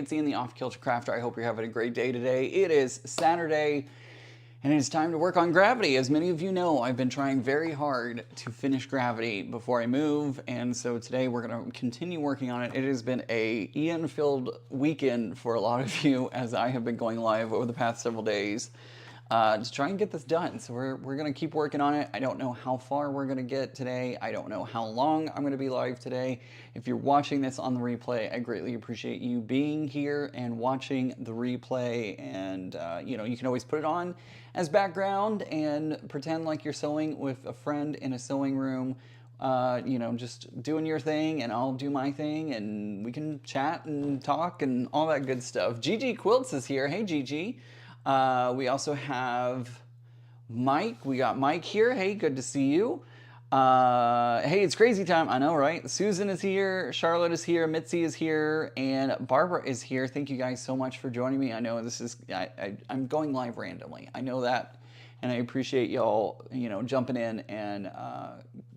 it's Ian, the Off-Kilter Crafter. I hope you're having a great day today. It is Saturday, and it's time to work on Gravity. As many of you know, I've been trying very hard to finish Gravity before I move, and so today we're going to continue working on it. It has been a Ian-filled weekend for a lot of you, as I have been going live over the past several days. To try and get this done. So we're going to keep working on it. I don't know how far we're going to get today. I don't know how long I'm going to be live today. If you're watching this on the replay, I greatly appreciate you being here and watching the replay. And, you know, you can always put it on as background and pretend like you're sewing with a friend in a sewing room. You know, just doing your thing and I'll do my thing and we can chat and talk and all that good stuff. Gigi Quilts is here. Hey, Gigi. We also have Mike. We got Mike here. Hey, good to see you. Hey, it's crazy time. I know, right? Susan is here. Charlotte is here. Mitzi is here. And Barbara is here. Thank you guys so much for joining me. I know this is, I'm going live randomly. I know that. And I appreciate y'all, you know, jumping in and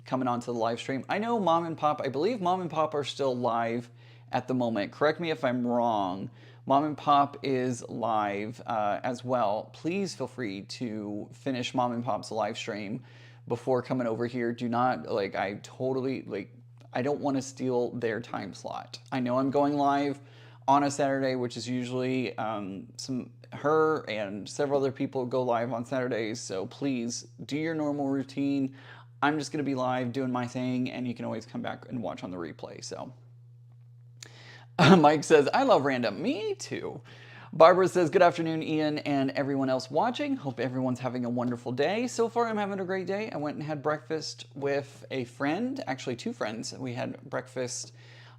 coming onto the live stream. I know Mom and Pop, I believe Mom and Pop are still live at the moment. Correct me if I'm wrong. Mom and Pop is live as well. Please feel free to finish Mom and Pop's live stream before coming over here. Do not, like, I don't want to steal their time slot. I know I'm going live on a Saturday, which is usually her and several other people go live on Saturdays. So please do your normal routine. I'm just going to be live doing my thing, and you can always come back and watch on the replay. So. Mike says, I love random. Me too. Barbara says, good afternoon, Ian, and everyone else watching. Hope everyone's having a wonderful day. So far, I'm having a great day. I went and had breakfast with a friend, actually two friends. We had breakfast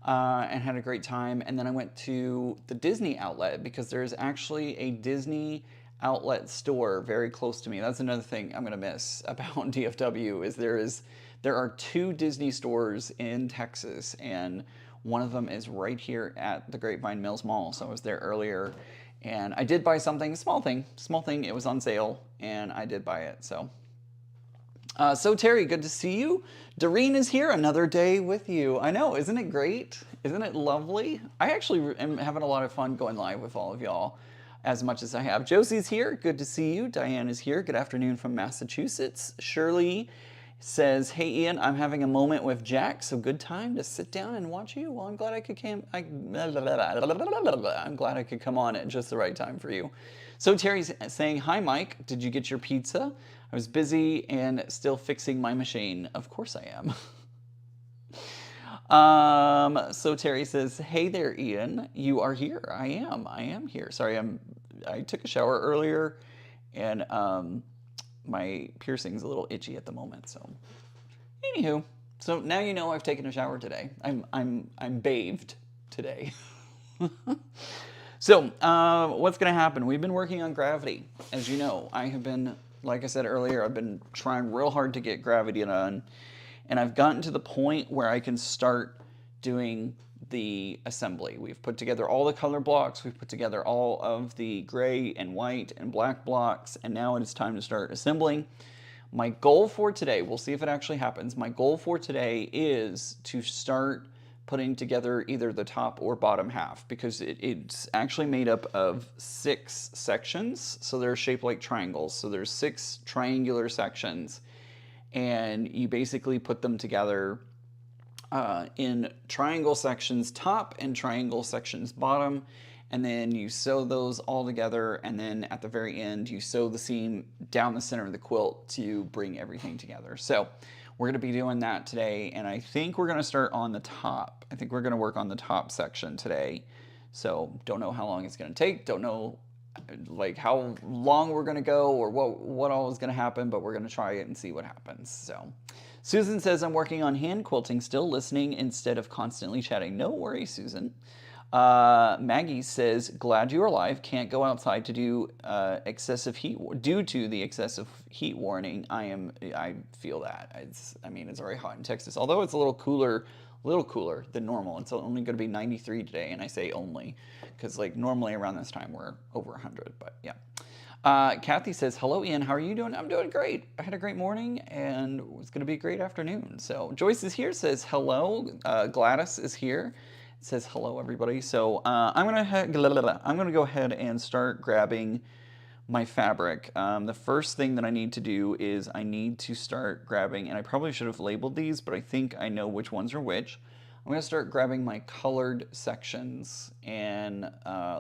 and had a great time. And then I went to the Disney outlet because there's actually a Disney outlet store very close to me. That's another thing I'm going to miss about DFW is there are two Disney stores in Texas, and one of them is right here at the Grapevine Mills Mall. So I was there earlier and I did buy something, small thing. It was on sale and I did buy it. So, so Terry, good to see you. Doreen is here, another day with you. I know, isn't it great? Isn't it lovely? I actually am having a lot of fun going live with all of y'all as much as I have. Josie's here, good to see you. Diane is here, good afternoon from Massachusetts. Shirley says, hey Ian, I'm having a moment with Jack, so good time to sit down and watch you. Well, I'm glad I could come on at just the right time for you. So Terry's saying, hi Mike, did you get your pizza? I was busy and still fixing my machine. Of course I am. So Terry says, hey there Ian, you are here. I am here. Sorry, I took a shower earlier and my piercing's a little itchy at the moment, so anywho, so now you know I've taken a shower today. I'm bathed today. So what's gonna happen? We've been working on Gravity. As you know, I have been, like I said earlier, I've been trying real hard to get Gravity done, and I've gotten to the point where I can start doing the assembly. We've put together all the color blocks, we've put together all of the gray and white and black blocks, and now it is time to start assembling. My goal for today, we'll see if it actually happens, my goal for today is to start putting together either the top or bottom half, because it's actually made up of 6 sections, so they're shaped like triangles. So there's 6 triangular sections, and you basically put them together in triangle sections top and triangle sections bottom, and then you sew those all together, and then at the very end you sew the seam down the center of the quilt to bring everything together. So we're going to be doing that today, and I think we're going to start on the top. I think we're going to work on the top section today. So don't know how long it's going to take, don't know like how long we're going to go or what all is going to happen, but we're going to try it and see what happens. So Susan says, I'm working on hand quilting, still listening instead of constantly chatting. No worries, Susan. Maggie says, glad you are alive. Can't go outside to do excessive heat due to the excessive heat warning. I feel that. I mean, it's very hot in Texas, although it's a little cooler than normal. It's only going to be 93 today, and I say only because like normally around this time we're over 100, but yeah. Kathy says, hello Ian, how are you doing? I'm doing great. I had a great morning and it's going to be a great afternoon. So Joyce is here, says hello. Gladys is here. It says hello, everybody. So I'm gonna go ahead and start grabbing my fabric. The first thing that I need to do is I need to start grabbing, and I probably should have labeled these, but I think I know which ones are which. I'm gonna start grabbing my colored sections and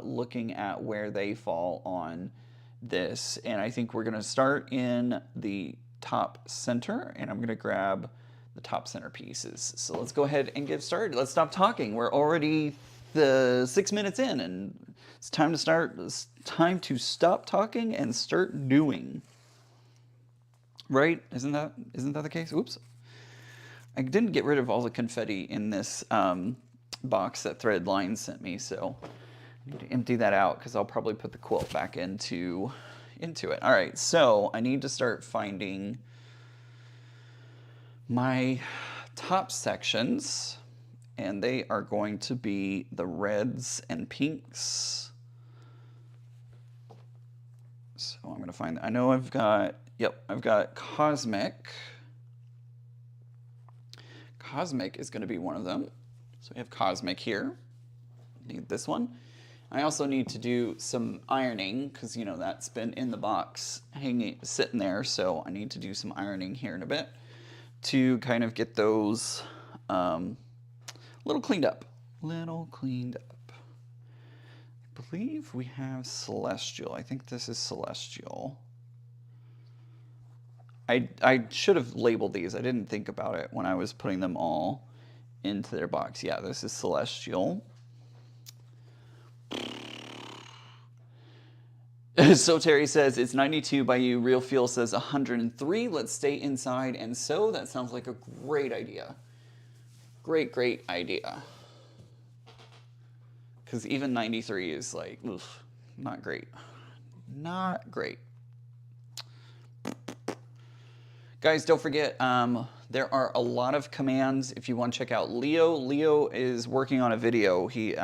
looking at where they fall on this. And I think we're gonna start in the top center, and I'm gonna grab the top center pieces. So let's go ahead and get started. Let's stop talking. We're already 6 minutes in, and it's time to start. It's time to stop talking and start doing. Right? Isn't that the case? Oops. I didn't get rid of all the confetti in this box that Threadline sent me, so I need to empty that out because I'll probably put the quilt back into it. All right, so I need to start finding my top sections, and they are going to be the reds and pinks. So I'm going to find, I know I've got Cosmic. Cosmic is going to be one of them. So we have Cosmic here. Need this one. I also need to do some ironing because, you know, that's been in the box sitting there. So I need to do some ironing here in a bit to kind of get those little cleaned up. I believe we have Celestial. I think this is Celestial. I should have labeled these. I didn't think about it when I was putting them all into their box. Yeah, this is Celestial. So Terry says it's 92 by you. Real Feel says 103. Let's stay inside and sew. That sounds like a great idea. Great idea. Because even 93 is like, oof, not great. Not great. Guys, don't forget, there are a lot of commands if you want to check out Leo. Leo is working on a video. He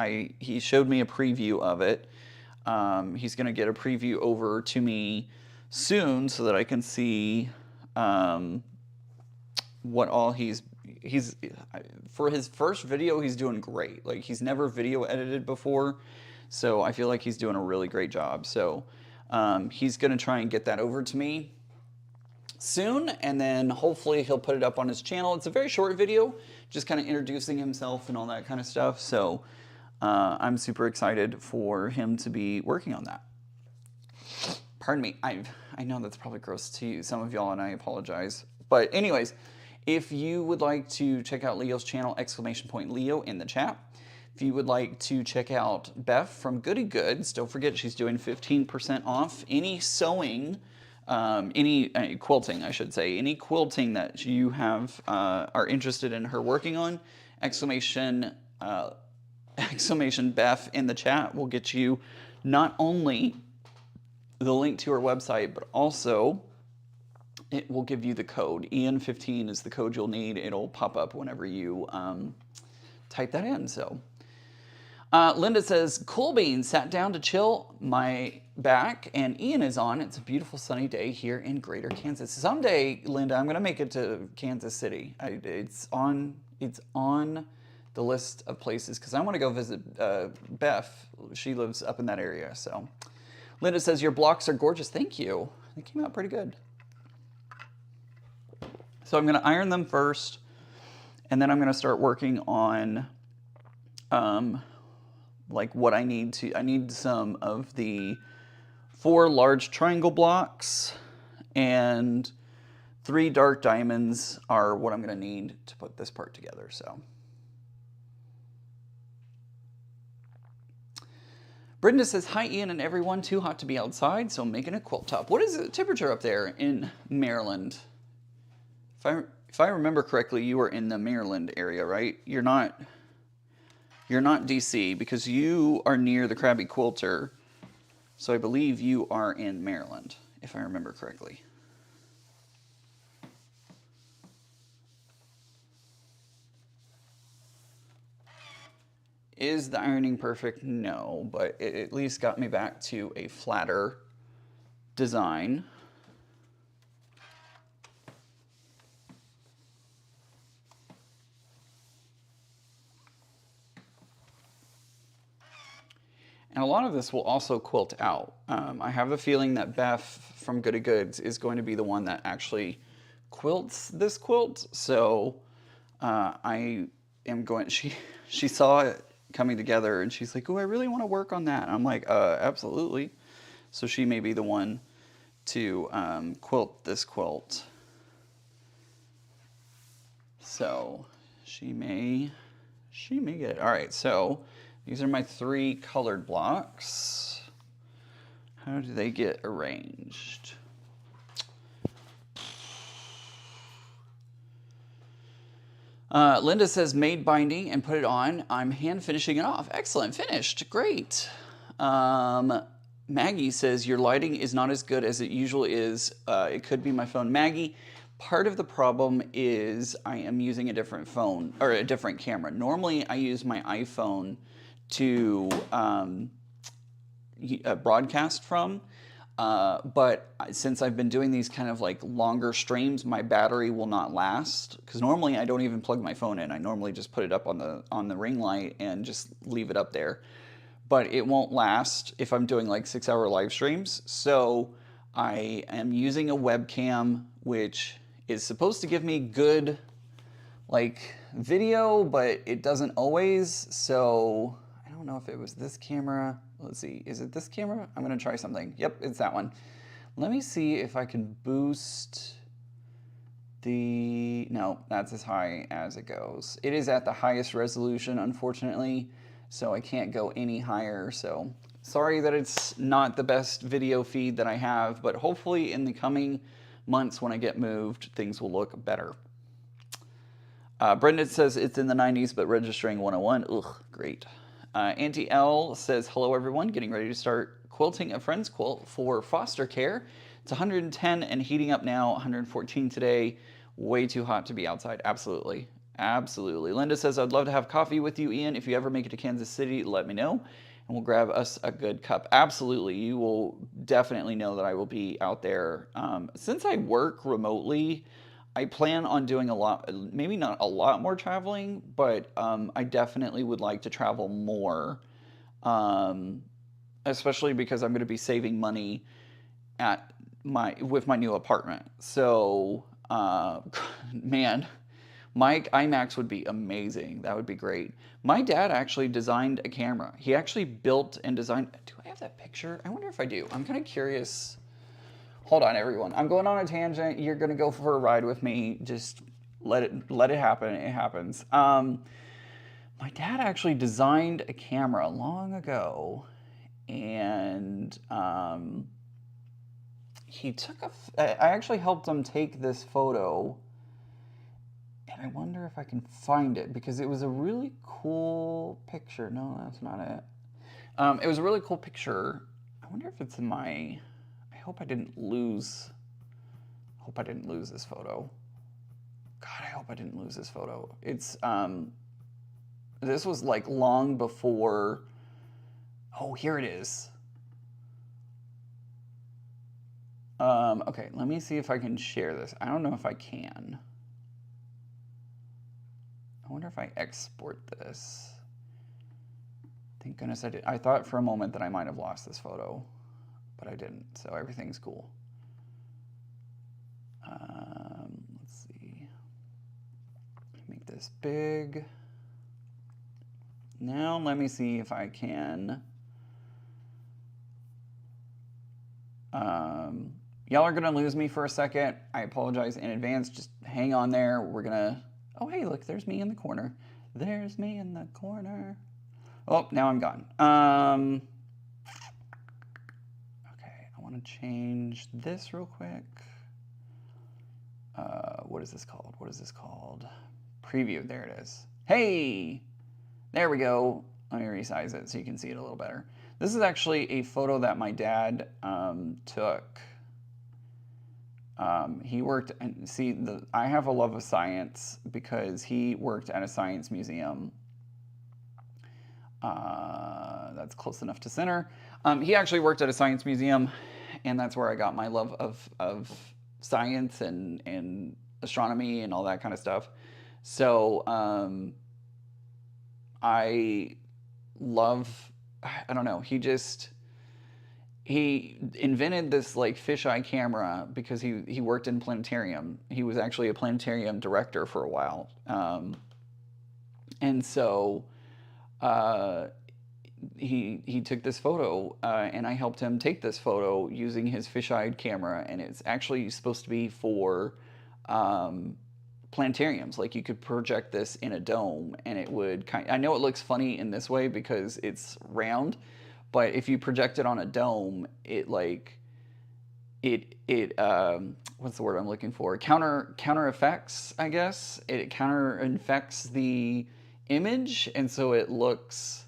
showed me a preview of it. He's going to get a preview over to me soon so that I can see what all he's for his first video. He's doing great. Like, he's never video edited before, so I feel like he's doing a really great job. So he's going to try and get that over to me soon, and then hopefully he'll put it up on his channel. It's a very short video, just kind of introducing himself and all that kind of stuff. So I'm super excited for him to be working on that. Pardon me, I know that's probably gross to you, some of y'all, and I apologize. But anyways, if you would like to check out Leo's channel, !Leo in the chat. If you would like to check out Beth from Goody Goods, don't forget she's doing 15% off any sewing, any quilting, I should say, any quilting that you have are interested in her working on. Exclamation Beth in the chat will get you not only the link to her website, but also it will give you the code. Ian15 is the code you'll need. It'll pop up whenever you type that in. So Linda says, Cool Beans sat down to chill my back, and Ian is on. It's a beautiful sunny day here in Greater Kansas. Someday, Linda, I'm going to make it to Kansas City. It's on the list of places because I want to go visit Beth. She lives up in that area. So Linda says, your blocks are gorgeous. Thank you. They came out pretty good. So I'm going to iron them first, and then I'm going to start working on like what I need to. I need some of the 4 large triangle blocks, and 3 dark diamonds are what I'm going to need to put this part together. So Brenda says, hi Ian and everyone, too hot to be outside, so I'm making a quilt top. What is the temperature up there in Maryland? If I remember correctly, you are in the Maryland area, right? You're not DC, because you are near the Krabby Quilter, so I believe you are in Maryland, if I remember correctly. Is the ironing perfect? No, but it at least got me back to a flatter design. And a lot of this will also quilt out. I have the feeling that Beth from Goody Goods is going to be the one that actually quilts this quilt. So I am going, she saw it coming together and she's like, oh, I really want to work on that. And I'm like, absolutely. So she may be the one to quilt this quilt. So she may get it. All right, so these are my 3 colored blocks. How do they get arranged? Linda says made binding and put it on. I'm hand finishing it off. Excellent, finished, great. Maggie says your lighting is not as good as it usually is. It could be my phone. Maggie, part of the problem is I am using a different phone or a different camera. Normally I use my iPhone to broadcast from. But since I've been doing these kind of like longer streams, my battery will not last. Because normally I don't even plug my phone in. I normally just put it up on the ring light and just leave it up there. But it won't last if I'm doing like 6-hour live streams. So I am using a webcam, which is supposed to give me good like video, but it doesn't always. So I don't know if it was this camera. Let's see, is it this camera? I'm gonna try something. Yep, it's that one. Let me see if I can boost the, no, that's as high as it goes. It is at the highest resolution, unfortunately, so I can't go any higher. So sorry that it's not the best video feed that I have, but hopefully in the coming months when I get moved, things will look better. Brendan says it's in the 90s, but registering 101. Ugh, great. Auntie L says, hello everyone, getting ready to start quilting a friend's quilt for foster care. It's 110 and heating up now, 114 today. Way too hot to be outside. Absolutely. Absolutely. Linda says, I'd love to have coffee with you, Ian. If you ever make it to Kansas City, let me know and we'll grab us a good cup. Absolutely. You will definitely know that I will be out there. Since I work remotely, I plan on doing a lot, maybe not a lot more traveling, but I definitely would like to travel more, especially because I'm going to be saving money with my new apartment. So, man, my IMAX would be amazing. That would be great. My dad actually designed a camera. He actually built and designed. Do I have that picture? I wonder if I do. I'm kind of curious. Hold on, everyone. I'm going on a tangent. You're going to go for a ride with me. Just let it happen. It happens. My dad actually designed a camera long ago, and he took I actually helped him take this photo, and I wonder if I can find it because it was a really cool picture. No, that's not it. It was a really cool picture. I wonder if it's in my. I hope I didn't lose this photo. God, I hope I didn't lose this photo. It's, this was like long before, oh, here it is. Okay, let me see if I can share this. I don't know if I can. I wonder if I export this. Thank goodness I did. I thought for a moment that I might have lost this photo, but I didn't, so everything's cool. Let's see. Make this big. Now let me see if I can. Y'all are gonna lose me for a second. I apologize in advance. Just hang on there. We're gonna. Oh hey, look, there's me in the corner. There's me in the corner. Oh, now I'm gone. Okay, I want to change this real quick. What is this called? What is this called? Preview. There it is. Hey, there we go. Let me resize it so you can see it a little better. This is actually a photo that my dad took. He worked, and see, I have a love of science because he worked at a science museum. That's close enough to center. He actually worked at a science museum, and that's where I got my love of science and astronomy and all that kind of stuff. So I love I don't know, he invented this like fisheye camera because he worked in planetarium. He was actually a planetarium director for a while. And so he took this photo, and I helped him take this photo using his fisheye camera, and it's actually supposed to be for planetariums. Like you could project this in a dome, and it would I know it looks funny in this way because it's round, but if you project it on a dome, it like what's the word I'm looking for? Counter effects, I guess. It counter infects the image, and so it looks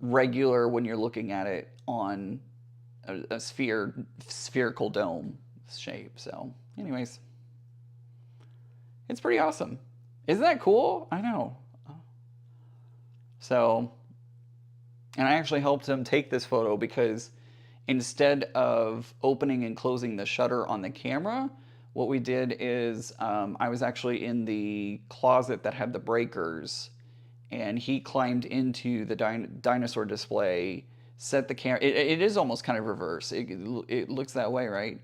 regular when you're looking at it on a spherical dome shape. So, anyways, it's pretty awesome. Isn't that cool? I know. So, and I actually helped him take this photo because instead of opening and closing the shutter on the camera, what we did is I was actually in the closet that had the breakers, and he climbed into the dinosaur display, set the camera. It is almost kind of reverse. It looks that way, right?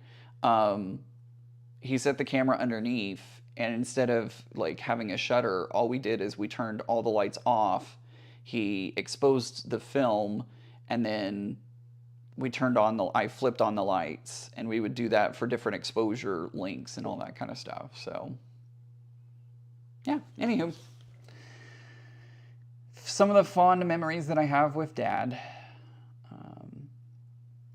He set the camera underneath, and instead of like having a shutter, all we did is we turned all the lights off. He exposed the film, and then we turned on I flipped on the lights, and we would do that for different exposure lengths and all that kind of stuff. So, yeah, anywho. Some of the fond memories that I have with Dad.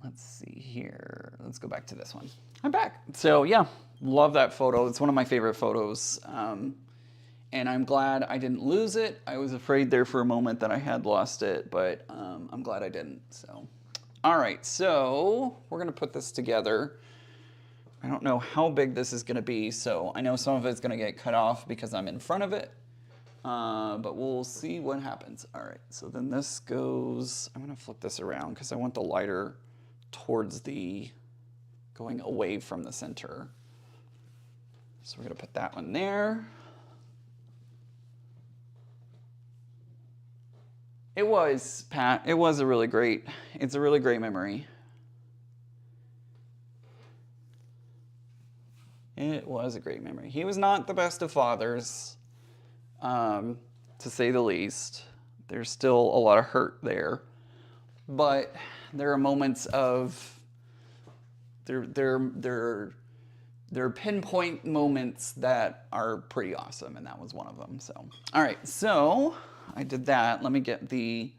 Let's see here. Let's go back to this one. I'm back. So, yeah, love that photo. It's one of my favorite photos. And I'm glad I didn't lose it. I was afraid there for a moment that I had lost it, but I'm glad I didn't. So, all right, so we're gonna put this together. I don't know how big this is gonna be, so I know some of it's gonna get cut off because I'm in front of it, but we'll see what happens. All right, so then this goes, I'm gonna flip this around because I want the lighter towards going away from the center. So we're gonna put that one there. It was, Pat. It was it's a really great memory. It was a great memory. He was not the best of fathers, to say the least. There's still a lot of hurt there. But there are moments of, there are pinpoint moments that are pretty awesome, and that was one of them. So, all right, so I did that. Let me get the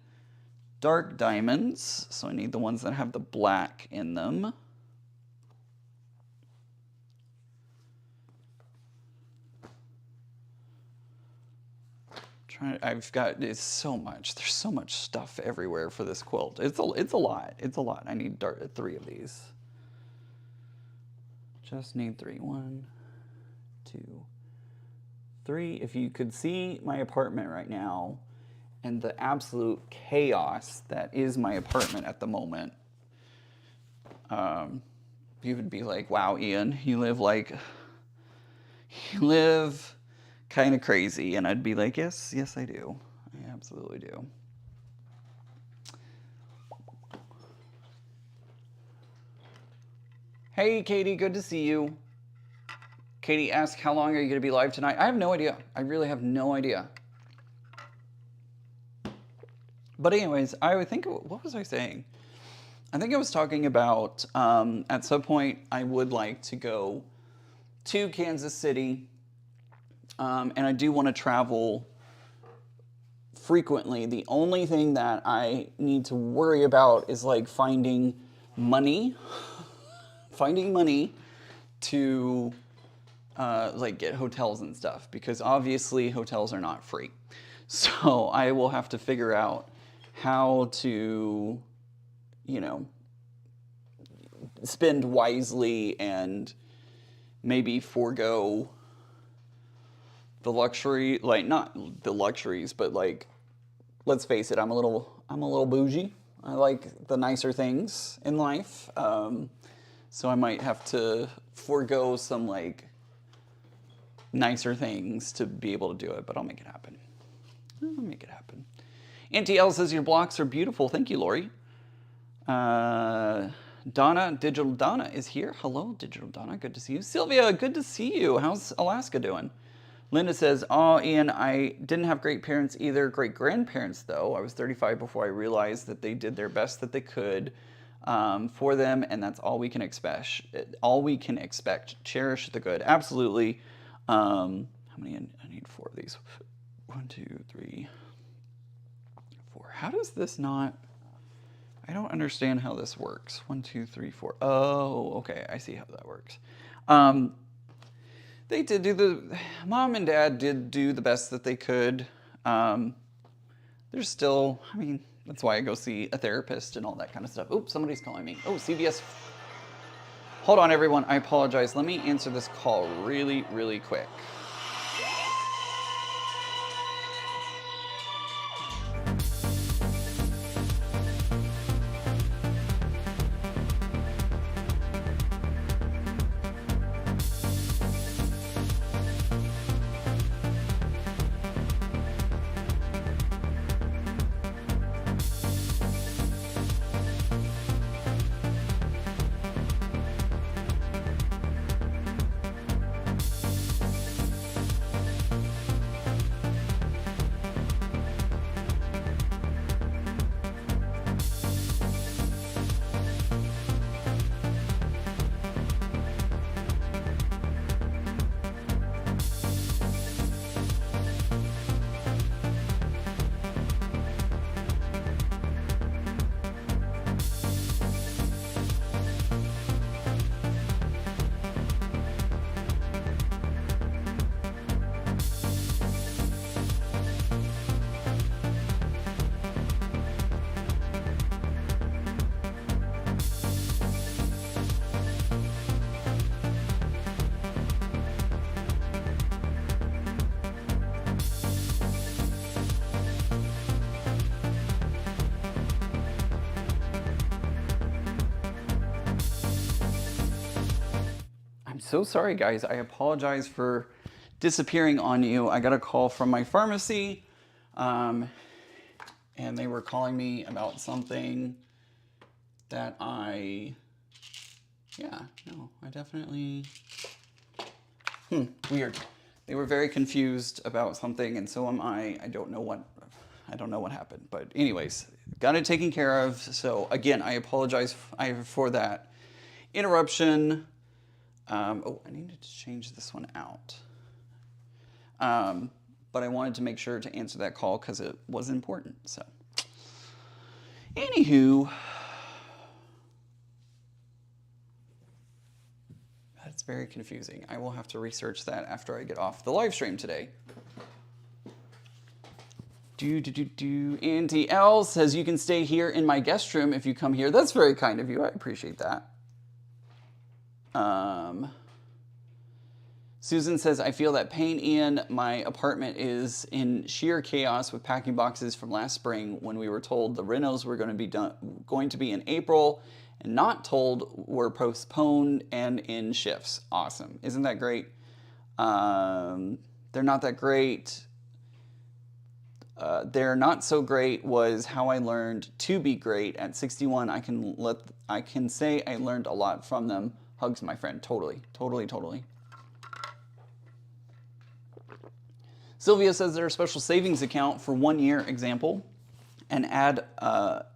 dark diamonds. So I need the ones that have the black in them. There's so much stuff everywhere for this quilt. It's a lot. I need 3 of these. Just need 3. 1, 2, 3. If you could see my apartment right now and the absolute chaos that is my apartment at the moment, you would be like, wow, Ian, you live kind of crazy. And I'd be like, yes, I do. I absolutely do. Hey, Katie, good to see you. Katie asked, how long are you going to be live tonight? I have no idea. I really have no idea. But anyways, I would think, what was I saying? I think I was talking about, at some point, I would like to go to Kansas City, and I do want to travel frequently. The only thing that I need to worry about is like finding money to like get hotels and stuff, because obviously hotels are not free. So I will have to figure out how to, spend wisely and maybe forego the luxury, like not the luxuries, but like, let's face it, I'm a little bougie. I like the nicer things in life. So I might have to forego some like nicer things to be able to do it, but I'll make it happen. Auntie L says your blocks are beautiful. Thank you, Lori. Donna, Digital Donna is here. Hello, Digital Donna. Good to see you. Sylvia, good to see you. How's Alaska doing? Linda says, oh, Ian, I didn't have great parents either. Great grandparents, though. I was 35 before I realized that they did their best that they could for them, and that's all we can expect. All we can expect. Cherish the good. Absolutely. How many? I need 4 of these. 1, 2, 3, 4. How does this not... I don't understand how this works. 1, 2, 3, 4. Oh, okay. I see how that works. They did do the... Mom and Dad did do the best that they could. There's still... I mean, that's why I go see a therapist and all that kind of stuff. Oops, somebody's calling me. Oh, CVS. Hold on, everyone. I apologize. Let me answer this call really, really quick. So sorry, guys. I apologize for disappearing on you. I got a call from my pharmacy, and they were calling me about something that I definitely, weird. They were very confused about something, and so am I. I don't know what happened, but anyways, got it taken care of. So again, I apologize for that interruption. Oh, I needed to change this one out. But I wanted to make sure to answer that call because it was important. So, anywho, that's very confusing. I will have to research that after I get off the live stream today. Auntie L says you can stay here in my guest room if you come here. That's very kind of you. I appreciate that. Susan says, I feel that pain, Ian. My apartment is in sheer chaos with packing boxes from last spring when we were told the renos were going to be in April and not told were postponed and in shifts. Awesome. Isn't that great? They're not that great. They're not so great was how I learned to be great. At 61, I can say I learned a lot from them. Hugs, my friend. Totally. Sylvia says there's a special savings account for 1 year example and add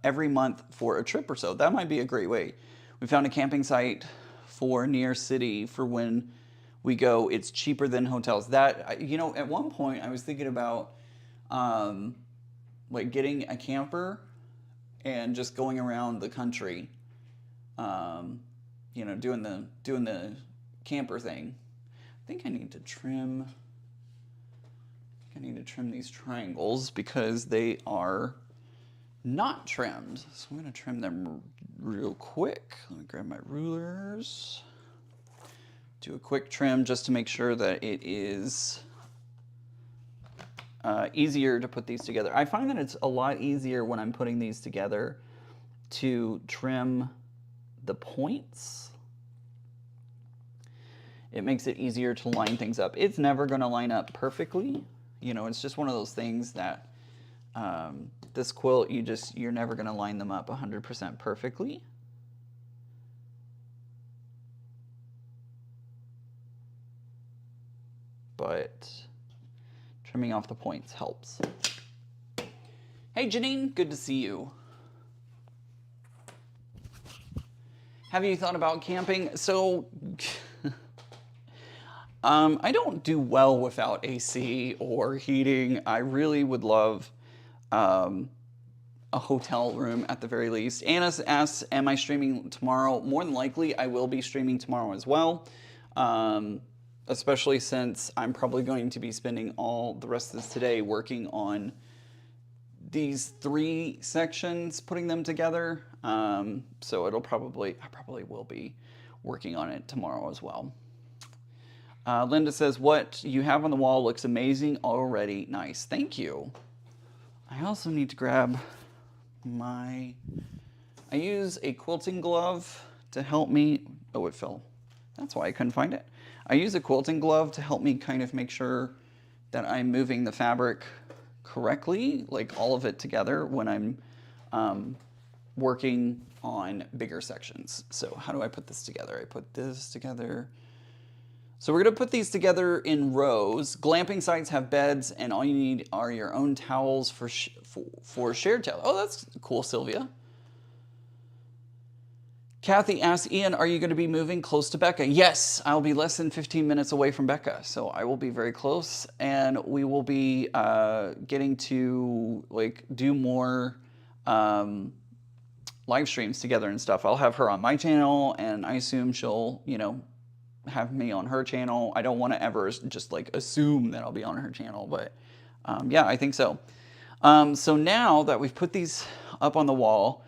every month for a trip or so. That might be a great way. We found a camping site for near city for when we go. It's cheaper than hotels. That, you know, at one point I was thinking about like getting a camper and just going around the country, you know, doing the camper thing. I think I need to trim these triangles because they are not trimmed. So I'm going to trim them real quick. Let me grab my rulers. Do a quick trim just to make sure that it is easier to put these together. I find that it's a lot easier when I'm putting these together to trim the points. It makes it easier to line things up. It's never going to line up perfectly. You know, it's just one of those things that This quilt, you're never going to line them up 100% perfectly. But trimming off the points helps. Hey Janine, good to see you. Have you thought about camping? So, I don't do well without AC or heating. I really would love a hotel room at the very least. Anna asks, am I streaming tomorrow? More than likely, I will be streaming tomorrow as well. Especially since I'm probably going to be spending all the rest of this today working on these 3 sections, putting them together. So I probably will be working on it tomorrow as well. Linda says, what you have on the wall looks amazing already. Nice, thank you. I also need to grab I use a quilting glove to help me, oh, it fell. That's why I couldn't find it. I use a quilting glove to help me kind of make sure that I'm moving the fabric correctly, like all of it together when I'm working on bigger sections. So how do I put this together? I put this together. So we're gonna put these together in rows. Glamping sites have beds and all you need are your own towels for shared towels. Oh, that's cool, Sylvia. Kathy asks, Ian, are you going to be moving close to Becca? Yes, I'll be less than 15 minutes away from Becca, so I will be very close, and we will be getting to like do more live streams together and stuff. I'll have her on my channel, and I assume she'll, you know, have me on her channel. I don't want to ever just like assume that I'll be on her channel, but yeah, I think so. So now that we've put these up on the wall,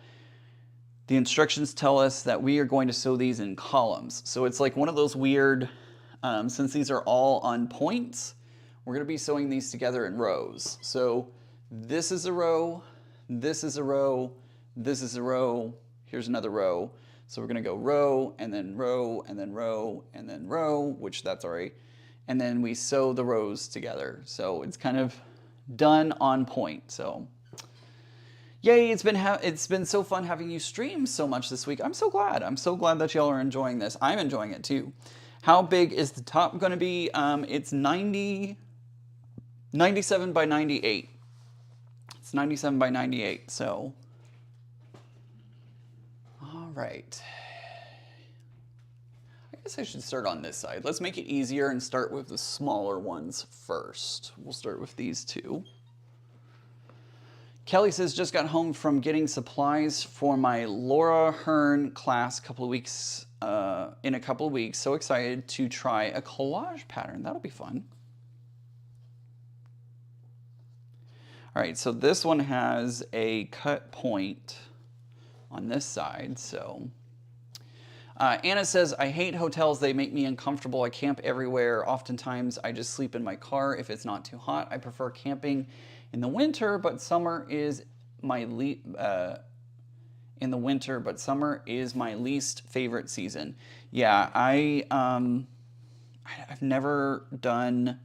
the instructions tell us that we are going to sew these in columns. So it's like one of those weird, since these are all on points, we're going to be sewing these together in rows. So this is a row, this is a row, this is a row, here's another row. So we're going to go row, and then row, and then row, and then row, which that's already, and then we sew the rows together. So it's kind of done on point. So yay, it's been so fun having you stream so much this week. I'm so glad. I'm so glad that y'all are enjoying this. I'm enjoying it too. How big is the top going to be? It's 97 by 98. It's 97 by 98, so. All right. I guess I should start on this side. Let's make it easier and start with the smaller ones first. We'll start with these two. Kelly says, just got home from getting supplies for my Laura Hearn class in a couple of weeks. So excited to try a collage pattern. That'll be fun. All right, so this one has a cut point on this side, so. Anna says, I hate hotels. They make me uncomfortable. I camp everywhere. Oftentimes, I just sleep in my car if it's not too hot. I prefer camping in the winter, but summer is my summer is my least favorite season. Yeah, I've never done,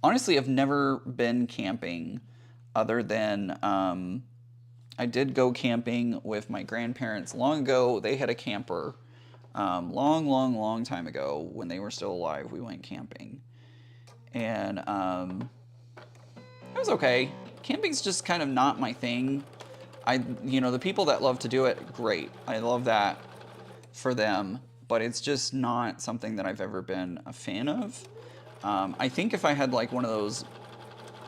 honestly, I've never been camping other than, I did go camping with my grandparents long ago. They had a camper, long time ago when they were still alive. We went camping, and it was okay. Camping's just kind of not my thing. The people that love to do it, great. I love that for them, but it's just not something that I've ever been a fan of. I think if I had like one of those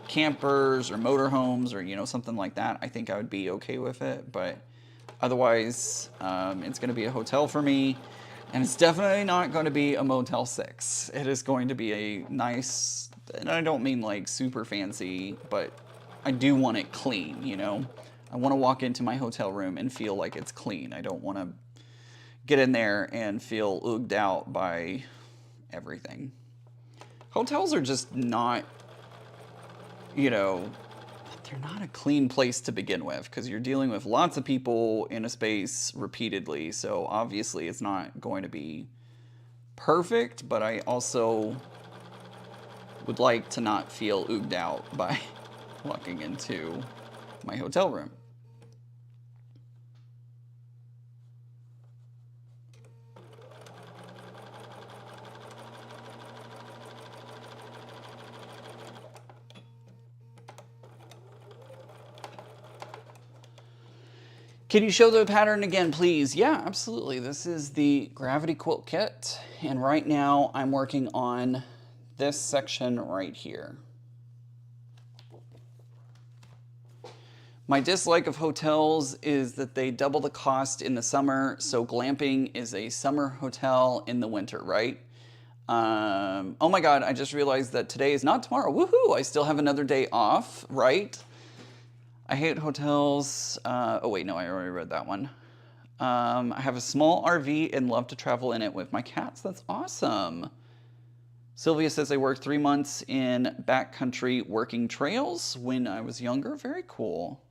campers or motorhomes or, something like that, I think I would be okay with it, but otherwise, it's gonna be a hotel for me, and it's definitely not gonna be a Motel 6. It is going to be a nice, and I don't mean like super fancy, but I do want it clean, I want to walk into my hotel room and feel like it's clean. I don't want to get in there and feel ooged out by everything. Hotels are just not, they're not a clean place to begin with because you're dealing with lots of people in a space repeatedly. So obviously it's not going to be perfect, but I also would like to not feel ooged out by walking into my hotel room. Can you show the pattern again, please? Yeah, absolutely. This is the Gravity Quilt Kit, and right now I'm working on this section right here. My dislike of hotels is that they double the cost in the summer, so glamping is a summer hotel in the winter, right? Oh my God, I just realized that today is not tomorrow. Woohoo! I still have another day off, right? I hate hotels. Oh wait, no, I already read that one. I have a small RV and love to travel in it with my cats. That's awesome. Sylvia says I worked 3 months in backcountry working trails when I was younger. Very cool.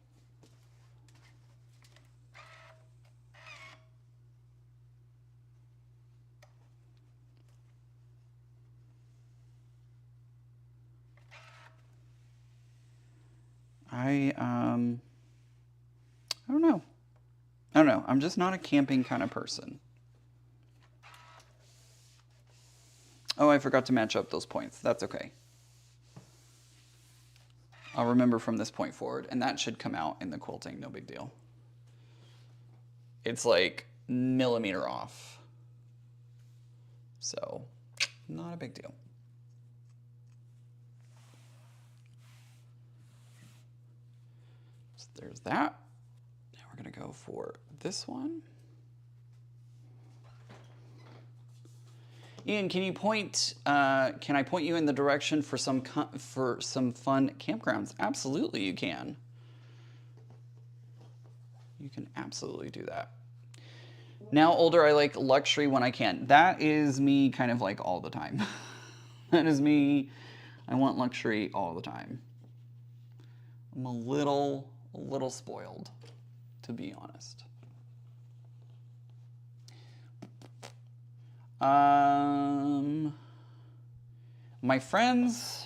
I don't know. I don't know. I'm just not a camping kind of person. Oh, I forgot to match up those points. That's okay. I'll remember from this point forward, and that should come out in the quilting, no big deal. It's like millimeter off. So, not a big deal. So there's that. Now we're gonna go for this one. Ian, can you point? Can I point you in the direction for some fun campgrounds? Absolutely, you can. You can absolutely do that. Now older, I like luxury when I can. That is me, kind of like all the time. That is me. I want luxury all the time. I'm a little spoiled, to be honest. My friends,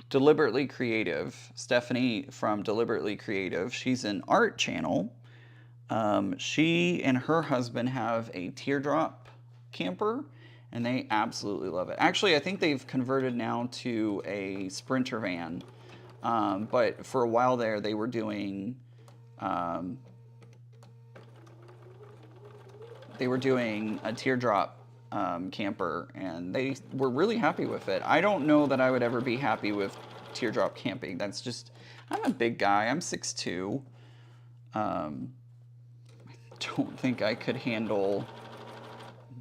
Deliberately Creative, Stephanie from Deliberately Creative, she's an art channel. She and her husband have a teardrop camper, and they absolutely love it. Actually, I think they've converted now to a Sprinter van, but for a while there, they were doing a teardrop camper, and they were really happy with it. I don't know that I would ever be happy with teardrop camping. That's just, I'm a big guy. I'm 6'2". I don't think I could handle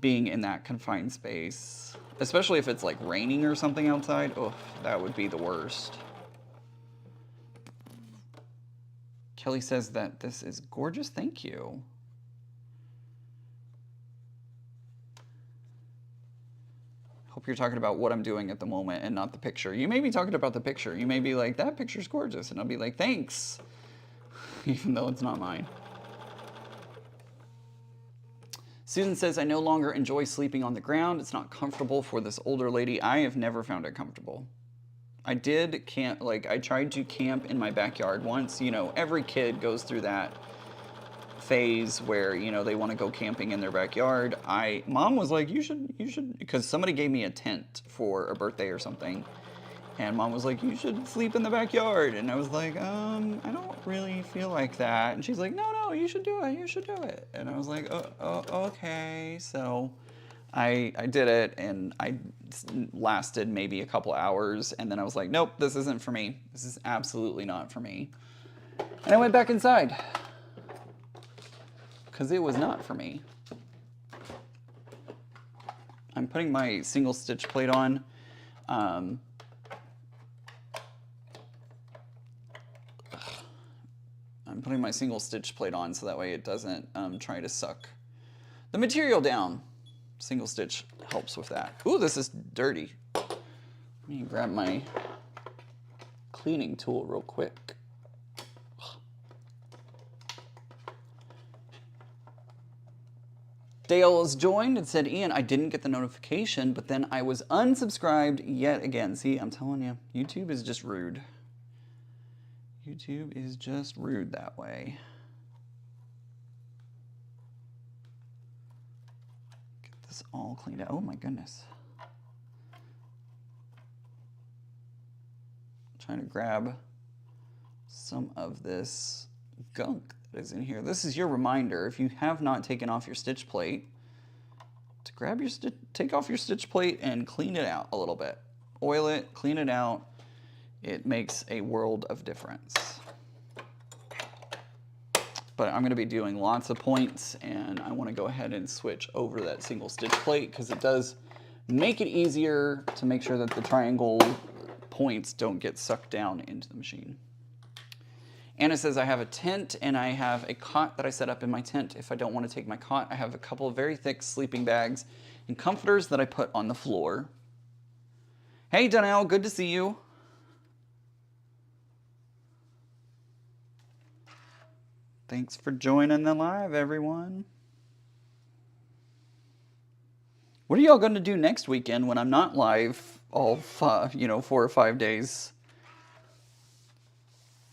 being in that confined space, especially if it's like raining or something outside. Oh, that would be the worst. Kelly says that this is gorgeous. Thank you. Hope you're talking about what I'm doing at the moment and not the picture. You may be talking about the picture. You may be like, that picture's gorgeous. And I'll be like, thanks. Even though it's not mine. Susan says, I no longer enjoy sleeping on the ground. It's not comfortable for this older lady. I have never found it comfortable. I did camp, I tried to camp in my backyard once. You know, every kid goes through that phase where, you know, they want to go camping in their backyard. Mom was like, you should, because somebody gave me a tent for a birthday or something. And Mom was like, you should sleep in the backyard. And I was like, I don't really feel like that. And she's like, no, you should do it. You should do it. And I was like, oh okay. So I did it, and I lasted maybe a couple hours. And then I was like, nope, this isn't for me. This is absolutely not for me. And I went back inside because it was not for me. I'm putting my single stitch plate on. I'm putting my single stitch plate on so that way it doesn't try to suck the material down. Single stitch helps with that. Ooh, this is dirty. Let me grab my cleaning tool real quick. Dale has joined and said, Ian, I didn't get the notification, but then I was unsubscribed yet again. See, I'm telling you, YouTube is just rude. YouTube is just rude that way. Get this all cleaned out. Oh my goodness. Trying to grab some of this gunk that is in here. This is your reminder, if you have not taken off your stitch plate, to grab your take off your stitch plate and clean it out a little bit. Oil it, clean it out. It makes a world of difference. But I'm going to be doing lots of points, and I want to go ahead and switch over that single stitch plate because it does make it easier to make sure that the triangle points don't get sucked down into the machine. Anna says, I have a tent and I have a cot that I set up in my tent. If I don't want to take my cot, I have a couple of very thick sleeping bags and comforters that I put on the floor. Hey, Donnell, good to see you. Thanks for joining the live, everyone. What are y'all going to do next weekend when I'm not live all 4 or 5 days?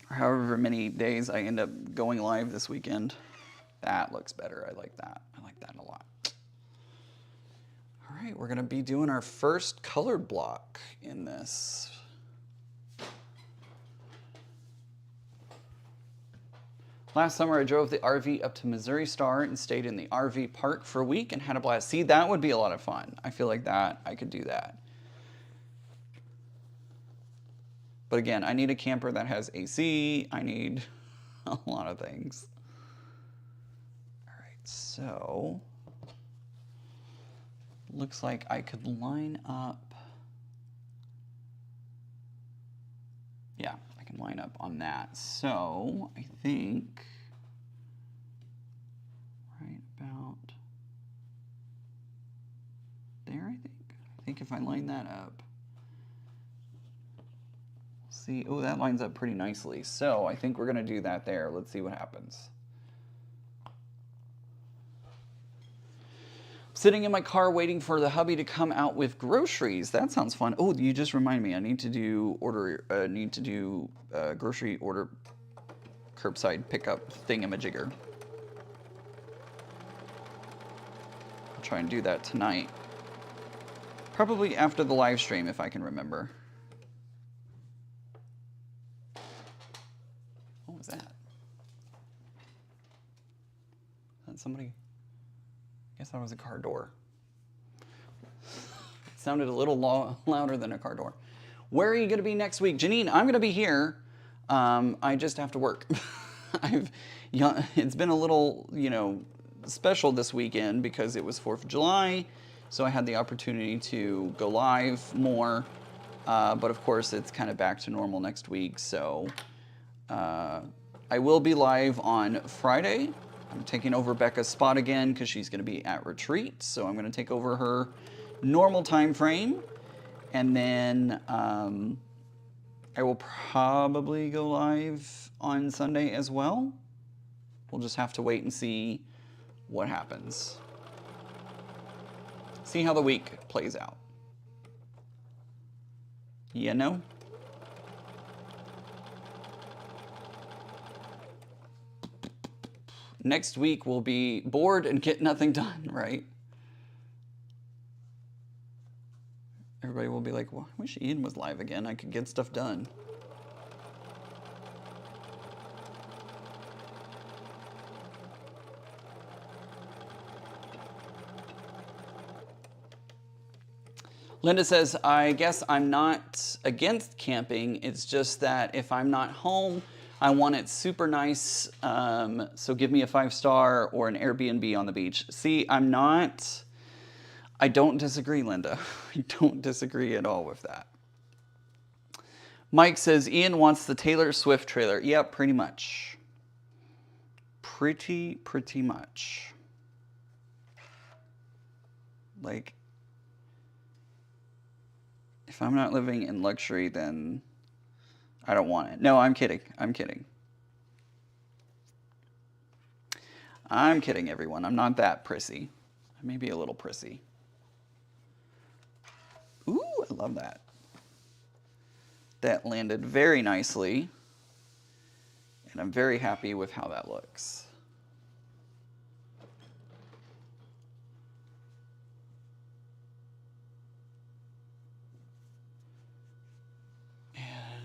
Or however many days I end up going live this weekend. That looks better. I like that. I like that a lot. All right, we're going to be doing our first colored block in this. Last summer, I drove the RV up to Missouri Star and stayed in the RV park for a week and had a blast. See, that would be a lot of fun. I feel like that, I could do that. But again, I need a camper that has AC. I need a lot of things. All right, so looks like I could line up. Yeah, I can line up on that. So I think right about there, I think if I line that up, see, oh, that lines up pretty nicely. So I think we're going to do that there. Let's see what happens. Sitting in my car waiting for the hubby to come out with groceries. That sounds fun. Oh, you just remind me. I need to do grocery order curbside pickup thingamajigger. I'll try and do that tonight. Probably after the live stream if I can remember. What was that? Is that somebody? I guess that was a car door. It sounded a little louder than a car door. Where are you going to be next week? Janine, I'm going to be here. I just have to work. It's been a little, special this weekend because it was 4th of July. So I had the opportunity to go live more. But of course, it's kind of back to normal next week. So I will be live on Friday. I'm taking over Becca's spot again because she's going to be at retreat. So I'm going to take over her normal time frame. And then I will probably go live on Sunday as well. We'll just have to wait and see what happens. See how the week plays out. You know? Next week we'll be bored and get nothing done, right? Everybody will be like, well, I wish Ian was live again. I could get stuff done. Linda says, I guess I'm not against camping. It's just that if I'm not home, I want it super nice, so give me a 5-star or an Airbnb on the beach. See, I don't disagree, Linda. I don't disagree at all with that. Mike says, Ian wants the Taylor Swift trailer. Yeah, pretty much. Pretty much. Like, if I'm not living in luxury, then I don't want it. No, I'm kidding. I'm kidding. I'm kidding, everyone. I'm not that prissy. I may be a little prissy. Ooh, I love that. That landed very nicely. And I'm very happy with how that looks.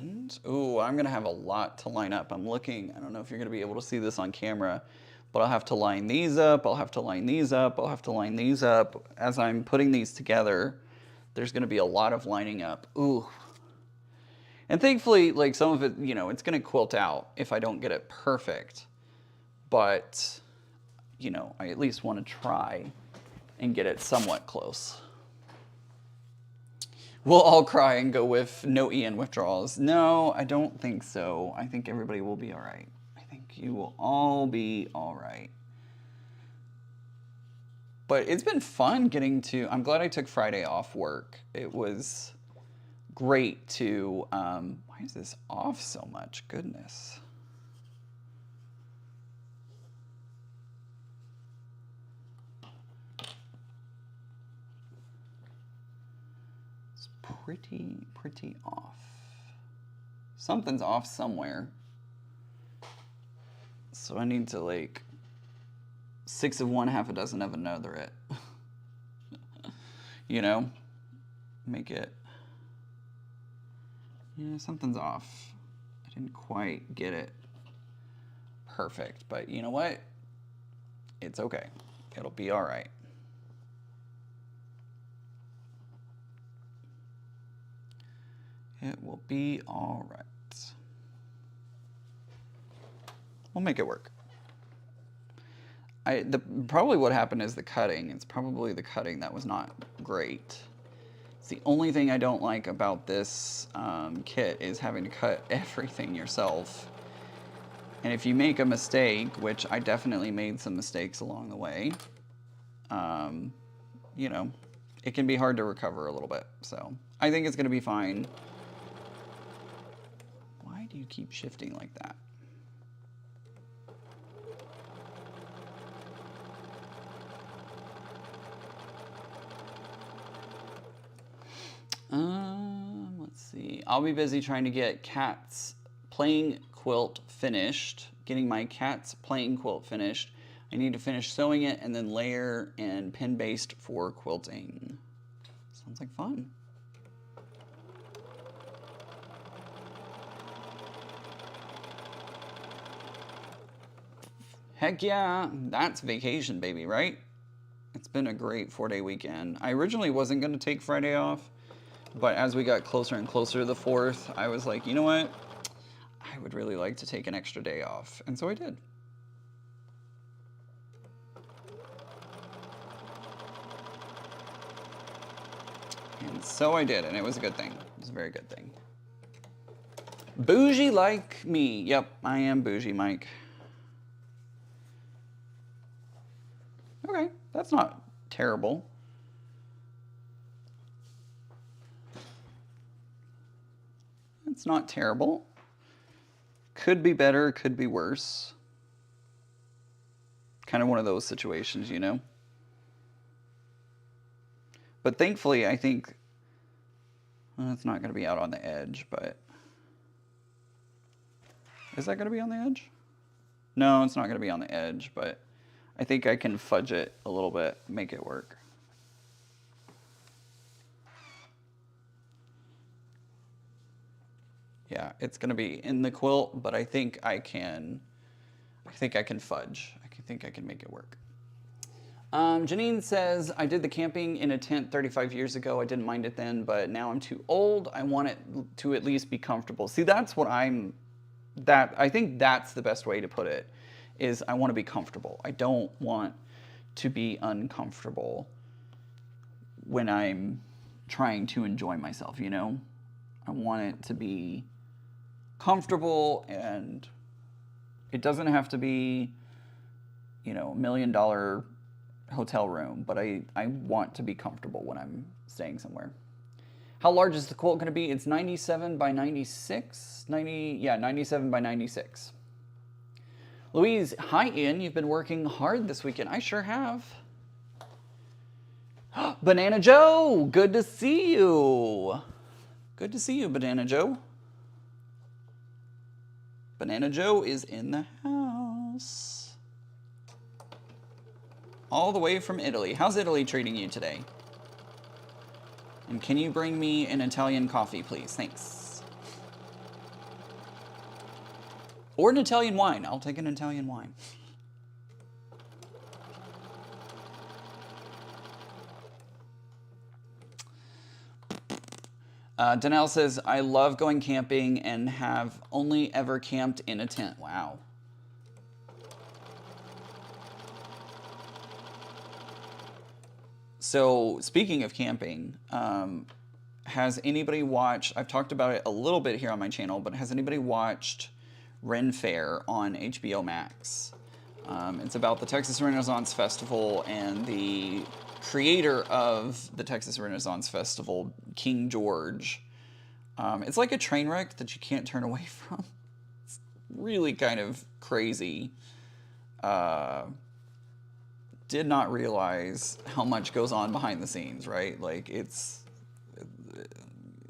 And, ooh, I'm gonna have a lot to line up. I'm looking, I don't know if you're gonna be able to see this on camera, but I'll have to line these up, I'll have to line these up, I'll have to line these up. As I'm putting these together, there's gonna be a lot of lining up. Ooh. And thankfully, like some of it, you know, it's gonna quilt out if I don't get it perfect. But, you know, I at least wanna try and get it somewhat close. We'll all cry and go with no Ian withdrawals. No, I don't think so. I think everybody will be all right. I think you will all be all right. But it's been fun getting to, I'm glad I took Friday off work. It was great to, why is this off so much? Goodness. Pretty off. Something's off somewhere. So I need to like 6 of one, half a dozen of another it. You know? Make it. Yeah, something's off. I didn't quite get it perfect, but you know what? It's okay. It'll be all right. It will be all right. We'll make it work. Probably what happened is the cutting. It's probably the cutting that was not great. It's the only thing I don't like about this kit is having to cut everything yourself. And if you make a mistake, which I definitely made some mistakes along the way, you know, it can be hard to recover a little bit. So I think it's gonna be fine. Why do you keep shifting like that? Let's see. I'll be busy trying to get Cat's playing quilt finished. Getting my Cat's playing quilt finished. I need to finish sewing it and then layer and pin baste for quilting. Sounds like fun. Heck yeah, that's vacation, baby, right? It's been a great 4-day weekend. I originally wasn't gonna take Friday off, but as we got closer and closer to the 4th, I was like, you know what? I would really like to take an extra day off, and so I did. And so I did, and it was a good thing. It was a very good thing. Bougie like me. Yep, I am bougie, Mike. Okay, that's not terrible. It's not terrible. Could be better, could be worse. Kind of one of those situations, you know? But thankfully, I think, well, it's not going to be out on the edge, but... Is that going to be on the edge? No, it's not going to be on the edge, but I think I can fudge it a little bit, make it work. Yeah, it's going to be in the quilt, but I think I can fudge. I think I can make it work. Janine says, I did the camping in a tent 35 years ago. I didn't mind it then, but now I'm too old. I want it to at least be comfortable. See, that's what I think that's the best way to put it, is I want to be comfortable. I don't want to be uncomfortable when I'm trying to enjoy myself, you know? I want it to be comfortable, and it doesn't have to be, you know, $1 million hotel room, but I want to be comfortable when I'm staying somewhere. How large is the quilt going to be? It's 97 by 96? 97 by 96. Louise, hi Ian, you've been working hard this weekend. I sure have. Banana Joe, good to see you. Good to see you, Banana Joe. Banana Joe is in the house. All the way from Italy. How's Italy treating you today? And can you bring me an Italian coffee, please? Thanks. Or an Italian wine. I'll take an Italian wine. Danelle says, I love going camping and have only ever camped in a tent. Wow. So speaking of camping, has anybody watched, I've talked about it a little bit here on my channel, but has anybody watched Ren Fair on HBO Max? It's about the Texas Renaissance Festival and the creator of the Texas Renaissance Festival, King George. It's like a train wreck that you can't turn away from. It's really kind of crazy. Did not realize how much goes on behind the scenes, right? Like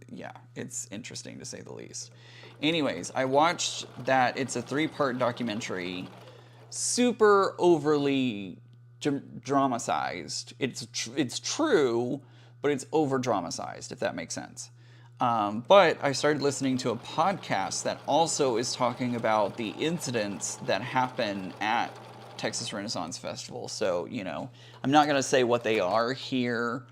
yeah, it's interesting to say the least. Anyways, I watched that. It's a 3-part documentary, super overly dramatized. It's true, but it's over dramatized, if that makes sense. But I started listening to a podcast that also is talking about the incidents that happen at Texas Renaissance Festival. So, you know, I'm not going to say what they are here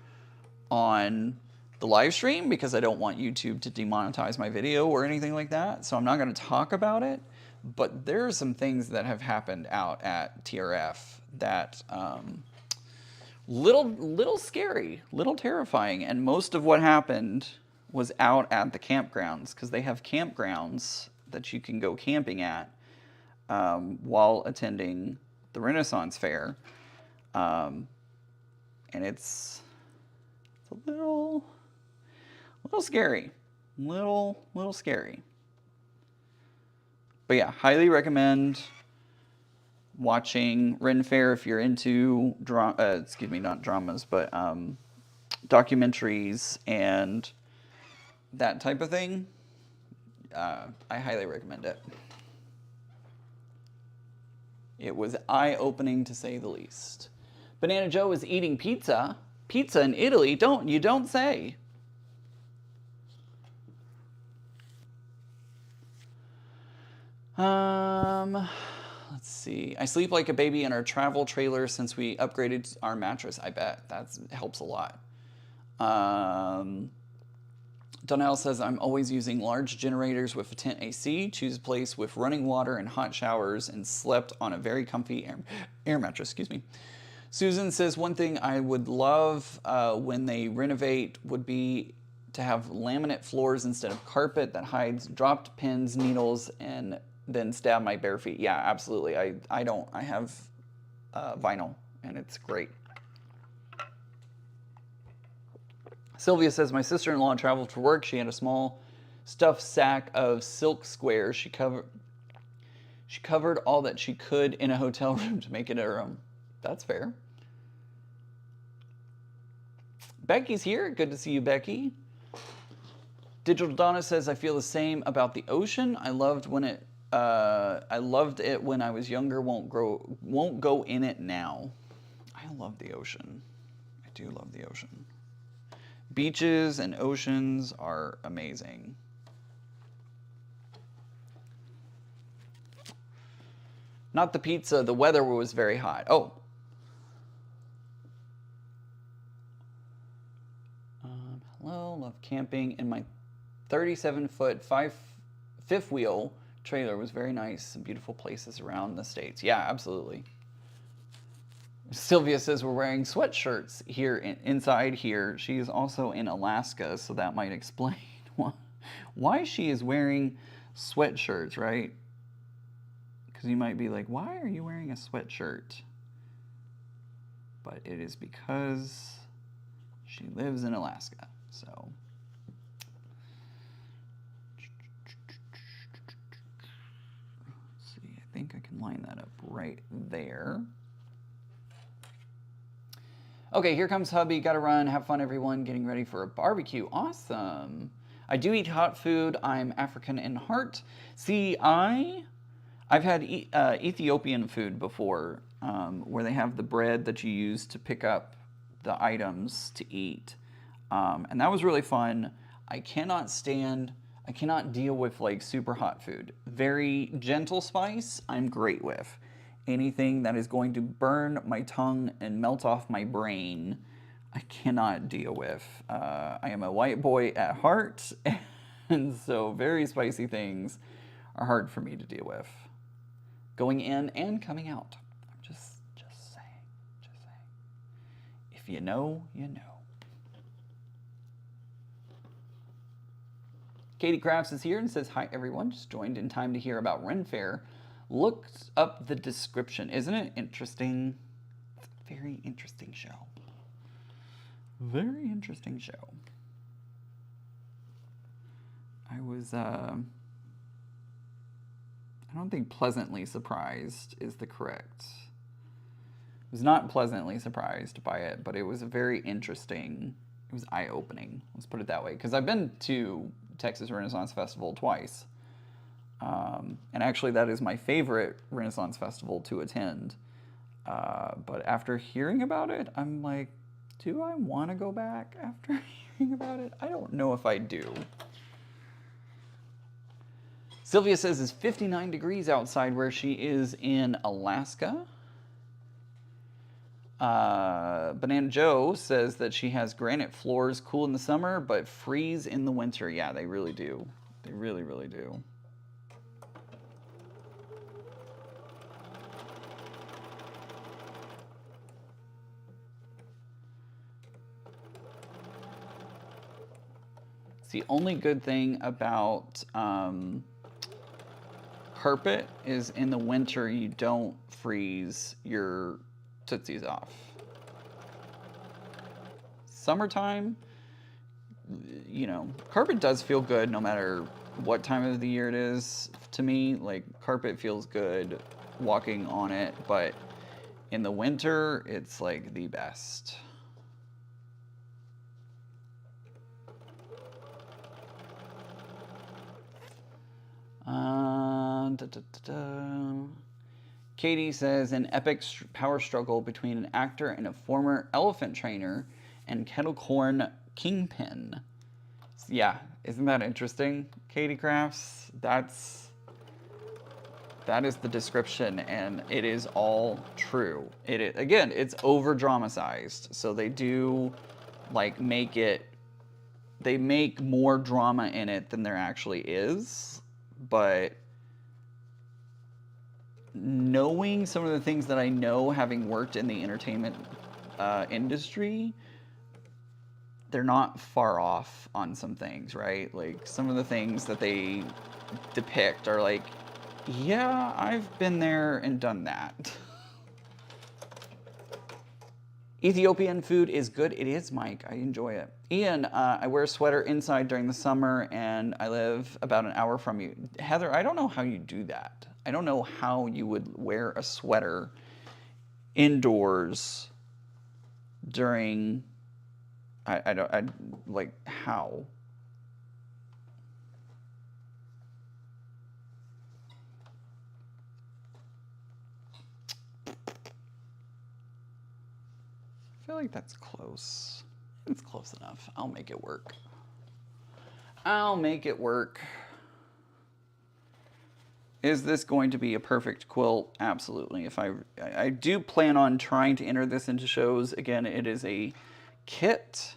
on the live stream because I don't want YouTube to demonetize my video or anything like that. So I'm not going to talk about it. But there are some things that have happened out at TRF that little scary, little terrifying, and most of what happened was out at the campgrounds because they have campgrounds that you can go camping at while attending the Renaissance Fair, and it's a little scary, little scary. But yeah, highly recommend watching Ren Fair if you're into not dramas, but documentaries and that type of thing. I highly recommend it. It was eye-opening to say the least. Banana Joe is eating pizza. Pizza in Italy? You don't say. Let's see. I sleep like a baby in our travel trailer since we upgraded our mattress. I bet that helps a lot. Donnell says, I'm always using large generators with a tent AC, choose a place with running water and hot showers, and slept on a very comfy air mattress. Excuse me. Susan says, one thing I would love when they renovate would be to have laminate floors instead of carpet that hides dropped pins, needles, and then stab my bare feet. Yeah, absolutely. I have vinyl, and it's great. Sylvia says, my sister-in-law traveled for work. She had a small stuffed sack of silk squares. She covered all that she could in a hotel room to make it her own. That's fair. Becky's here. Good to see you, Becky. Digital Donna says, I feel the same about the ocean. I loved it when I was younger. Won't go in it now. I love the ocean. I do love the ocean. Beaches and oceans are amazing. Not the pizza. The weather was very hot. Oh. Hello. Love camping. And my 37-foot fifth wheel trailer was very nice. Some beautiful places around the States. Yeah, absolutely. Sylvia says we're wearing sweatshirts here inside here. She is also in Alaska, so that might explain why she is wearing sweatshirts, right? Because you might be like, why are you wearing a sweatshirt? But it is because she lives in Alaska, so. Let's see, I think I can line that up right there. Okay, here comes hubby. Gotta run. Have fun, everyone. Getting ready for a barbecue. Awesome. I do eat hot food. I'm African in heart. See, I I've had Ethiopian food before, where they have the bread that you use to pick up the items to eat. And that was really fun. I cannot deal with like super hot food. Very gentle spice, I'm great with. Anything that is going to burn my tongue and melt off my brain, I cannot deal with. I am a white boy at heart, and so very spicy things are hard for me to deal with. Going in and coming out. I'm just saying, just saying. If you know, you know. Katie Crafts is here and says, hi everyone, just joined in time to hear about Ren Fair. Looked up the description. Isn't it interesting? It's a very interesting show. Very interesting show. I was, I don't think pleasantly surprised is the correct. I was not pleasantly surprised by it, but it was a very interesting, it was eye-opening. Let's put it that way. Because I've been to Texas Renaissance Festival twice. And actually that is my favorite Renaissance Festival to attend. But after hearing about it, I'm like, do I want to go back after hearing about it? I don't know if I do. Sylvia says it's 59 degrees outside where she is in Alaska. Banana Joe says that she has granite floors, cool in the summer, but freeze in the winter. Yeah, they really do. They really, really do. It's the only good thing about carpet is in the winter you don't freeze your tootsies off. Summertime, you know, carpet does feel good no matter what time of the year it is. To me, like, carpet feels good walking on it, but in the winter, it's like the best. Katie says, an epic power struggle between an actor and a former elephant trainer and kettle corn kingpin. Yeah, isn't that interesting, Katie Crafts? That is the description, and it is all true. Again, it's over dramatized, so they do like they make more drama in it than there actually is, but knowing some of the things that I know, having worked in the entertainment industry, they're not far off on some things, right? Like, some of the things that they depict are like, yeah, I've been there and done that. Ethiopian food is good. It is, Mike. I enjoy it. Ian, I wear a sweater inside during the summer, and I live about an hour from you. Heather, I don't know how you do that. I don't know how you would wear a sweater indoors during, like, how? I feel like that's close. It's close enough. I'll make it work. I'll make it work. Is this going to be a perfect quilt? Absolutely. If I do plan on trying to enter this into shows. Again, it is a kit,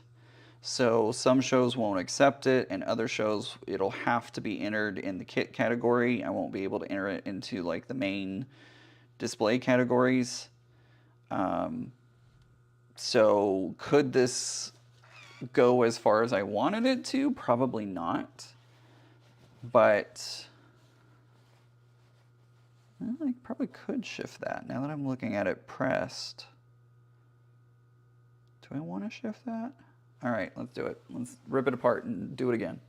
so some shows won't accept it, and other shows it'll have to be entered in the kit category. I won't be able to enter it into like the main display categories. So could this go as far as I wanted it to? Probably not. But I probably could shift that now that I'm looking at it pressed. Do I want to shift that? All right, let's do it. Let's rip it apart and do it again.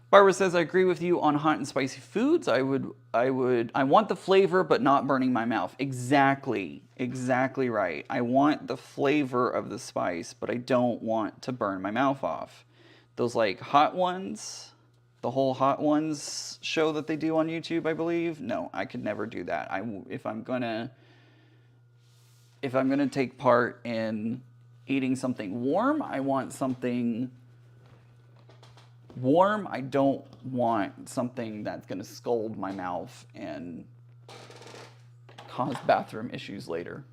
Barbara says, I agree with you on hot and spicy foods. I want the flavor, but not burning my mouth. Exactly right. I want the flavor of the spice, but I don't want to burn my mouth off. Those like hot ones, the whole Hot Ones show that they do on YouTube, I believe. No, I could never do that. If I'm gonna take part in eating something warm, I want something warm. I don't want something that's gonna scald my mouth and cause bathroom issues later.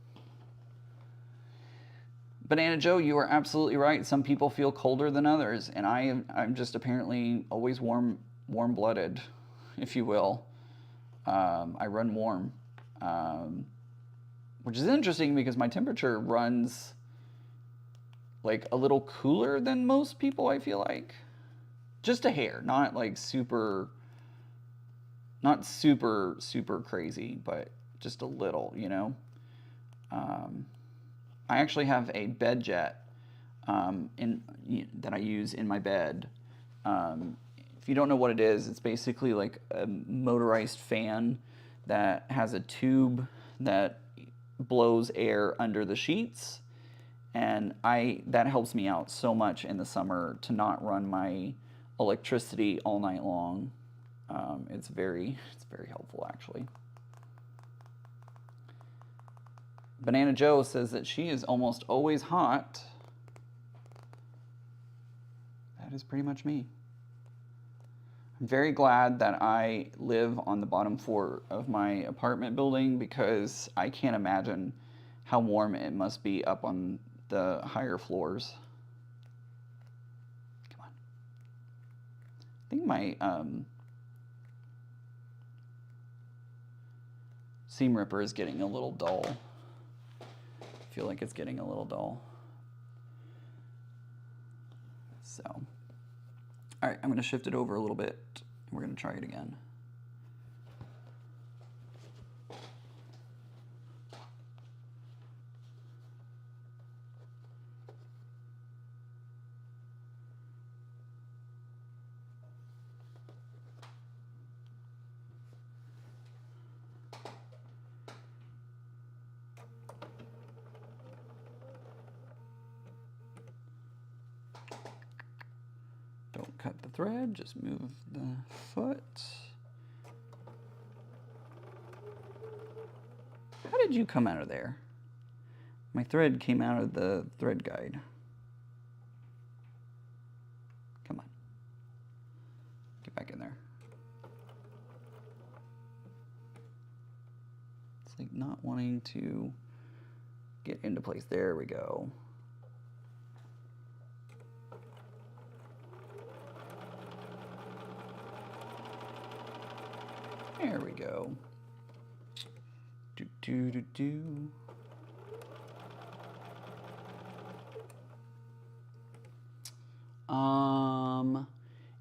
Banana Joe, you are absolutely right. Some people feel colder than others, and I'm just apparently always warm-blooded, if you will. I run warm, which is interesting because my temperature runs like a little cooler than most people, I feel like. Just a hair, not like super crazy, but just a little, you know? I actually have a bed jet that I use in my bed. If you don't know what it is, it's basically like a motorized fan that has a tube that blows air under the sheets, and that helps me out so much in the summer to not run my electricity all night long. It's very helpful, actually. Banana Joe says that she is almost always hot. That is pretty much me. I'm very glad that I live on the bottom floor of my apartment building because I can't imagine how warm it must be up on the higher floors. Come on. I think my seam ripper is getting a little dull. I feel like it's getting a little dull. So, all right, I'm going to shift it over a little bit. We're going to try it again. Don't cut the thread, just move the foot. How did you come out of there? My thread came out of the thread guide. Come on. Get back in there. It's like not wanting to get into place. There we go. There we go. Do, do, do, do.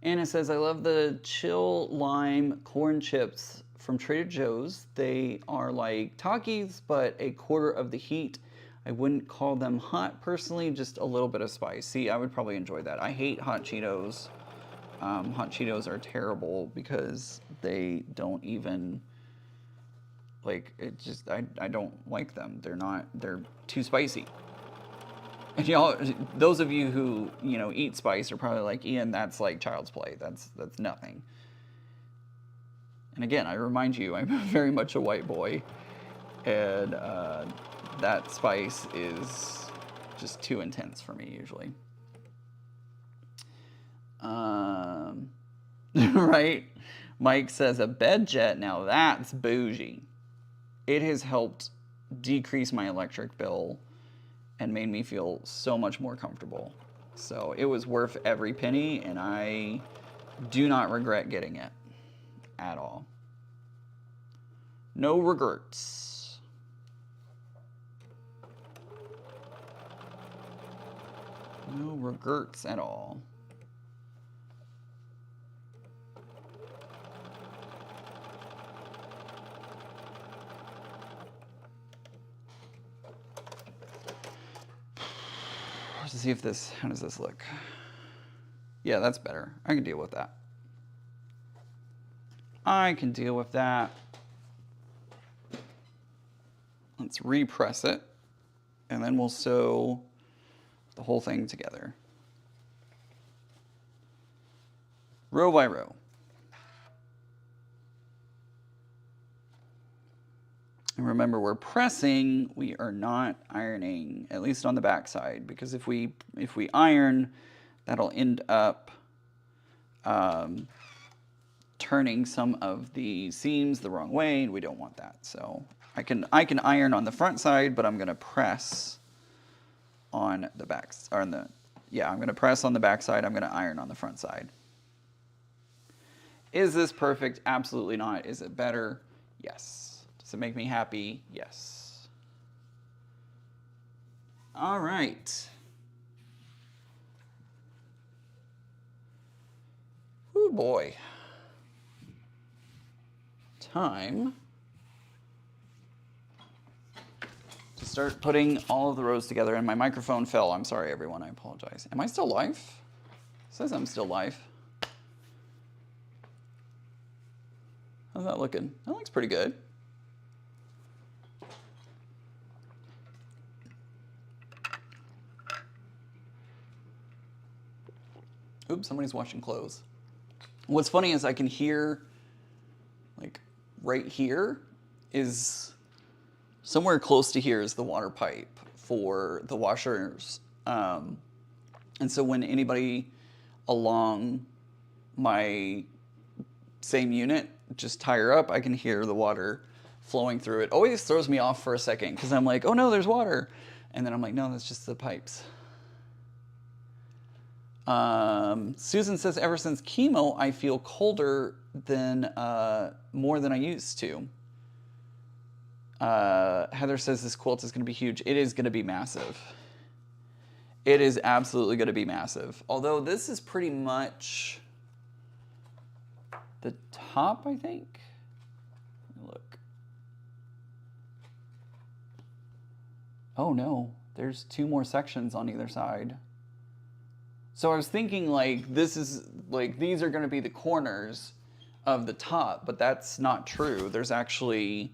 Anna says, I love the chill lime corn chips from Trader Joe's. They are like Takis, but a quarter of the heat. I wouldn't call them hot personally, just a little bit of spice. See, I would probably enjoy that. I hate hot Cheetos. Hot Cheetos are terrible because they don't even, like, it just, I don't like them. They're too spicy. And y'all, those of you who, you know, eat spice are probably like, Ian, that's like child's play. That's nothing. And again, I remind you, I'm very much a white boy. And that spice is just too intense for me usually. Right? Mike says a bed jet, now that's bougie. It has helped decrease my electric bill and made me feel so much more comfortable. So it was worth every penny, and I do not regret getting it at all. No regrets. No regrets at all. To see if this, how does this look? Yeah, that's better. I can deal with that. I can deal with that. Let's repress it, and then we'll sew the whole thing together. row by row. And remember, we're pressing, we are not ironing, at least on the back side, because if we iron, that'll end up turning some of the seams the wrong way, and we don't want that. So I can iron on the front side, but I'm gonna press on the back, or on the, yeah, I'm gonna press on the back side, I'm gonna iron on the front side. Is this perfect? Absolutely not. Is it better? Yes. Does it make me happy? Yes. All right. Oh boy. Time to start putting all of the rows together, and my microphone fell. I'm sorry, everyone. I apologize. Am I still live? It says I'm still live. How's that looking? That looks pretty good. Oops, somebody's washing clothes. What's funny is I can hear, like, right here is, somewhere close to here is the water pipe for the washers. And so when anybody along my same unit just tie her up, I can hear the water flowing through. It always throws me off for a second because I'm like, oh no, there's water. And then I'm like, no, that's just the pipes. Susan says, ever since chemo, I feel colder than more than I used to. Heather says this quilt is going to be huge. It is going to be massive. It is absolutely going to be massive. Although this is pretty much the top, I think. Let me look. Oh no, there's 2 more sections on either side. So I was thinking like this is like these are going to be the corners of the top, but that's not true. There's actually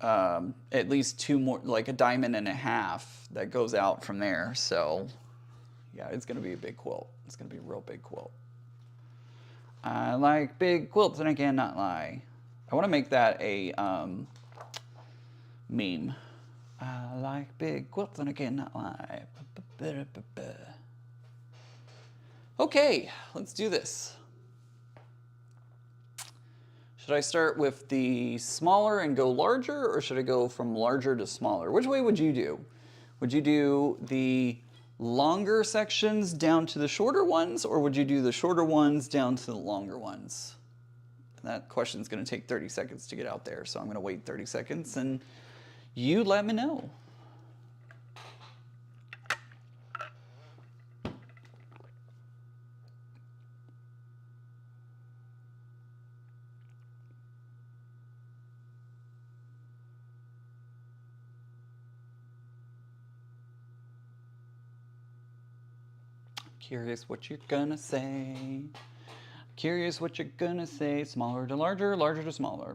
at least 2 more, like a diamond and a half that goes out from there. So yeah, it's going to be a big quilt. It's going to be a real big quilt. I like big quilts and I cannot lie. I want to make that a meme. I like big quilts and I cannot lie. Okay, let's do this. Should I start with the smaller and go larger, or should I go from larger to smaller? Which way would you do? Would you do the longer sections down to the shorter ones, or would you do the shorter ones down to the longer ones? That question's gonna take 30 seconds to get out there, so I'm gonna wait 30 seconds and you let me know. Curious what you're gonna say. Curious what you're gonna say. Smaller to larger, larger to smaller.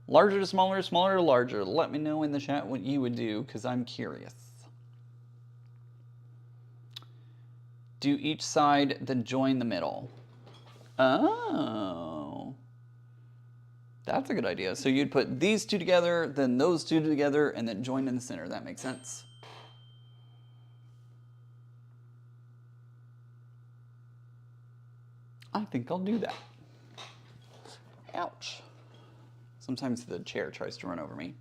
Larger to smaller, smaller to larger. Let me know in the chat what you would do, because I'm curious. Do each side, then join the middle. Oh. That's a good idea. So you'd put these 2 together, then those 2 together, and then join in the center. That makes sense. I think I'll do that. Ouch. Sometimes the chair tries to run over me.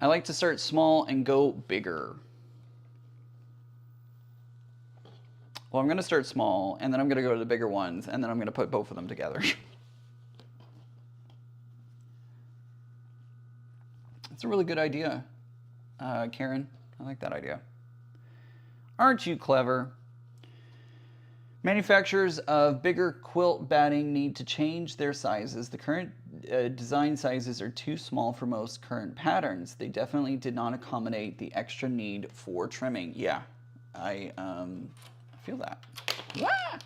I like to start small and go bigger. Well, I'm going to start small, and then I'm going to go to the bigger ones, and then I'm going to put both of them together. That's a really good idea, Karen. I like that idea. Aren't you clever? Manufacturers of bigger quilt batting need to change their sizes. The current design sizes are too small for most current patterns. They definitely did not accommodate the extra need for trimming. Yeah, I feel that. Ah!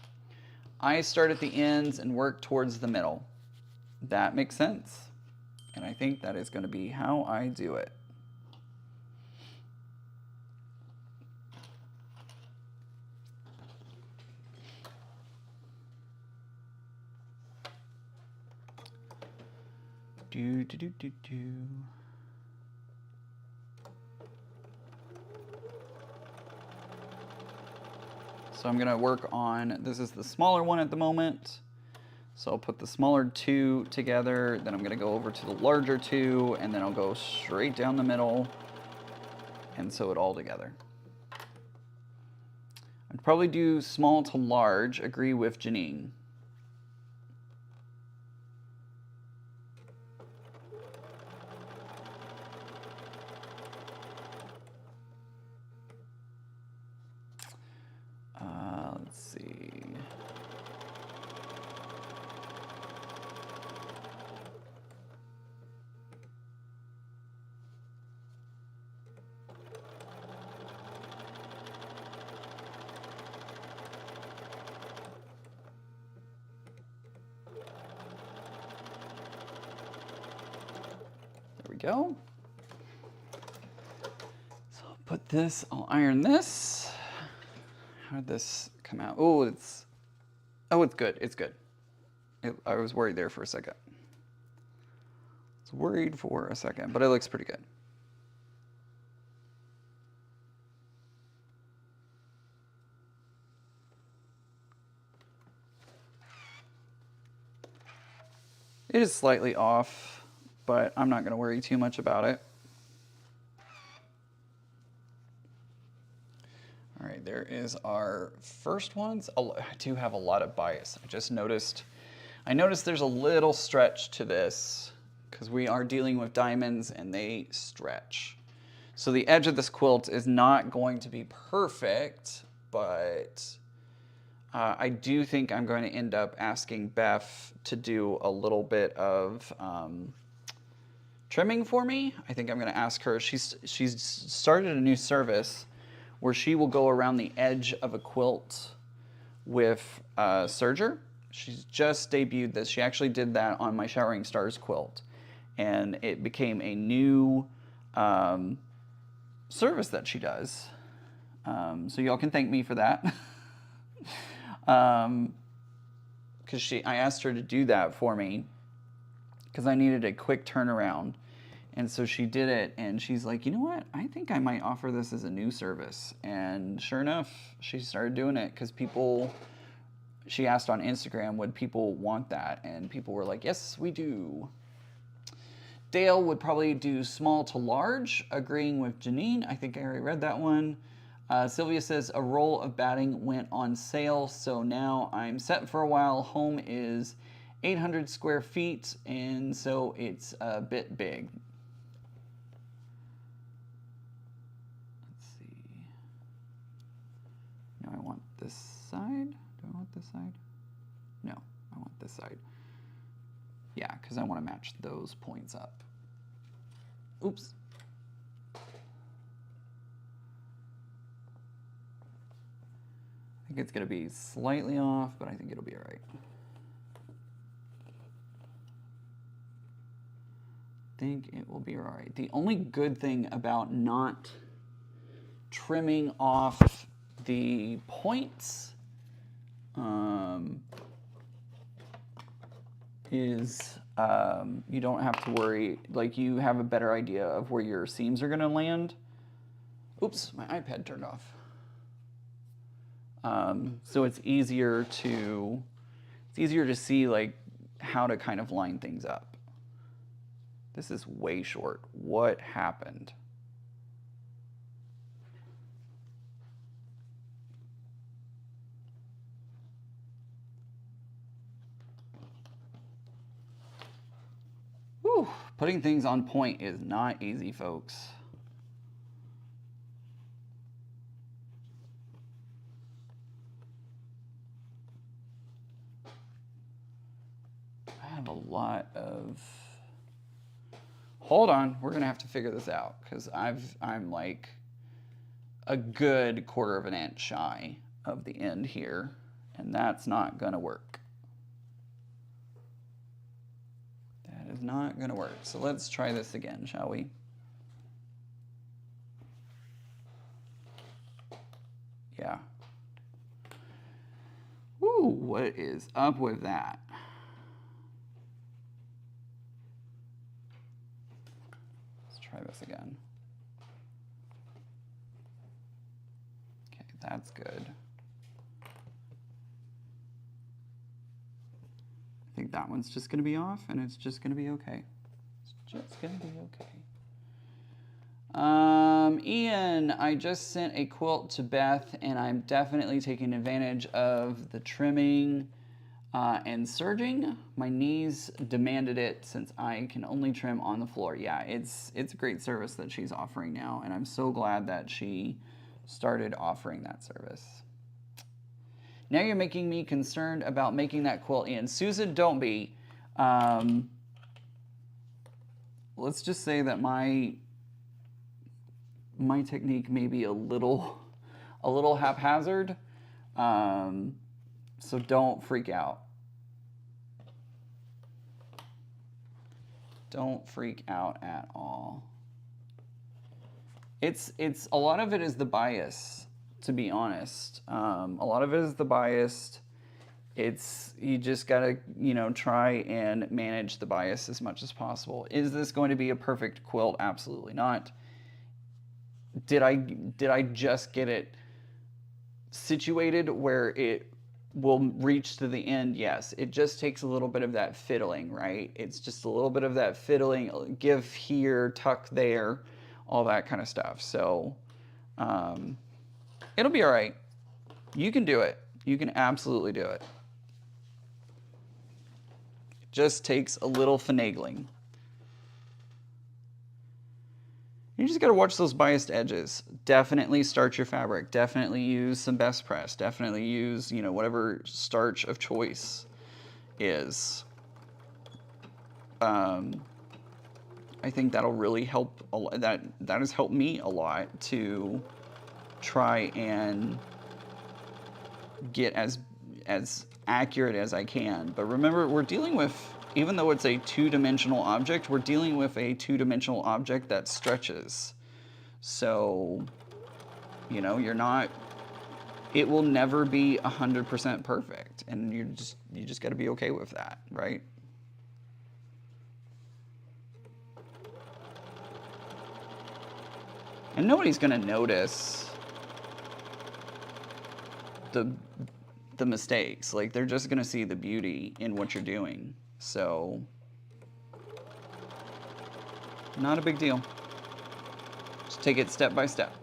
I start at the ends and work towards the middle. That makes sense. And I think that is going to be how I do it. Do, do, do, do, do. So I'm gonna work on, this is the smaller one at the moment. So I'll put the smaller two together, then I'm gonna go over to the larger two, and then I'll go straight down the middle and sew it all together. I'd probably do small to large, agree with Janine. Let's see. There we go. So I'll put this, I'll iron this. How did this come out? Oh, it's good. It's good. I was worried there for a second. I was worried for a second, but it looks pretty good. It is slightly off, but I'm not going to worry too much about it. All right, there is our first ones. I do have a lot of bias. I noticed there's a little stretch to this because we are dealing with diamonds and they stretch. So the edge of this quilt is not going to be perfect, but I do think I'm going to end up asking Beth to do a little bit of trimming for me. I think I'm going to ask her. She's started a new service where she will go around the edge of a quilt with serger. She's just debuted this. She actually did that on my Showering Stars quilt. And it became a new service that she does. So y'all can thank me for that. Because I asked her to do that for me because I needed a quick turnaround. And so she did it, and she's like, you know what? I think I might offer this as a new service. And sure enough, she started doing it because she asked on Instagram, would people want that? And people were like, yes, we do. Dale would probably do small to large, agreeing with Janine. I think I already read that one. Sylvia says, a roll of batting went on sale, so now I'm set for a while. Home is 800 square feet, and so it's a bit big. I want this side. Do I want this side? No, I want this side. Yeah, because I want to match those points up. Oops. I think it's going to be slightly off, but I think it'll be all right. I think it will be all right. The only good thing about not trimming off the points is you don't have to worry, like you have a better idea of where your seams are going to land. Oops, my iPad turned off. So it's easier to see like how to kind of line things up. This is way short. What happened? Whew, putting things on point is not easy, folks. I have a lot of... Hold on, we're gonna have to figure this out because I'm like a good 1/4 of an inch shy of the end here, and that's not gonna work. That is not gonna work. So let's try this again, shall we? Yeah. Ooh, what is up with that? try this again. Okay, that's good. I think that one's just gonna be off, and it's just gonna be okay. It's just gonna be okay. Ian, I just sent a quilt to Beth, and I'm definitely taking advantage of the trimming and serging. My knees demanded it since I can only trim on the floor. Yeah, it's a great service that she's offering now, and I'm so glad that she started offering that service. Now you're making me concerned about making that quilt, Ian. Susan, don't be. Let's just say that my technique may be a little haphazard, so don't freak out. Don't freak out at all. It's a lot of it is the bias, to be honest. A lot of it is the bias. You just gotta, try and manage the bias as much as possible. Is this going to be a perfect quilt? Absolutely not. Did I just get it situated where it will reach to the end? Yes. It just takes a little bit of that fiddling, right? It's just a little bit of that fiddling, give here, tuck there, all that kind of stuff. So it'll be all right. You can do it. You can absolutely do it. It just takes a little finagling. You just got to watch those biased edges. Definitely starch your fabric. Definitely use some best press. Definitely use, whatever starch of choice is. I think that'll really help. That has helped me a lot to try and get as accurate as I can. But remember, we're dealing with, even though it's a two-dimensional object, we're dealing with a two-dimensional object that stretches. So, you're not, it will never be 100% perfect. And you just got to be okay with that, right? And nobody's going to notice the mistakes. Like, they're just going to see the beauty in what you're doing. So, not a big deal. Just take it step by step.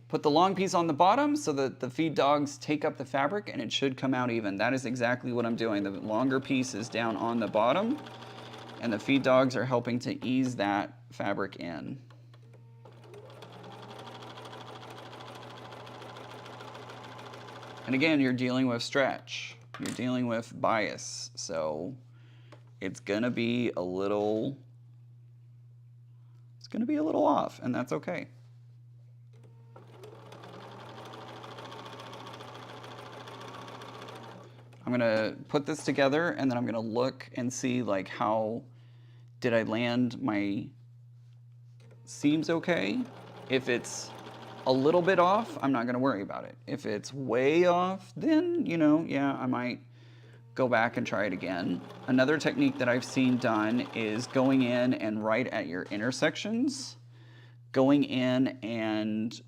Put the long piece on the bottom so that the feed dogs take up the fabric, and it should come out even. That is exactly what I'm doing. The longer piece is down on the bottom, and the feed dogs are helping to ease that fabric in. And again, you're dealing with stretch. You're dealing with bias. So it's gonna be a little off, and that's okay. I'm gonna put this together, and then I'm gonna look and see, like, how did I land my seams okay? If it's a little bit off, I'm not gonna worry about it. If it's way off, then, yeah, I might go back and try it again. Another technique that I've seen done is going in and right at your intersections, going in and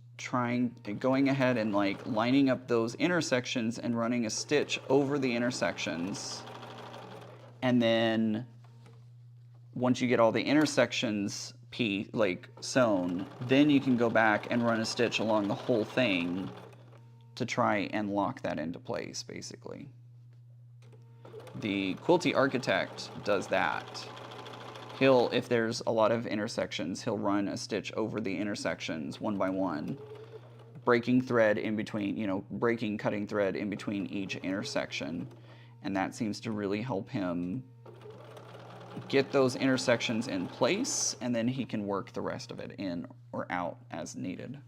going ahead and like lining up those intersections and running a stitch over the intersections. And then once you get all the intersections sewn, then you can go back and run a stitch along the whole thing to try and lock that into place, basically. The Quilty Architect does that. If there's a lot of intersections, he'll run a stitch over the intersections one by one, breaking thread in between, cutting thread in between each intersection. And that seems to really help him get those intersections in place, and then he can work the rest of it in or out as needed.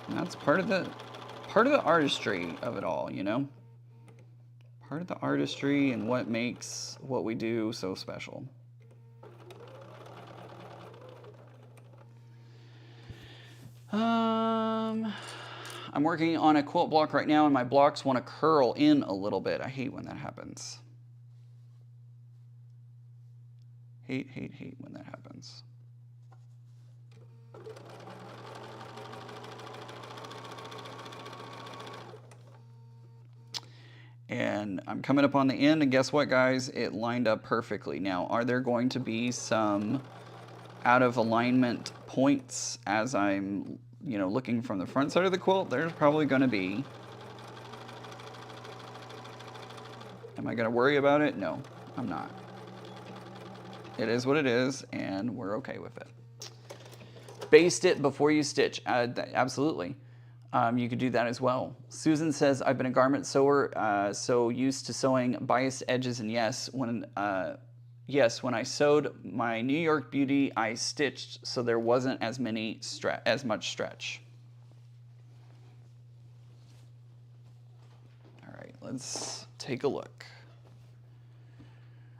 And that's part of the artistry of it all, Part of the artistry and what makes what we do so special. I'm working on a quilt block right now and my blocks want to curl in a little bit. I hate when that happens. Hate when that happens. And I'm coming up on the end, and guess what, guys? It lined up perfectly. Now, are there going to be some out of alignment points as I'm, looking from the front side of the quilt? There's probably going to be. Am I going to worry about it? No, I'm not. It is what it is, and we're okay with it. Baste it before you stitch. Absolutely. You could do that as well. Susan says, I've been a garment sewer, so used to sewing biased edges, and yes, when I sewed my New York Beauty, I stitched so there wasn't as much stretch. All right, let's take a look.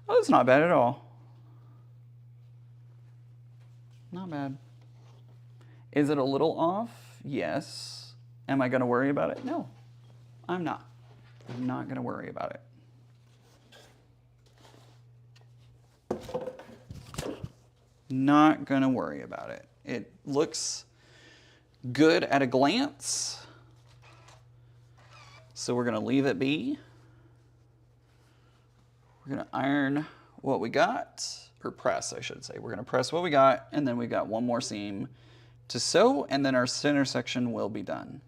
Oh, it's not bad at all. Not bad. Is it a little off? Yes. Am I going to worry about it? No, I'm not. I'm not going to worry about it. Not going to worry about it. It looks good at a glance. So we're going to leave it be. We're going to iron what we got, or press, I should say. We're going to press what we got, and then we've got one more seam to sew, and then our center section will be done.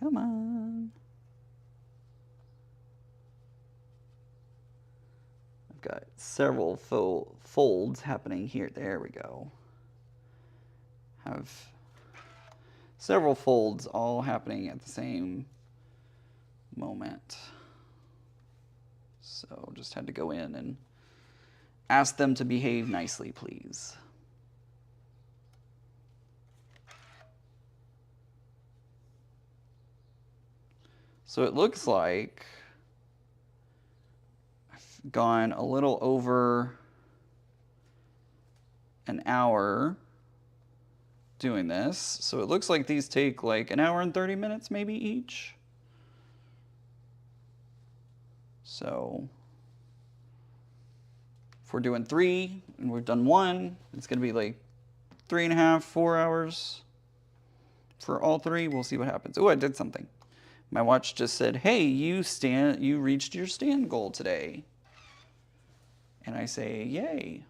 Come on. I've got several folds happening here. There we go. Have several folds all happening at the same moment. So just had to go in and ask them to behave nicely, please. So it looks like I've gone a little over an hour doing this. So it looks like these take like an hour and 30 minutes maybe each. So if we're doing 3 and we've done 1, it's going to be like 3.5, 4 hours for all 3. We'll see what happens. Oh, I did something. My watch just said, hey, you reached your stand goal today. And I say, yay.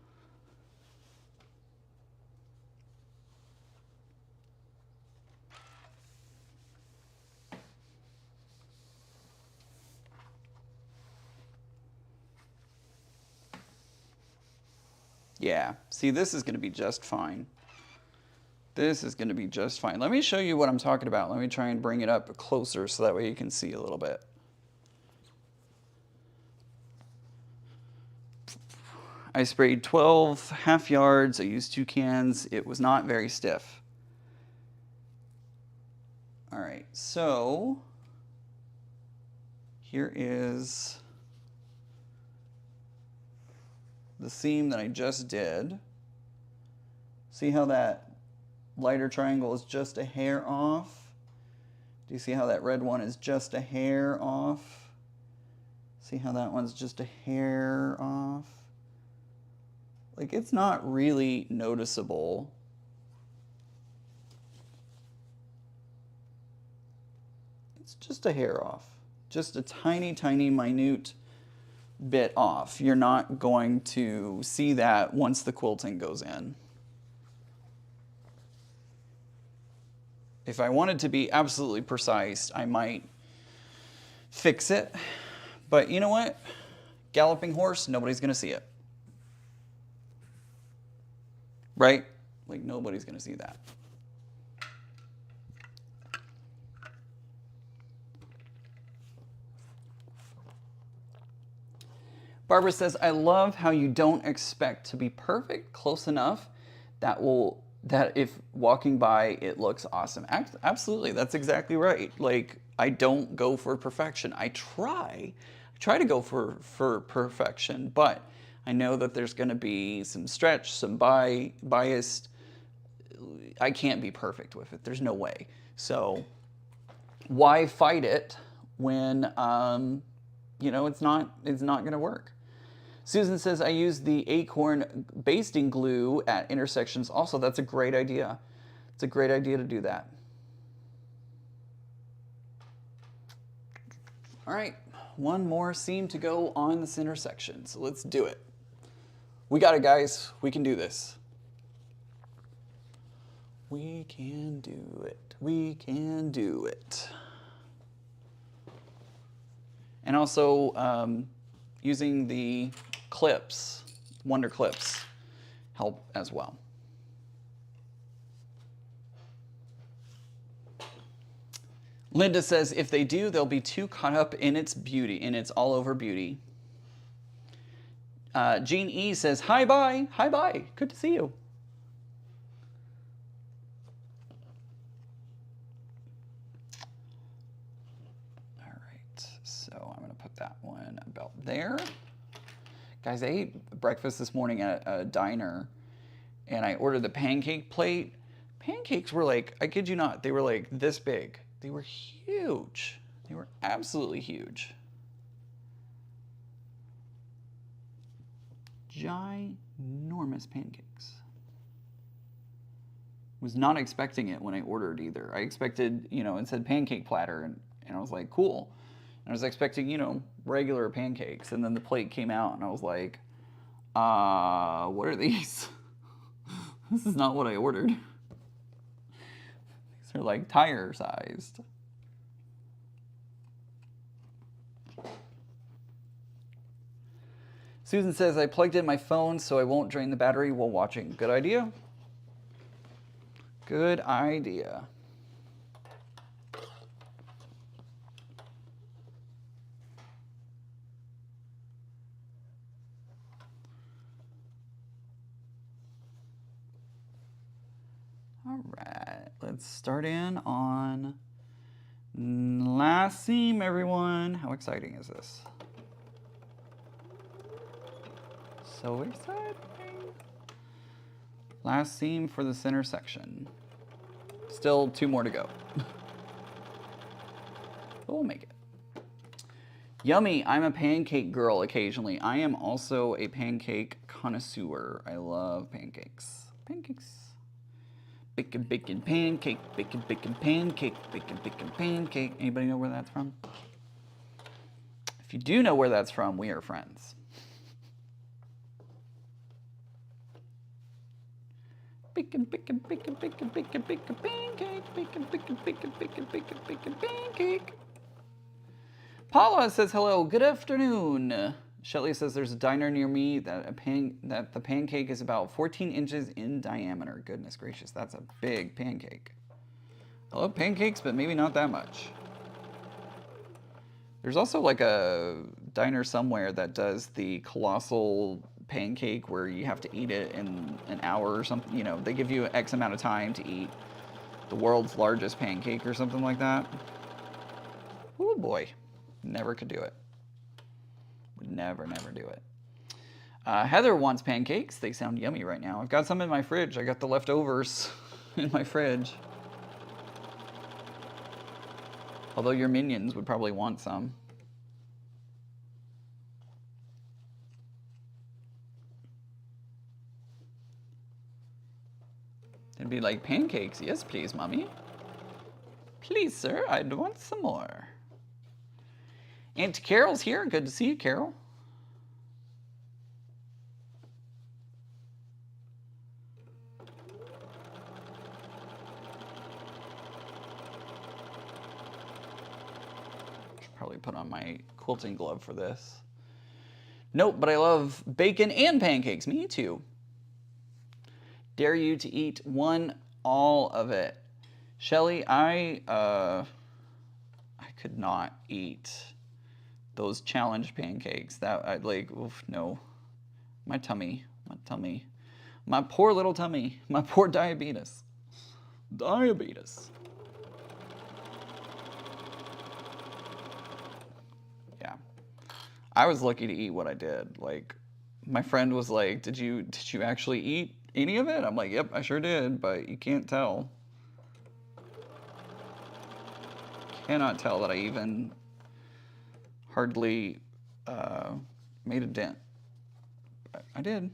Yeah, see, this is going to be just fine. This is going to be just fine. Let me show you what I'm talking about. Let me try and bring it up closer so that way you can see a little bit. I sprayed 12 half yards. I used 2 cans. It was not very stiff. All right, so here is the seam that I just did. See how that lighter triangle is just a hair off? Do you see how that red one is just a hair off? See how that one's just a hair off? Like, it's not really noticeable. It's just a hair off. Just a tiny, tiny, minute bit off. You're not going to see that once the quilting goes in. If I wanted to be absolutely precise, I might fix it. But you know what? Galloping horse, nobody's going to see it. Right? Like, nobody's going to see that. Barbara says, I love how you don't expect to be perfect, close enough that that if walking by it looks awesome. Absolutely, that's exactly right. Like, I don't go for perfection. I try to go for perfection, but I know that there's going to be some stretch, some biased. I can't be perfect with it. There's no way. So why fight it when it's not going to work? Susan says, I use the acorn basting glue at intersections. Also, that's a great idea. It's a great idea to do that. All right, one more seam to go on this intersection. So let's do it. We got it, guys. We can do this. We can do it. We can do it. And also, using the clips, Wonder Clips, help as well. Linda says, if they do, they'll be too caught up in its beauty, in its all-over beauty. Jean E says, hi, bye. Hi, bye. Good to see you. All right, so I'm going to put that one about there. Guys, I ate breakfast this morning at a diner, and I ordered the pancake plate. Pancakes were like, I kid you not, they were like this big. They were huge. They were absolutely huge. Ginormous pancakes. Was not expecting it when I ordered either. I expected, it said pancake platter, and I was like, cool. And I was expecting, regular pancakes, and then the plate came out, and I was like, what are these? This is not what I ordered. These are like tire sized. Susan says, I plugged in my phone so I won't drain the battery while watching. Good idea. Good idea. All right, let's start in on last seam, everyone. How exciting is this? So exciting. Last seam for the center section. Still 2 more to go. But we'll make it. Yummy, I'm a pancake girl occasionally. I am also a pancake connoisseur. I love pancakes. Pancakes. Bacon, bacon, pancake, bacon, bacon, pancake, bacon, bacon, pancake. Anybody know where that's from? If you do know where that's from, we are friends. Bacon, bacon, bacon, bacon, bacon, bacon, pancake, bacon, bacon, bacon, bacon, bacon, bacon, pancake. Paula says hello, good afternoon. Shelly says there's a diner near me that the pancake is about 14 inches in diameter. Goodness gracious, that's a big pancake. I love pancakes, but maybe not that much. There's also like a diner somewhere that does the colossal pancake where you have to eat it in an hour or something. They give you X amount of time to eat the world's largest pancake or something like that. Oh boy, never could do it. Would never do it. Heather wants pancakes. They sound yummy right now. I've got some in my fridge. I got the leftovers in my fridge. Although your minions would probably want some. They'd be like, pancakes? Yes, please, Mommy. Please, sir, I'd want some more. Aunt Carol's here. Good to see you, Carol. Should probably put on my quilting glove for this. Nope, but I love bacon and pancakes. Me too. Dare you to eat all of it. Shelly, I could not eat those challenge pancakes. That I'd like, oof, no. My tummy My poor little tummy. My poor diabetes. Diabetes. Yeah. I was lucky to eat what I did. Like, my friend was like, did you actually eat any of it? I'm like, yep, I sure did, but you can't tell. Cannot tell that I even hardly made a dent. But I did.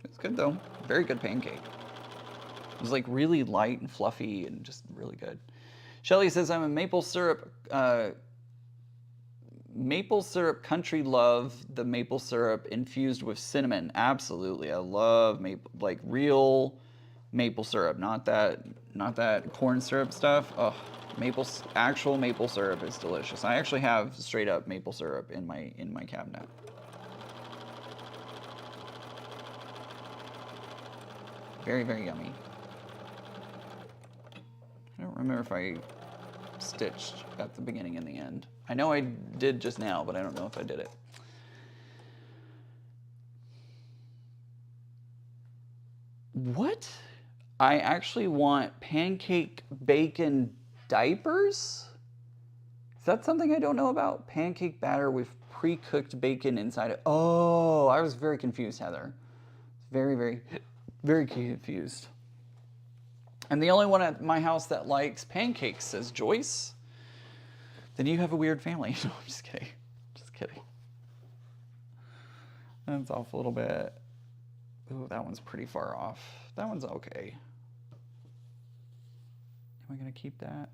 It's good though. Very good pancake. It was like really light and fluffy and just really good. Shelly says, I'm a maple syrup country love the maple syrup infused with cinnamon. Absolutely. I love maple, like real maple syrup, not that corn syrup stuff. Oh, actual maple syrup is delicious. I actually have straight up maple syrup in my cabinet. Very, very yummy. I don't remember if I stitched at the beginning and the end. I know I did just now, but I don't know if I did it. What? I actually want pancake bacon diapers? Is that something I don't know about? Pancake batter with pre-cooked bacon inside it. Oh, I was very confused, Heather. Very, very, very confused. I'm the only one at my house that likes pancakes, says Joyce. Then you have a weird family. No, I'm just kidding. Just kidding. That's off a little bit. Ooh, that one's pretty far off. That one's okay. Am I gonna keep that?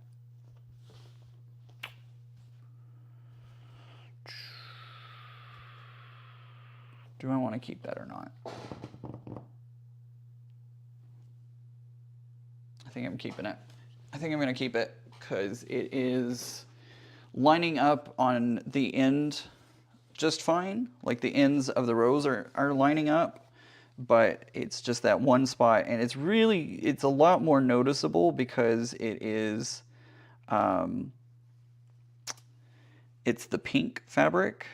Do I want to keep that or not? I think I'm keeping it. I think I'm gonna keep it because it is lining up on the end just fine. Like the ends of the rows are lining up, but it's just that one spot, and it's a lot more noticeable because it is, it's the pink fabric.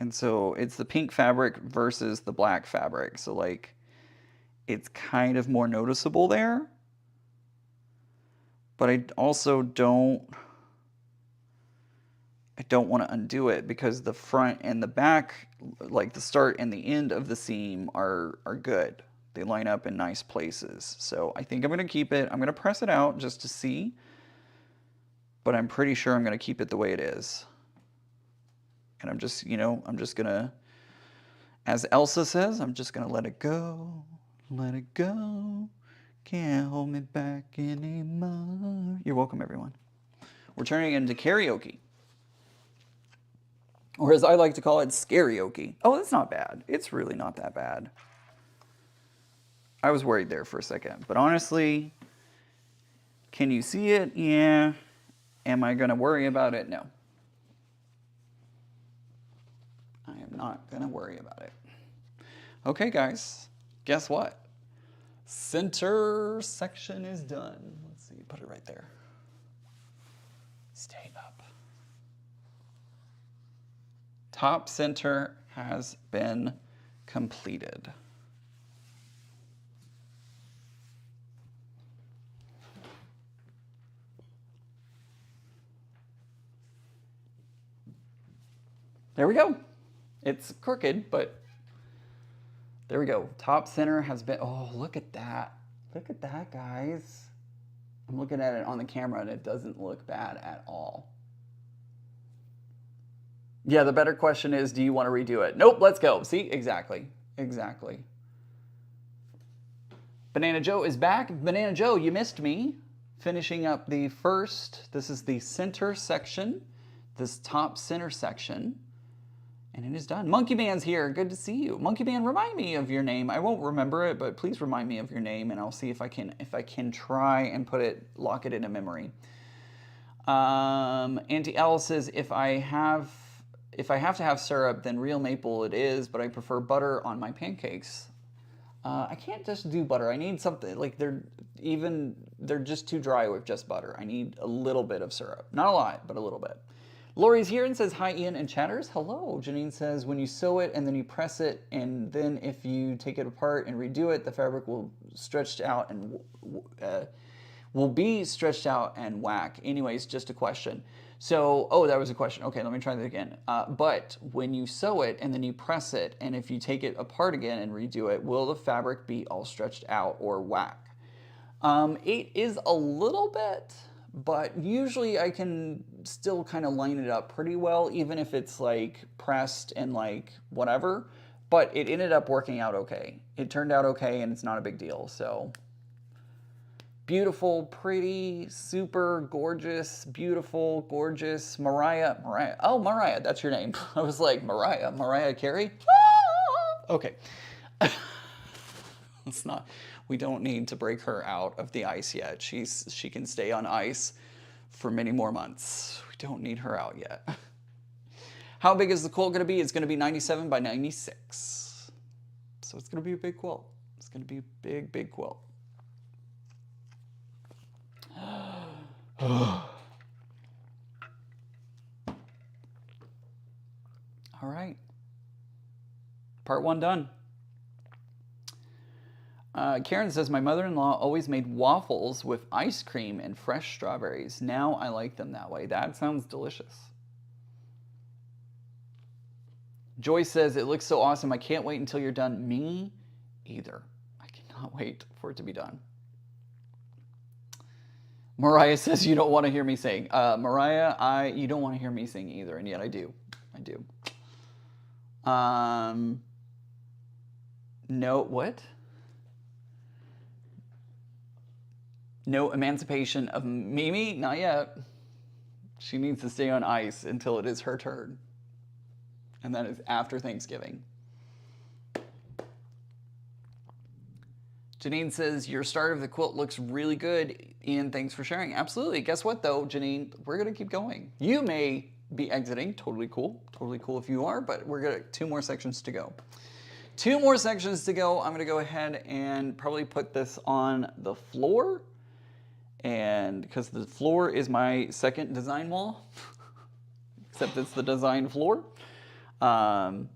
And so it's the pink fabric versus the black fabric. So like, it's kind of more noticeable there. But I also don't want to undo it because the front and the back, like the start and the end of the seam are good. They line up in nice places. So I think I'm going to keep it. I'm going to press it out just to see. But I'm pretty sure I'm going to keep it the way it is. And I'm just, I'm just going to, as Elsa says, I'm just going to let it go. Let it go. Can't hold me back anymore. You're welcome, everyone. We're turning into karaoke. Or as I like to call it, scarioke. Oh, that's not bad. It's really not that bad. I was worried there for a second. But honestly, can you see it? Yeah. Am I going to worry about it? No. I am not going to worry about it. Okay, guys. Guess what? Center section is done. Let's see, put it right there. Stay up. Top center has been completed. There we go. It's crooked, but there we go. Top center has been, oh, look at that. Look at that, guys. I'm looking at it on the camera and it doesn't look bad at all. Yeah, the better question is, do you want to redo it? Nope, let's go. See, exactly. Exactly. Banana Joe is back. Banana Joe, you missed me. Finishing up the first, this is the center section, this top center section. And it is done. Monkey Man's here. Good to see you. Monkey Man, remind me of your name. I won't remember it, but please remind me of your name, and I'll see if I can try and lock it in a memory. Auntie L says if I have to have syrup, then real maple it is, but I prefer butter on my pancakes. I can't just do butter. I need something like they're just too dry with just butter. I need a little bit of syrup. Not a lot, but a little bit. Lori's here and says, hi, Ian and chatters. Hello. Janine says, when you sew it and then you press it, and then if you take it apart and redo it, the fabric will stretched out and will be stretched out and whack. Anyways, just a question. So, oh, that was a question. Okay, let me try that again. But when you sew it and then you press it, and if you take it apart again and redo it, will the fabric be all stretched out or whack? It is a little bit, but usually I can still kind of line it up pretty well, even if it's like pressed and like whatever. But it ended up working out okay. It turned out okay, and it's not a big deal. So beautiful, pretty, super gorgeous, beautiful, gorgeous Mariah. Oh, Mariah, that's your name. I was like, Mariah Carey? Okay. It's not, we don't need to break her out of the ice yet. She can stay on ice for many more months. We don't need her out yet. How big is the quilt going to be? It's going to be 97 by 96. So it's going to be a big quilt. It's going to be a big, big quilt. All right. Part 1 done. Karen says, my mother-in-law always made waffles with ice cream and fresh strawberries. Now I like them that way. That sounds delicious. Joyce says, it looks so awesome. I can't wait until you're done. Me either. I cannot wait for it to be done. Mariah says, you don't want to hear me sing. Mariah, you don't want to hear me sing either, and yet I do. I do. No, what? No emancipation of Mimi? Not yet. She needs to stay on ice until it is her turn. And that is after Thanksgiving. Janine says, your start of the quilt looks really good. Ian, thanks for sharing. Absolutely. Guess what, though, Janine? We're going to keep going. You may be exiting. Totally cool. Totally cool if you are, but we're going to 2 more sections to go. 2 more sections to go. I'm going to go ahead and probably put this on the floor. And because the floor is my second design wall, except it's the design floor. So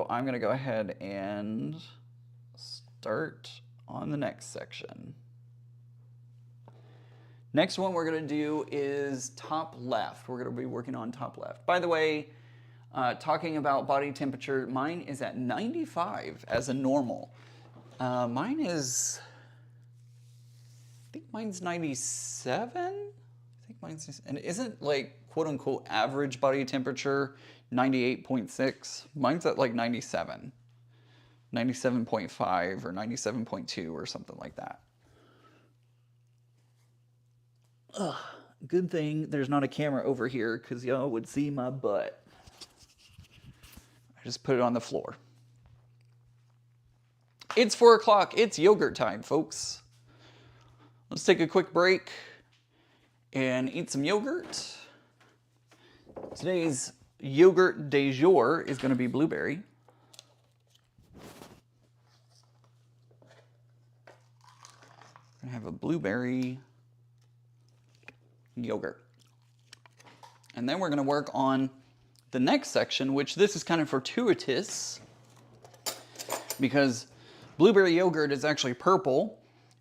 I'm going to go ahead and start on the next section. Next one we're going to do is top left. We're going to be working on top left. By the way, talking about body temperature, mine is at 95 as a normal. Mine is, I think mine's 97. I think mine's, and isn't like quote unquote average body temperature 98.6? Mine's at like 97. 97.5 or 97.2 or something like that. Ugh, good thing there's not a camera over here because y'all would see my butt. I just put it on the floor. It's 4 o'clock. It's yogurt time, folks. Let's take a quick break and eat some yogurt. Today's yogurt du jour is going to be blueberry. I have a blueberry yogurt. And then we're going to work on the next section, which this is kind of fortuitous because blueberry yogurt is actually purple.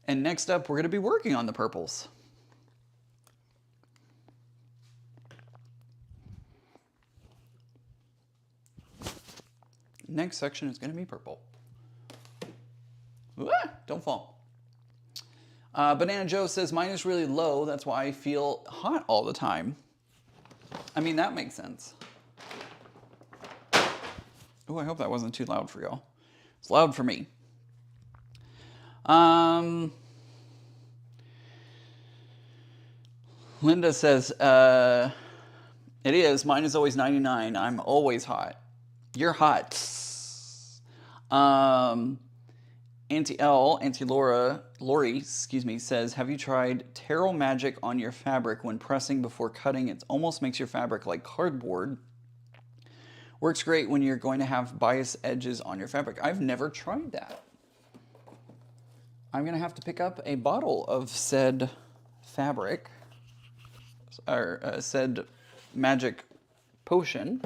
And next up, we're going to be working on the purples. Next section is going to be purple. Ah, don't fall. Banana Joe says, mine is really low. That's why I feel hot all the time. I mean, that makes sense. Oh, I hope that wasn't too loud for y'all. It's loud for me. Linda says, it is. Mine is always 99. I'm always hot. You're hot. Auntie Lori, excuse me, says, have you tried Tarot Magic on your fabric when pressing before cutting? It almost makes your fabric like cardboard. Works great when you're going to have bias edges on your fabric. I've never tried that. I'm going to have to pick up a bottle of said fabric, or said magic potion.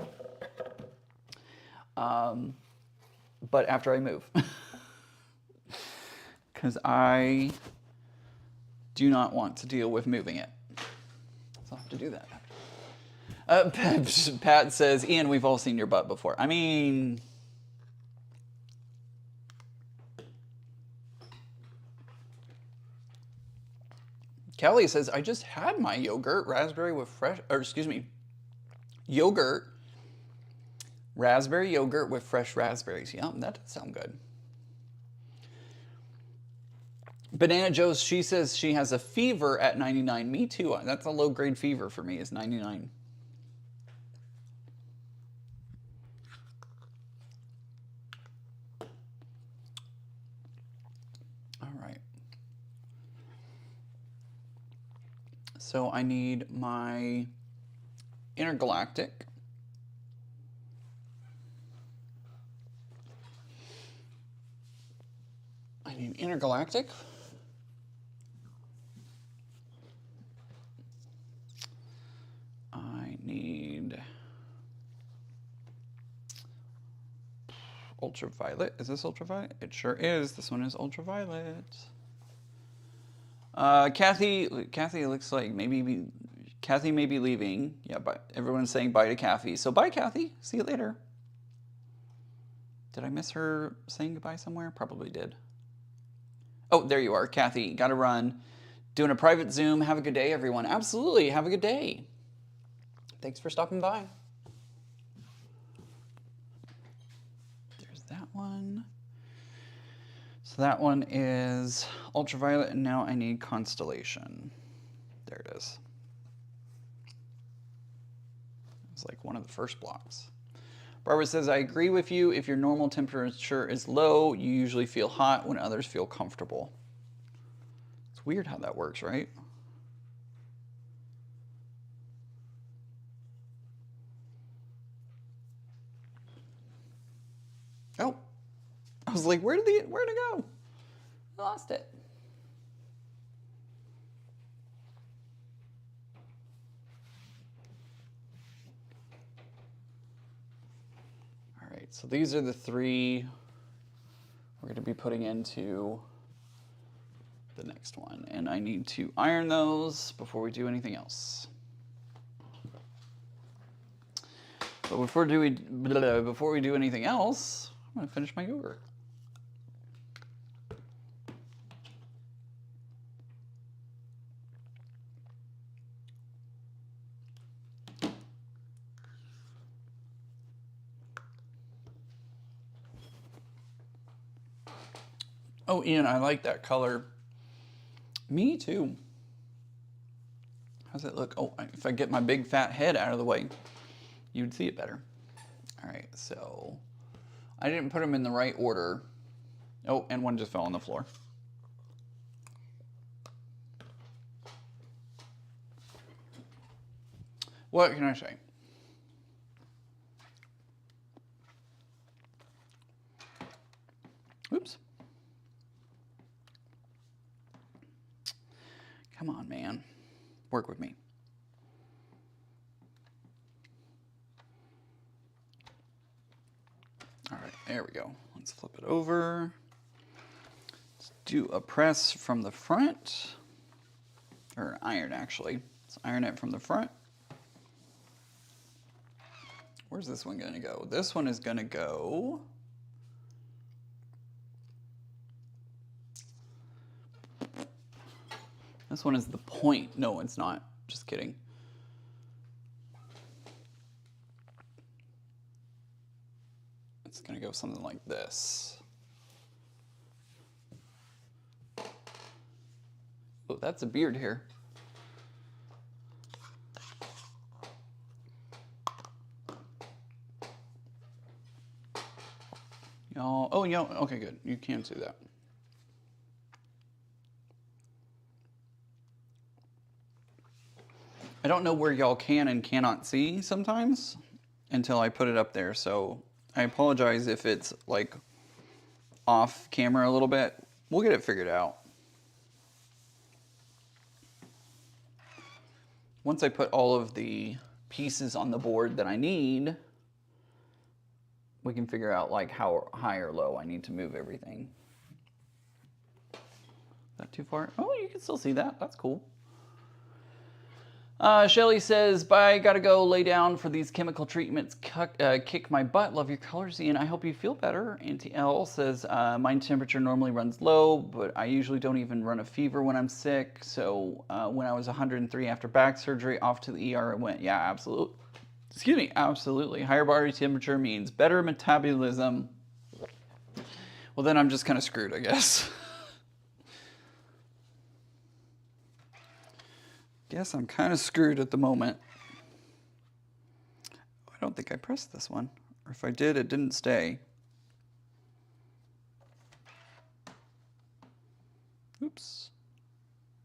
But after I move. Because I do not want to deal with moving it. So I'll have to do that. Pat says, Ian, we've all seen your butt before. I mean... Kelly says, I just had my yogurt, raspberry with fresh, or excuse me, yogurt, raspberry yogurt with fresh raspberries. Yum, that does sound good. Banana Joe's, she says she has a fever at 99. Me too. That's a low grade fever for me, is 99. All right. So I need my intergalactic. I need intergalactic. I need ultraviolet. Is this ultraviolet? It sure is. This one is ultraviolet. Kathy looks like Kathy may be leaving. Yeah, but everyone's saying bye to Kathy. So bye, Kathy. See you later. Did I miss her saying goodbye somewhere? Probably did. Oh, there you are, Kathy. Got to run. Doing a private Zoom. Have a good day, everyone. Absolutely. Have a good day. Thanks for stopping by. There's that one. So that one is ultraviolet, and now I need constellation. There it is. It's like one of the first blocks. Barbara says, I agree with you. If your normal temperature is low, you usually feel hot when others feel comfortable. It's weird how that works, right? Oh, I was like, where'd it go? I lost it. All right, so these are the three we're going to be putting into the next one, and I need to iron those before we do anything else. But before we do anything else, I'm going to finish my yogurt. Oh, Ian, I like that color. Me too. How's it look? Oh, if I get my big fat head out of the way, you'd see it better. All right, so I didn't put them in the right order. Oh, and one just fell on the floor. What can I say? Oops. Come on, man. Work with me. All right, there we go. Let's flip it over. Let's do a press from the front, or iron actually. Let's iron it from the front. Where's this one gonna go? This one is gonna go this one is the point. No, it's not. Just kidding. It's gonna go something like this. Oh, that's a beard here. Y'all, oh, y'all, okay, good. You can see that. I don't know where y'all can and cannot see sometimes until I put it up there, so I apologize if it's like off camera a little bit. We'll get it figured out. Once I put all of the pieces on the board that I need, we can figure out like how high or low I need to move everything. Is that too far? Oh, you can still see that. That's cool. Shelly says, bye, gotta go lay down for these chemical treatments. Kick my butt. Love your colors, Ian. I hope you feel better. Auntie L says, my temperature normally runs low, but I usually don't even run a fever when I'm sick. So when I was 103 after back surgery, off to the ER I went. Yeah, absolutely. Excuse me, absolutely. Higher body temperature means better metabolism. Well, then I'm just kind of screwed, I guess. Guess I'm kind of screwed at the moment. I don't think I pressed this one. Or if I did, it didn't stay. Oops.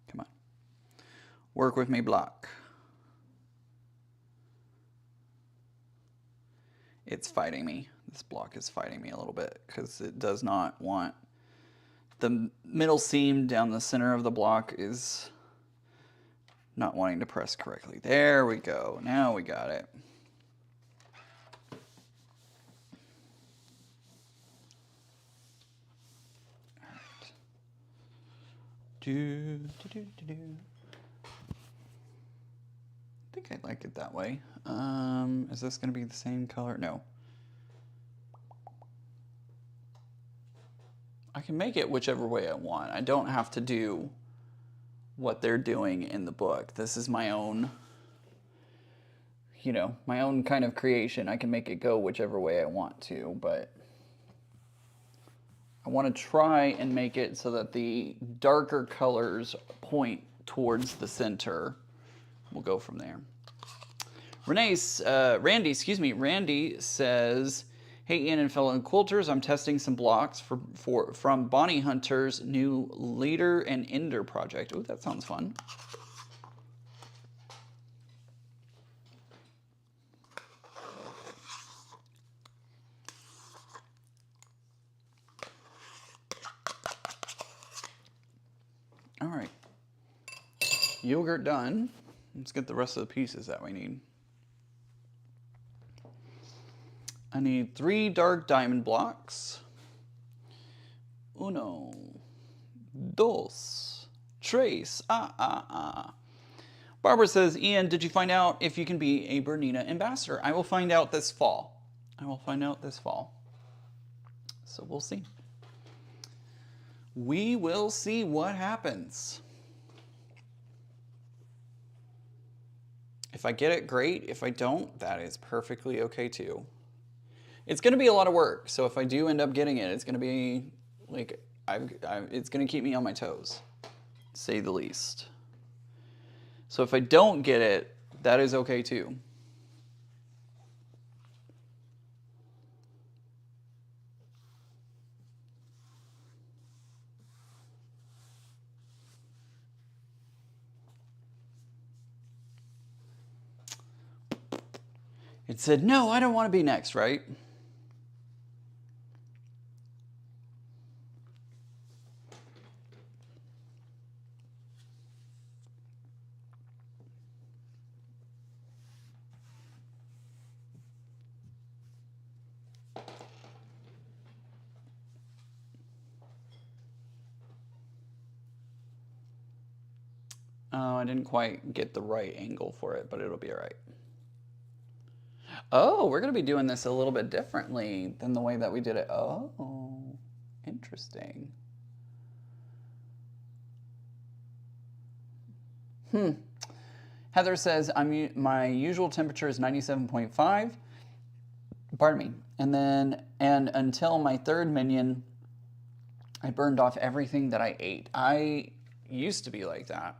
Come on. Work with me, block. It's fighting me. This block is fighting me a little bit because it does not want... The middle seam down the center of the block is not wanting to press correctly. There we go. Now we got it. All right. I think I like it that way. Is this going to be the same color? No. I can make it whichever way I want. I don't have to do what they're doing in the book. This is my own, you know, my own kind of creation. I can make it go whichever way I want to, but I want to try and make it so that the darker colors point towards the center. We'll go from there. Randy says, hey Ian and fellow quilters, I'm testing some blocks from Bonnie Hunter's new Leader and Ender project. Oh, that sounds fun. All right. Yogurt done. Let's get the rest of the pieces that we need. I need 3 dark diamond blocks. 1, 2, 3. Barbara says, Ian, did you find out if you can be a Bernina ambassador? I will find out this fall. So we'll see. We will see what happens. If I get it, great. If I don't, that is perfectly okay too. It's going to be a lot of work, so if I do end up getting it, it's going to be like it's going to keep me on my toes, to say the least. So if I don't get it, that is okay too. It said, no, I don't want to be next, right? Oh, I didn't quite get the right angle for it, but it'll be all right. Oh, we're going to be doing this a little bit differently than the way that we did it. Oh, interesting. Heather says, my usual temperature is 97.5. Pardon me. And until my 3rd minion, I burned off everything that I ate. I used to be like that.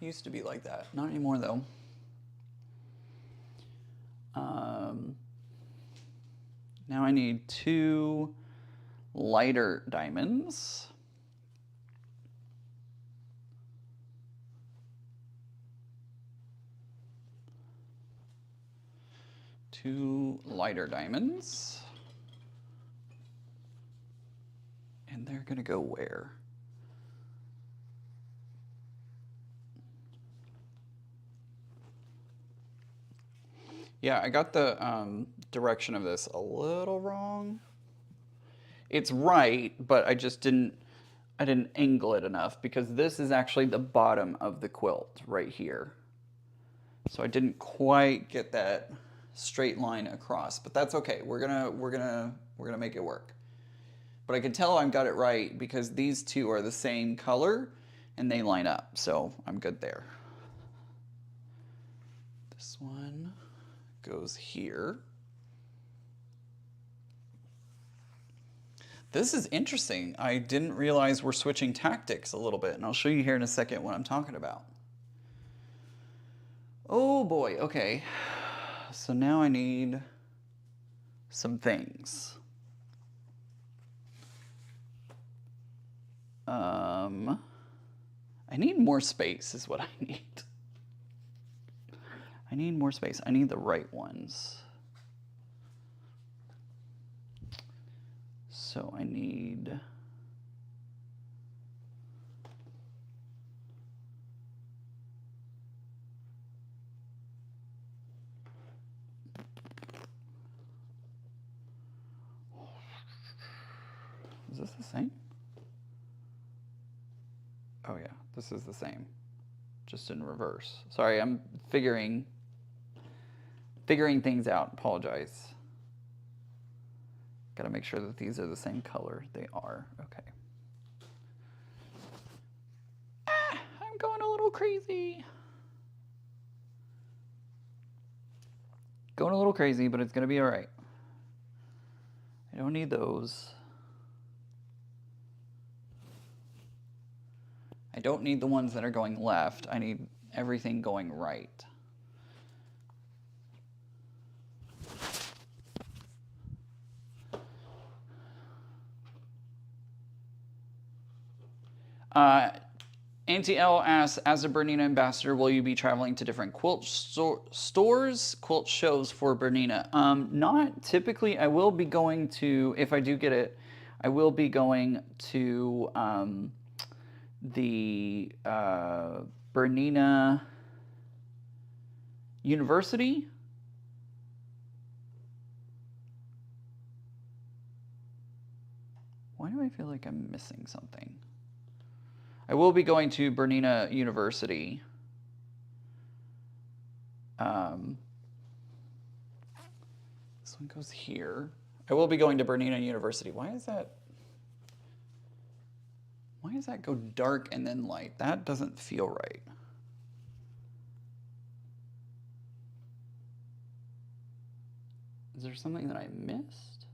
Used to be like that. Not anymore, though. Now I need 2 lighter diamonds. 2 lighter diamonds. And they're going to go where? Yeah, I got the direction of this a little wrong. It's right, but I didn't angle it enough because this is actually the bottom of the quilt right here. So I didn't quite get that straight line across, but that's okay. We're gonna make it work. But I can tell I've got it right because these two are the same color and they line up, so I'm good there. This one goes here. This is interesting. I didn't realize we're switching tactics a little bit, and I'll show you here in a second what I'm talking about. Oh boy, okay. So now I need some things. I need more space is what I need. I need more space. I need the right ones. So I need... Is this the same? Oh yeah, this is the same, just in reverse. Sorry, I'm figuring things out. Apologize. Got to make sure that these are the same color. They are. Okay. I'm going a little crazy. Going a little crazy, but it's going to be all right. I don't need those. I don't need the ones that are going left. I need everything going right. Auntie L asks, as a Bernina ambassador, will you be traveling to different quilt stores, quilt shows for Bernina? Not typically. I will be going to, if I do get it, I will be going to the Bernina University. Why do I feel like I'm missing something? I will be going to Bernina University. This one goes here. I will be going to Bernina University. Why does that go dark and then light? That doesn't feel right. Is there something that I missed?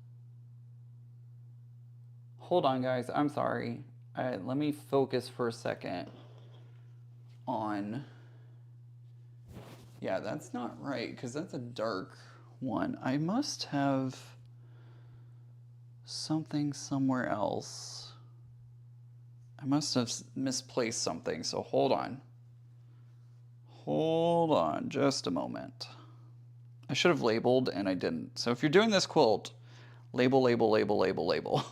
Hold on, guys. I'm sorry. Let me focus for a second on... Yeah, that's not right, because that's a dark one. I must have something somewhere else. I must have misplaced something, so hold on. Hold on just a moment. I should have labeled, and I didn't. So if you're doing this quilt, label, label, label, label, label.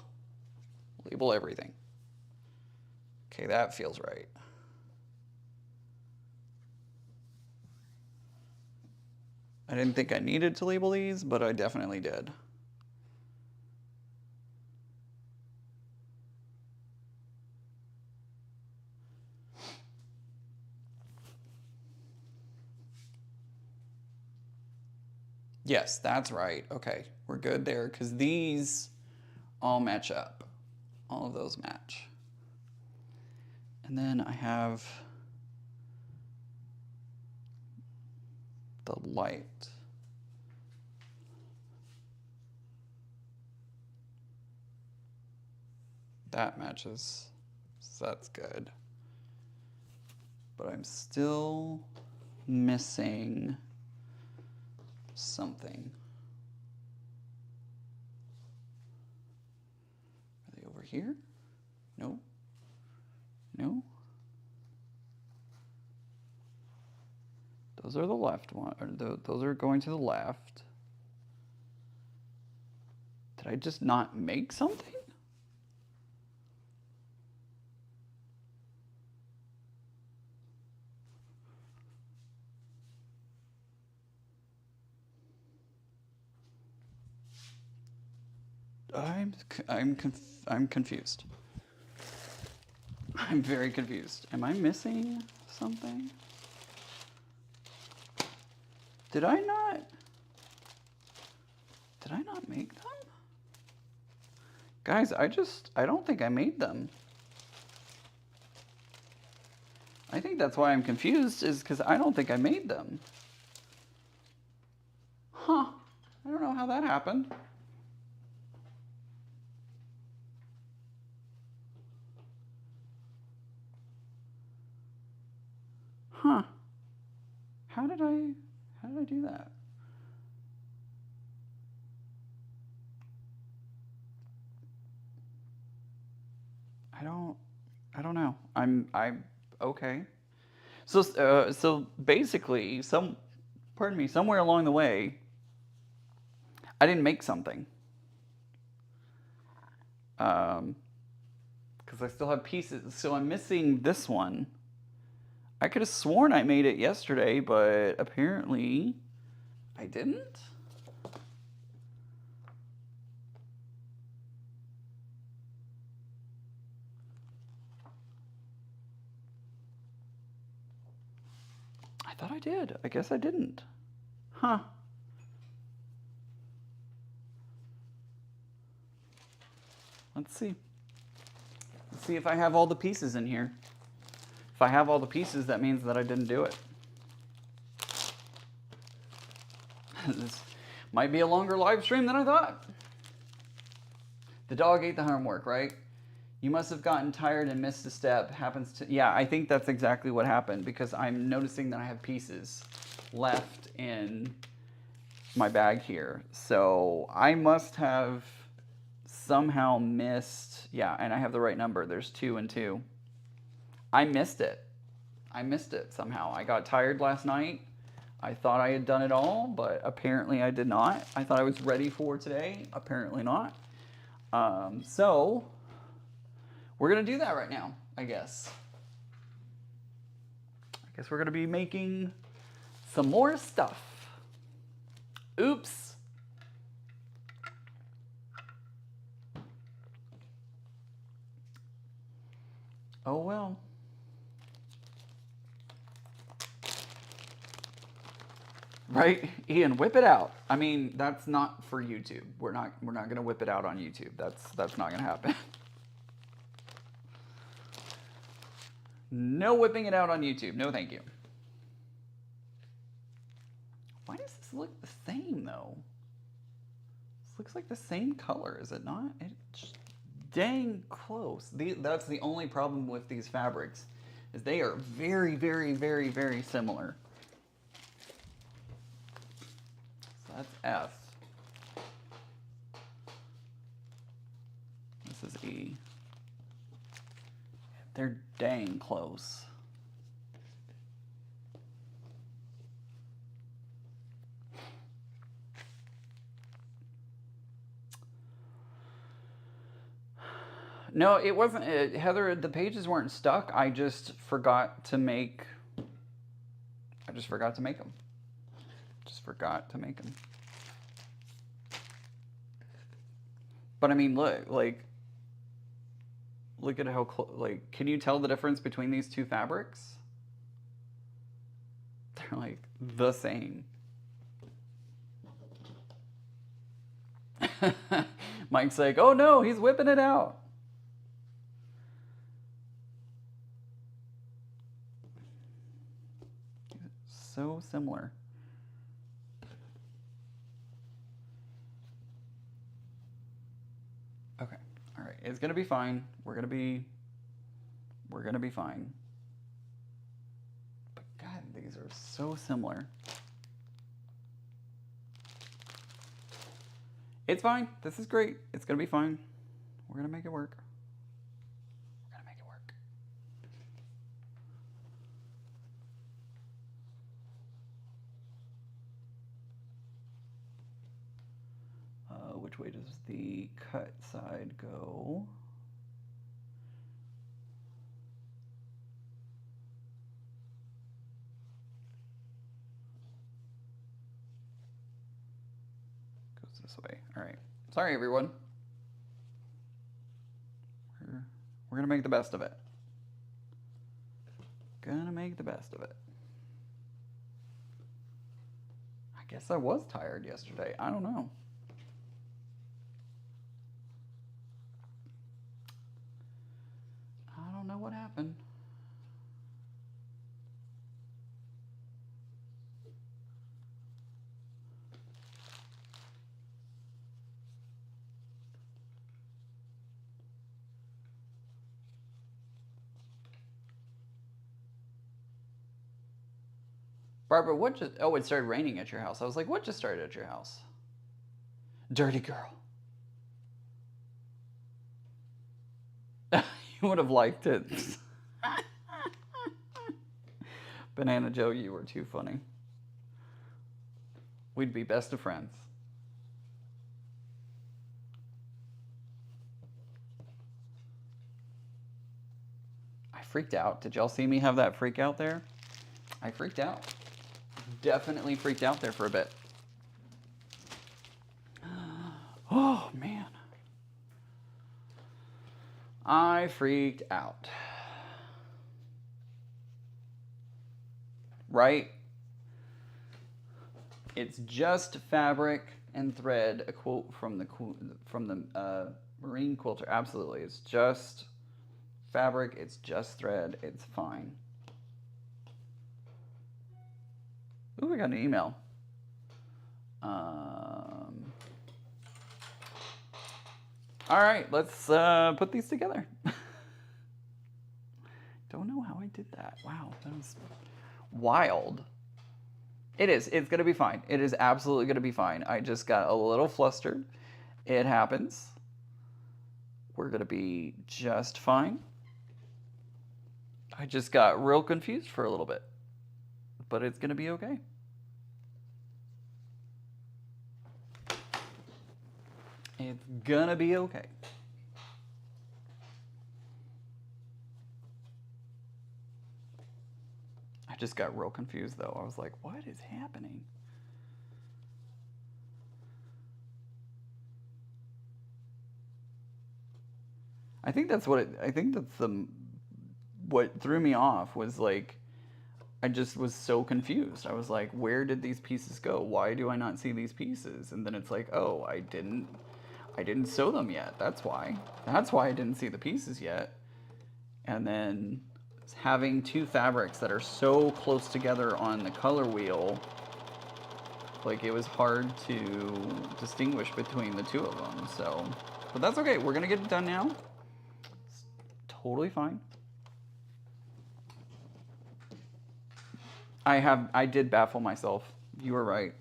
Label everything. Okay, that feels right. I didn't think I needed to label these, but I definitely did. Yes, that's right. Okay, we're good there because these all match up. All of those match. And then I have the light. That matches, so that's good. But I'm still missing something. Are they over here? No. No. Those are the left one, or those are going to the left. Did I just not make something? I'm confused. I'm very confused. Am I missing something? Did I not make them? Guys, I don't think I made them. I think that's why I'm confused, is because I don't think I made them. Huh. I don't know how that happened. Huh. How did I do that? I don't know. I'm okay. So basically, somewhere along the way, I didn't make something. Because I still have pieces. So I'm missing this one. I could have sworn I made it yesterday, but apparently I didn't. I thought I did. I guess I didn't. Huh. Let's see. Let's see if I have all the pieces in here. If I have all the pieces, that means that I didn't do it. This might be a longer live stream than I thought. The dog ate the homework, right? You must have gotten tired and missed a step. Happens to... Yeah, I think that's exactly what happened, because I'm noticing that I have pieces left in my bag here. So I must have somehow missed... Yeah, and I have the right number. There's 2 and 2. I missed it. I missed it somehow. I got tired last night. I thought I had done it all, but apparently I did not. I thought I was ready for today. Apparently not. So we're going to do that right now, I guess. I guess we're going to be making some more stuff. Oops. Oh well. Right, Ian, whip it out. I mean, that's not for YouTube. We're not gonna whip it out on YouTube. That's not gonna happen. No whipping it out on YouTube. No, thank you. Why does this look the same though? This looks like the same color, is it not? It's dang close. That's the only problem with these fabrics, is they are very, very, very, very similar. That's F. This is E. They're dang close. No, it wasn't. Heather, the pages weren't stuck. I just forgot to make them. Just forgot to make them. But I mean, look at how like, can you tell the difference between these two fabrics? They're like the same. Mike's like, oh no, he's whipping it out. So similar. Okay, all right, it's gonna be fine. We're gonna be fine. But God, these are so similar. It's fine. This is great. It's gonna be fine. We're gonna make it work. Which way does the cut side go? Goes this way. All right. Sorry, everyone. We're gonna make the best of it. Gonna make the best of it. I guess I was tired yesterday. I don't know. I don't know what happened. Barbara, what just... Oh, it started raining at your house. I was like, what just started at your house? Dirty girl. You would have liked it. Banana Joe, you were too funny. We'd be best of friends. I freaked out. Did y'all see me have that freak out there? I freaked out. Definitely freaked out there for a bit. Oh, man. I freaked out. Right? It's just fabric and thread, a quote from the Marine Quilter. Absolutely. It's just fabric, it's just thread, it's fine. Ooh, I got an email. All right, let's put these together. Don't know how I did that. Wow, that was wild. It is. It's going to be fine. It is absolutely going to be fine. I just got a little flustered. It happens. We're going to be just fine. I just got real confused for a little bit. But it's going to be okay. It's going to be okay. I just got real confused though. I was like, what is happening? I think that's what what threw me off was like, I just was so confused. I was like, where did these pieces go? Why do I not see these pieces? And then it's like, oh, I didn't sew them yet. That's why. That's why I didn't see the pieces yet. And then having two fabrics that are so close together on the color wheel, like it was hard to distinguish between the two of them. So, but that's okay. We're gonna get it done now. It's totally fine. I did baffle myself. You were right.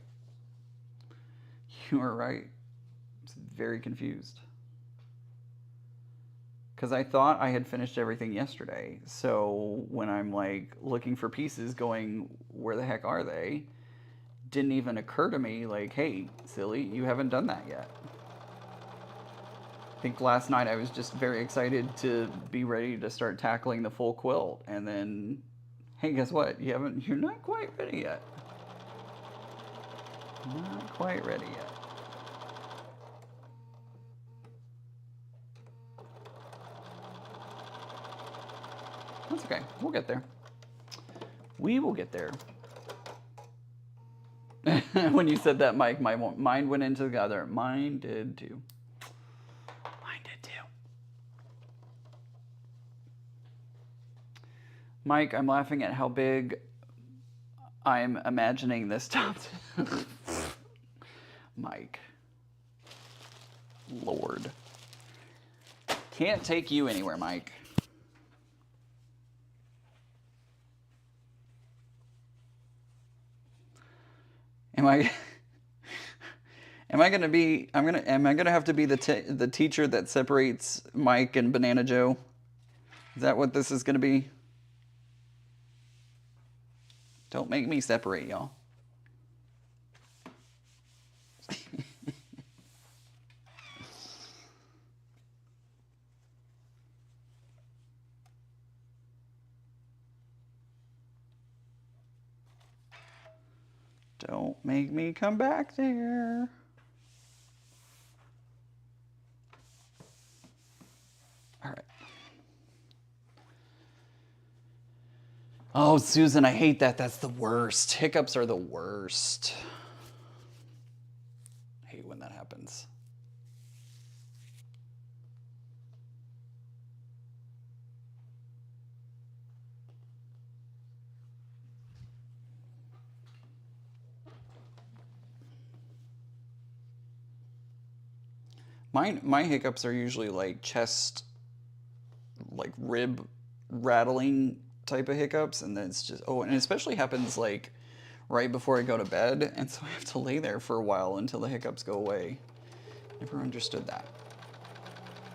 You were right. I was very confused. Because I thought I had finished everything yesterday. So when I'm like looking for pieces going, where the heck are they? Didn't even occur to me like, hey, silly, you haven't done that yet. I think last night I was just very excited to be ready to start tackling the full quilt. And then, hey, guess what? You're not quite ready yet. Not quite ready yet. That's okay. We'll get there. We will get there. When you said that, Mike, my mind went into the other. Mine did too. Mine did too. Mike, I'm laughing at how big I'm imagining this top. Mike. Lord. Can't take you anywhere, Mike. Am I gonna have to be the teacher that separates Mike and Banana Joe? Is that what this is gonna be? Don't make me separate y'all. Don't make me come back there. All right. Oh, Susan, I hate that. That's the worst. Hiccups are the worst. I hate when that happens. My hiccups are usually like chest, like rib rattling type of hiccups, and then it's just, oh, and it especially happens like right before I go to bed, and so I have to lay there for a while until the hiccups go away. Never understood that.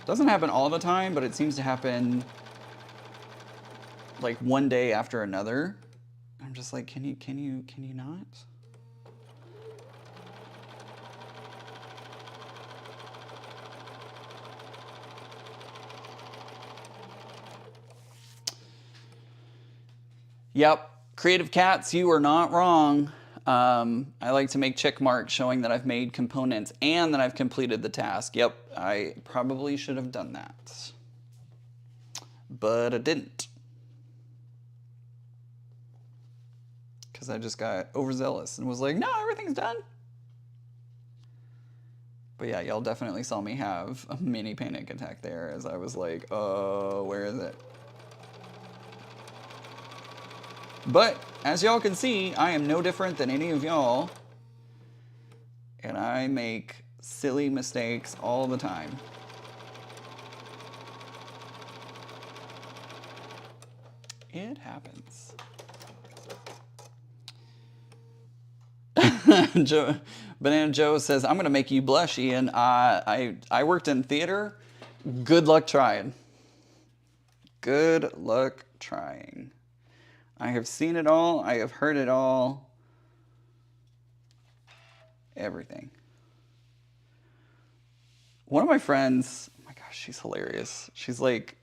Doesn't happen all the time, but it seems to happen like one day after another. I'm just like, can you not? Yep, Creative Cats, you are not wrong. I like to make check marks showing that I've made components and that I've completed the task. Yep, I probably should have done that, but I didn't. Because I just got overzealous and was like, no, everything's done. But yeah, y'all definitely saw me have a mini panic attack there as I was like, oh, where is it? But as y'all can see, I am no different than any of y'all. And I make silly mistakes all the time. It happens. Banana Joe says, I'm going to make you blush, Ian. I worked in theater. Good luck trying. Good luck trying. I have seen it all. I have heard it all. Everything. One of my friends, oh my gosh, she's hilarious. She's like,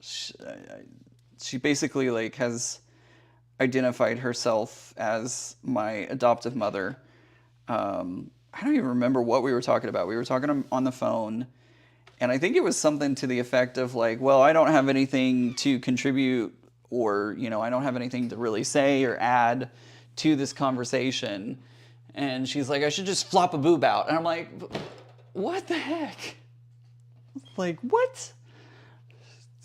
she basically like has identified herself as my adoptive mother. I don't even remember what we were talking about. We were talking on the phone, and I think it was something to the effect of like, well, I don't have anything to contribute, or, you know, I don't have anything to really say or add to this conversation. And she's like, I should just flop a boob out. And I'm like, what the heck? Like, what?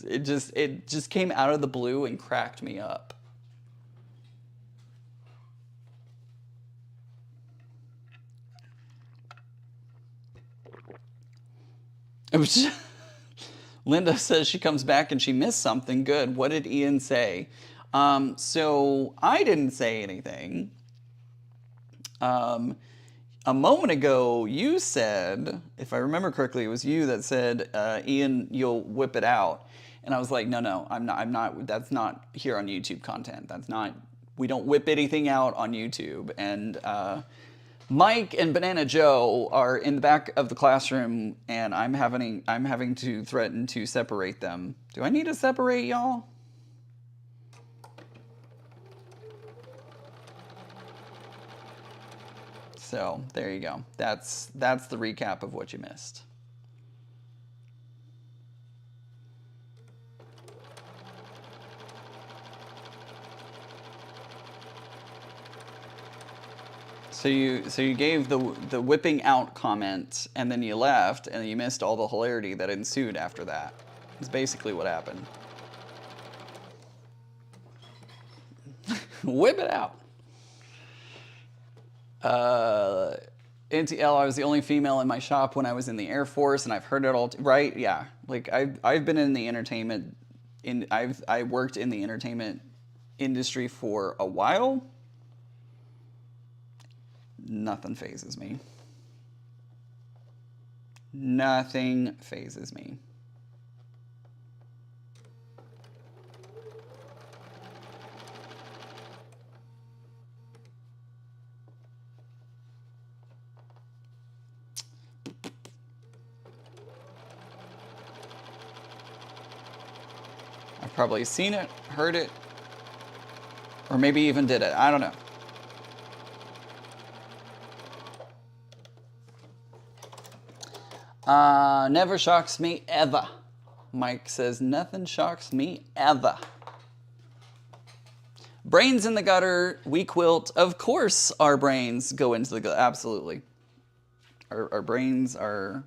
It just came out of the blue and cracked me up. It was just, Linda says she comes back and she missed something. Good. What did Ian say? So I didn't say anything. A moment ago, you said, if I remember correctly, it was you that said, Ian, you'll whip it out. And I was like, no, I'm not, that's not here on YouTube content. That's not, we don't whip anything out on YouTube. And Mike and Banana Joe are in the back of the classroom, and I'm having to threaten to separate them. Do I need to separate y'all? So there you go. That's the recap of what you missed. So you gave the whipping out comment, and then you left, and you missed all the hilarity that ensued after that. It's basically what happened. Whip it out. NTL, I was the only female in my shop when I was in the Air Force, and I've heard it all. Right? Yeah. Like I've been in the entertainment. I worked in the entertainment industry for a while. Nothing phases me. Nothing phases me. I've probably seen it, heard it, or maybe even did it. I don't know. Never shocks me ever. Mike says, nothing shocks me ever. Brains in the gutter, we quilt. Of course our brains go into the gutter. Absolutely. Our brains are,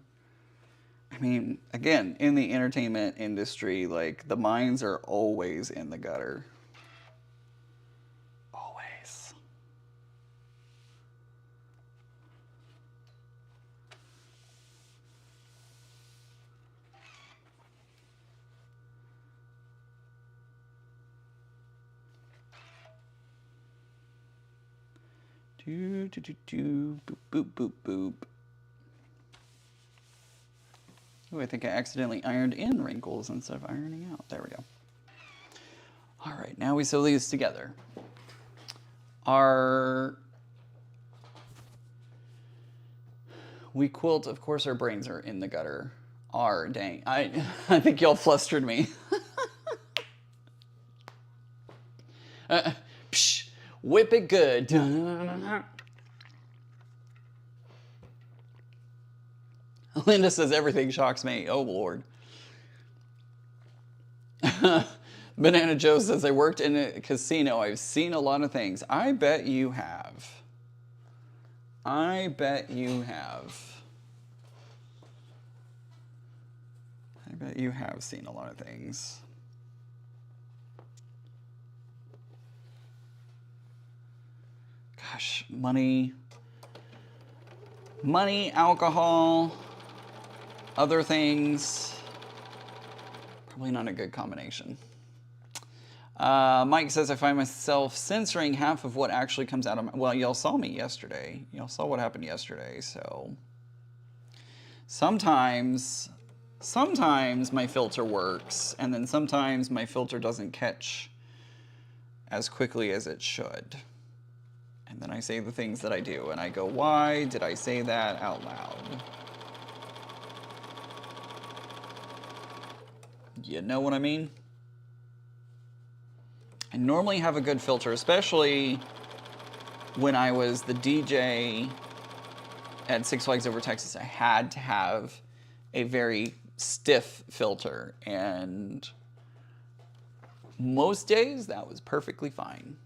I mean, again, in the entertainment industry, like, the minds are always in the gutter. Always. Do, do, do, do, boop, boop, boop, boop. Oh, I think I accidentally ironed in wrinkles instead of ironing out. There we go. All right, now we sew these together. We quilt, of course our brains are in the gutter. Dang, I think y'all flustered me. Psh, whip it good. Linda says everything shocks me. Oh, Lord. Banana Joe says, I worked in a casino. I've seen a lot of things. I bet you have. I bet you have. I bet you have seen a lot of things. Gosh, money, alcohol, other things. Probably not a good combination. Mike says, I find myself censoring half of what actually comes out of my... Well, y'all saw me yesterday. Y'all saw what happened yesterday, so... Sometimes my filter works, and then sometimes my filter doesn't catch as quickly as it should. And then I say the things that I do, and I go, why did I say that out loud? You know what I mean? I normally have a good filter, especially when I was the DJ at Six Flags Over Texas. I had to have a very stiff filter, and most days that was perfectly fine.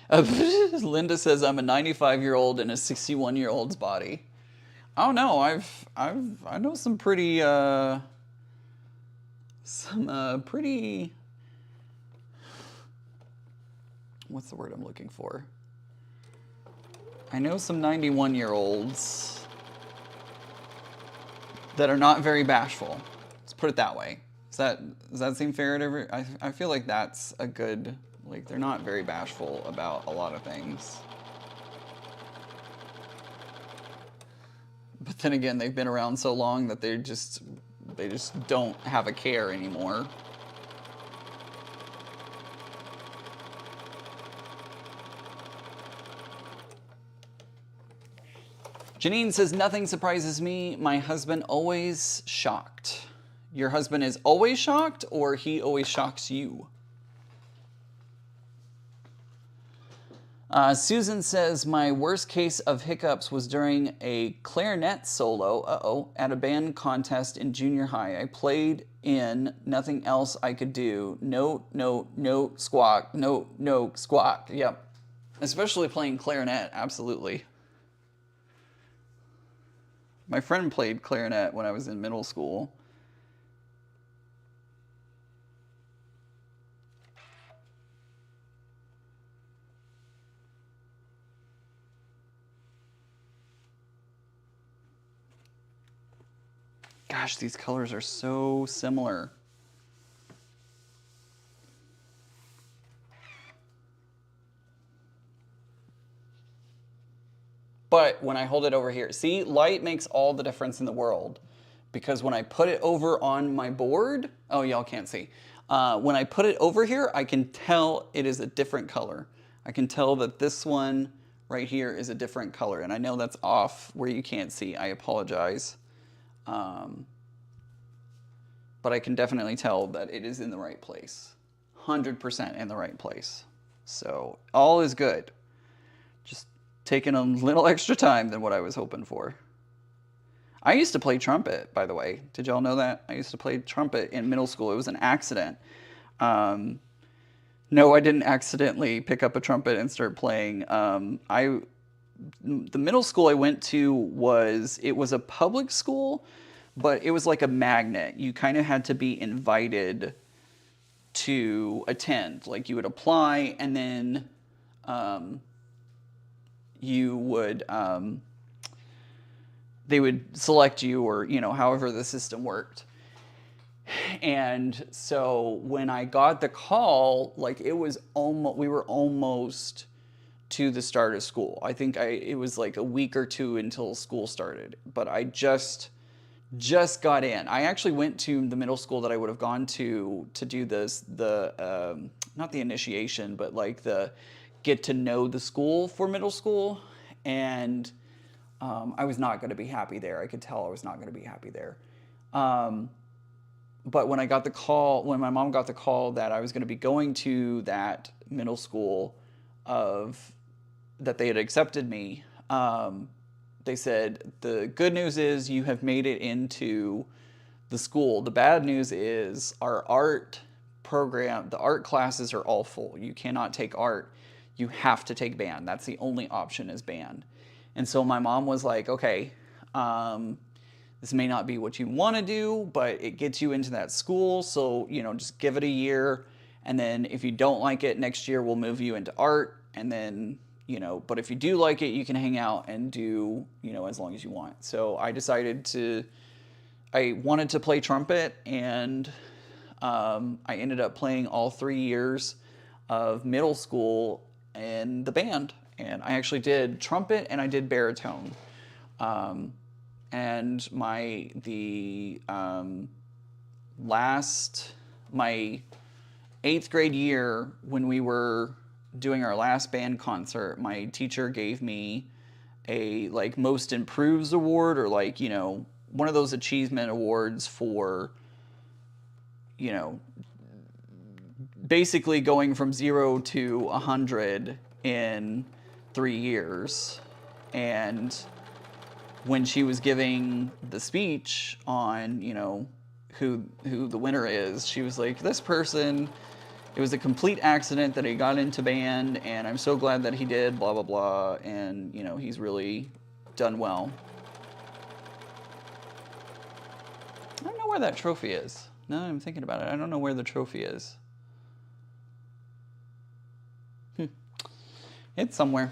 Linda says, I'm a 95-year-old in a 61-year-old's body. Oh no, I know some pretty what's the word I'm looking for? I know some 91-year-olds that are not very bashful. Let's put it that way. Does that seem fair to every? I feel like that's a good, like, they're not very bashful about a lot of things. But then again, they've been around so long that they just don't have a care anymore. Janine says, nothing surprises me. My husband always shocked. Your husband is always shocked, or he always shocks you? Susan says, my worst case of hiccups was during a clarinet solo, at a band contest in junior high. I played in nothing else I could do. Note, note, note, squawk, note, note, squawk. Yep. Especially playing clarinet, absolutely. My friend played clarinet when I was in middle school. Gosh, these colors are so similar. But when I hold it over here, see, light makes all the difference in the world. Because when I put it over on my board, oh, y'all can't see. When I put it over here, I can tell it is a different color. I can tell that this one right here is a different color. And I know that's off where you can't see. I apologize. But I can definitely tell that it is in the right place. 100% in the right place. So all is good. Just taking a little extra time than what I was hoping for. I used to play trumpet, by the way. Did y'all know that? I used to play trumpet in middle school. It was an accident. No, I didn't accidentally pick up a trumpet and start playing. The middle school I went to was a public school, but it was like a magnet. You kind of had to be invited to attend. Like you would apply, and then you would they would select you, or however the system worked. And so when I got the call, like we were almost to the start of school. I think it was like a week or two until school started, but I just got in. I actually went to the middle school that I would have gone to do not the initiation, but like the get to know the school for middle school. And I was not going to be happy there. I could tell I was not going to be happy there. But when when my mom got the call that I was going to be going to that middle school that they had accepted me, they said, the good news is you have made it into the school. The bad news is our art program, the art classes are all full. You cannot take art. You have to take band. That's the only option is band. And so my mom was like, okay, this may not be what you want to do, but it gets you into that school. So, just give it a year. And then if you don't like it, next year we'll move you into art. And then, but if you do like it, you can hang out and do, as long as you want. So I I wanted to play trumpet, and I ended up playing all 3 years of middle school in the band. And I actually did trumpet and I did baritone. And my 8th grade year, when we were doing our last band concert, my teacher gave me a most improves award, or one of those achievement awards for basically going from 0 to 100 in 3 years. And when she was giving the speech on, who the winner is, she was like, this person, it was a complete accident that he got into band, and I'm so glad that he did, blah, blah, blah, and, he's really done well. I don't know where that trophy is. Now that I'm thinking about it, I don't know where the trophy is. It's somewhere.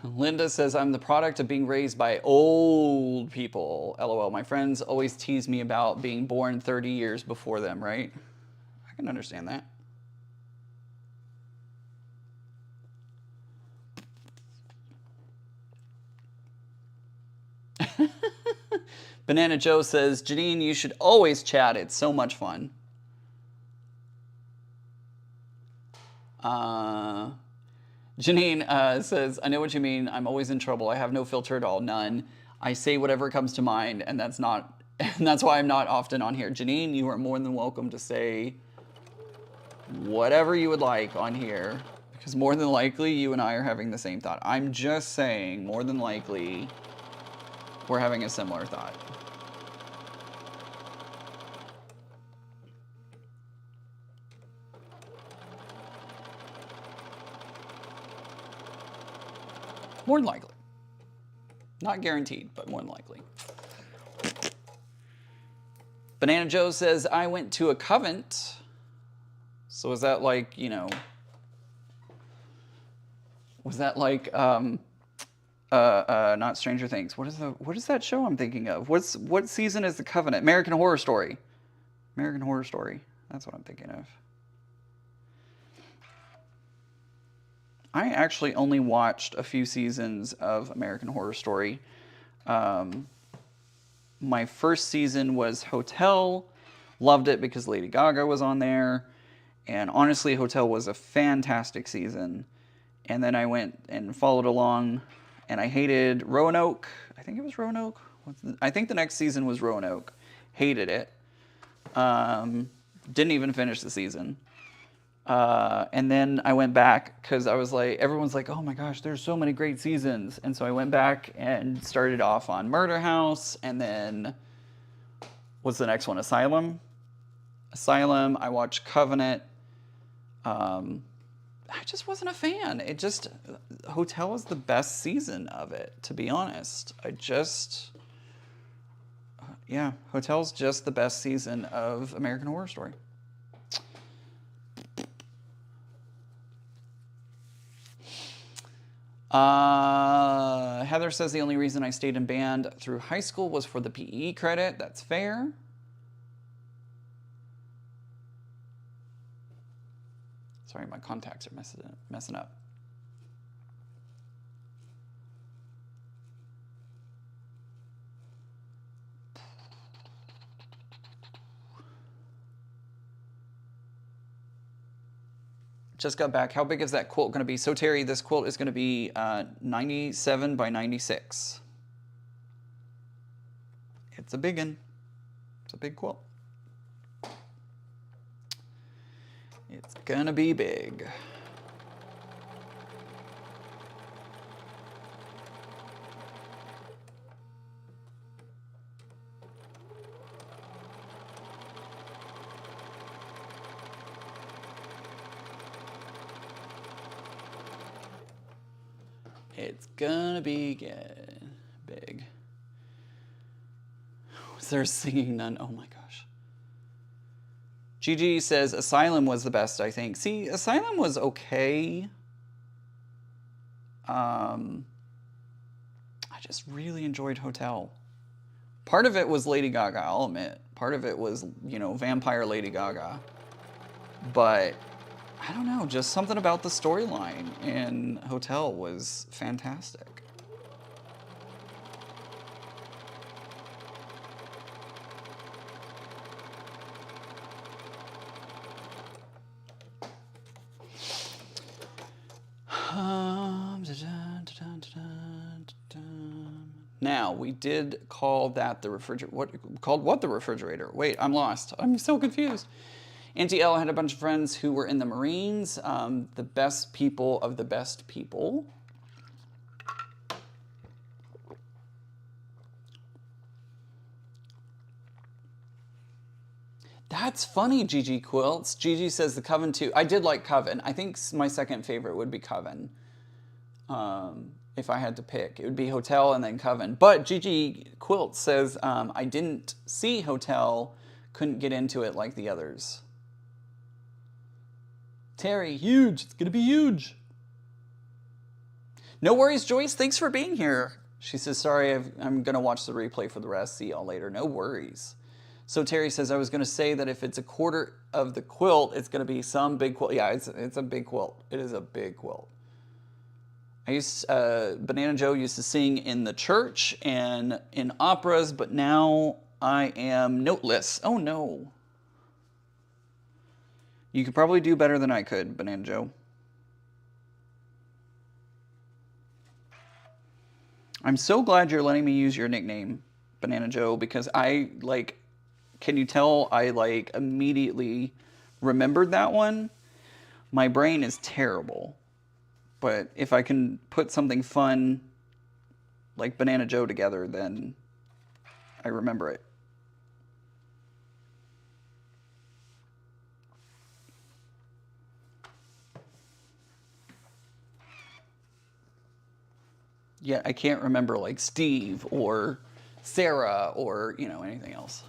Linda says, I'm the product of being raised by old people. LOL. My friends always tease me about being born 30 years before them, right? I can understand that. Banana Joe says, Janine, you should always chat. It's so much fun. Janine says, I know what you mean. I'm always in trouble. I have no filter at all. None. I say whatever comes to mind, and that's why I'm not often on here. Janine, you are more than welcome to say whatever you would like on here, because more than likely you and I are having the same thought. I'm just saying, more than likely we're having a similar thought. More than likely. Not guaranteed, but more than likely. Banana Joe says, I went to a convent. So is that like, was that like, not Stranger Things. What is that show I'm thinking of? What season is The Covenant? American Horror Story. American Horror Story. That's what I'm thinking of. I actually only watched a few seasons of American Horror Story. My first season was Hotel. Loved it because Lady Gaga was on there. And honestly, Hotel was a fantastic season. And then I went and followed along, and I hated Roanoke. I think it was Roanoke. I think the next season was Roanoke. Hated it. Didn't even finish the season. And then I went back because I was like, everyone's like, oh my gosh, there's so many great seasons. And so I went back and started off on Murder House. And then what's the next one? Asylum. I watched Covenant. I just wasn't a fan. Hotel is the best season of it, to be honest. Yeah, Hotel's just the best season of American Horror Story. Heather says the only reason I stayed in band through high school was for the PE credit. That's fair. Sorry, my contacts are messing up. Just got back. How big is that quilt going to be? So, Terry, this quilt is going to be 97 by 96. It's a big one. It's a big quilt. It's going to be big. It's gonna be big. Was there singing none? Oh my gosh. Gigi says Asylum was the best, I think. See, Asylum was okay. I just really enjoyed Hotel. Part of it was Lady Gaga, I'll admit. Part of it was, vampire Lady Gaga. But I don't know, just something about the storyline in Hotel was fantastic. Now, we did call that the refrigerator. What the refrigerator? Wait, I'm lost. I'm so confused. Auntie L had a bunch of friends who were in the Marines, the best people of the best people. That's funny, Gigi Quilts. Gigi says the Coven too. I did like Coven. I think my second favorite would be Coven. If I had to pick, it would be Hotel and then Coven. But Gigi Quilts says, I didn't see Hotel, couldn't get into it like the others. Terry, huge. It's going to be huge. No worries, Joyce. Thanks for being here. She says, sorry, I'm going to watch the replay for the rest. See y'all later. No worries. So Terry says, I was going to say that if it's a quarter of the quilt, it's going to be some big quilt. Yeah, it's a big quilt. It is a big quilt. Banana Joe used to sing in the church and in operas, but now I am noteless. Oh, no. You could probably do better than I could, Banana Joe. I'm so glad you're letting me use your nickname, Banana Joe, because can you tell I immediately remembered that one? My brain is terrible. But if I can put something fun like Banana Joe together, then I remember it. Yeah, I can't remember Steve or Sarah or, anything else.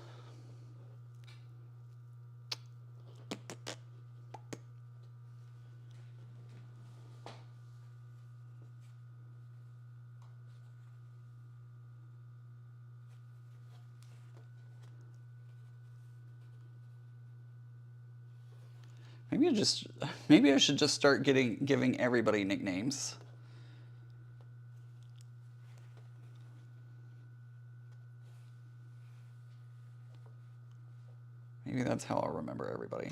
Maybe I should just start giving everybody nicknames. Maybe that's how I'll remember everybody.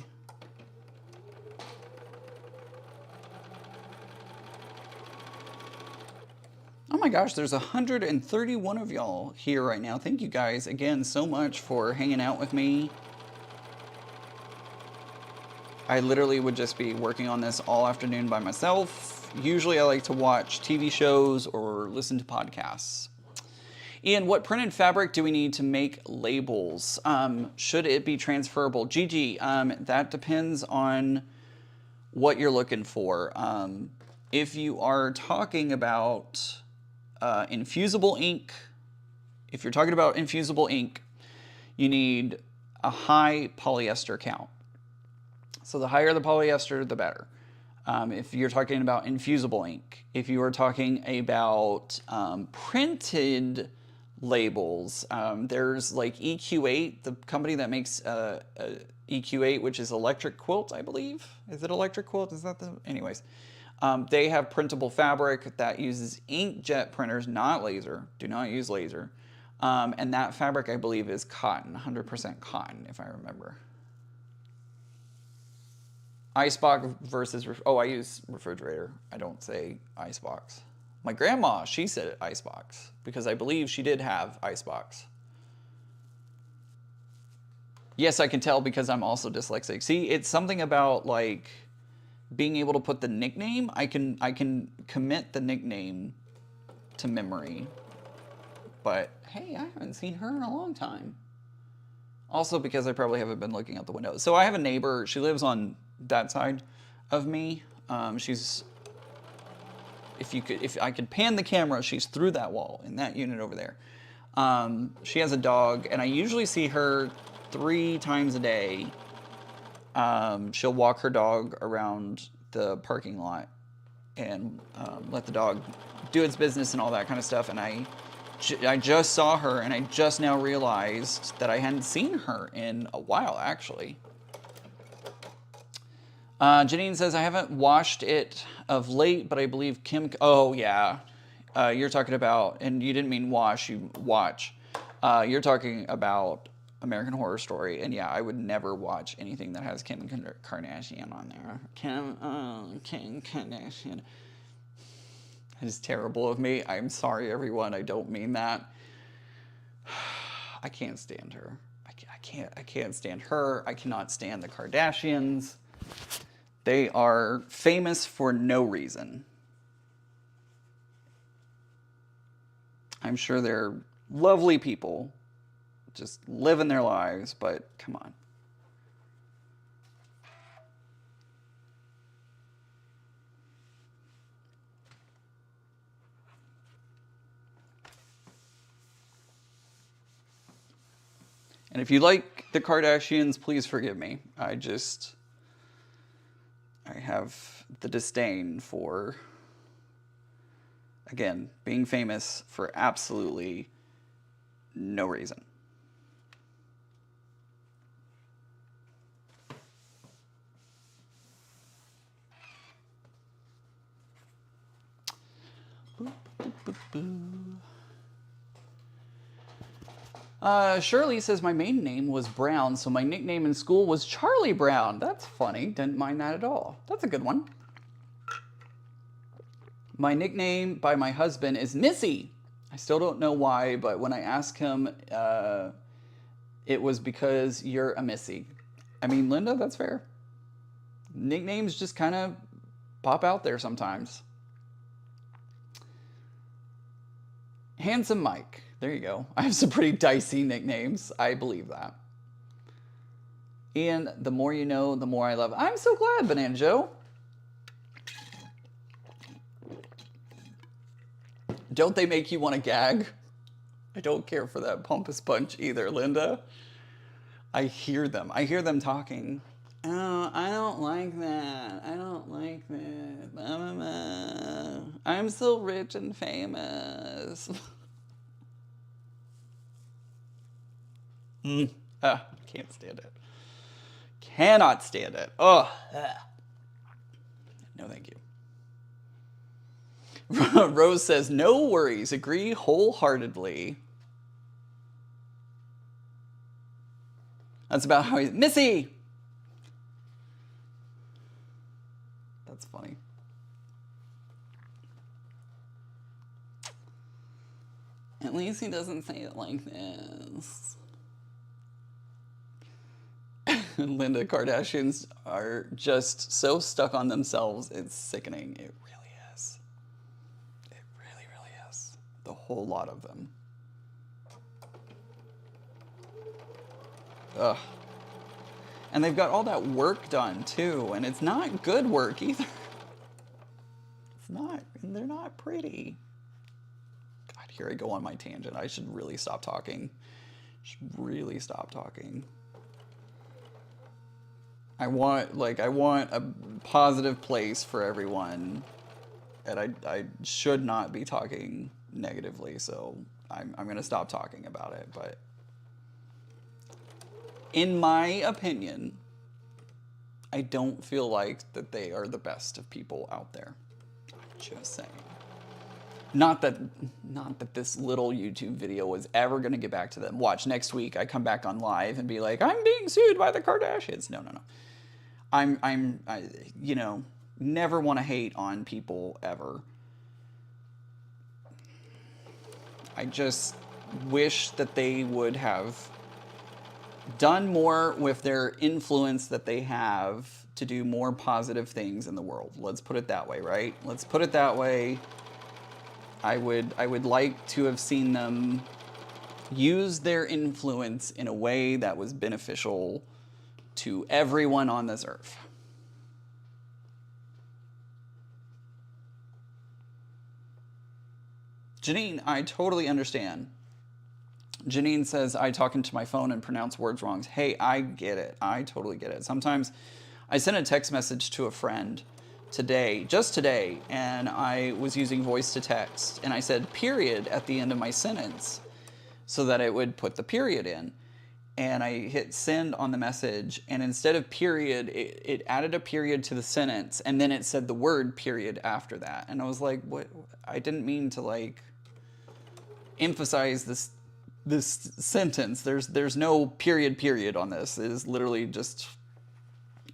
Oh my gosh, there's 131 of y'all here right now. Thank you guys again so much for hanging out with me. I literally would just be working on this all afternoon by myself. Usually I like to watch TV shows or listen to podcasts. Ian, what printed fabric do we need to make labels? Should it be transferable? Gigi, that depends on what you're looking for. If you are talking about infusible ink, you need a high polyester count. So the higher the polyester, the better. If you're talking about infusible ink, if you are talking about printed labels, there's like EQ8, the company that makes EQ8, which is Electric Quilt, I believe. Is it Electric Quilt? Is that the... Anyways. They have printable fabric that uses inkjet printers, not laser. Do not use laser. And that fabric, I believe, is cotton, 100% cotton, if I remember. Icebox versus... I use refrigerator. I don't say icebox. My grandma, she said icebox, because I believe she did have icebox. Yes, I can tell because I'm also dyslexic. See, it's something about, like, being able to put the nickname. I can commit the nickname to memory. But, hey, I haven't seen her in a long time. Also because I probably haven't been looking out the window. So I have a neighbor. She lives on that side of me. She's... If I could pan the camera, she's through that wall in that unit over there. She has a dog, and I usually see her 3 times a day. She'll walk her dog around the parking lot and let the dog do its business and all that kind of stuff. And I just saw her, and I just now realized that I hadn't seen her in a while, actually. Janine says, I haven't watched it of late, but I believe Kim... Oh, yeah. You're talking about... And you didn't mean wash, you watch. You're talking about American Horror Story. And yeah, I would never watch anything that has Kim Kardashian on there. Kim Kardashian. That is terrible of me. I'm sorry, everyone. I don't mean that. I can't stand her. I can't stand her. I cannot stand the Kardashians. They are famous for no reason. I'm sure they're lovely people, just living their lives, but come on. And if you like the Kardashians, please forgive me. I have the disdain for, again, being famous for absolutely no reason. Boop, boop, boop, boop. Shirley says, my maiden name was Brown, so my nickname in school was Charlie Brown. That's funny. Didn't mind that at all. That's a good one. My nickname by my husband is Missy. I still don't know why, but when I asked him, it was because you're a Missy. I mean, Linda, that's fair. Nicknames just kind of pop out there sometimes. Handsome Mike. There you go. I have some pretty dicey nicknames. I believe that. Ian, the more you know, the more I love. I'm so glad, Banana Joe. Don't they make you want to gag? I don't care for that pompous punch either, Linda. I hear them. I hear them talking. Oh, I don't like that. I don't like that. I'm so rich and famous. Can't stand it. Cannot stand it. Oh, no thank you. Rose says, no worries. Agree wholeheartedly. That's about how he's... Missy! That's funny. At least he doesn't say it like this. Linda, Kardashians are just so stuck on themselves. It's sickening. It really is. It really, really is. The whole lot of them. Ugh. And they've got all that work done too, and it's not good work either. It's not, and they're not pretty. God, here I go on my tangent. I should really stop talking. I want a positive place for everyone, and I should not be talking negatively, so I'm gonna stop talking about it. But in my opinion, I don't feel like that they are the best of people out there. I'm just saying. Not that this little YouTube video was ever going to get back to them. Watch, next week I come back on live and be like, I'm being sued by the Kardashians. No. I you know, never want to hate on people ever. I just wish that they would have done more with their influence that they have to do more positive things in the world. Let's put it that way, right? Let's put it that way. I would like to have seen them use their influence in a way that was beneficial to everyone on this earth. Janine, I totally understand. Janine says, I talk into my phone and pronounce words wrong. Hey, I get it. I totally get it. Sometimes I sent a text message to a friend today, just today, and I was using voice to text, and I said period at the end of my sentence so that it would put the period in. And I hit send on the message, and instead of period, it added a period to the sentence, and then it said the word period after that. And I was like, what? I didn't mean to like emphasize this sentence. There's no period on this. It is literally just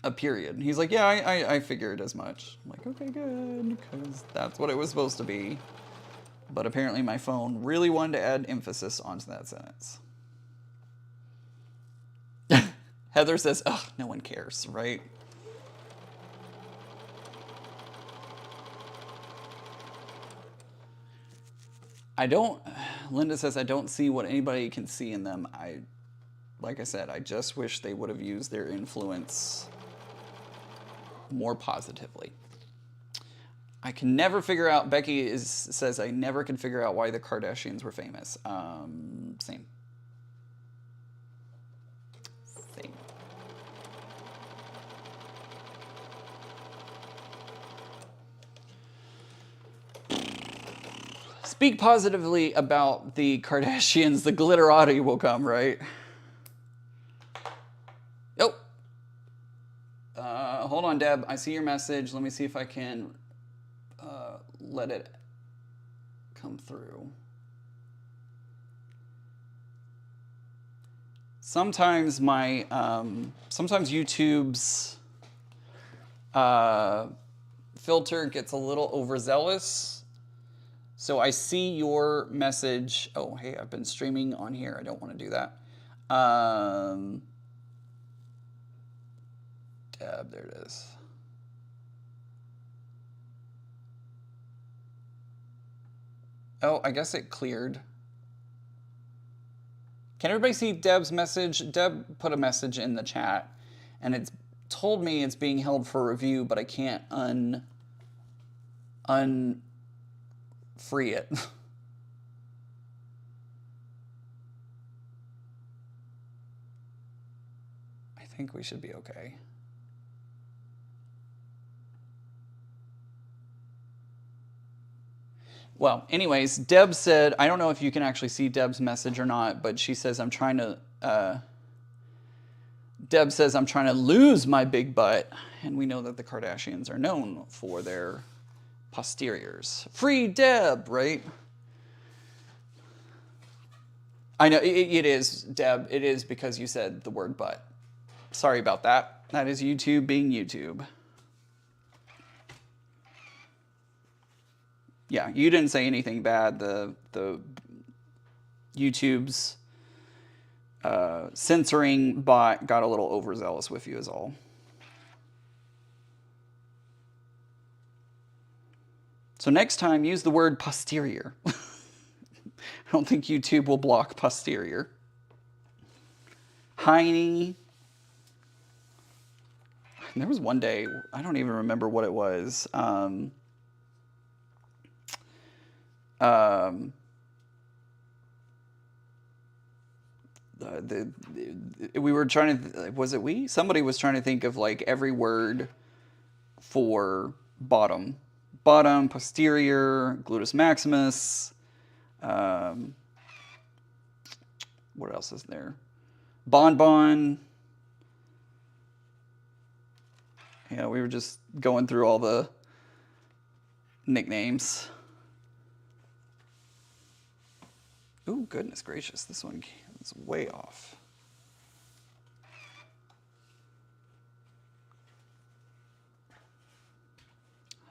a period. And he's like, yeah, I figured as much. I'm like, okay, good, because that's what it was supposed to be. But apparently my phone really wanted to add emphasis onto that sentence. Heather says, ugh, no one cares, right? Linda says, I don't see what anybody can see in them. Like I said, I just wish they would have used their influence more positively. I can never figure out, Becky says, I never can figure out why the Kardashians were famous. Same. Speak positively about the Kardashians, the glitterati will come, right? Oh. Hold on, Deb. I see your message. Let me see if I can let it come through. Sometimes sometimes YouTube's filter gets a little overzealous. So I see your message. Oh, hey, I've been streaming on here. I don't want to do that. Deb, there it is. Oh, I guess it cleared. Can everybody see Deb's message? Deb put a message in the chat, and it's told me it's being held for review, but I can't free it. I think we should be okay. Well, anyways, Deb said, I don't know if you can actually see Deb's message or not, but she says, Deb says, I'm trying to lose my big butt. And we know that the Kardashians are known for their posteriors. Free Deb, right? I know, it is, Deb. It is because you said the word butt. Sorry about that. That is YouTube being YouTube. Yeah, you didn't say anything bad. The YouTube's censoring bot got a little overzealous with you is all. So next time, use the word posterior. I don't think YouTube will block posterior. Heiny. There was one day, I don't even remember what it was. We were trying to, was it we? Somebody was trying to think of like every word for bottom. Bottom, posterior, gluteus maximus. What else is there? Bonbon. Yeah, we were just going through all the nicknames. Ooh, goodness gracious, this one is way off.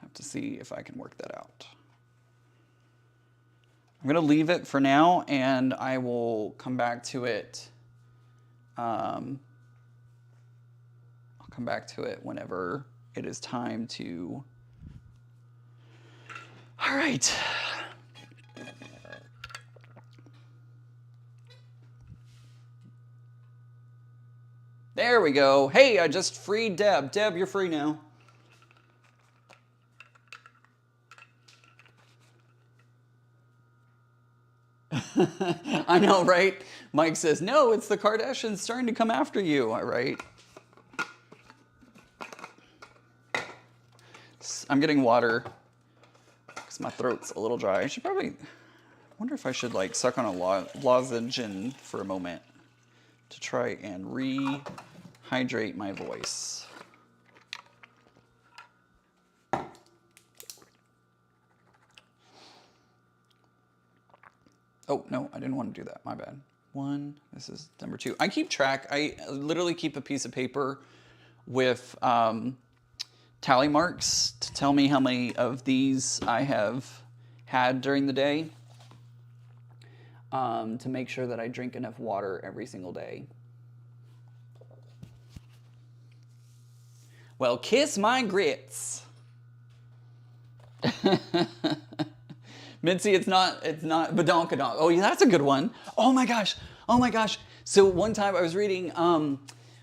I have to see if I can work that out. I'm going to leave it for now, and I will come back to it. I'll come back to it whenever it is time to. All right. There we go. Hey, I just freed Deb. Deb, you're free now. I know, right? Mike says, no, it's the Kardashians starting to come after you. All right. I'm getting water because my throat's a little dry. I should probably, wonder if I should like suck on a lozenge in for a moment to try and rehydrate my voice. Oh, no, I didn't want to do that. My bad. One, this is number 2. I keep track. I literally keep a piece of paper with tally marks to tell me how many of these I have had during the day, to make sure that I drink enough water every single day. Well, kiss my grits. Mitzi, it's not badonkadonk. Oh, yeah, that's a good one. Oh my gosh. So one time I was reading,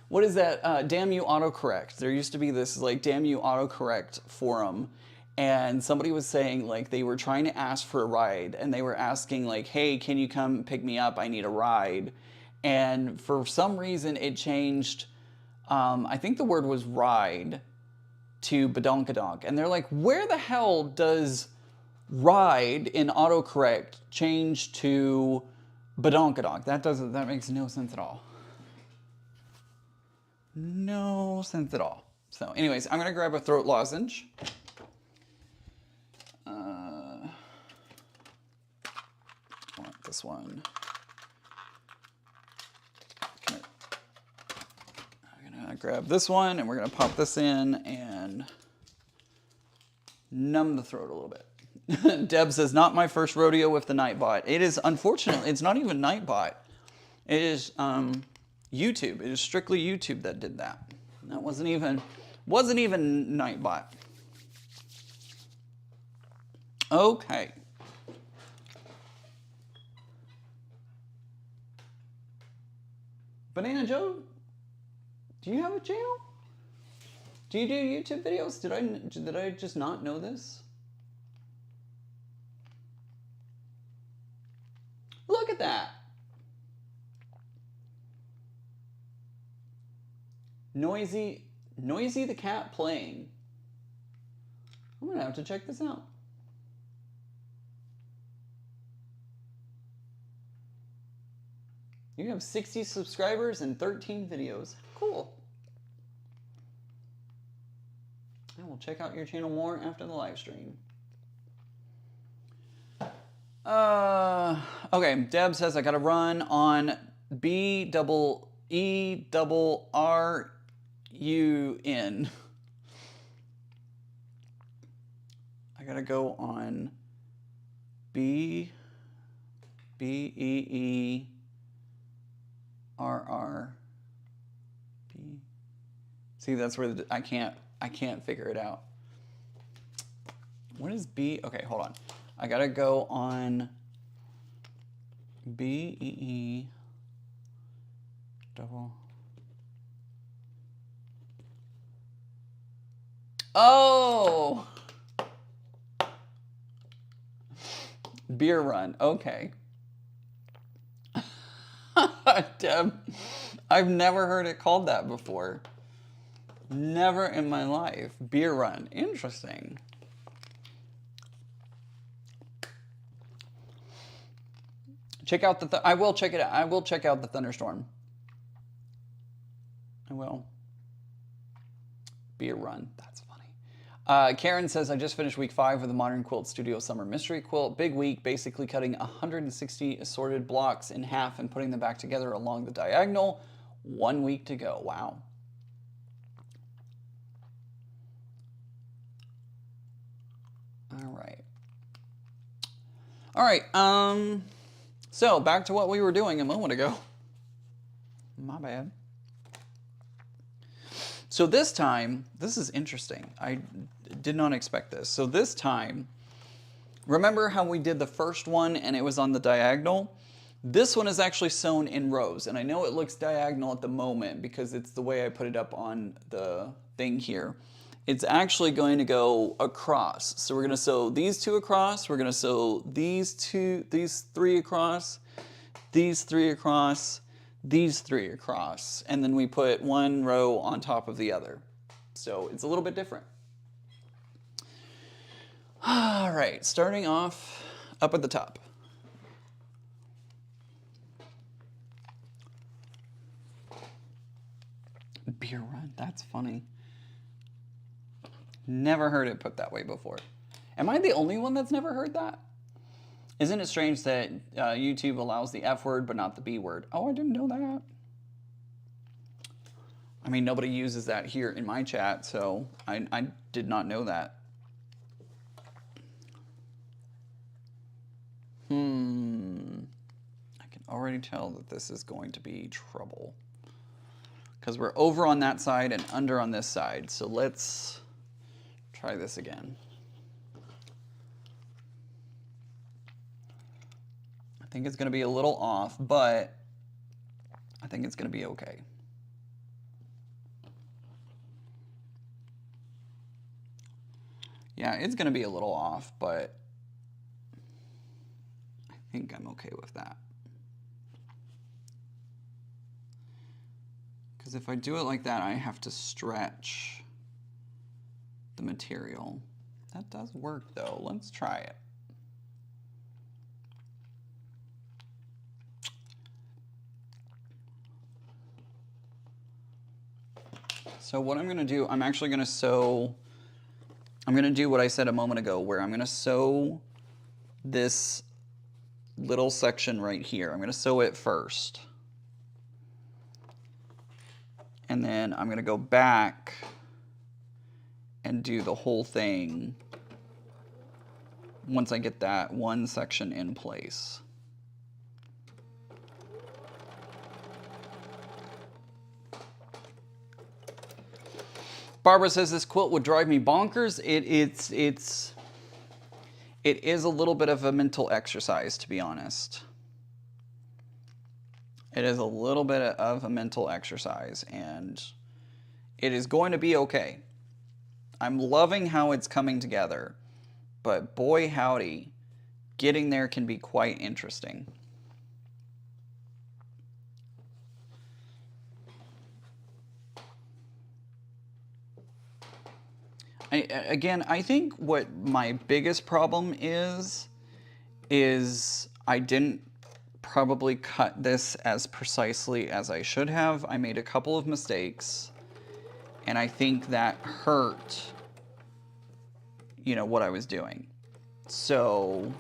what is that? Damn You Autocorrect. There used to be this like Damn You Autocorrect forum, and somebody was saying like they were trying to ask for a ride, and they were asking like, hey, can you come pick me up? I need a ride. And for some reason it changed, I think the word was ride to badonkadonk. And they're like, where the hell does ride in autocorrect change to badonkadonk? That makes no sense at all. No sense at all. So anyways, I'm gonna grab a throat lozenge. I want this one. I'm gonna grab this one, and we're gonna pop this in and numb the throat a little bit. Deb says, not my first rodeo with the Nightbot. It is, unfortunately, it's not even Nightbot. It is YouTube. It is strictly YouTube that did that. That wasn't even Nightbot. Okay. Banana Joe, do you have a channel? Do you do YouTube videos? Did I just not know this? Look at that. Noisy the cat playing. I'm gonna have to check this out. You have 60 subscribers and 13 videos. Cool. I will check out your channel more after the live stream. Okay, Deb says I gotta run on BEERRUN. I gotta go on BEERRUN. R B. See, that's where I can't figure it out. What is B? Okay, hold on. I gotta go on B-E-E double. Oh! Beer run, okay. Deb, I've never heard it called that before. Never in my life. Beer run, interesting. Check out I will check it out. I will check out the thunderstorm. I will. Beer run, that's funny. Karen says, I just finished week 5 of the Modern Quilt Studio Summer Mystery Quilt. Big week, basically cutting 160 assorted blocks in half and putting them back together along the diagonal. 1 week to go, wow. All right, so back to what we were doing a moment ago. My bad. So this time, this is interesting. I did not expect this. So this time, remember how we did the first one and it was on the diagonal? This one is actually sewn in rows. And I know it looks diagonal at the moment because it's the way I put it up on the thing here. It's actually going to go across. So we're going to sew these 2 across. We're going to sew these 3 across, these 3 across, these 3 across, and then we put 1 row on top of the other. So it's a little bit different. All right, starting off up at the top. Beer run, that's funny. Never heard it put that way before. Am I the only one that's never heard that? Isn't it strange that YouTube allows the F word but not the B word? Oh, I didn't know that. I mean, nobody uses that here in my chat, so I did not know that. I can already tell that this is going to be trouble. Because we're over on that side and under on this side. So let's try this again. I think it's going to be a little off, but I think it's going to be okay. Yeah, it's going to be a little off, but I think I'm okay with that. Because if I do it like that, I have to stretch the material. That does work though. Let's try it. So what I'm going to do, I'm actually going to sew, I'm going to do what I said a moment ago, where I'm going to sew this little section right here. I'm going to sew it first. And then I'm going to go back and do the whole thing once I get that one section in place. Barbara says this quilt would drive me bonkers. It is a little bit of a mental exercise, to be honest. It is a little bit of a mental exercise, and it is going to be okay. I'm loving how it's coming together, but boy howdy, getting there can be quite interesting. Again, I think what my biggest problem is I didn't probably cut this as precisely as I should have. I made a couple of mistakes, and I think that hurt, you know, what I was doing. So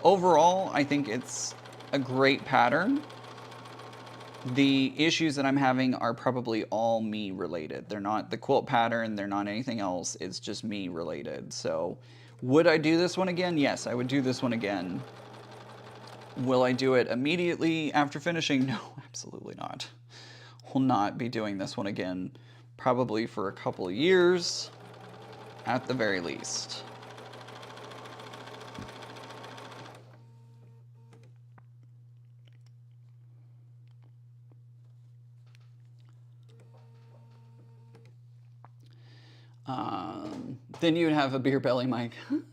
overall, I think it's a great pattern. The issues that I'm having are probably all me related. They're not the quilt pattern, they're not anything else, it's just me related. So would I do this one again? Yes, I would do this one again. Will I do it immediately after finishing? No, absolutely not. will not be doing this one again, probably for a couple of years, at the very least. Then you'd have a beer belly, Mike. I'm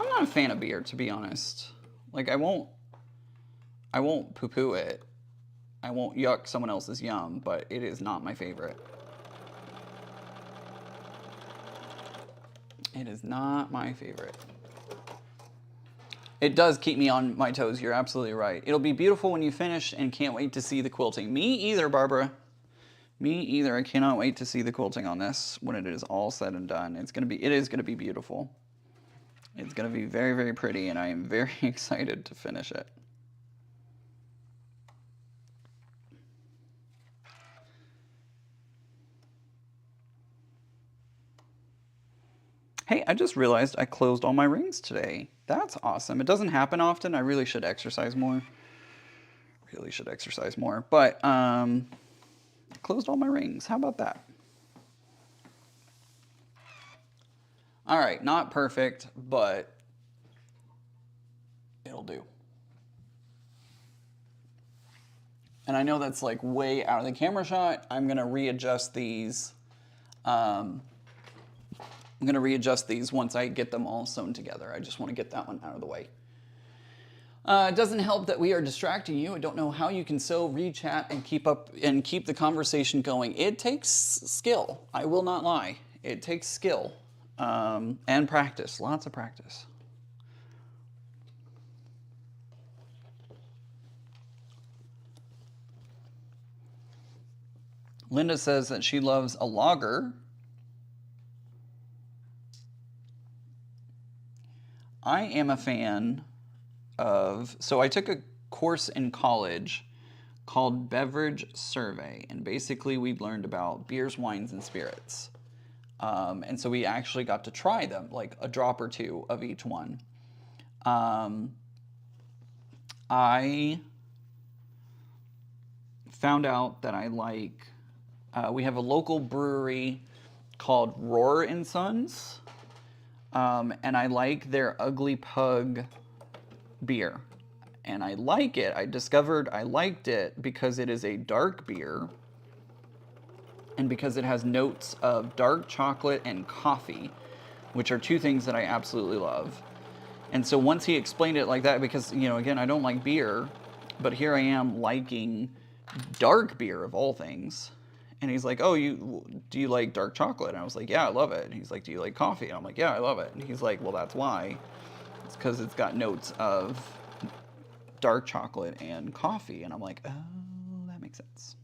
not a fan of beer, to be honest. Like, I won't poo-poo it. I won't yuck someone else's yum, but it is not my favorite. It is not my favorite. It does keep me on my toes. You're absolutely right. It'll be beautiful when you finish and can't wait to see the quilting. Me either, Barbara. Me either. I cannot wait to see the quilting on this when it is all said and done. It is going to be beautiful. It's going to be very, very pretty, and I am very excited to finish it. Hey, I just realized I closed all my rings today. That's awesome. It doesn't happen often. I really should exercise more. But I closed all my rings. How about that? All right, not perfect, but it'll do. And I know that's like way out of the camera shot. I'm gonna readjust these. I'm gonna readjust these once I get them all sewn together. I just want to get that one out of the way. It doesn't help that we are distracting you. I don't know how you can sew, read chat, and keep the conversation going. It takes skill. I will not lie. It takes skill and practice. Lots of practice. Linda says that she loves a logger. I am a fan of, so I took a course in college called Beverage Survey, and basically we learned about beers, wines, and spirits. And so we actually got to try them, like a drop or two of each one. I found out that I like, we have a local brewery called Roar and Sons, and I like their Ugly Pug beer. And I like it. I discovered I liked it because it is a dark beer and because it has notes of dark chocolate and coffee, which are two things that I absolutely love. And so once he explained it like that, because, you know, again, I don't like beer, but here I am liking dark beer of all things. And he's like, oh, do you like dark chocolate? And I was like, yeah, I love it. And he's like, do you like coffee? And I'm like, yeah, I love it. And he's like, well, that's why. It's because it's got notes of dark chocolate and coffee. And I'm like, oh, that makes sense.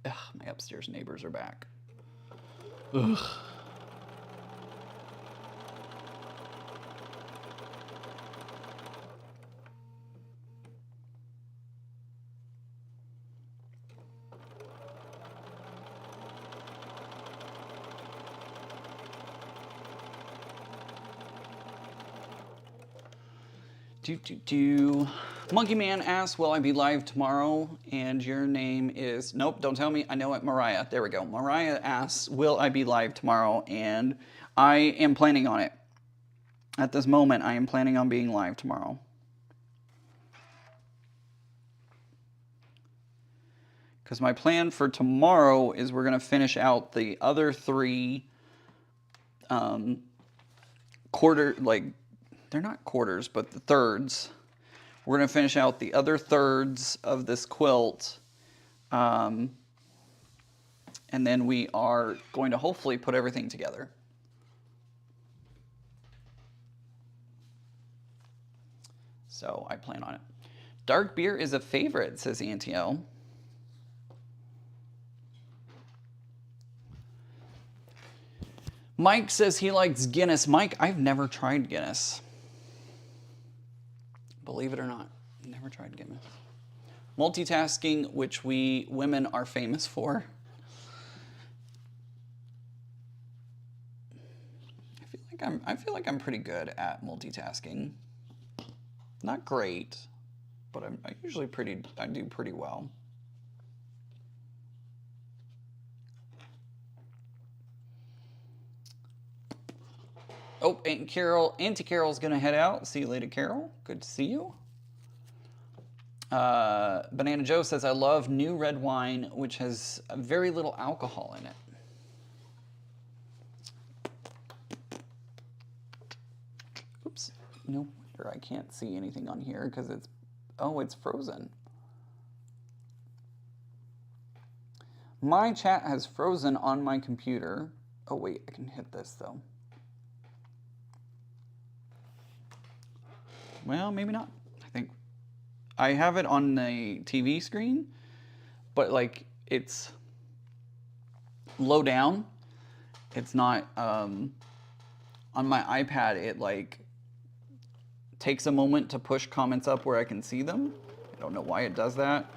Ugh, my upstairs neighbors are back. Ugh. Monkey Man asks, will I be live tomorrow? And your name is, nope, don't tell me, I know it, Mariah. There we go. Mariah asks, will I be live tomorrow? And I am planning on it. At this moment, I am planning on being live tomorrow. Because my plan for tomorrow is we're going to finish out the other three they're not quarters, but the thirds. We're going to finish out the other thirds of this quilt. And then we are going to hopefully put everything together. So I plan on it. Dark beer is a favorite, says Auntie L. Mike says he likes Guinness. Mike, I've never tried Guinness. Believe it or not, never tried Guinness. Multitasking, which we women are famous for. I feel like I feel like I'm pretty good at multitasking. Not great, but I usually I do pretty well. Oh, Auntie Carol's gonna head out. See you later, Carol. Good to see you. Banana Joe says, I love new red wine, which has very little alcohol in it. Oops, no wonder I can't see anything on here because it's frozen. My chat has frozen on my computer. Oh wait, I can hit this though. Well, maybe not. I think I have it on the TV screen, but like it's low down. It's not on my iPad. It like takes a moment to push comments up where I can see them. I don't know why it does that,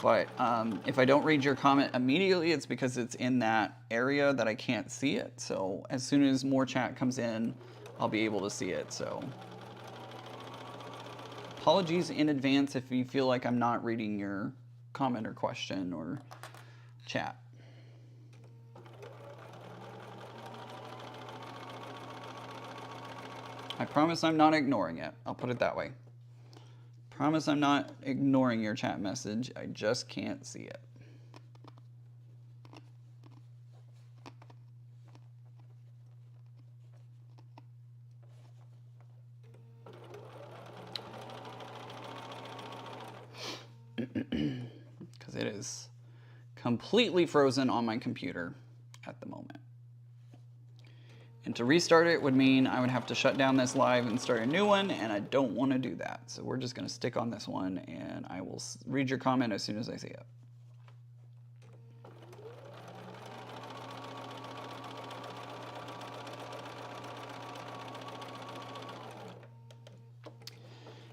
but if I don't read your comment immediately, it's because it's in that area that I can't see it. So as soon as more chat comes in, I'll be able to see it. So apologies in advance if you feel like I'm not reading your comment or question or chat. I promise I'm not ignoring it. I'll put it that way. Promise I'm not ignoring your chat message. I just can't see it. Because it is completely frozen on my computer at the moment. And to restart it would mean I would have to shut down this live and start a new one, and I don't want to do that. So we're just going to stick on this one, and I will read your comment as soon as I see it.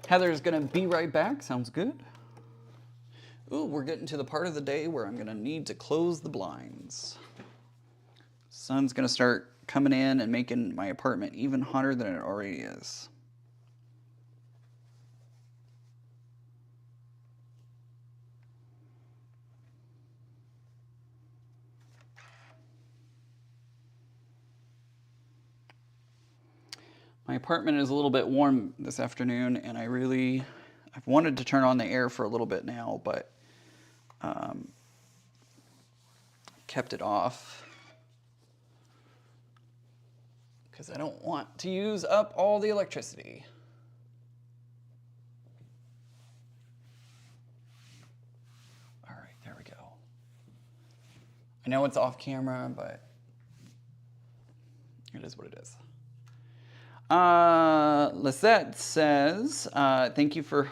Heather's going to be right back. Sounds good. Ooh, we're getting to the part of the day where I'm going to need to close the blinds. Sun's going to start coming in and making my apartment even hotter than it already is. My apartment is a little bit warm this afternoon, and I've wanted to turn on the air for a little bit now, but kept it off because I don't want to use up all the electricity. All right, there we go. I know it's off camera, but it is what it is. Lisette says, thank you for,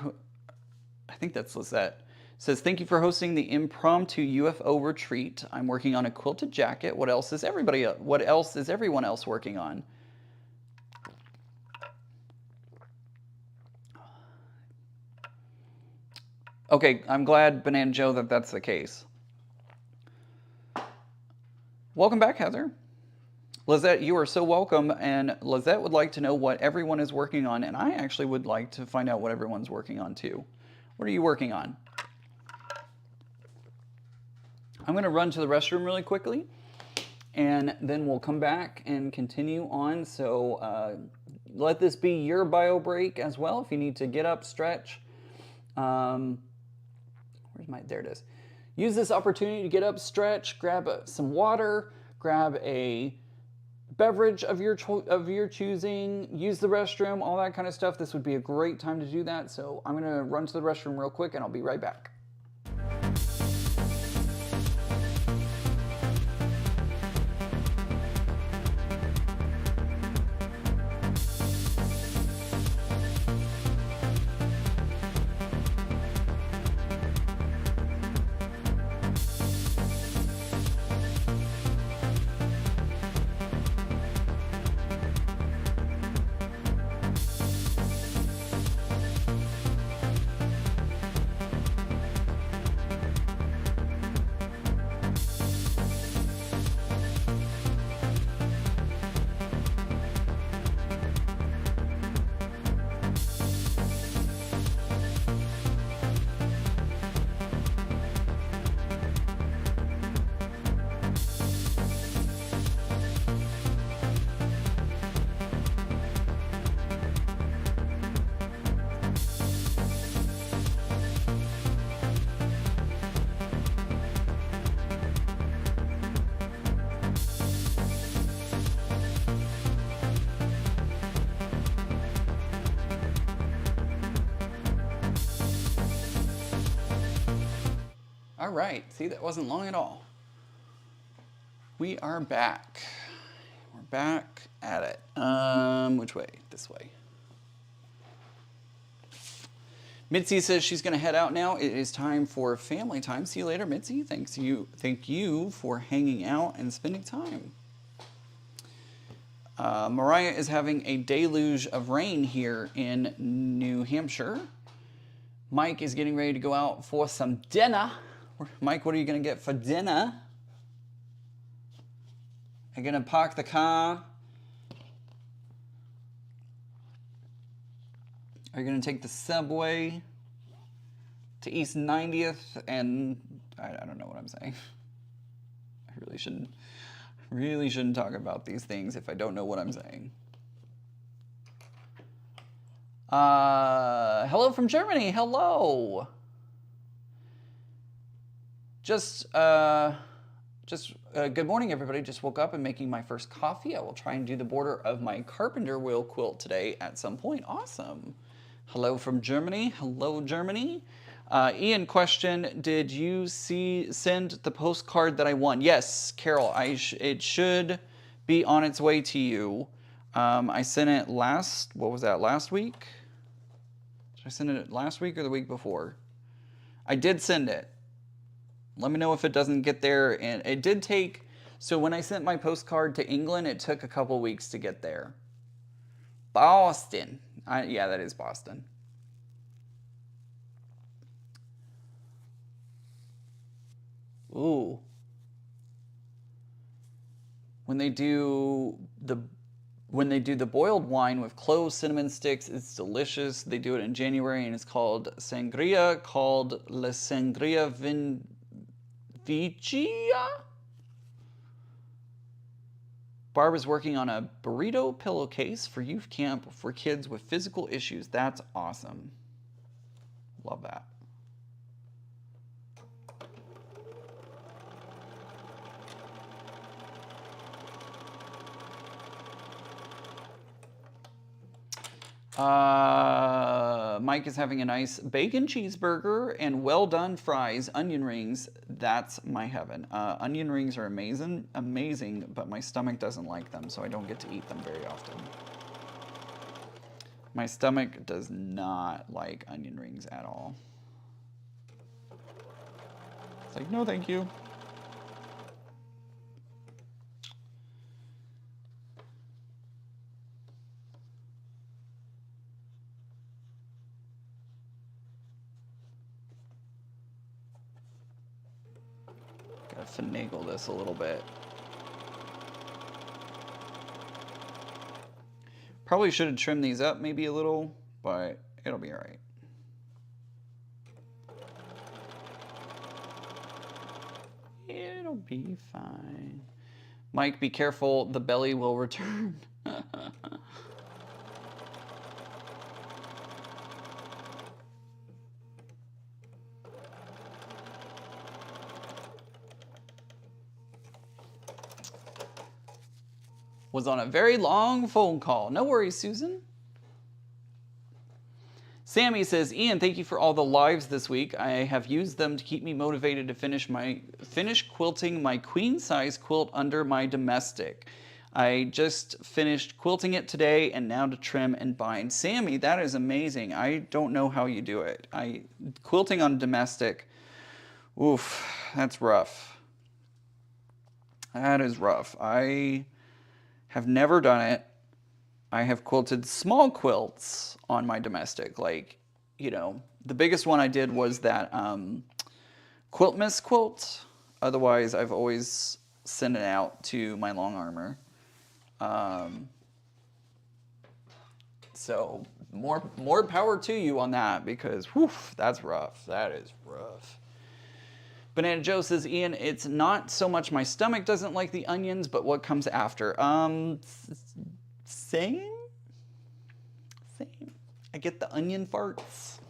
I think that's Lisette, says, thank you for hosting the impromptu UFO retreat. I'm working on a quilted jacket. What else is everyone else working on? Okay, I'm glad, Banana Joe, that that's the case. Welcome back, Heather. Lizette, you are so welcome, and Lizette would like to know what everyone is working on, and I actually would like to find out what everyone's working on too. What are you working on? I'm going to run to the restroom really quickly, and then we'll come back and continue on. So let this be your bio break as well. If you need to get up, stretch. There it is. Use this opportunity to get up, stretch, grab some water, grab a beverage of your choosing, use the restroom, all that kind of stuff. This would be a great time to do that. So I'm going to run to the restroom real quick, and I'll be right back. All right. See, that wasn't long at all. We are back. We're back at it. Which way? This way. Mitzi says she's going to head out now. It is time for family time. See you later, Mitzi. Thank you for hanging out and spending time. Mariah is having a deluge of rain here in New Hampshire. Mike is getting ready to go out for some dinner. Mike, what are you going to get for dinner? Are you going to park the car? Are you going to take the subway to East 90th? And I don't know what I'm saying. I really shouldn't talk about these things if I don't know what I'm saying. Hello from Germany. Hello. Good morning, everybody. Just woke up and making my first coffee. I will try and do the border of my carpenter wheel quilt today at some point. Awesome. Hello from Germany. Hello, Germany. Ian question, did you send the postcard that I won? Yes, Carol, it should be on its way to you. I sent it last week? Did I send it last week or the week before? I did send it. Let me know if it doesn't get there. And it did take, so when I sent my postcard to England, it took a couple weeks to get there. Boston. Yeah, that is Boston. Ooh. When they do the boiled wine with cloves, cinnamon sticks, it's delicious. They do it in January and it's called sangria, called La Sangria Vigia. Barb is working on a burrito pillowcase for youth camp for kids with physical issues. That's awesome. Love that. Mike is having a nice bacon cheeseburger and well done fries, onion rings. That's my heaven. Onion rings are amazing, but my stomach doesn't like them, so I don't get to eat them very often. My stomach does not like onion rings at all. It's like, no, thank you. Finagle this a little bit. Probably should have trimmed these up maybe a little, but it'll be all right. It'll be fine. Mike, be careful, the belly will return. Was on a very long phone call. No worries, Susan. Sammy says, Ian, thank you for all the lives this week. I have used them to keep me motivated to finish quilting my queen size quilt under my domestic. I just finished quilting it today and now to trim and bind. Sammy, that is amazing. I don't know how you do it. Quilting on domestic, oof, that's rough. That is rough. I have never done it. I have quilted small quilts on my domestic. Like, you know, the biggest one I did was that Quilt Miss quilt. Otherwise, I've always sent it out to my long armor. So more power to you on that, because whew, that's rough. That is rough. Banana Joe says, Ian, it's not so much my stomach doesn't like the onions, but what comes after. Same. I get the onion farts.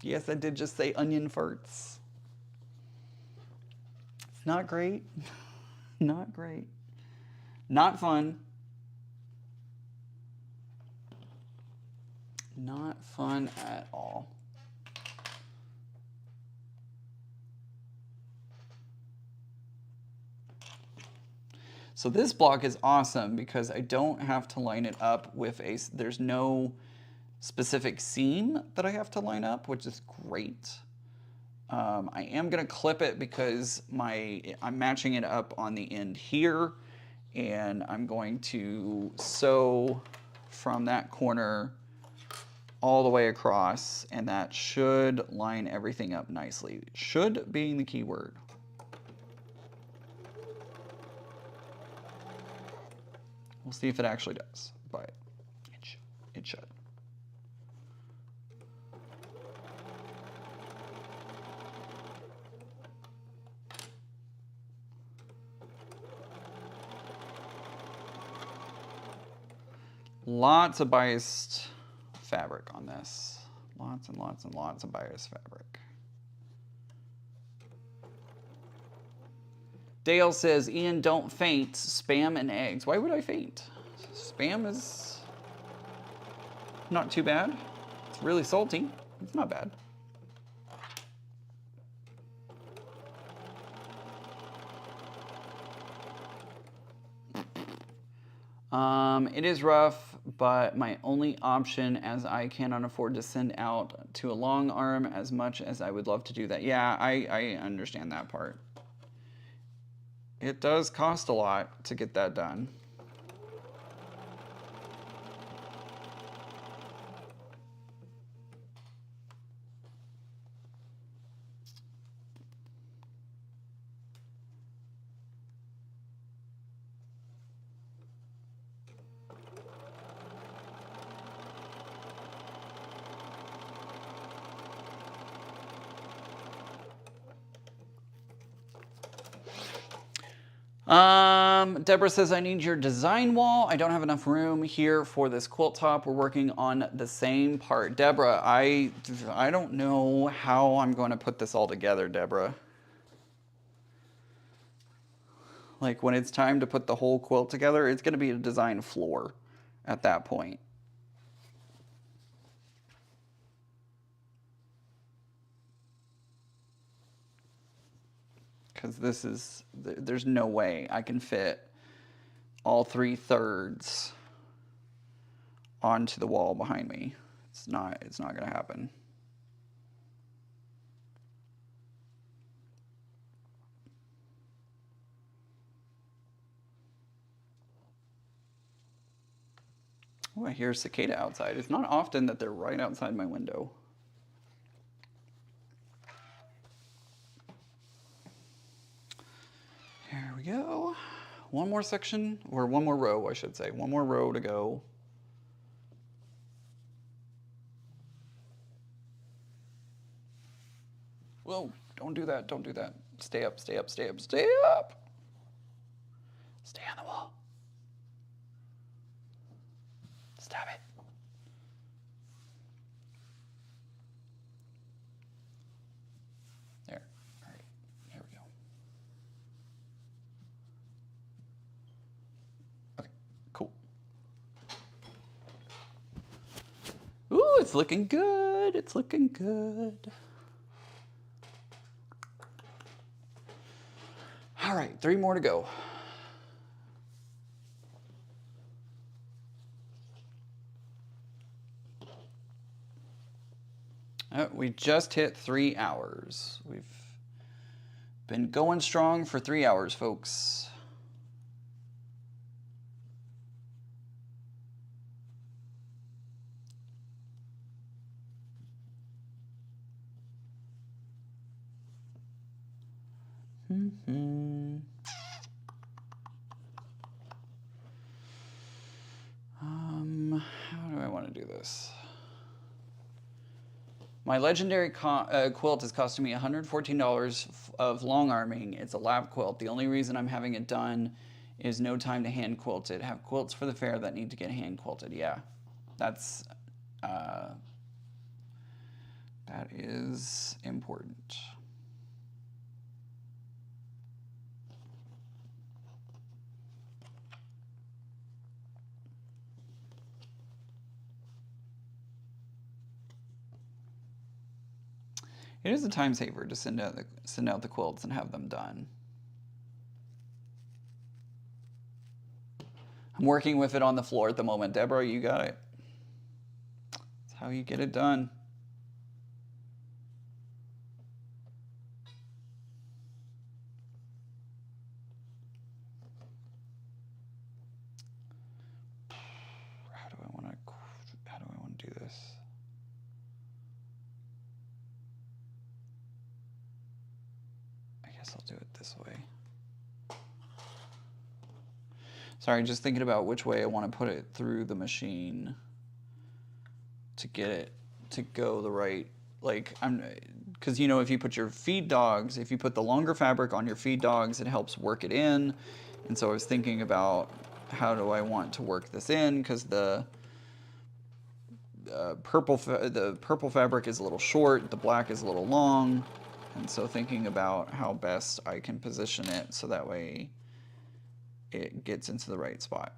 Yes, I did just say onion farts. It's not great. Not great. Not fun. Not fun at all. So this block is awesome because I don't have to line it up with there's no specific seam that I have to line up, which is great. I am gonna clip it because I'm matching it up on the end here, and I'm going to sew from that corner all the way across, and that should line everything up nicely. Should being the key word. We'll see if it actually does, but it should. Lots of biased fabric on this. Lots and lots and lots of biased fabric. Dale says, Ian, don't faint. Spam and eggs. Why would I faint? Spam is not too bad. It's really salty. It's not bad. It is rough, but my only option, as I cannot afford to send out to a long arm as much as I would love to do that. Yeah, I understand that part. It does cost a lot to get that done. Deborah says, I need your design wall. I don't have enough room here for this quilt top. We're working on the same part. Deborah, I don't know how I'm going to put this all together, Deborah. Like when it's time to put the whole quilt together, it's going to be a design floor at that point. Because there's no way I can fit all 3/3 onto the wall behind me. It's not going to happen. Oh, I hear a cicada outside. It's not often that they're right outside my window. Here we go. One more section, or one more row, I should say. One more row to go. Whoa, don't do that, don't do that. Stay up, stay up, stay up, stay up. Stay on the wall. Stop it. There, all right, here we go. Okay, cool. Ooh, it's looking good, it's looking good. All right, 3 more to go. We just hit 3 hours. We've been going strong for 3 hours, folks. How do I want to do this? My legendary quilt is costing me $114 of long arming. It's a lap quilt. The only reason I'm having it done is no time to hand quilt it. Have quilts for the fair that need to get hand quilted. Yeah, that's that is important. It is a time saver to send out the quilts and have them done. I'm working with it on the floor at the moment. Deborah, you got it. That's how you get it done. How do I want to do this? I guess I'll do it this way. Sorry, just thinking about which way I want to put it through the machine to get it to go the right, like, because you know, if you put your feed dogs, if you put the longer fabric on your feed dogs, it helps work it in. And so I was thinking about how do I want to work this in, because the purple fabric is a little short, the black is a little long, and so thinking about how best I can position it so that way it gets into the right spot.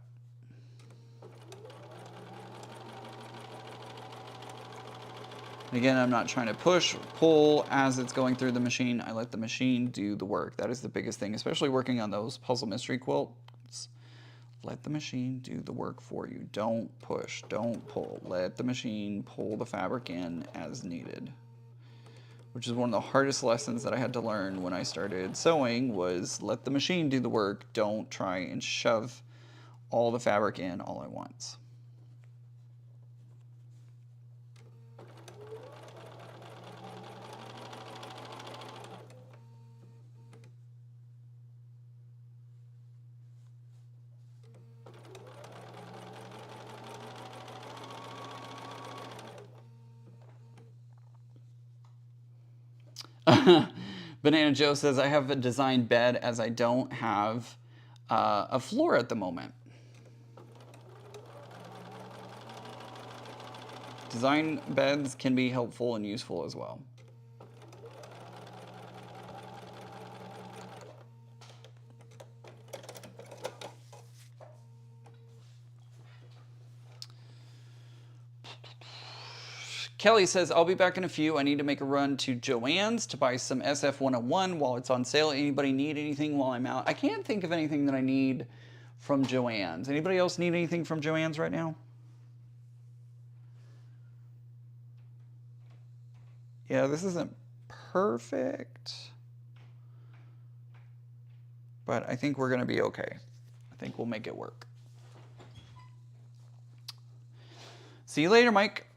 Again, I'm not trying to push, pull as it's going through the machine. I let the machine do the work. That is the biggest thing, especially working on those puzzle mystery quilts. Let the machine do the work for you. Don't push, don't pull. Let the machine pull the fabric in as needed. Which is one of the hardest lessons that I had to learn when I started sewing, was let the machine do the work. Don't try and shove all the fabric in all at once. Banana Joe says, I have a designed bed as I don't have a floor at the moment. Design beds can be helpful and useful as well. Kelly says, I'll be back in a few. I need to make a run to Joann's to buy some SF-101 while it's on sale. Anybody need anything while I'm out? I can't think of anything that I need from Joann's. Anybody else need anything from Joann's right now? Yeah, this isn't perfect, but I think we're going to be okay. I think we'll make it work. See you later, Mike.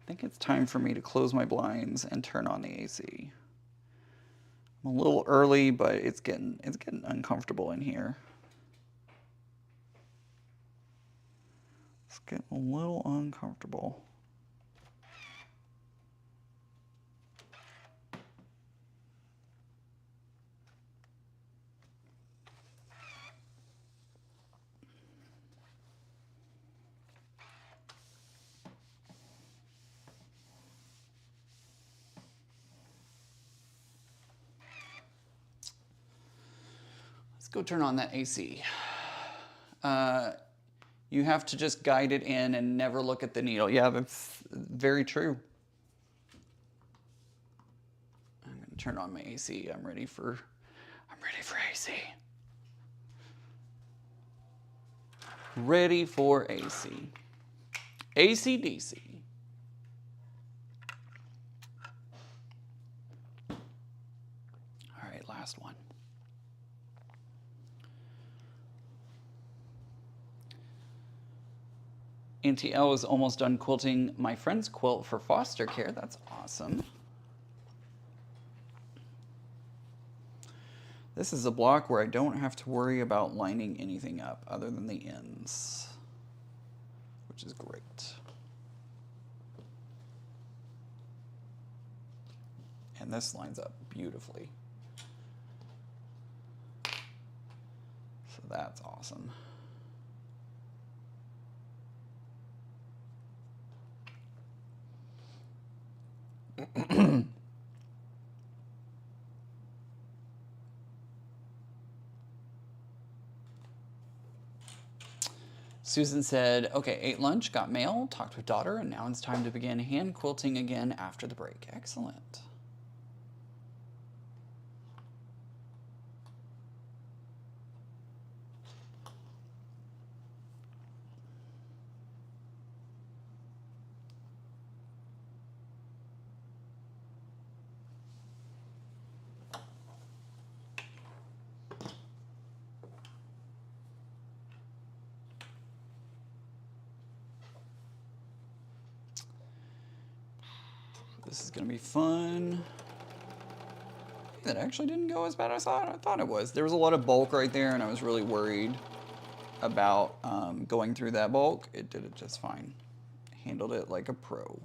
I think it's time for me to close my blinds and turn on the AC. I'm a little early, but it's getting uncomfortable in here. It's getting a little uncomfortable. Go turn on that AC. You have to just guide it in and never look at the needle. Yeah, that's very true. I'm gonna turn on my AC. I'm ready for AC. Ready for AC. AC/DC. All right, last one. Auntie L is almost done quilting my friend's quilt for foster care. That's awesome. This is a block where I don't have to worry about lining anything up other than the ends, which is great. And this lines up beautifully. So that's awesome. Susan said, okay, ate lunch, got mail, talked with daughter, and now it's time to begin hand quilting again after the break. Excellent. This is going to be fun. That actually didn't go as bad as I thought it was. There was a lot of bulk right there, and I was really worried about going through that bulk. It did it just fine. Handled it like a pro.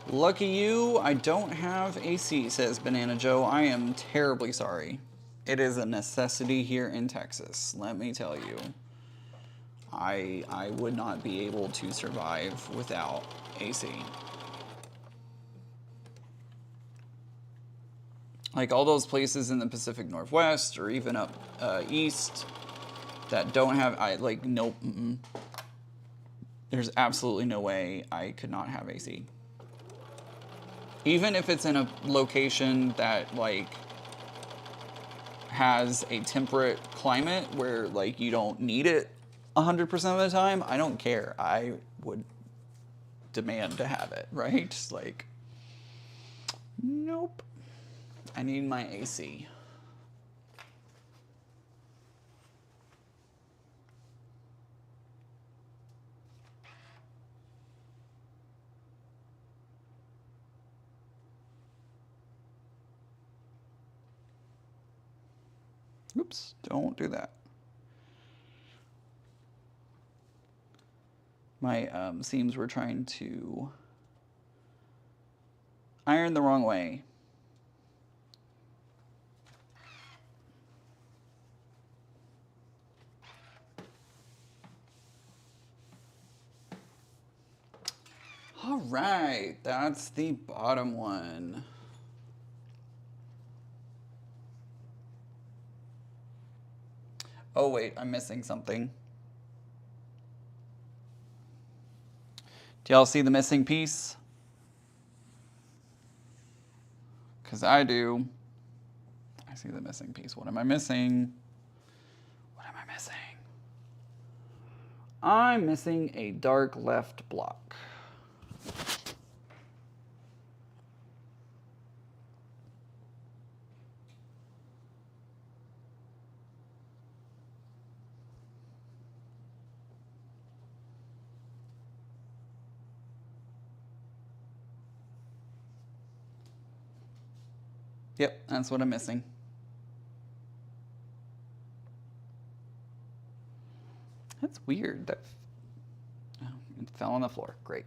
Lucky you, I don't have AC, says Banana Joe. I am terribly sorry. It is a necessity here in Texas, let me tell you. I would not be able to survive without AC. Like all those places in the Pacific Northwest or even up east that don't have, nope. There's absolutely no way I could not have AC. Even if it's in a location that like has a temperate climate where like you don't need it 100% of the time, I don't care. I would demand to have it, right? Like, nope. I need my AC. Oops, don't do that. My seams were trying to iron the wrong way. All right, that's the bottom one. Oh wait, I'm missing something. Do y'all see the missing piece? Because I do. I see the missing piece. What am I missing? What am I missing? I'm missing a dark left block. Yep, that's what I'm missing. That's weird. That it fell on the floor. Great.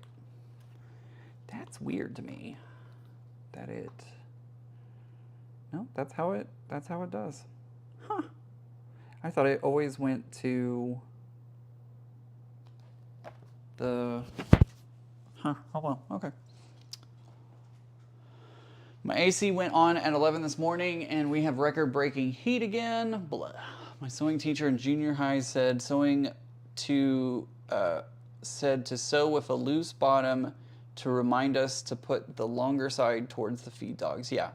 That's weird to me. That it. No, that's how it does. Huh. I thought it always went to the. Huh. Oh well. Okay. My AC went on at 11 this morning, and we have record-breaking heat again. Blah. My sewing teacher in junior high said sewing to sew with a loose bottom to remind us to put the longer side towards the feed dogs. Yeah.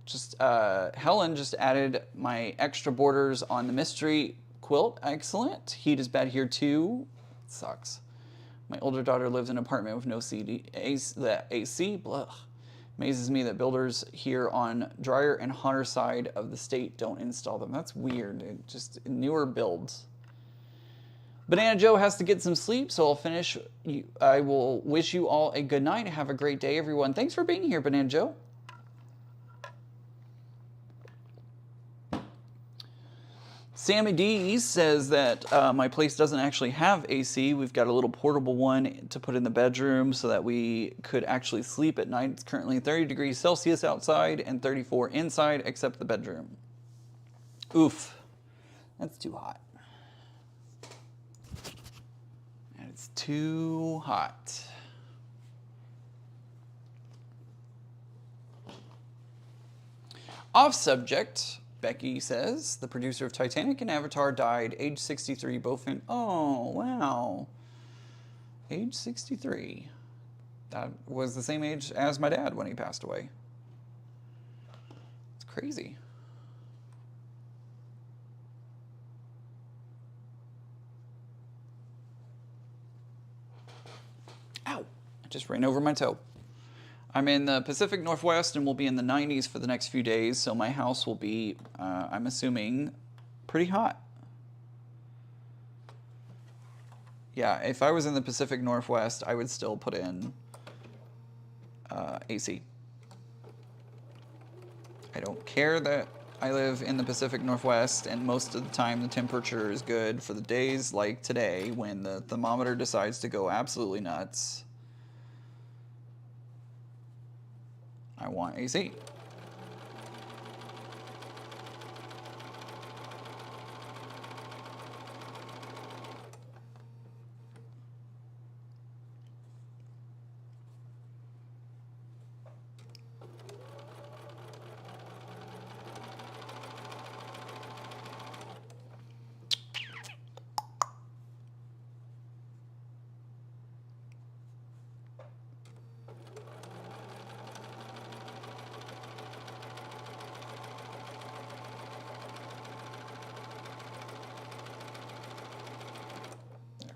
Just Helen just added my extra borders on the mystery quilt. Excellent. Heat is bad here too. Sucks. My older daughter lives in an apartment with no AC. Blah. Amazes me that builders here on drier and hotter side of the state don't install them. That's weird. Just newer builds. Banana Joe has to get some sleep, so I'll finish. I will wish you all a good night. Have a great day, everyone. Thanks for being here, Banana Joe. Sammy D says that my place doesn't actually have AC. We've got a little portable one to put in the bedroom so that we could actually sleep at night. It's currently 30 degrees Celsius outside and 34 inside, except the bedroom. Oof, that's too hot. And it's too hot. Off subject, Becky says, the producer of Titanic and Avatar died, age 63, both in... Oh, wow. Age 63. That was the same age as my dad when he passed away. It's crazy. Ow! I just ran over my toe. I'm in the Pacific Northwest and we'll be in the 90s for the next few days, so my house will be, I'm assuming, pretty hot. Yeah, if I was in the Pacific Northwest, I would still put in AC. I don't care that I live in the Pacific Northwest and most of the time the temperature is good for the days like today when the thermometer decides to go absolutely nuts. I want AC.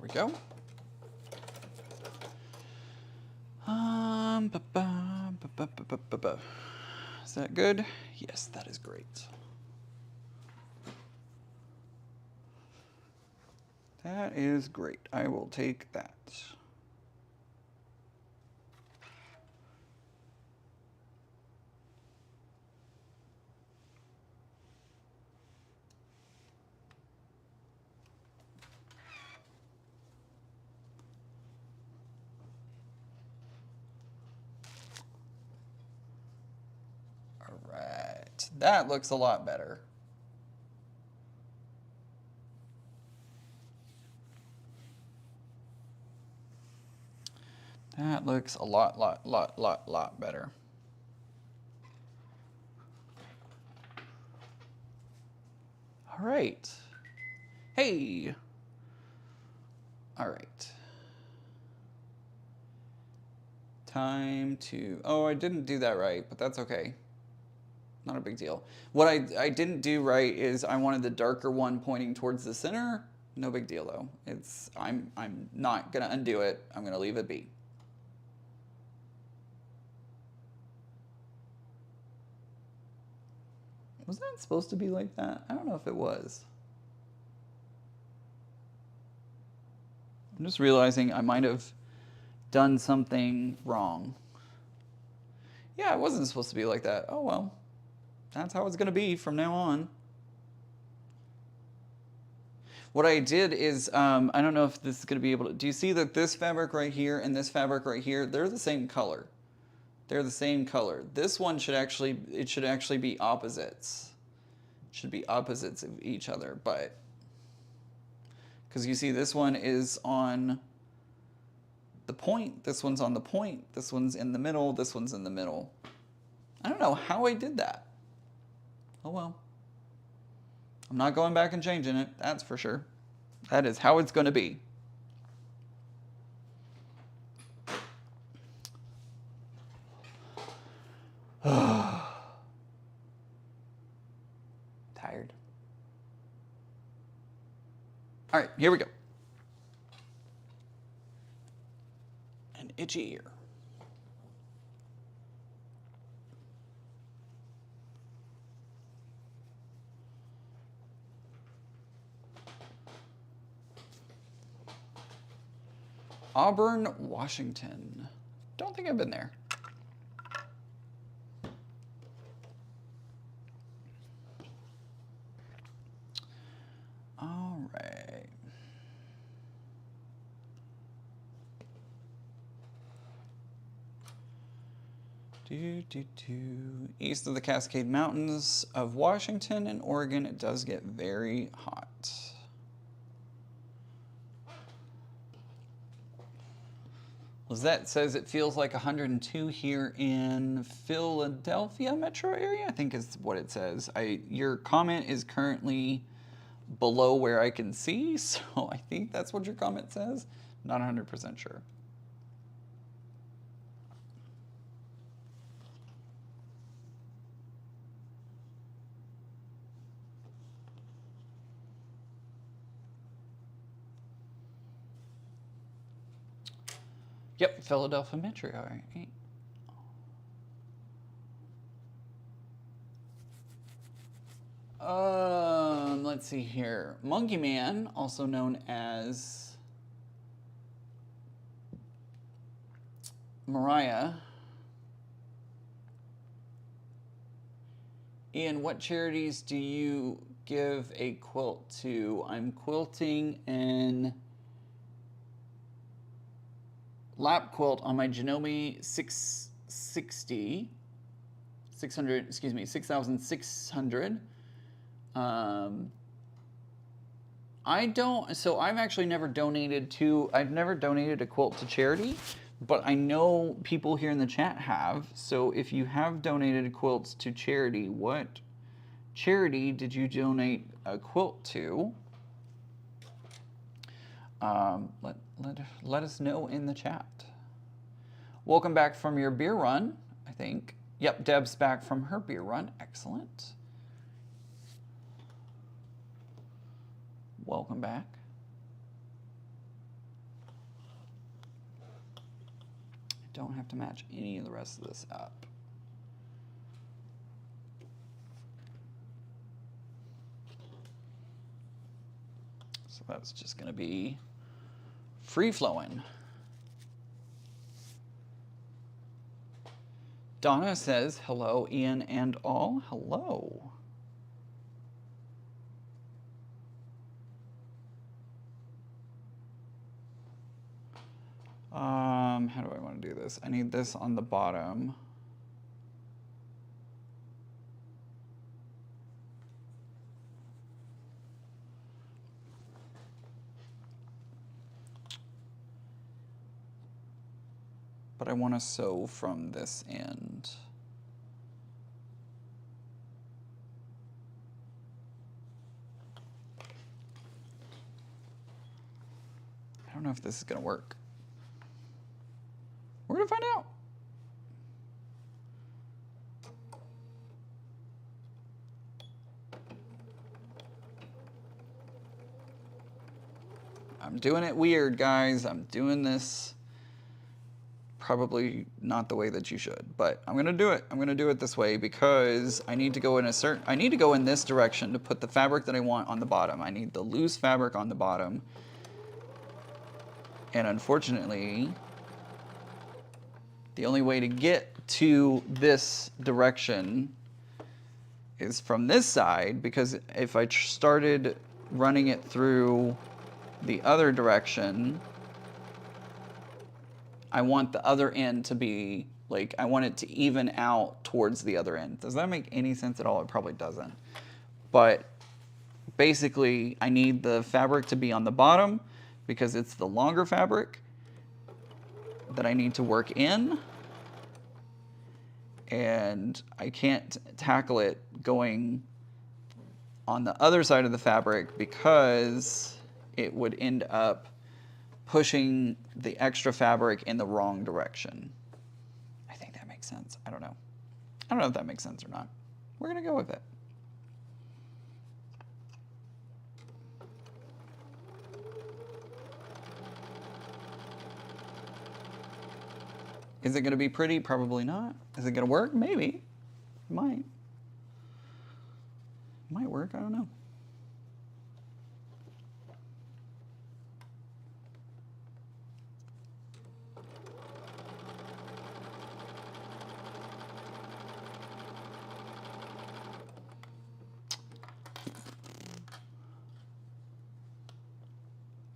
We go. Is that good? Yes, that is great. That is great. I will take that. That looks a lot better. That looks a lot better. All right. Hey. All right. Time to, oh, I didn't do that right, but that's okay. Not a big deal. What I didn't do right is I wanted the darker one pointing towards the center. No big deal though. I'm not gonna undo it. I'm gonna leave it be. Was that supposed to be like that? I don't know if it was. I'm just realizing I might have done something wrong. Yeah, it wasn't supposed to be like that. Oh well. That's how it's going to be from now on. What I did is, I don't know if this is going to be able to, do you see that this fabric right here and this fabric right here, they're the same color. They're the same color. This one should actually, it should actually be opposites. It should be opposites of each other, but, because you see this one is on the point, this one's on the point, this one's in the middle, this one's in the middle. I don't know how I did that. Oh well. I'm not going back and changing it, that's for sure. That is how it's going to be. Tired. All right, here we go. An itchy ear. Auburn, Washington. Don't think I've been there. East of the Cascade Mountains of Washington and Oregon, it does get very hot. Lizette says it feels like 102 here in Philadelphia metro area, I think is what it says. Your comment is currently below where I can see, so I think that's what your comment says. Not 100% sure. Yep, Philadelphia metro area. Let's see here. Monkey Man, also known as Mariah. Ian, what charities do you give a quilt to? I'm quilting an lap quilt on my Janome 660, 600, excuse me, 6,600. I've actually never donated a quilt to charity, but I know people here in the chat have. So if you have donated quilts to charity, what charity did you donate a quilt to? Let us know in the chat. Welcome back from your beer run, I think. Yep, Deb's back from her beer run. Excellent. Welcome back. I don't have to match any of the rest of this up. So that's just going to be free flowing. Donna says, hello, Ian and all. Hello. How do I want to do this? I need this on the bottom. But I want to sew from this end. I don't know if this is going to work. We're going to find out. I'm doing it weird, guys. I'm doing this probably not the way that you should, but I'm going to do it. I'm going to do it this way because I need to go in I need to go in this direction to put the fabric that I want on the bottom. I need the loose fabric on the bottom. And unfortunately, the only way to get to this direction is from this side, because if I started running it through the other direction, I want the other end to be, like, I want it to even out towards the other end. Does that make any sense at all? It probably doesn't. But basically, I need the fabric to be on the bottom because it's the longer fabric that I need to work in. And I can't tackle it going on the other side of the fabric because it would end up pushing the extra fabric in the wrong direction. I think that makes sense. I don't know. I don't know if that makes sense or not. We're going to go with it. Is it going to be pretty? Probably not. Is it going to work? Maybe. It might. It might work. I don't know.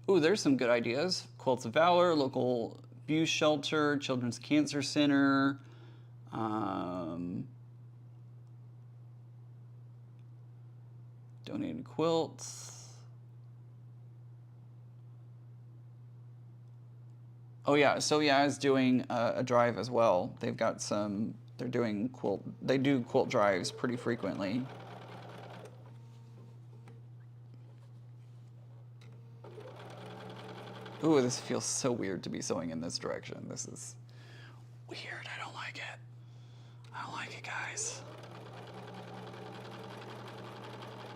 Ooh, there's some good ideas. Quilts of Valor, local abuse shelter, Children's Cancer Center, Donated quilts. Oh yeah, So yeah is doing a drive as well. They've got some, they're doing quilt, they do quilt drives pretty frequently. Ooh, this feels so weird to be sewing in this direction. This is weird, I don't like it. I don't like it, guys.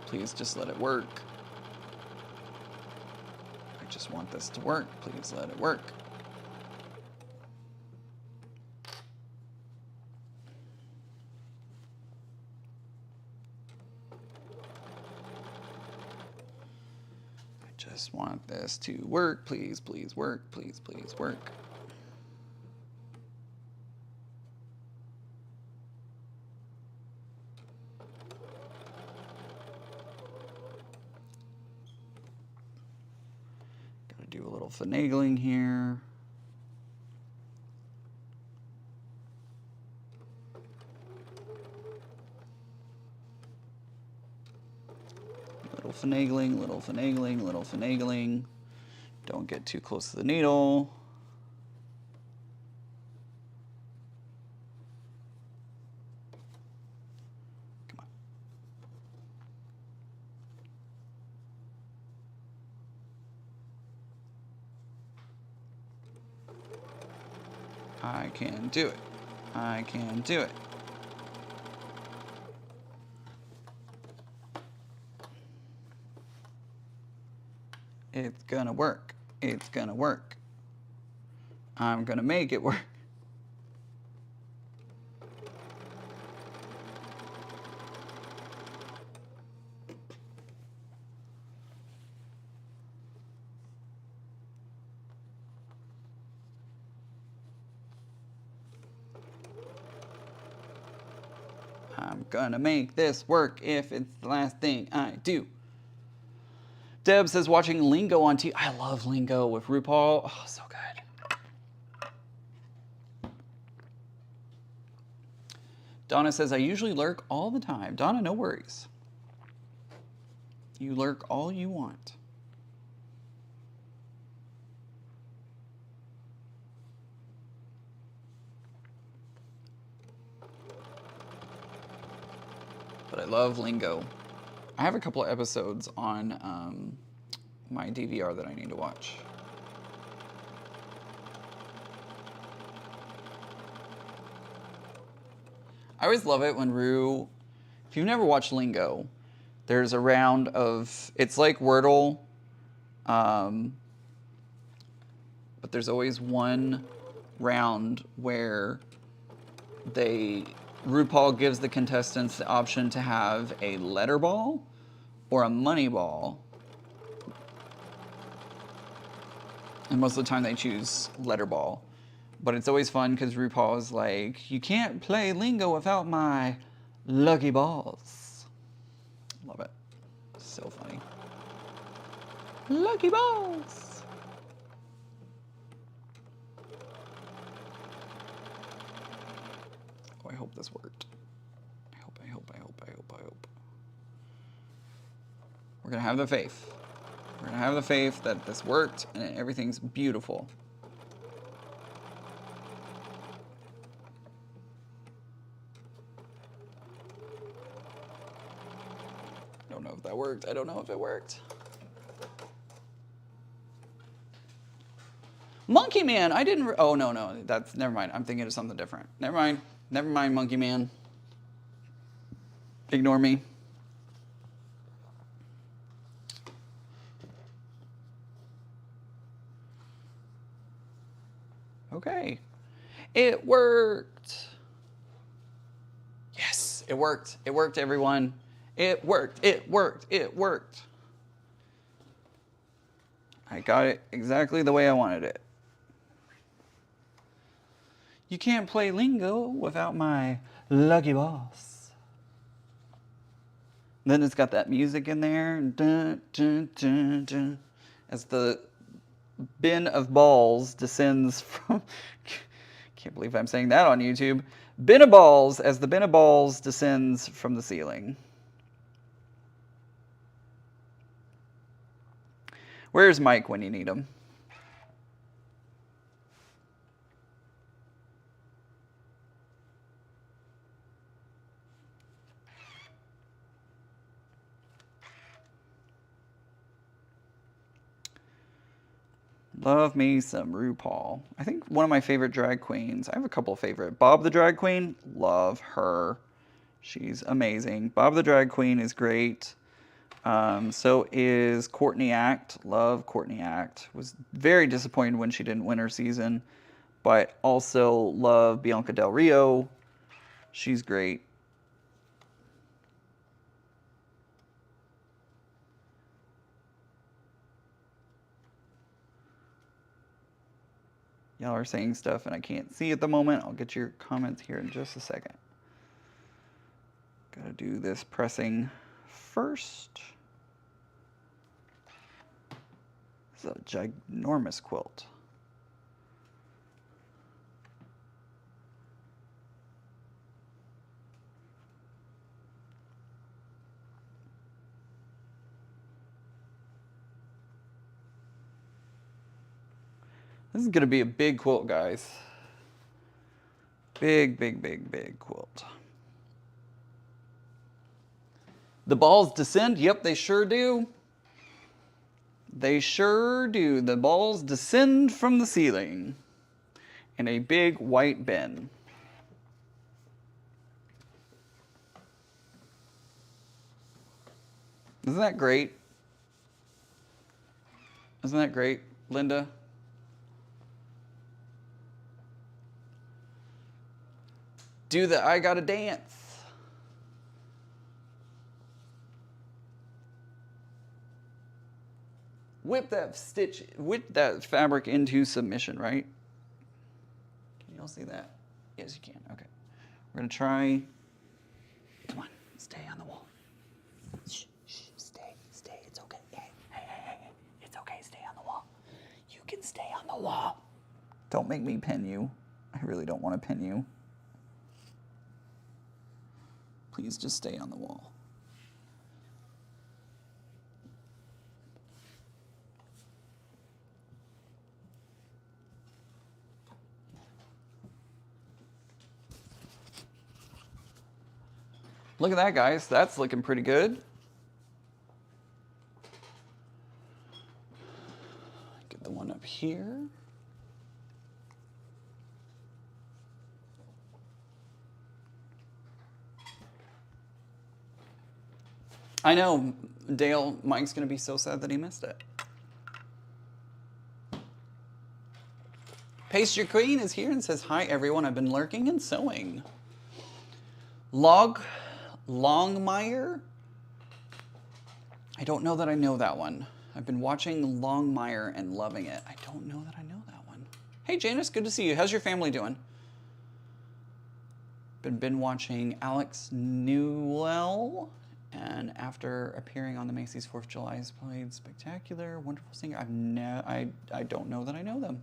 Please just let it work. I just want this to work. Please let it work. I just want this to work. Please, please work. Please, please work. Do a little finagling here. Little finagling, little finagling, little finagling. Don't get too close to the needle. Come on. I can do it. I can do it. It's gonna work. It's gonna work. I'm gonna make it work. I'm gonna make this work if it's the last thing I do. Deb says watching Lingo on TV. I love Lingo with RuPaul. Oh, so good. Donna says I usually lurk all the time. Donna, no worries. You lurk all you want. But I love Lingo. I have a couple of episodes on my DVR that I need to watch. I always love it when Rue, if you've never watched Lingo, there's a round of, it's like Wordle, but there's always one round where RuPaul gives the contestants the option to have a letter ball or a money ball. And most of the time they choose letter ball. But it's always fun because RuPaul is like, you can't play Lingo without my lucky balls. Love it. So funny. Lucky balls. Oh, I hope this worked. I hope. We're gonna have the faith. We're gonna have the faith that this worked and everything's beautiful. I don't know if that worked. I don't know if it worked. Monkey Man, I didn't, oh no, that's, never mind. I'm thinking of something different. Never mind, Monkey Man. Ignore me. Okay. It worked. Yes, it worked. It worked, everyone. It worked. It worked. It worked. I got it exactly the way I wanted it. You can't play Lingo without my lucky boss. Then it's got that music in there. Dun, dun, dun, dun, as the bin of balls descends from Can't believe I'm saying that on YouTube. Bin of balls as the bin of balls descends from the ceiling. Where's Mike when you need him? Love me some RuPaul. I think one of my favorite drag queens. I have a couple of favorite. Bob the Drag Queen. Love her. She's amazing. Bob the Drag Queen is great. So is Courtney Act. Love Courtney Act. Was very disappointed when she didn't win her season. But also love Bianca Del Rio. She's great. Y'all are saying stuff and I can't see at the moment. I'll get your comments here in just a second. Gotta do this pressing first. This is a ginormous quilt. This is going to be a big quilt, guys. Big, big, big, big quilt. The balls descend. Yep, they sure do. They sure do. The balls descend from the ceiling in a big white bin. Isn't that great? Isn't that great, Linda? Do the I gotta dance. Whip that fabric into submission, right? Can you all see that? Yes, you can. Okay. We're gonna try. Come on, stay on the wall. Shh, shh, stay. It's okay. Hey. It's okay, stay on the wall. You can stay on the wall. Don't make me pin you. I really don't want to pin you. Please just stay on the wall. Look at that, guys. That's looking pretty good. Get the one up here. I know, Dale, Mike's going to be so sad that he missed it. Pastry Queen is here and says, hi, everyone. I've been lurking and sewing. Longmire? I don't know that I know that one. I've been watching Longmire and loving it. I don't know that I know that one. Hey, Janice, good to see you. How's your family doing? Been watching Alex Newell. And after appearing on the Macy's 4th of July, has played spectacular, wonderful singer. I don't know that I know them.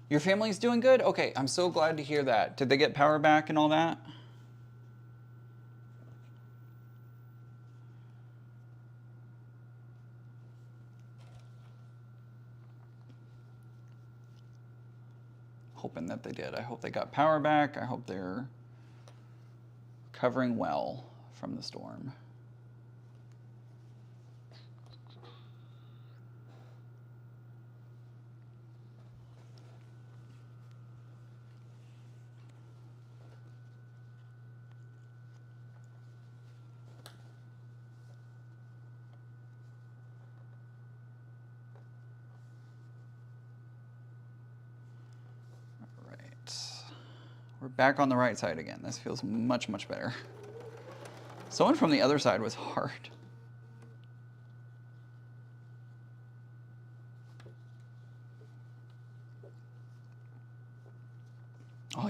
Your family's doing good? Okay, I'm so glad to hear that. Did they get power back and all that? Hoping that they did. I hope they got power back. I hope they're covering well from the storm. We're back on the right side again. This feels much, much better. Sewing from the other side was hard.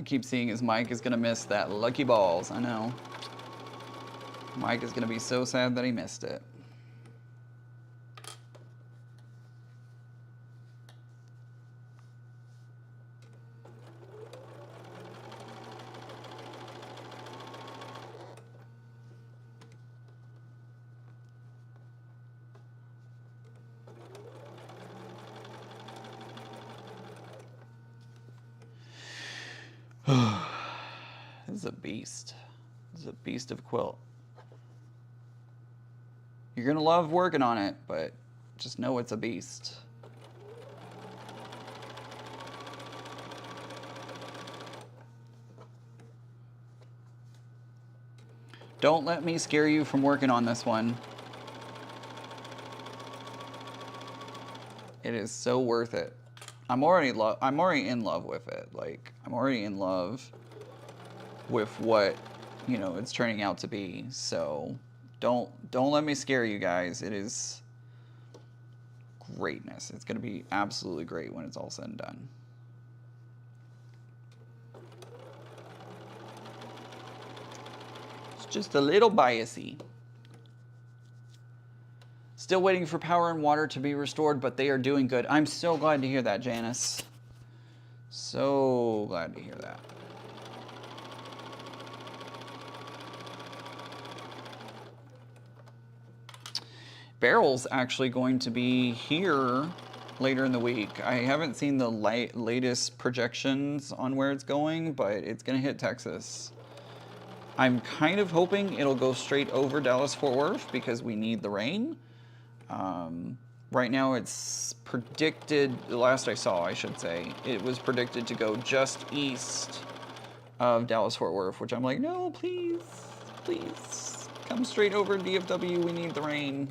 keep seeing is Mike is gonna miss that lucky balls. I know. Mike is gonna be so sad that he missed it. This is a beast. This is a beast of a quilt. You're gonna love working on it, but just know it's a beast. Don't let me scare you from working on this one. It is so worth it. I'm already in love with it. Like, I'm already in love with what, you know, it's turning out to be. So don't let me scare you guys. It is greatness. It's going to be absolutely great when it's all said and done. It's just a little biasy. Still waiting for power and water to be restored, but they are doing good. I'm so glad to hear that, Janice. So glad to hear that. Barrel's actually going to be here later in the week. I haven't seen the latest projections on where it's going, but it's going to hit Texas. I'm kind of hoping it'll go straight over Dallas-Fort Worth because we need the rain. Right now it's predicted, the last I saw, I should say, it was predicted to go just east of Dallas-Fort Worth, which I'm like, no, please, please, come straight over DFW, we need the rain.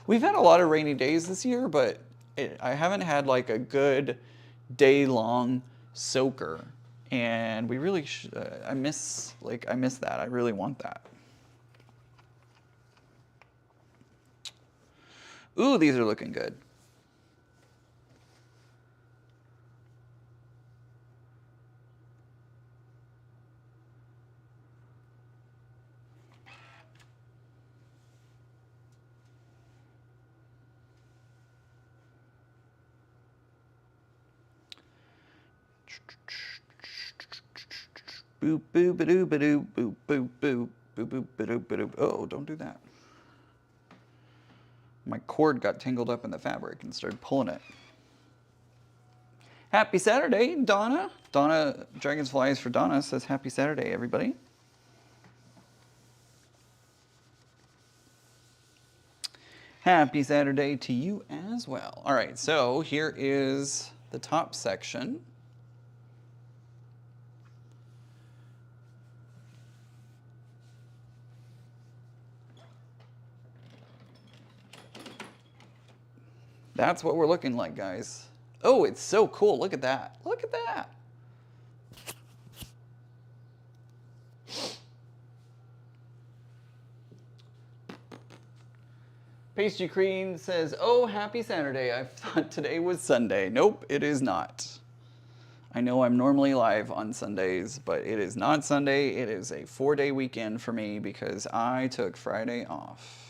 We've had a lot of rainy days this year, but I haven't had like a good day-long soaker, and we really I miss that. I really want that. Ooh, these are looking good. Boop boop ba doo ba doo boop boop boop boop boop ba doo ba doo. Oh, don't do that. My cord got tangled up in the fabric and started pulling it. Happy Saturday, Donna. Donna, Dragonflies for Donna says happy Saturday, everybody. Happy Saturday to you as well. All right, so here is the top section. That's what we're looking like, guys. Oh, it's so cool. Look at that. Look at that. Pastry Cream says, oh, happy Saturday. I thought today was Sunday. Nope, it is not. I know I'm normally live on Sundays, but it is not Sunday. It is a 4-day weekend for me because I took Friday off.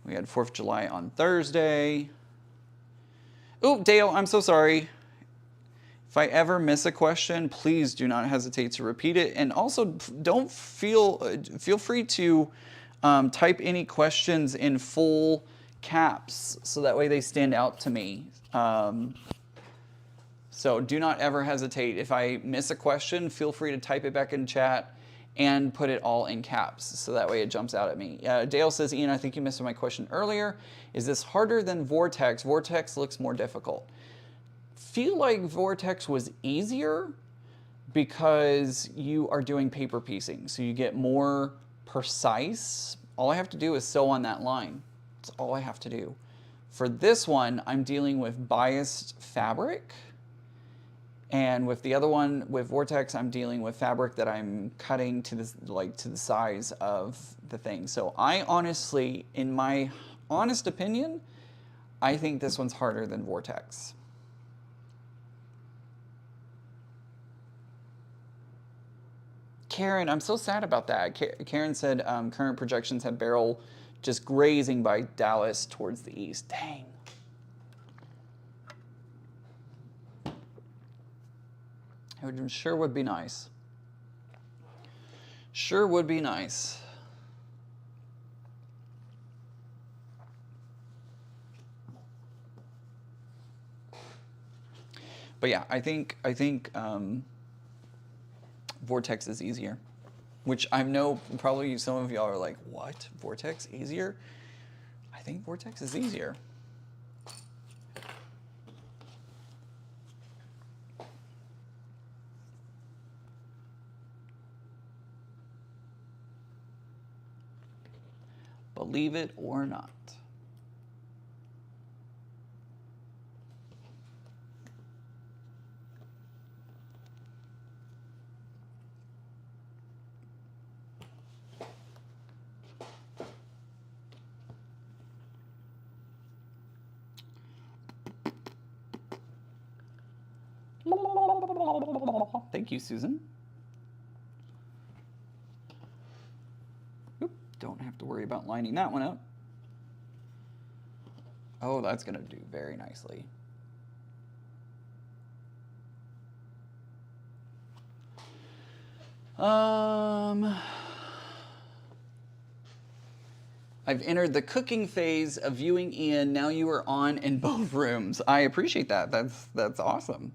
We had 4th of July on Thursday. Oh, Dale, I'm so sorry. If I ever miss a question, please do not hesitate to repeat it. And also, don't feel free to type any questions in full caps so that way they stand out to me. So do not ever hesitate. If I miss a question, feel free to type it back in chat and put it all in caps so that way it jumps out at me. Dale says, Ian, I think you missed my question earlier. Is this harder than Vortex? Vortex looks more difficult. Feel like Vortex was easier because you are doing paper piecing, so you get more precise. All I have to do is sew on that line. That's all I have to do. For this one, I'm dealing with biased fabric. And with the other one, with Vortex, I'm dealing with fabric that I'm cutting to the size of the thing. So I honestly, in my honest opinion, I think this one's harder than Vortex. Karen, I'm so sad about that. Karen said current projections have Beryl just grazing by Dallas towards the east. Dang. It sure would be nice. Sure would be nice. But yeah, I think Vortex is easier, which I know probably some of y'all are like, what? Vortex easier? I think Vortex is easier. Believe it or not. Thank you, Susan. Oop, don't have to worry about lining that one up. Oh, that's going to do very nicely. I've entered the cooking phase of viewing Ian. Now you are on in both rooms. I appreciate that. That's awesome.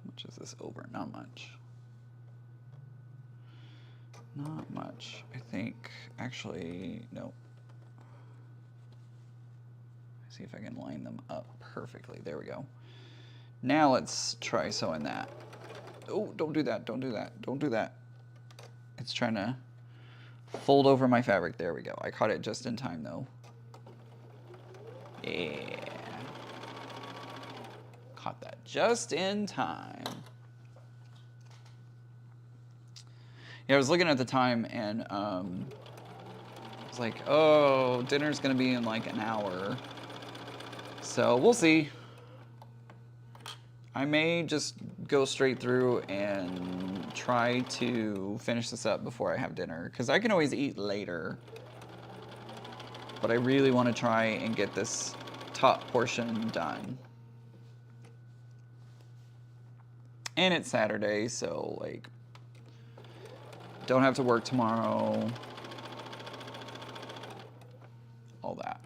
How much is this over? Not much. Not much. I think, actually, no. See if I can line them up perfectly. There we go. Now let's try sewing that. Oh, don't do that, don't do that, don't do that. It's trying to fold over my fabric. There we go. I caught it just in time though. Yeah. Caught that just in time. Yeah, I was looking at the time and I was like, oh, dinner's gonna be in like an hour. So we'll see. I may just go straight through and try to finish this up before I have dinner, because I can always eat later. But I really want to try and get this top portion done. And it's Saturday, so like, don't have to work tomorrow. All that.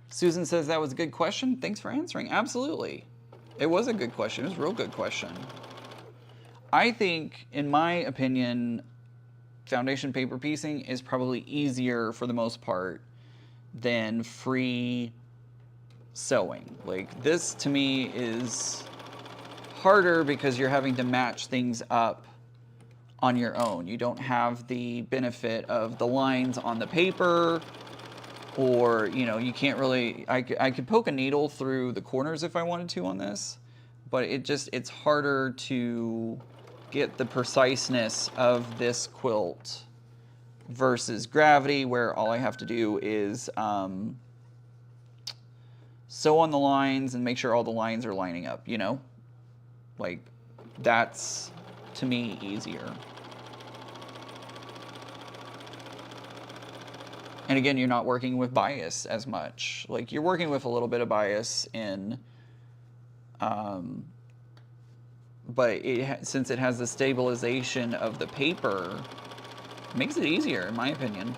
Susan says that was a good question. Thanks for answering. Absolutely. It was a good question. It was a real good question. I think, in my opinion, foundation paper piecing is probably easier for the most part than free sewing. Like, this to me is harder because you're having to match things up on your own. You don't have the benefit of the lines on the paper. Or, you know, you can't really, I could poke a needle through the corners if I wanted to on this, but it's harder to get the preciseness of this quilt versus Gravity, where all I have to do is sew on the lines and make sure all the lines are lining up, you know? Like, that's, to me, easier. And again, you're not working with bias as much. Like, you're working with a little bit of bias in, but since it has the stabilization of the paper, it makes it easier, in my opinion.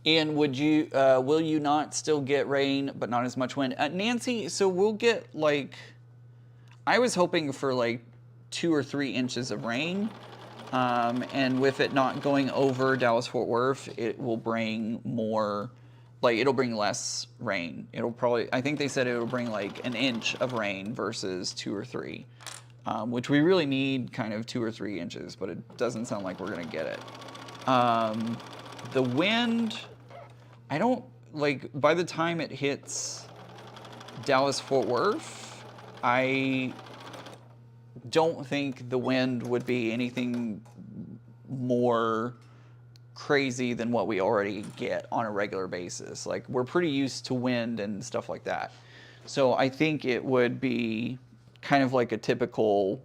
And will you not still get rain, but not as much wind? Nancy, so we'll get like, I was hoping for like 2 or 3 inches of rain. And with it not going over Dallas-Fort Worth, it will bring more, like, it'll bring less rain. It'll probably, I think they said it will bring like an inch of rain versus 2 or 3, which we really need kind of 2 or 3 inches, but it doesn't sound like we're gonna get it. The wind, I don't, like, by the time it hits Dallas-Fort Worth, I don't think the wind would be anything more crazy than what we already get on a regular basis. Like, we're pretty used to wind and stuff like that. So I think it would be kind of like a typical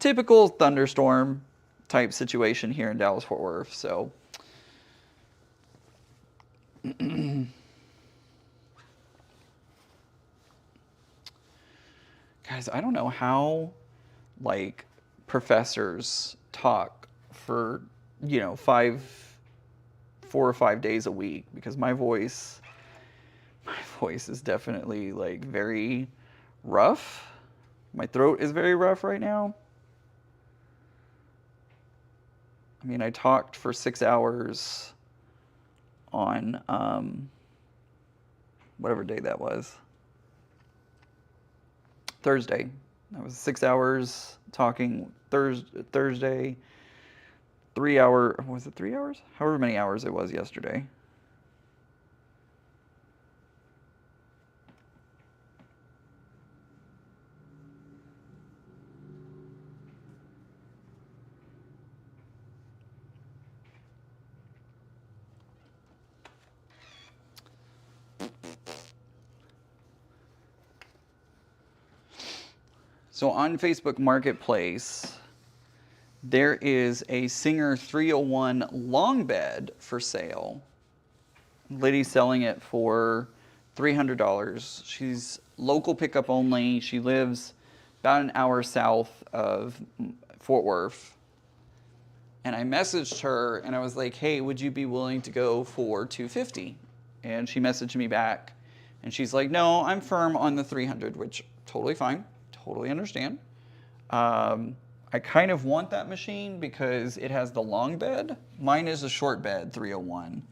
thunderstorm type situation here in Dallas-Fort Worth. So guys, I don't know how like professors talk for, you know, 4 or 5 days a week, because my voice is definitely like very rough. My throat is very rough right now. I mean, I talked for 6 hours on whatever day that was. Thursday. That was 6 hours talking Thursday. 3 hour, was it 3 hours? However many hours it was yesterday. So on Facebook Marketplace, there is a Singer 301 long bed for sale. Lady's selling it for $300. She's local pickup only. She lives about an hour south of Fort Worth. And I messaged her and I was like, hey, would you be willing to go for $250? And she messaged me back and she's like, no, I'm firm on the $300, which totally fine. Totally understand. I kind of want that machine because it has the long bed. Mine is a short bed, 301.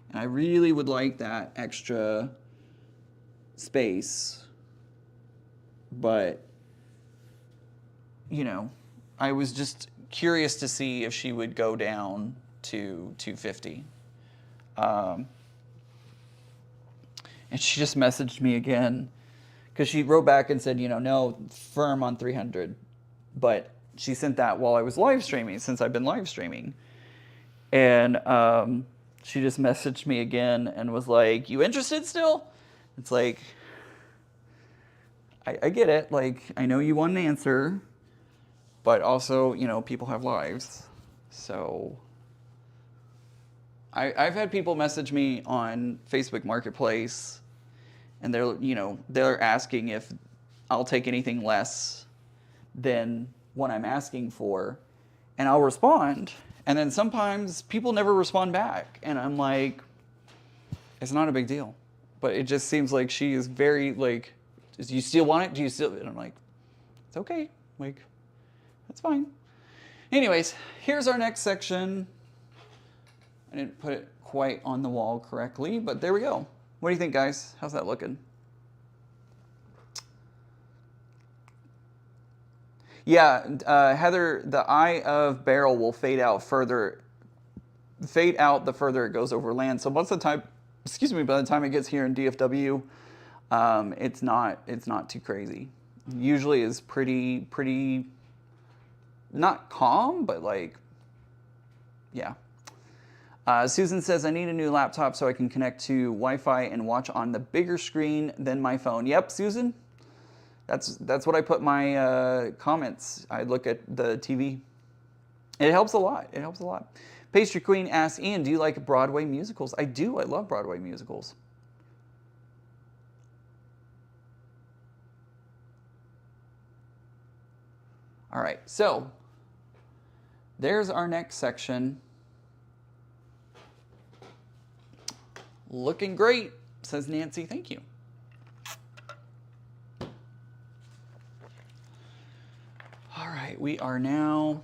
And I really would like that extra space. But, you know, I was just curious to see if she would go down to $250. And she just messaged me again, because she wrote back and said, you know, no, firm on $300. But she sent that while I was live streaming, since I've been live streaming. And she just messaged me again and was like, you interested still? It's like, I get it. Like, I know you want an answer, but also, you know, people have lives. So I've had people message me on Facebook Marketplace, and they're asking if I'll take anything less than what I'm asking for, and I'll respond. And then sometimes people never respond back, and I'm like, it's not a big deal. But it just seems like she is very like, do you still want it? Do you still? And I'm like, it's okay. Like, that's fine. Anyways, here's our next section. I didn't put it quite on the wall correctly, but there we go. What do you think, guys? How's that looking? Yeah, Heather, the eye of barrel will fade out the further it goes over land. So most of the time, by the time it gets here in DFW, it's not too crazy. Usually is pretty, not calm, but like, yeah. Susan says, I need a new laptop so I can connect to Wi-Fi and watch on the bigger screen than my phone. Yep, Susan. That's what I put my comments. I look at the TV. It helps a lot. It helps a lot. Pastry Queen asks, Ian, do you like Broadway musicals? I do. I love Broadway musicals. All right, so there's our next section. Looking great, says Nancy. Thank you. All right, we are now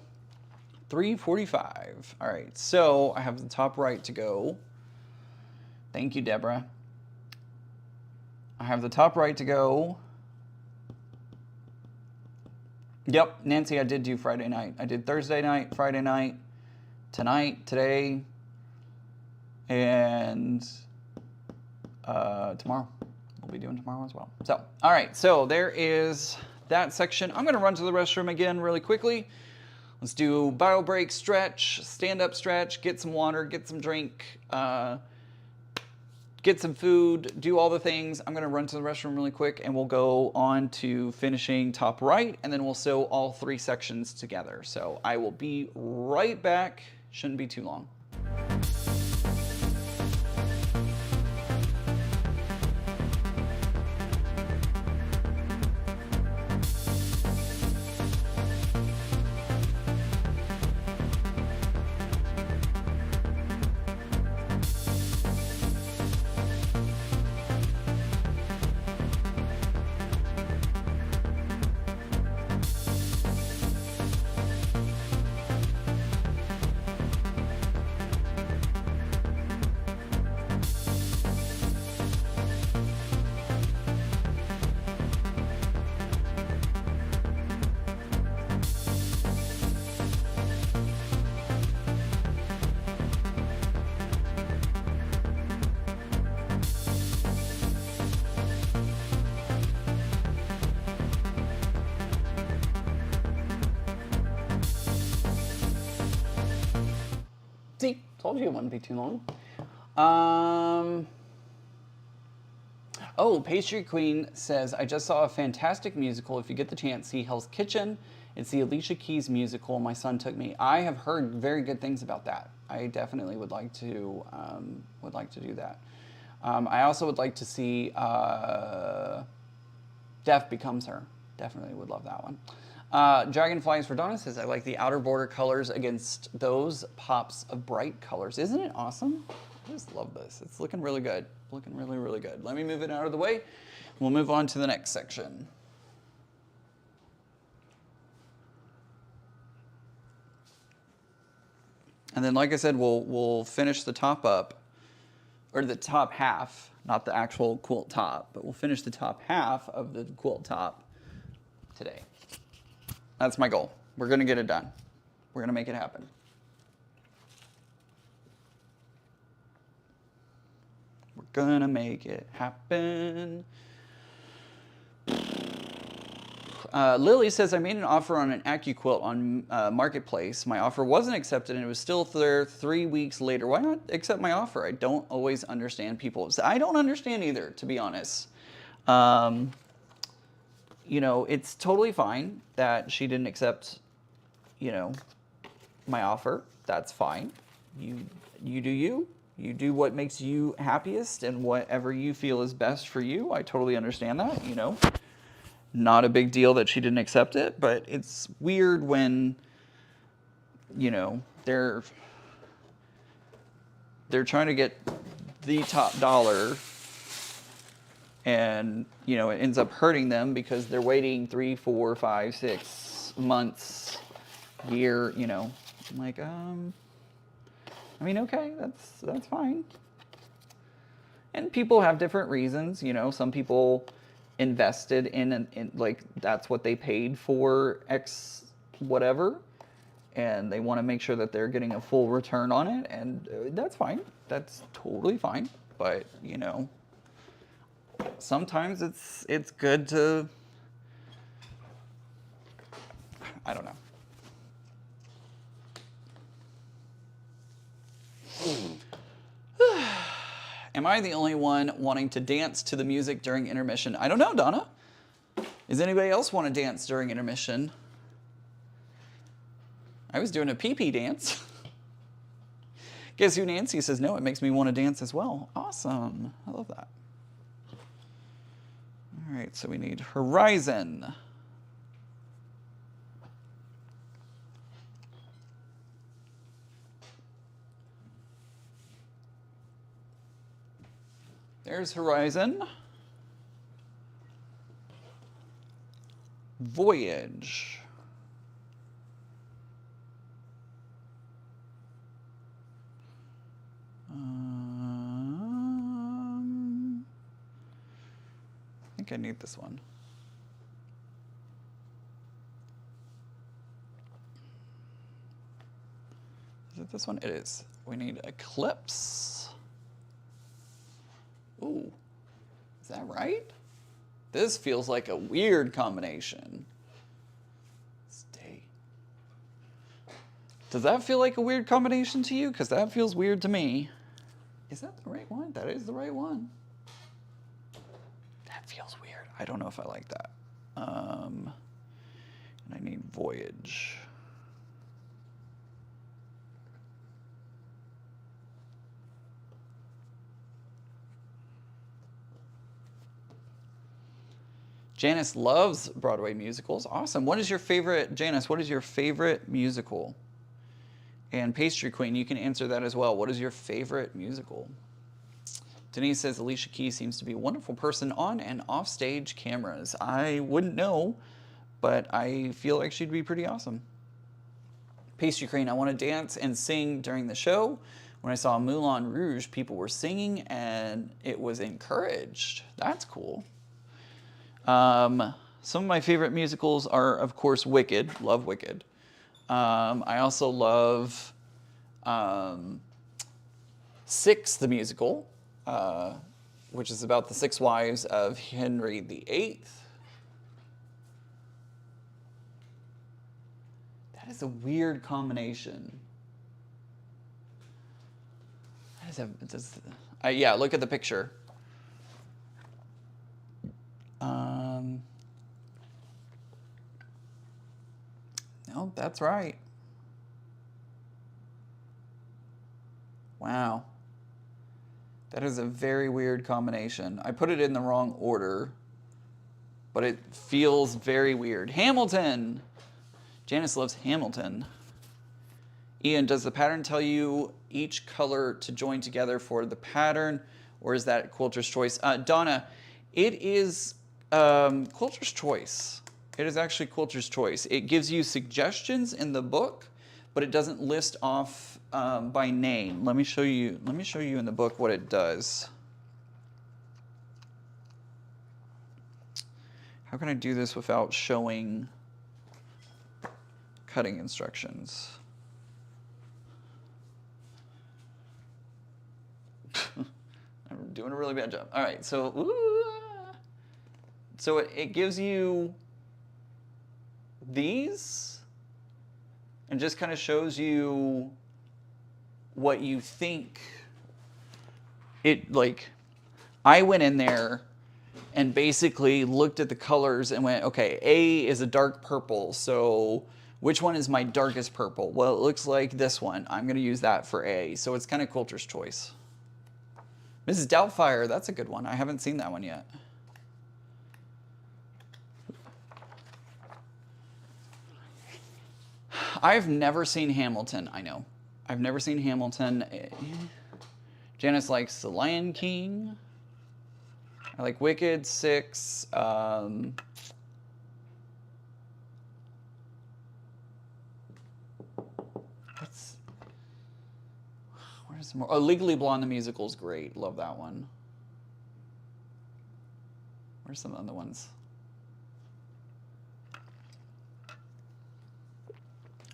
3:45. All right, so I have the top right to go. Thank you, Deborah. I have the top right to go. Yep, Nancy, I did do Friday night. I did Thursday night, Friday night, tonight, today, and tomorrow. We'll be doing tomorrow as well. So, all right, so there is that section. I'm going to run to the restroom again really quickly. Let's do bio break, stretch, stand up stretch, get some water, get some drink, get some food, do all the things. I'm gonna run to the restroom really quick and we'll go on to finishing top right and then we'll sew all 3 sections together. So I will be right back. Shouldn't be too long. See, told you it wouldn't be too long. Oh, Pastry Queen says, I just saw a fantastic musical. If you get the chance, see Hell's Kitchen. It's the Alicia Keys musical. My son took me. I have heard very good things about that. I definitely would like to do that. I also would like to see Death Becomes Her. Definitely would love that one. Dragonflies for Donna says, I like the outer border colors against those pops of bright colors. Isn't it awesome? I just love this. It's looking really good. Looking really, really good. Let me move it out of the way. We'll move on to the next section. And then, like I said, we'll finish the top up, or the top half, not the actual quilt top, but we'll finish the top half of the quilt top today. That's my goal. We're gonna get it done. We're gonna make it happen. We're gonna make it happen. Lily says, I made an offer on an AccuQuilt on Marketplace. My offer wasn't accepted and it was still there 3 weeks later. Why not accept my offer? I don't always understand people. I don't understand either, to be honest. You know, it's totally fine that she didn't accept, you know, my offer. That's fine. You do you. You do what makes you happiest and whatever you feel is best for you. I totally understand that, you know. Not a big deal that she didn't accept it, but it's weird when, you know, they're trying to get the top dollar and, you know, it ends up hurting them because they're waiting 3, 4, 5, 6 months, year, you know. I'm like, I mean, okay, that's fine. And people have different reasons, you know. Some people invested in like that's what they paid for X whatever, and they want to make sure that they're getting a full return on it, and that's fine. That's totally fine. But you know, sometimes it's good to, I don't know. Am I the only one wanting to dance to the music during intermission? I don't know, Donna. Does anybody else want to dance during intermission? I was doing a pee-pee dance. Guess who? Nancy says, no, it makes me want to dance as well. Awesome. I love that. All right, so we need Horizon. There's Horizon. Voyage. I think I need this one. Is it this one? It is. We need Eclipse. Ooh, is that right? This feels like a weird combination. Stay. Does that feel like a weird combination to you? Because that feels weird to me. Is that the right one? That is the right one. That feels weird. I don't know if I like that. And I need Voyage. Janice loves Broadway musicals. Awesome. What is your favorite, Janice, what is your favorite musical? And Pastry Queen, you can answer that as well. What is your favorite musical? Denise says Alicia Keys seems to be a wonderful person on and off stage cameras. I wouldn't know, but I feel like she'd be pretty awesome. Pastry Queen, I want to dance and sing during the show. When I saw Moulin Rouge, people were singing and it was encouraged. That's cool. Some of my favorite musicals are, of course, Wicked. Love Wicked. I also love Six, the musical, which is about the 6 wives of Henry VIII. That is a weird combination. Yeah, look at the picture. No, that's right. Wow. That is a very weird combination. I put it in the wrong order, but it feels very weird. Hamilton! Janice loves Hamilton. Ian, does the pattern tell you each color to join together for the pattern, or is that Quilter's choice? Donna, it is Quilter's choice. It is actually Quilter's choice. It gives you suggestions in the book, but it doesn't list off by name. Let me show you in the book what it does. How can I do this without showing cutting instructions? I'm doing a really bad job. All right, so it gives you these and just kind of shows you what you think it, like, I went in there and basically looked at the colors and went, okay, A is a dark purple, so which one is my darkest purple? Well, it looks like this one. I'm going to use that for A. So it's kind of Quilter's choice. Mrs. Doubtfire, that's a good one. I haven't seen that one yet. I've never seen Hamilton, I know. I've never seen Hamilton. Janice likes The Lion King. I like Wicked, Six. Where's some more? Oh, Legally Blonde, the musical is great. Love that one. Where's some other ones?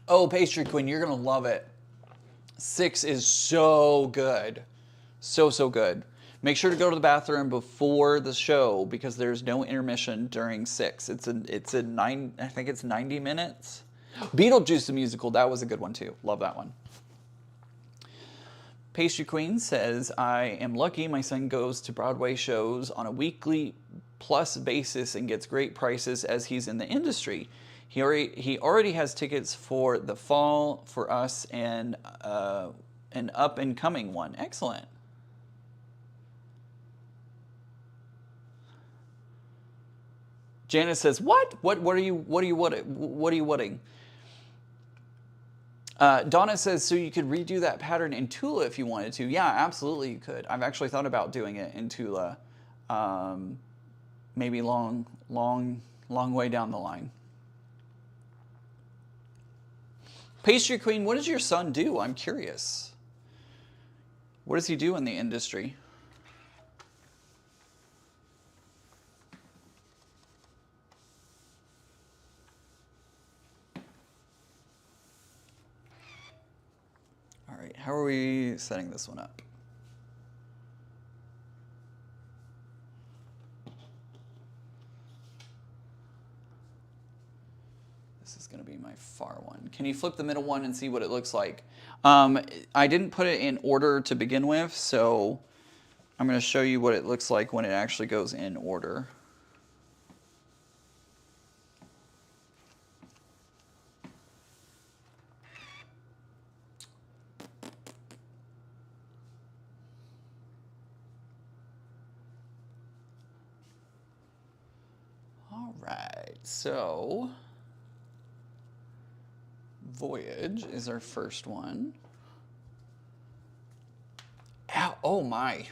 Oh, Pastry Queen, you're going to love it. Six is so good. So good. Make sure to go to the bathroom before the show because there's no intermission during Six. I think it's 90 minutes. Beetlejuice the musical, that was a good one too. Love that one. Pastry Queen says, I am lucky my son goes to Broadway shows on a weekly plus basis and gets great prices as he's in the industry. He already has tickets for the fall for us and an up and coming one. Excellent. Janice says, "What? What are you wanting?" Donna says, "So you could redo that pattern in Tula if you wanted to." Yeah, absolutely, you could. I've actually thought about doing it in Tula, maybe long way down the line. Pastry Queen, what does your son do? I'm curious. What does he do in the industry? All right, how are we setting this one up? This is going to be my far one. Can you flip the middle one and see what it looks like? I didn't put it in order to begin with, so I'm going to show you what it looks like when it actually goes in order. All right, so Voyage is our first one. Ow, oh my,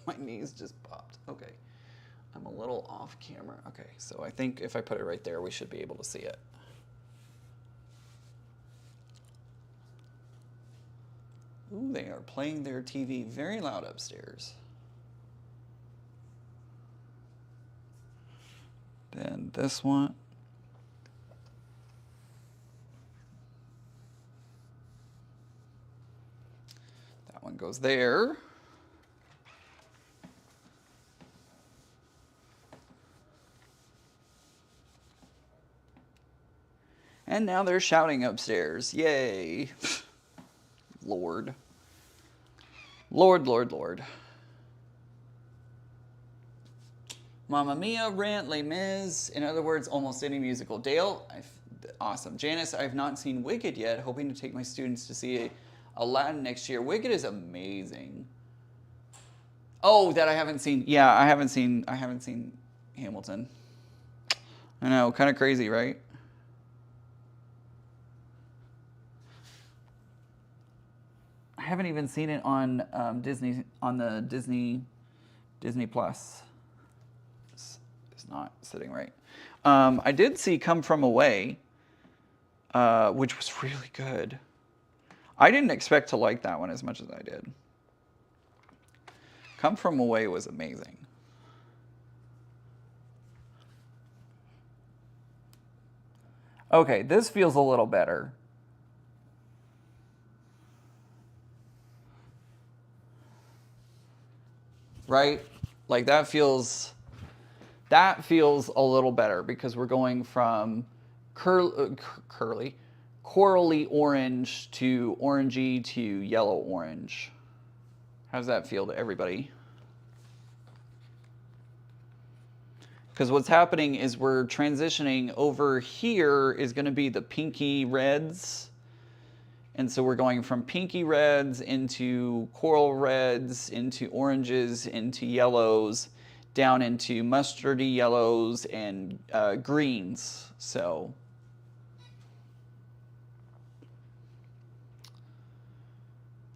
my knees just popped. Okay, I'm a little off camera. Okay, so I think if I put it right there, we should be able to see it. Ooh, they are playing their TV very loud upstairs. Then this one. That one goes there. And now they're shouting upstairs. Yay. Lord. Lord, Lord, Lord. Mamma Mia, Rent, Les Mis. In other words, almost any musical. Dale, awesome. Janice, I've not seen Wicked yet. Hoping to take my students to see Aladdin next year. Wicked is amazing. Oh, that I haven't seen. Yeah, I haven't seen Hamilton. I know, kind of crazy, right? I haven't even seen it on Disney, on the Disney Plus. It's not sitting right. I did see Come From Away, which was really good. I didn't expect to like that one as much as I did. Come From Away was amazing. Okay, this feels a little better. Right? Like that feels a little better because we're going from corally orange to orangey to yellow orange. How does that feel to everybody? Because what's happening is we're transitioning. Over here is going to be the pinky reds. And so we're going from pinky reds into coral reds, into oranges, into yellows, down into mustardy yellows and greens. So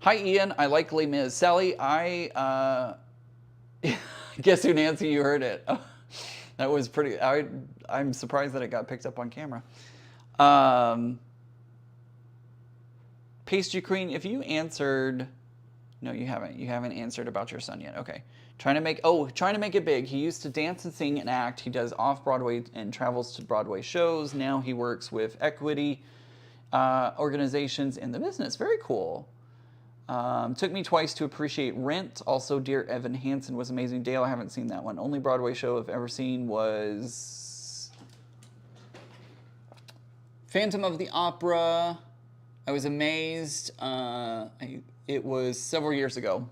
hi Ian, I like Les Mis. Sally, guess who, Nancy, you heard it. That was pretty, I'm surprised that it got picked up on camera. Pastry Queen, if you answered, no, you haven't. You haven't answered about your son yet. Okay. Trying to make it big. He used to dance and sing and act. He does off-Broadway and travels to Broadway shows. Now he works with equity organizations in the business. Very cool. Took me twice to appreciate Rent. Also, Dear Evan Hansen was amazing. Dale, I haven't seen that one. Only Broadway show I've ever seen was Phantom of the Opera. I was amazed. It was several years ago.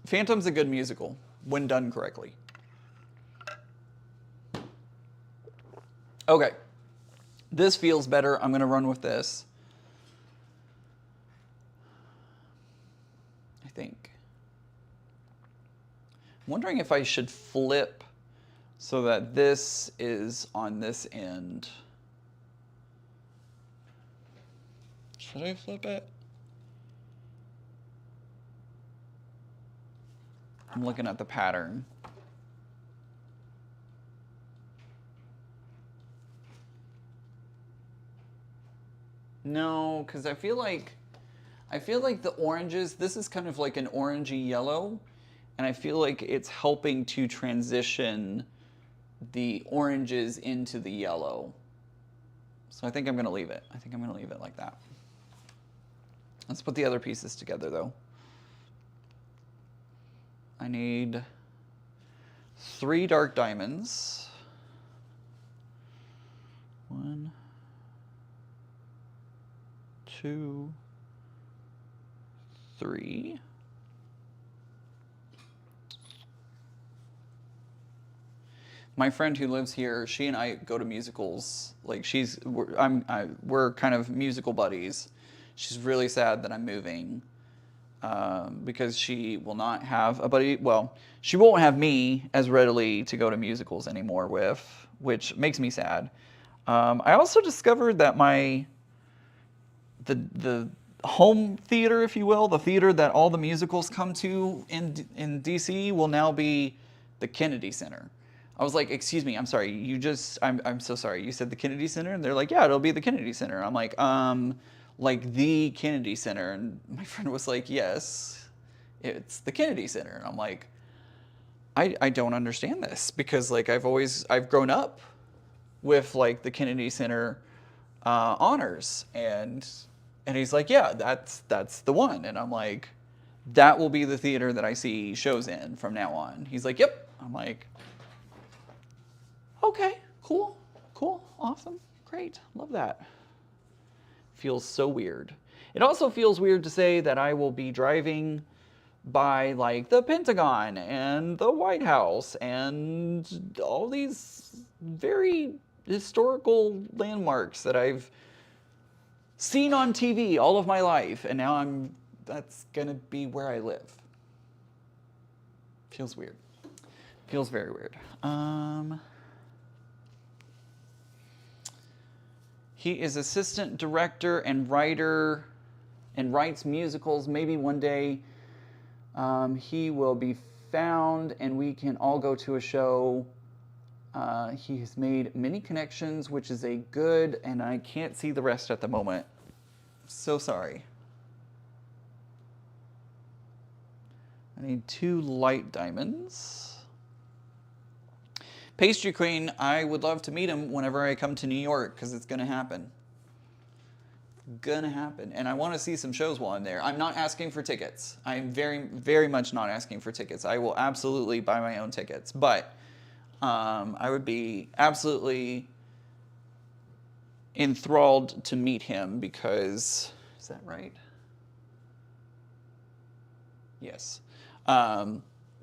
Phantom's a good musical when done correctly. Okay. This feels better. I'm going to run with this. I think. I'm wondering if I should flip so that this is on this end. Should I flip it? I'm looking at the pattern. No, because I feel like the oranges, this is kind of like an orangey yellow, and I feel like it's helping to transition the oranges into the yellow. So I think I'm going to leave it. I think I'm going to leave it like that. Let's put the other pieces together, though. I need 3 dark diamonds. 1, 2, 3. My friend who lives here, she and I go to musicals. Like we're kind of musical buddies. She's really sad that I'm moving because she will not have a buddy. Well, she won't have me as readily to go to musicals anymore with, which makes me sad. I also discovered that the home theater, if you will, the theater that all the musicals come to in DC will now be the Kennedy Center. I was like, excuse me, I'm sorry, I'm so sorry. You said the Kennedy Center? And they're like, yeah, it'll be the Kennedy Center. I'm like the Kennedy Center. And my friend was like, yes, it's the Kennedy Center. And I'm like, I don't understand this because like I've grown up with like the Kennedy Center honors. And he's like, yeah, that's the one. And I'm like, that will be the theater that I see shows in from now on. He's like, yep. I'm like, okay, cool, awesome, great, love that. Feels so weird. It also feels weird to say that I will be driving by like the Pentagon and the White House and all these very historical landmarks that I've seen on TV all of my life, and now that's gonna be where I live. Feels weird. Feels very weird. He is assistant director and writer and writes musicals. Maybe one day he will be found and we can all go to a show. He has made many connections, which is a good, and I can't see the rest at the moment. So sorry. I need 2 light diamonds. Pastry Queen, I would love to meet him whenever I come to New York, because it's going to happen. Gonna happen. And I want to see some shows while I'm there. I'm not asking for tickets. I'm very, very much not asking for tickets. I will absolutely buy my own tickets. But I would be absolutely enthralled to meet him because... Is that right? Yes.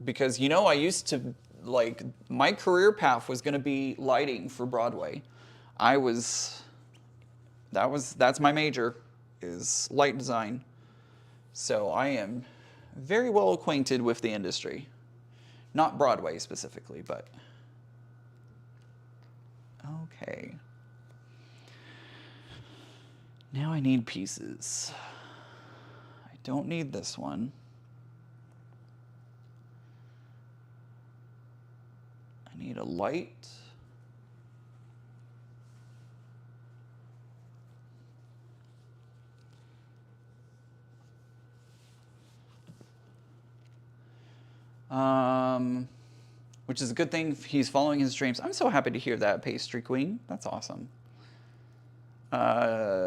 Because, you know, I used to... Like, my career path was going to be lighting for Broadway. That's my major, is light design. So I am very well acquainted with the industry. Not Broadway specifically, but... Okay. Now I need pieces. I don't need this one. I need a light. Which is a good thing. He's following his dreams. I'm so happy to hear that, Pastry Queen. That's awesome.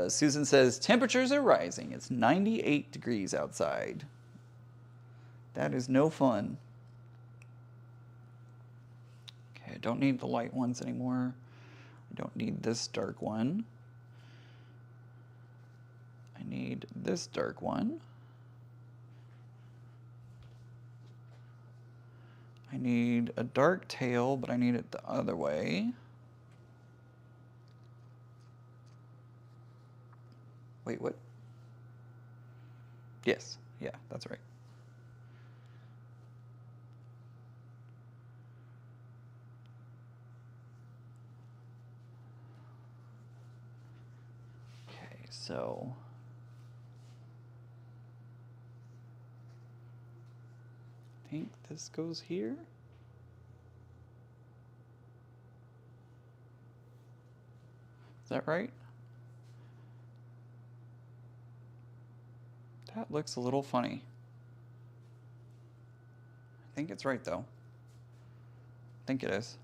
Susan says, temperatures are rising. It's 98 degrees outside. That is no fun. Okay, I don't need the light ones anymore. I don't need this dark one. I need this dark one. I need a dark tail, but I need it the other way. Wait, what? Yes, yeah, that's right. Okay, so... I think this goes here. Is that right? That looks a little funny. I think it's right though. I think it is.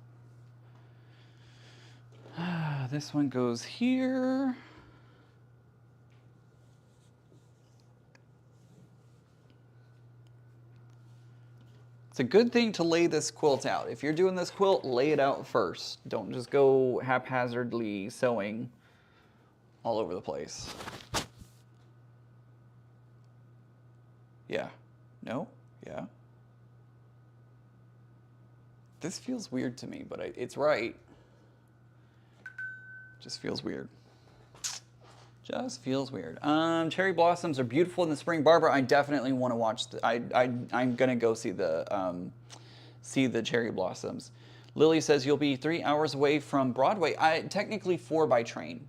This one goes here. It's a good thing to lay this quilt out. If you're doing this quilt, lay it out first. Don't just go haphazardly sewing all over the place. Yeah. No? Yeah. This feels weird to me, but it's right. Just feels weird. Just feels weird. Cherry blossoms are beautiful in the spring. Barbara, I definitely want to watch. I'm gonna go see the cherry blossoms. Lily says you'll be 3 hours away from Broadway. Technically 4 by train.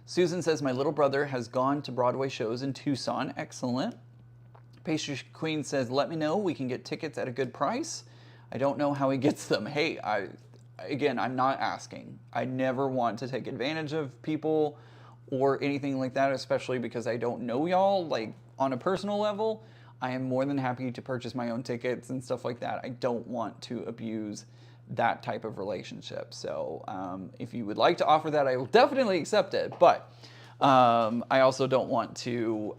Susan says my little brother has gone to Broadway shows in Tucson. Excellent. Pastry Queen says let me know. We can get tickets at a good price. I don't know how he gets them. Hey, again, I'm not asking. I never want to take advantage of people or anything like that, especially because I don't know y'all, like, on a personal level. I am more than happy to purchase my own tickets and stuff like that. I don't want to abuse that type of relationship. So if you would like to offer that, I will definitely accept it. But I also don't want to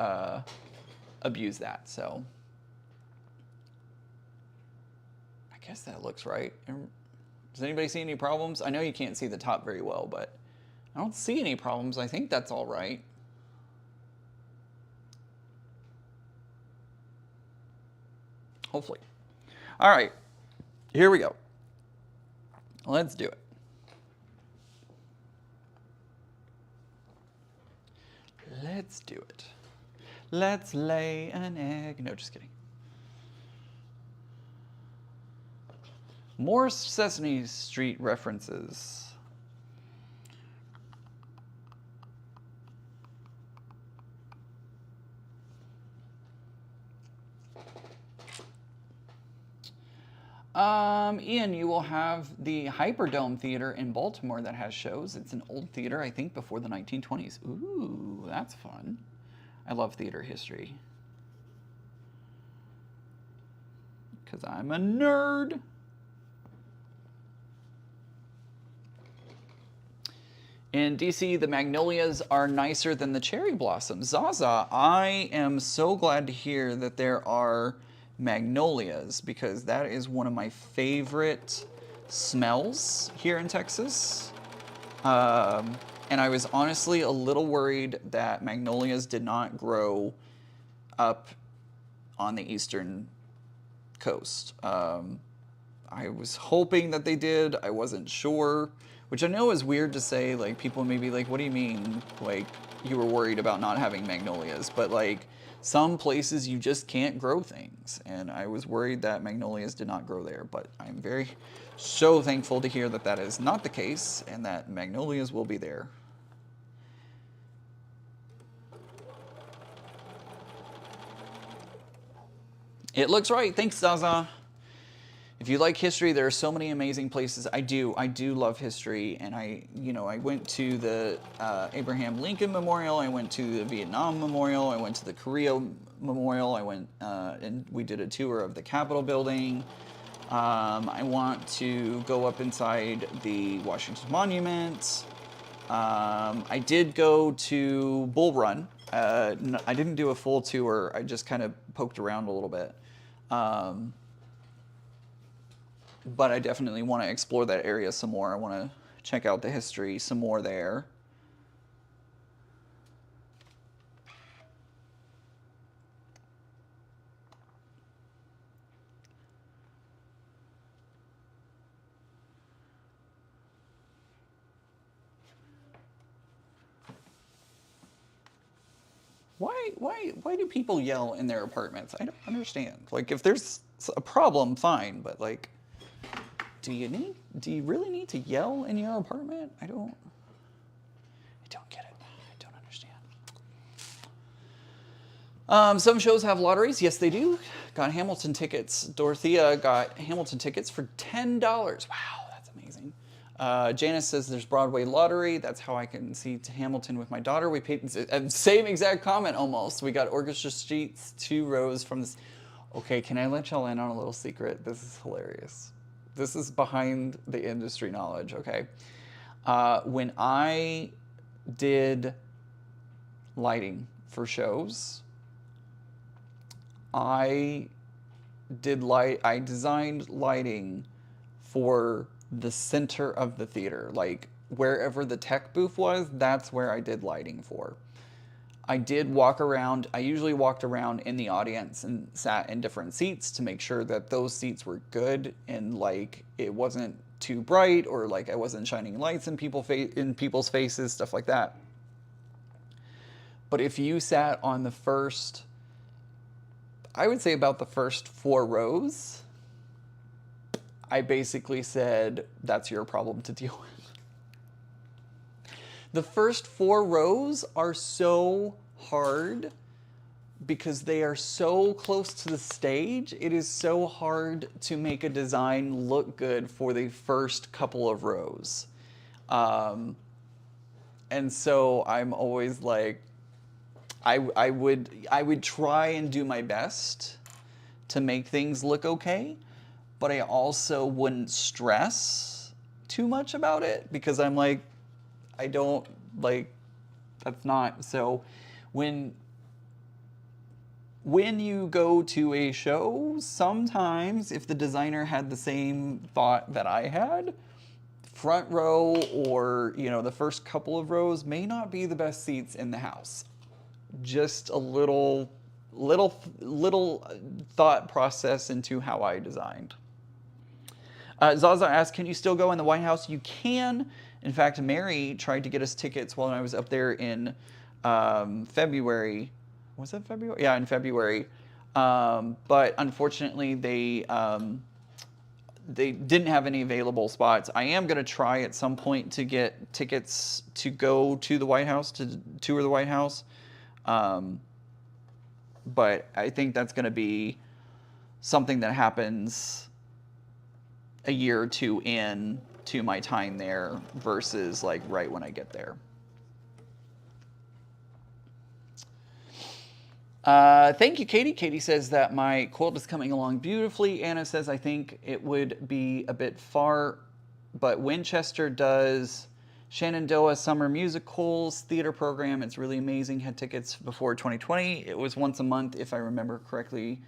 abuse that. So I guess that looks right. Does anybody see any problems? I know you can't see the top very well, but I don't see any problems. I think that's all right. Hopefully. All right, here we go. Let's do it. Let's do it. Let's lay an egg. No, just kidding. More Sesame Street references. Ian, you will have the Hyperdome Theater in Baltimore that has shows. It's an old theater, I think, before the 1920s. Ooh, that's fun. I love theater history. Because I'm a nerd. In DC, the magnolias are nicer than the cherry blossoms. Zaza, I am so glad to hear that there are magnolias because that is one of my favorite smells here in Texas. And I was honestly a little worried that magnolias did not grow up on the eastern coast. I was hoping that they did. I wasn't sure, which I know is weird to say. Like, people may be like, what do you mean? Like, you were worried about not having magnolias, but like, some places you just can't grow things. And I was worried that magnolias did not grow there, but I'm so thankful to hear that that is not the case and that magnolias will be there. It looks right. Thanks, Zaza. If you like history, there are so many amazing places. I do love history, and I went to the Abraham Lincoln Memorial. I went to the Vietnam Memorial. I went to the Korea Memorial. I went and we did a tour of the Capitol building. I want to go up inside the Washington Monument. I did go to Bull Run. I didn't do a full tour. I just kind of poked around a little bit. But I definitely want to explore that area some more. I want to check out the history some more there. Why do people yell in their apartments? I don't understand. Like, if there's a problem, fine, but like, do you really need to yell in your apartment? I don't get it. I don't understand. Some shows have lotteries. Yes, they do. Got Hamilton tickets. Dorothea got Hamilton tickets for $10. Wow, that's amazing. Janice says there's Broadway lottery. That's how I can see Hamilton with my daughter. We paid same exact comment almost. We got orchestra seats 2 rows from this. Okay, can I let y'all in on a little secret? This is hilarious. This is behind the industry knowledge, okay? When I did lighting for shows, I designed lighting for the center of the theater, like wherever the tech booth was, that's where I did lighting for. I did walk around. I usually walked around in the audience and sat in different seats to make sure that those seats were good and like it wasn't too bright or like I wasn't shining lights in people's faces, stuff like that. But if you sat on the first, I would say about the first 4 rows, I basically said, that's your problem to deal with. The first 4 rows are so hard because they are so close to the stage. It is so hard to make a design look good for the first couple of rows. And so I'm always like, I would try and do my best to make things look okay, but I also wouldn't stress too much about it because I'm like, I don't like, that's not, so when you go to a show, sometimes if the designer had the same thought that I had, front row or, you know, the first couple of rows may not be the best seats in the house. Just a little thought process into how I designed. Zaza asked, can you still go in the White House? You can. In fact, Mary tried to get us tickets while I was up there in February. Was that February? Yeah, in February. But unfortunately, they didn't have any available spots. I am going to try at some point to get tickets to go to the White House, to tour the White House. But I think that's going to be something that happens a year or two in to my time there versus like right when I get there. Thank you, Katie. Katie says that my quilt is coming along beautifully. Anna says, I think it would be a bit far, but Winchester does Shenandoah Summer Musicals theater program. It's really amazing. Had tickets before 2020. It was once a month, if I remember correctly.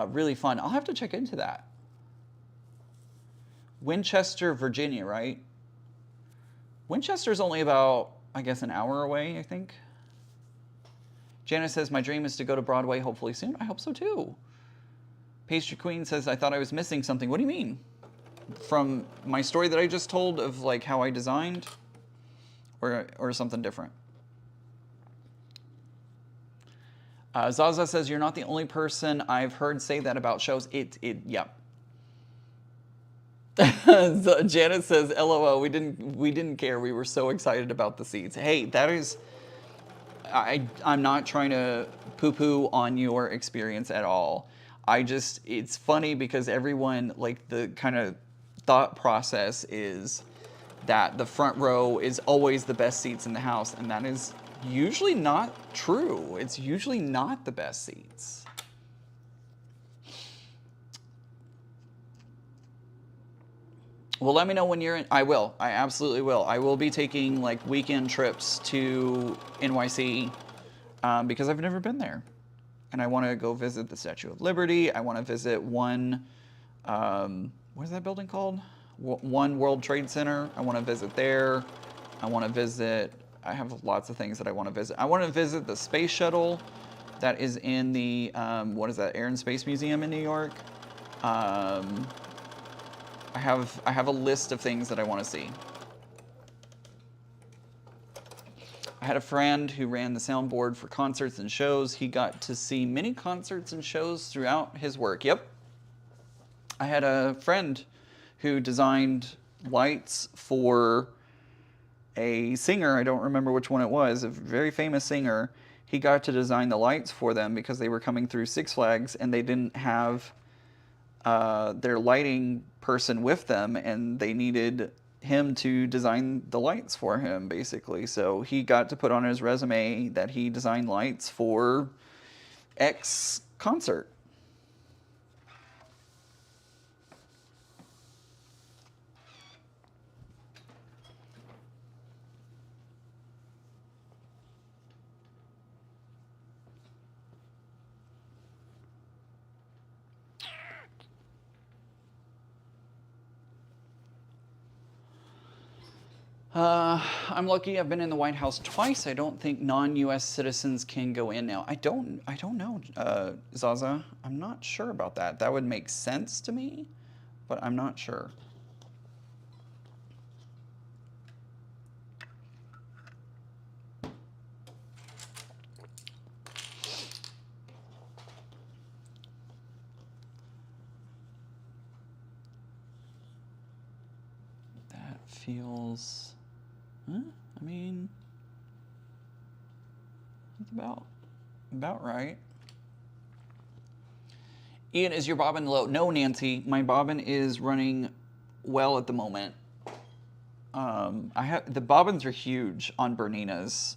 Really fun. I'll have to check into that. Winchester, Virginia, right? Winchester's only about, I guess, an hour away, I think. Janice says, my dream is to go to Broadway hopefully soon. I hope so too. Pastry Queen says, I thought I was missing something. What do you mean? From my story that I just told of like how I designed, or something different? Zaza says, you're not the only person I've heard say that about shows. Yeah. So Janet says, LOL, we didn't care. We were so excited about the seats. Hey, that is, I'm not trying to poo-poo on your experience at all. It's funny because everyone, like the kind of thought process is that the front row is always the best seats in the house, and that is usually not true. It's usually not the best seats. Well, let me know when you're in. I will. I absolutely will. I will be taking like weekend trips to NYC because I've never been there. And I want to go visit the Statue of Liberty. I want to visit one, what is that building called? One World Trade Center. I want to visit there. I have lots of things that I want to visit. I want to visit the space shuttle that is in the, what is that, Air and Space Museum in New York. I have a list of things that I want to see. I had a friend who ran the soundboard for concerts and shows. He got to see many concerts and shows throughout his work. Yep. I had a friend who designed lights for a singer. I don't remember which one it was, a very famous singer. He got to design the lights for them because they were coming through Six Flags and they didn't have their lighting person with them, and they needed him to design the lights for him, basically. So he got to put on his resume that he designed lights for X concert. I'm lucky I've been in the White House twice. I don't think non-US citizens can go in now. I don't know, Zaza. I'm not sure about that. That would make sense to me, but I'm not sure. That feels, I mean, it's about right. Ian, is your bobbin low? No, Nancy, my bobbin is running well at the moment. The bobbins are huge on Bernina's,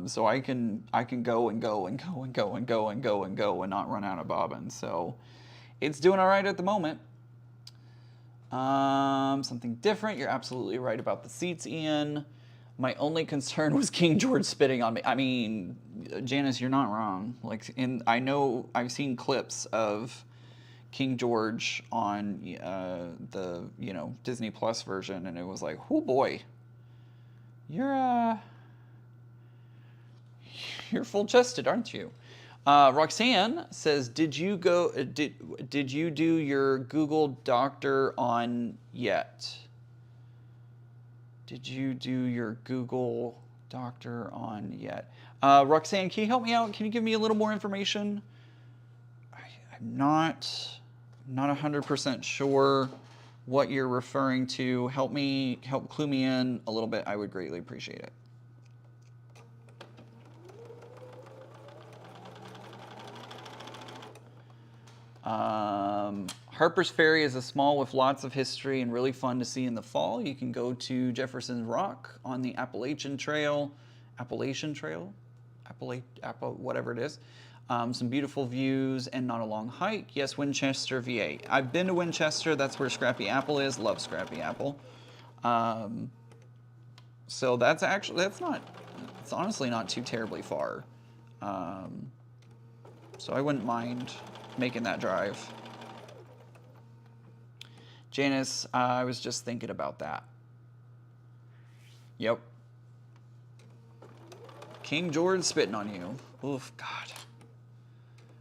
so I can go and go and go and go and go and go and go and not run out of bobbins. So it's doing all right at the moment. Something different. You're absolutely right about the seats, Ian. My only concern was King George spitting on me. I mean, Janice, you're not wrong. Like, I know I've seen clips of King George on the Disney Plus version, and it was like, oh boy, you're full chested, aren't you? Roxanne says, did you do your Google Doctor on yet? Did you do your Google Doctor on yet? Roxanne, can you help me out? Can you give me a little more information? I'm not 100% sure what you're referring to. Help clue me in a little bit. I would greatly appreciate it. Harper's Ferry is a small with lots of history and really fun to see in the fall. You can go to Jefferson Rock on the Appalachian Trail, whatever it is. Some beautiful views and not a long hike. Yes, Winchester, VA. I've been to Winchester. That's where Scrappy Apple is. Love Scrappy Apple. So it's honestly not too terribly far. So I wouldn't mind making that drive. Janice, I was just thinking about that. Yep. King George spitting on you. Oof, God.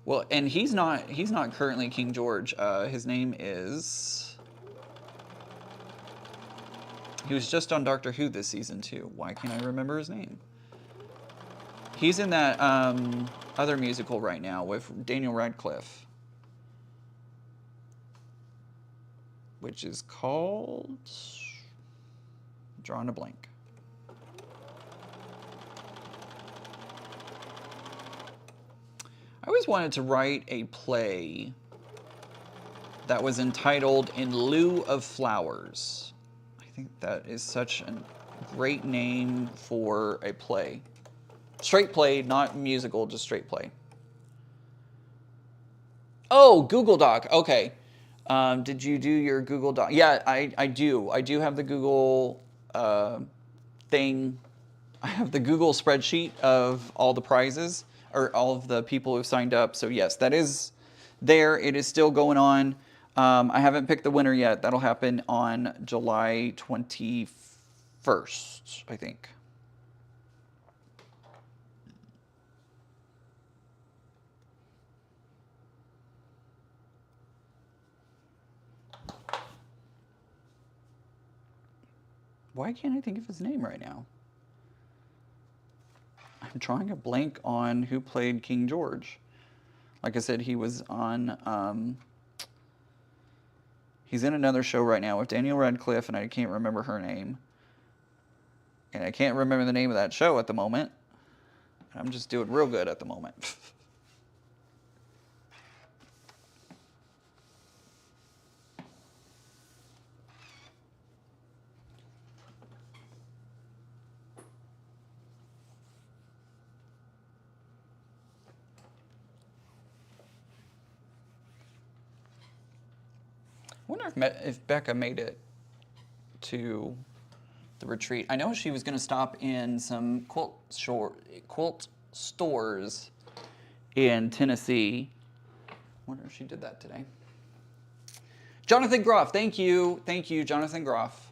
Well, and he's not currently King George. His name is... He was just on Doctor Who this season too. Why can't I remember his name? He's in that other musical right now with Daniel Radcliffe, which is called... Drawing a blank. I always wanted to write a play that was entitled In Lieu of Flowers. I think that is such a great name for a play. Straight play, not musical, just straight play. Oh, Google Doc. Okay. Did you do your Google Doc? Yeah, I do. I do have the Google thing. I have the Google spreadsheet of all the prizes, or all of the people who've signed up. So yes, that is there. It is still going on. I haven't picked the winner yet. That'll happen on July 21st, I think. Why can't I think of his name right now? I'm drawing a blank on who played King George. Like I said, he was on, he's in another show right now with Daniel Radcliffe, and I can't remember her name. And I can't remember the name of that show at the moment. I'm just doing real good at the moment. I wonder if Becca made it to the retreat. I know she was going to stop in some quilt stores in Tennessee. I wonder if she did that today. Jonathan Groff, thank you. Thank you, Jonathan Groff.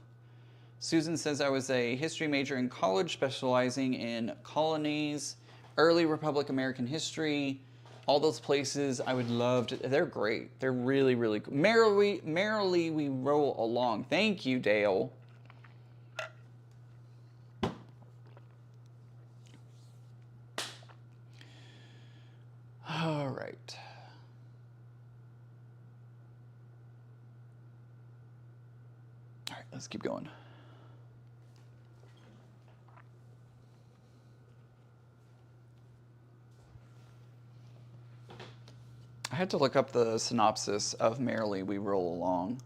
Susan says, I was a history major in college, specializing in colonies, early Republic American history, all those places. I would love to. They're great. They're really, really cool. Merrily we roll along. Thank you, Dale. All right. All right, let's keep going. I had to look up the synopsis of Merrily We Roll Along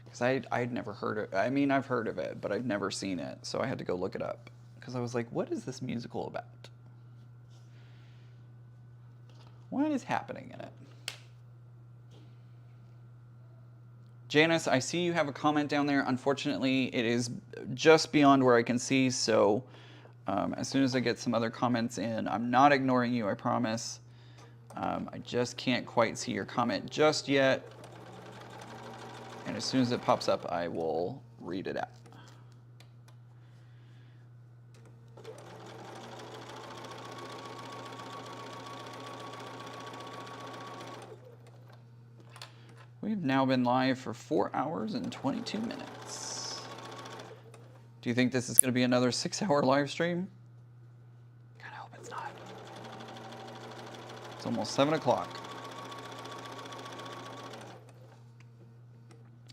because I'd never heard it. I mean, I've heard of it, but I've never seen it. So I had to go look it up because I was like, what is this musical about? What is happening in it? Janice, I see you have a comment down there. Unfortunately, it is just beyond where I can see. So as soon as I get some other comments in, I'm not ignoring you, I promise. I just can't quite see your comment just yet. And as soon as it pops up, I will read it out. We've now been live for 4 hours and 22 minutes. Do you think this is going to be another 6-hour live stream? God, I hope it's not. It's almost 7 o'clock.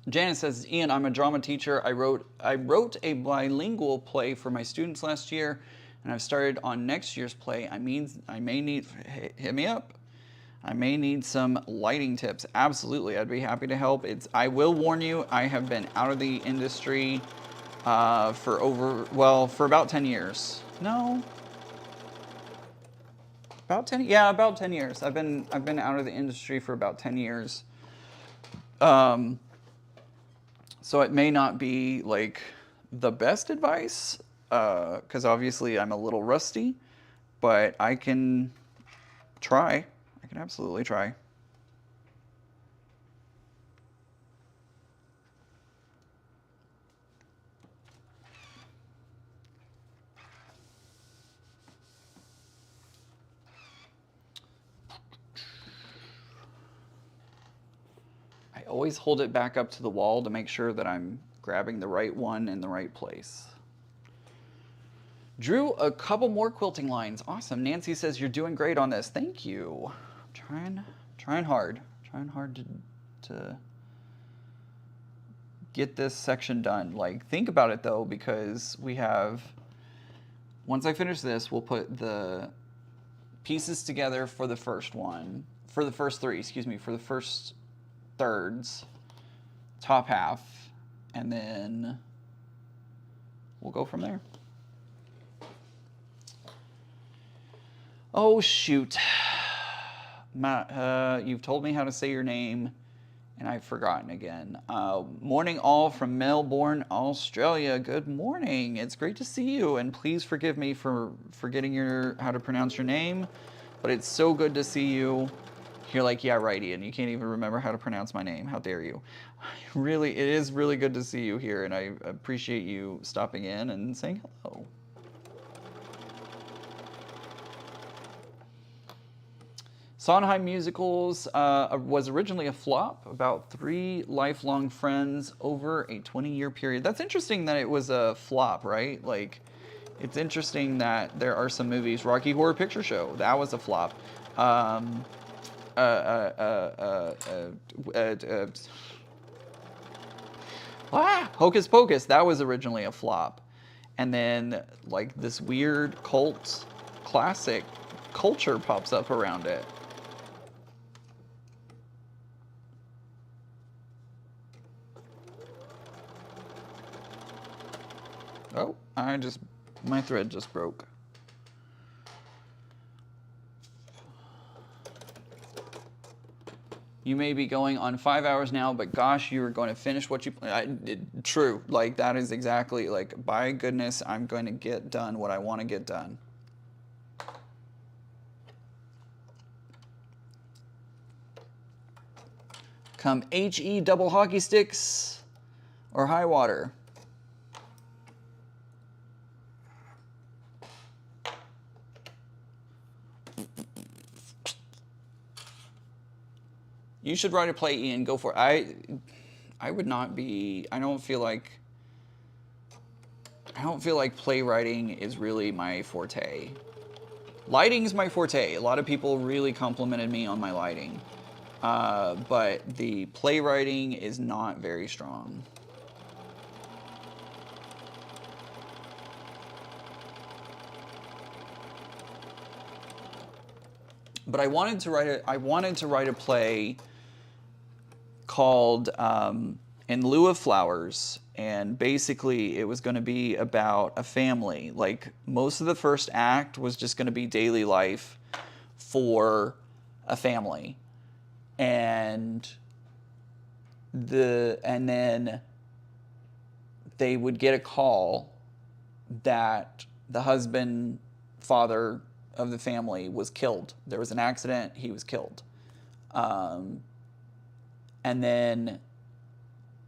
Janice says, Ian, I'm a drama teacher. I wrote a bilingual play for my students last year, and I've started on next year's play. I may need, hit me up. I may need some lighting tips. Absolutely, I'd be happy to help. I will warn you, I have been out of the industry for about 10 years. No. About 10, yeah, about 10 years. I've been out of the industry for about 10 years. So it may not be like the best advice, because obviously I'm a little rusty, but I can try. I can absolutely try. I always hold it back up to the wall to make sure that I'm grabbing the right one in the right place. Drew a couple more quilting lines. Awesome. Nancy says you're doing great on this. Thank you. I'm trying hard to get this section done. Like, think about it though, because we have, once I finish this, we'll put the pieces together for the first one, for the first three, excuse me, for the first thirds, top half, and then we'll go from there. Oh shoot. You've told me how to say your name and I've forgotten again. Morning all from Melbourne, Australia. Good morning. It's great to see you, and please forgive me for forgetting how to pronounce your name, but it's so good to see you. You're like, yeah, right, Ian. You can't even remember how to pronounce my name. How dare you? Really, it is really good to see you here, and I appreciate you stopping in and saying hello. Sondheim Musicals was originally a flop, about 3 lifelong friends over a 20-year period. That's interesting that it was a flop, right? Like, it's interesting that there are some movies. Rocky Horror Picture Show, that was a flop. Hocus Pocus, that was originally a flop. And then, like, this weird cult classic culture pops up around it. Oh, my thread just broke. You may be going on 5 hours now, but gosh, you are going to finish what you... True, like that is exactly, like, by goodness, I'm going to get done what I want to get done. Come HE double hockey sticks or high water. You should write a play, Ian. Go for it. I would not be. I don't feel like playwriting is really my forte. Lighting is my forte. A lot of people really complimented me on my lighting. But the playwriting is not very strong. But I wanted to write a play called In Lieu of Flowers, and basically it was going to be about a family. Like, most of the first act was just going to be daily life for a family, and then they would get a call that the husband, father of the family, was killed. There was an accident, he was killed. And then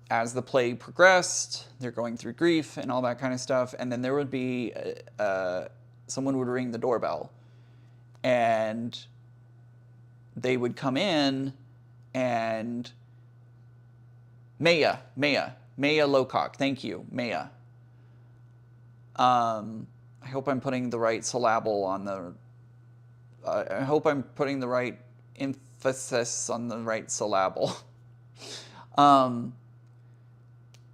as the play progressed, they're going through grief and all that kind of stuff, and then there would be someone would ring the doorbell, and they would come in, and Maya Locock, thank you, Maya. I hope I'm putting the right syllable on the. I hope I'm putting the right emphasis on the right syllable.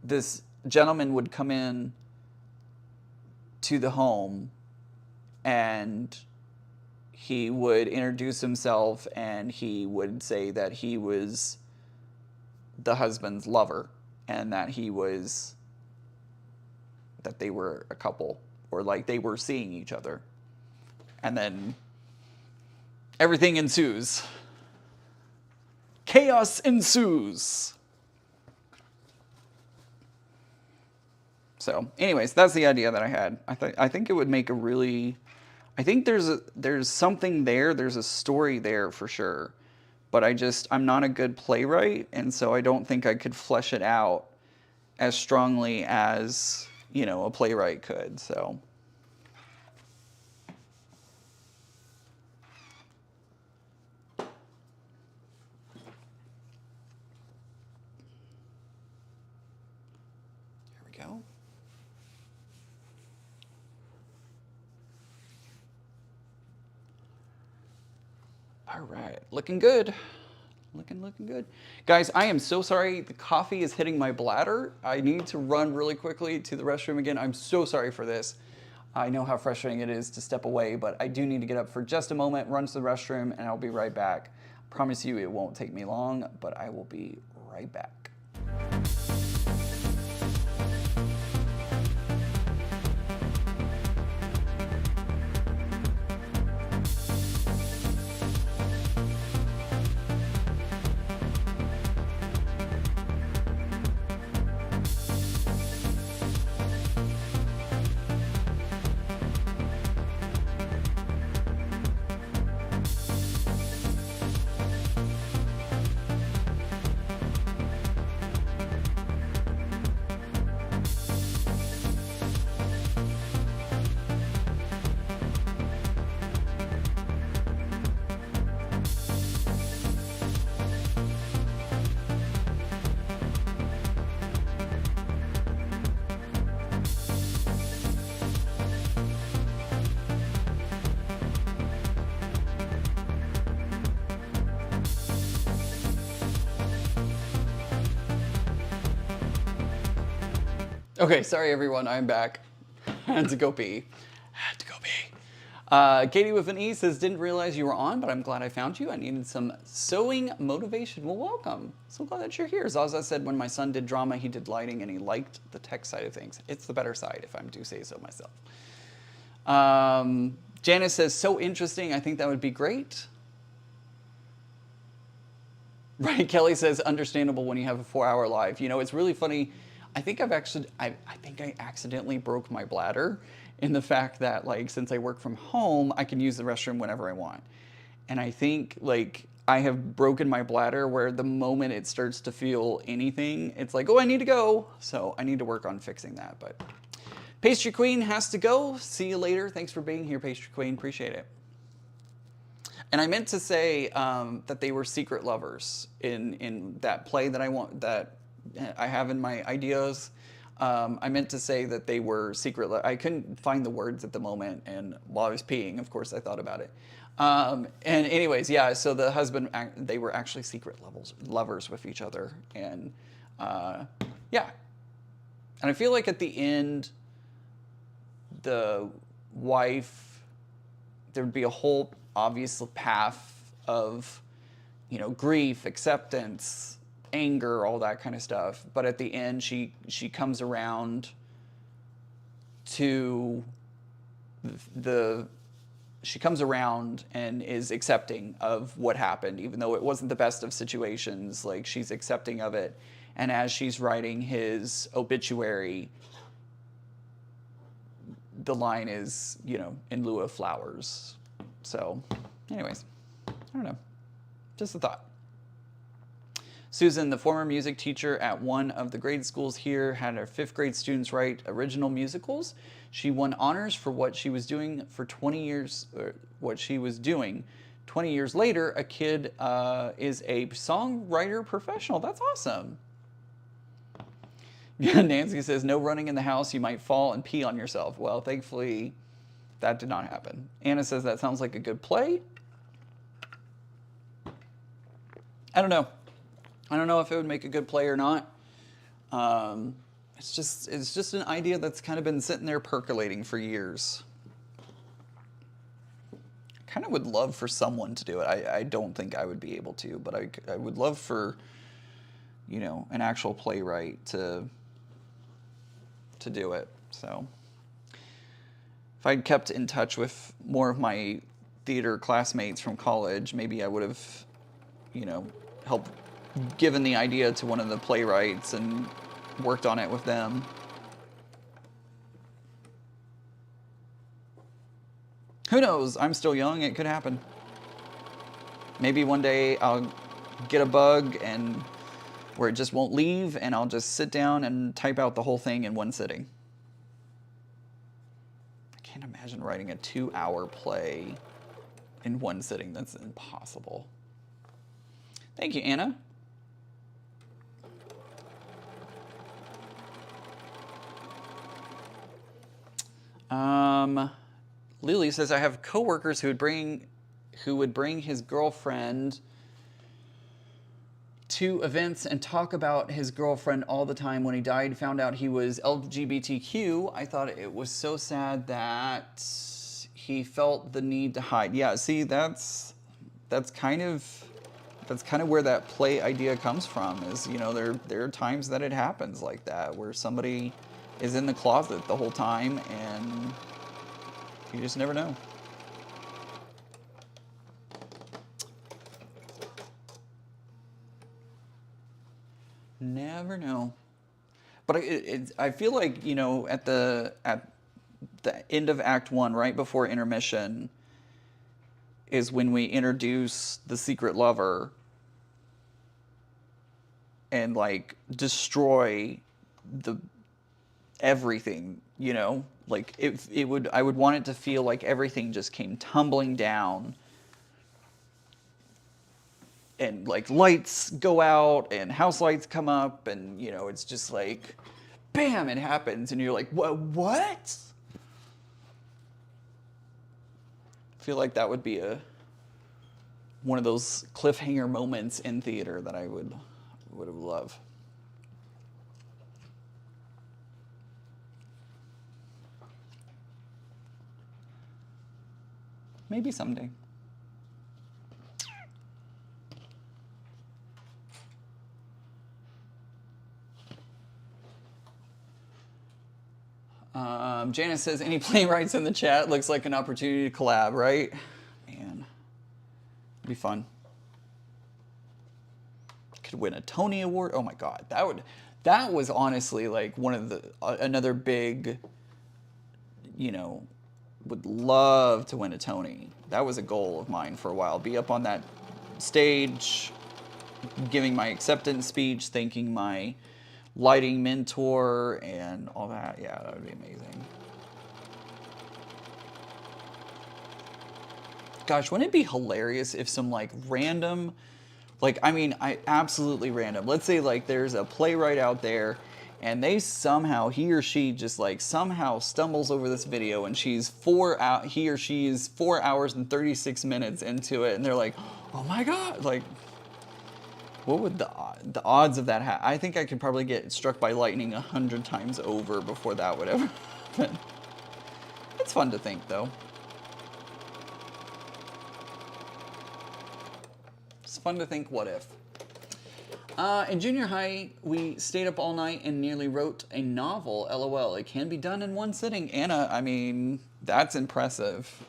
This gentleman would come in to the home, and he would introduce himself, and he would say that he was the husband's lover, and that they were a couple, or like they were seeing each other. And then everything ensues. Chaos ensues. So, anyways, that's the idea that I had. I think it would make a really. I think there's something there. There's a story there for sure, but I'm not a good playwright, and so I don't think I could flesh it out as strongly as, you know, a playwright could. So. Go. All right, looking good. Looking good. Guys, I am so sorry. The coffee is hitting my bladder. I need to run really quickly to the restroom again. I'm so sorry for this. I know how frustrating it is to step away, but I do need to get up for just a moment, run to the restroom, and I'll be right back. I promise you it won't take me long, but I will be right back. Okay, sorry everyone, I'm back. I had to go pee. Katie with an E says, didn't realize you were on, but I'm glad I found you. I needed some sewing motivation. Well, welcome. So glad that you're here. Zaza said when my son did drama, he did lighting, and he liked the tech side of things. It's the better side, if I do say so myself. Janice says, so interesting. I think that would be great. Right, Kelly says, understandable when you have a 4-hour live. You know, it's really funny. I think I accidentally broke my bladder in the fact that, like, since I work from home, I can use the restroom whenever I want. And I think, like, I have broken my bladder where the moment it starts to feel anything, it's like, oh, I need to go. So I need to work on fixing that. But Pastry Queen has to go. See you later. Thanks for being here, Pastry Queen. Appreciate it. And I meant to say that they were secret lovers in that play that I have in my ideas. I meant to say that they were secret. I couldn't find the words at the moment, and while I was peeing, of course, I thought about it. And anyways, yeah. So the husband, they were actually secret lovers with each other, and yeah. And I feel like at the end, the wife, there'd be a whole obvious path of, grief, acceptance, anger, all that kind of stuff. But at the end, she comes around to she comes around and is accepting of what happened, even though it wasn't the best of situations. Like, she's accepting of it. And as she's writing his obituary, the line is, in lieu of flowers. So, anyways, I don't know. Just a thought. Susan, the former music teacher at one of the grade schools here, had her 5th grade students write original musicals. She won honors for what she was doing for 20 years, what she was doing. 20 years later, a kid is a songwriter professional. That's awesome. Nancy says, no running in the house. You might fall and pee on yourself. Well, thankfully, that did not happen. Anna says, that sounds like a good play. I don't know. I don't know if it would make a good play or not. It's just an idea that's kind of been sitting there percolating for years. I kind of would love for someone to do it. I don't think I would be able to, but I would love for, an actual playwright to do it. So if I'd kept in touch with more of my theater classmates from college, maybe I would have, helped given the idea to one of the playwrights and worked on it with them. Who knows? I'm still young. It could happen. Maybe one day I'll get a bug and where it just won't leave, and I'll just sit down and type out the whole thing in one sitting. I can't imagine writing a 2-hour play in one sitting. That's impossible. Thank you, Anna. Lily says, I have coworkers who would bring his girlfriend to events and talk about his girlfriend all the time. When he died, found out he was LGBTQ. I thought it was so sad that he felt the need to hide. Yeah, see, that's kind of where that play idea comes from. Is, there are times that it happens like that, where somebody is in the closet the whole time and you just never know. Never know. But I feel like, at the end of Act 1, right before intermission, is when we introduce the secret lover and, destroy everything, Like, I would want it to feel like everything just came tumbling down. And lights go out and house lights come up and, it's just like, bam, it happens. And you're like, what? I feel like that would be one of those cliffhanger moments in theater that I would love. Maybe someday. Janice says, any playwrights in the chat? Looks like an opportunity to collab, right? Man, it'd be fun. Could win a Tony Award. Oh my God, that was honestly one of the another big, would love to win a Tony. That was a goal of mine for a while. Be up on that stage, giving my acceptance speech, thanking my lighting mentor and all that. Yeah, that would be amazing. Gosh, wouldn't it be hilarious if some like random, like, I mean, absolutely random. Let's say like there's a playwright out there and they somehow, he or she just like somehow stumbles over this video and he or she is 4 hours and 36 minutes into it and they're like, oh my God, like, what would the odds of that happen? I think I could probably get struck by lightning 100 times over before that would ever happen. It's fun to think though. It's fun to think, what if? In junior high, we stayed up all night and nearly wrote a novel, LOL. It can be done in one sitting. Anna, I mean, that's impressive.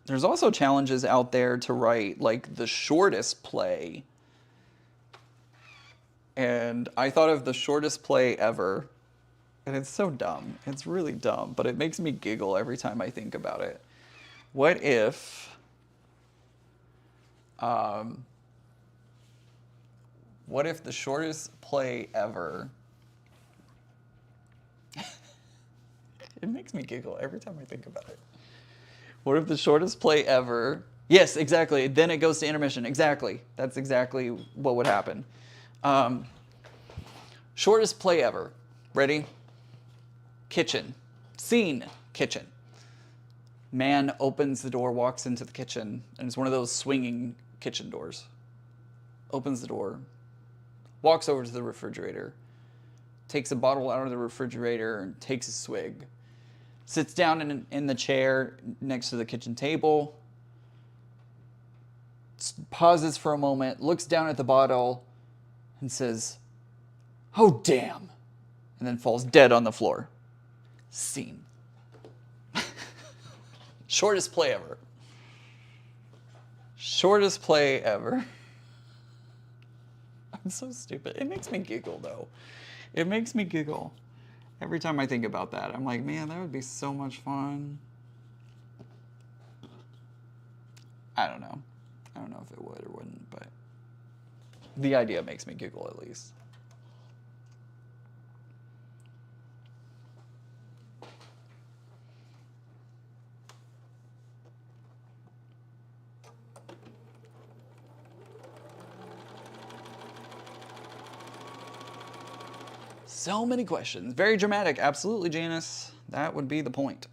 There's also challenges out there to write, like, the shortest play. And I thought of the shortest play ever. And it's so dumb. It's really dumb, but it makes me giggle every time I think about it. What if... what if the shortest play ever... It makes me giggle every time I think about it. What if the shortest play ever... Yes, exactly. Then it goes to intermission. Exactly. That's exactly what would happen. Shortest play ever. Ready? Kitchen. Scene. Kitchen. Man opens the door, walks into the kitchen, and it's one of those swinging kitchen doors. Opens the door, walks over to the refrigerator, takes a bottle out of the refrigerator and takes a swig. Sits down in the chair next to the kitchen table, pauses for a moment, looks down at the bottle, and says, "Oh, damn," and then falls dead on the floor. Scene. Shortest play ever. Shortest play ever. I'm so stupid. It makes me giggle, though. It makes me giggle. Every time I think about that, I'm like, man, that would be so much fun. I don't know. I don't know if it would or wouldn't, but the idea makes me giggle at least. So many questions. Very dramatic. Absolutely, Janice. That would be the point.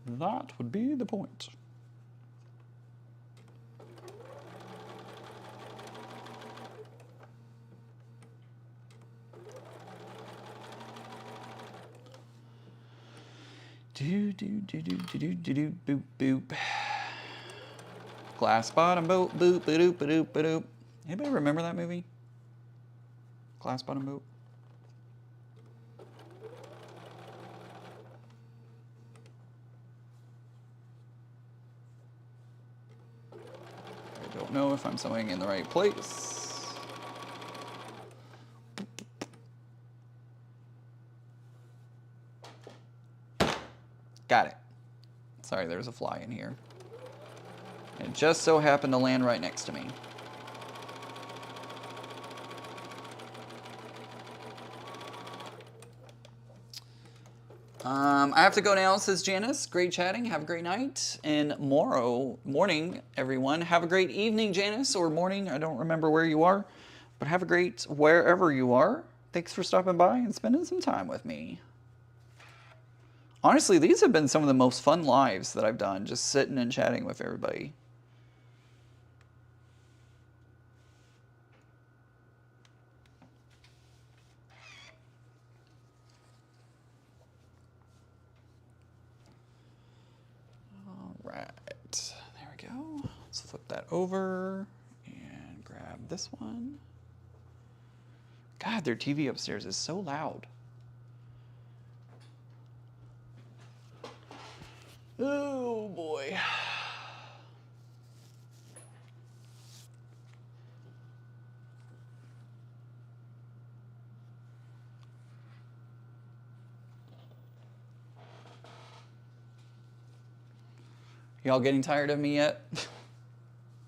That would be the point. Do do do do do do do boop boop. Glass bottom boat boop boop boop boop boop. Anybody remember that movie? Glass bottom boat. I don't know if I'm sewing in the right place. Got it. Sorry, there's a fly in here. It just so happened to land right next to me. I have to go now, says Janice. Great chatting. Have a great night. And morning, everyone. Have a great evening, Janice, or morning. I don't remember where you are, but have a great wherever you are. Thanks for stopping by and spending some time with me. Honestly, these have been some of the most fun lives that I've done, just sitting and chatting with everybody. Right, there we go. Let's flip that over and grab this one. God, their TV upstairs is so loud. Oh boy. Y'all getting tired of me yet?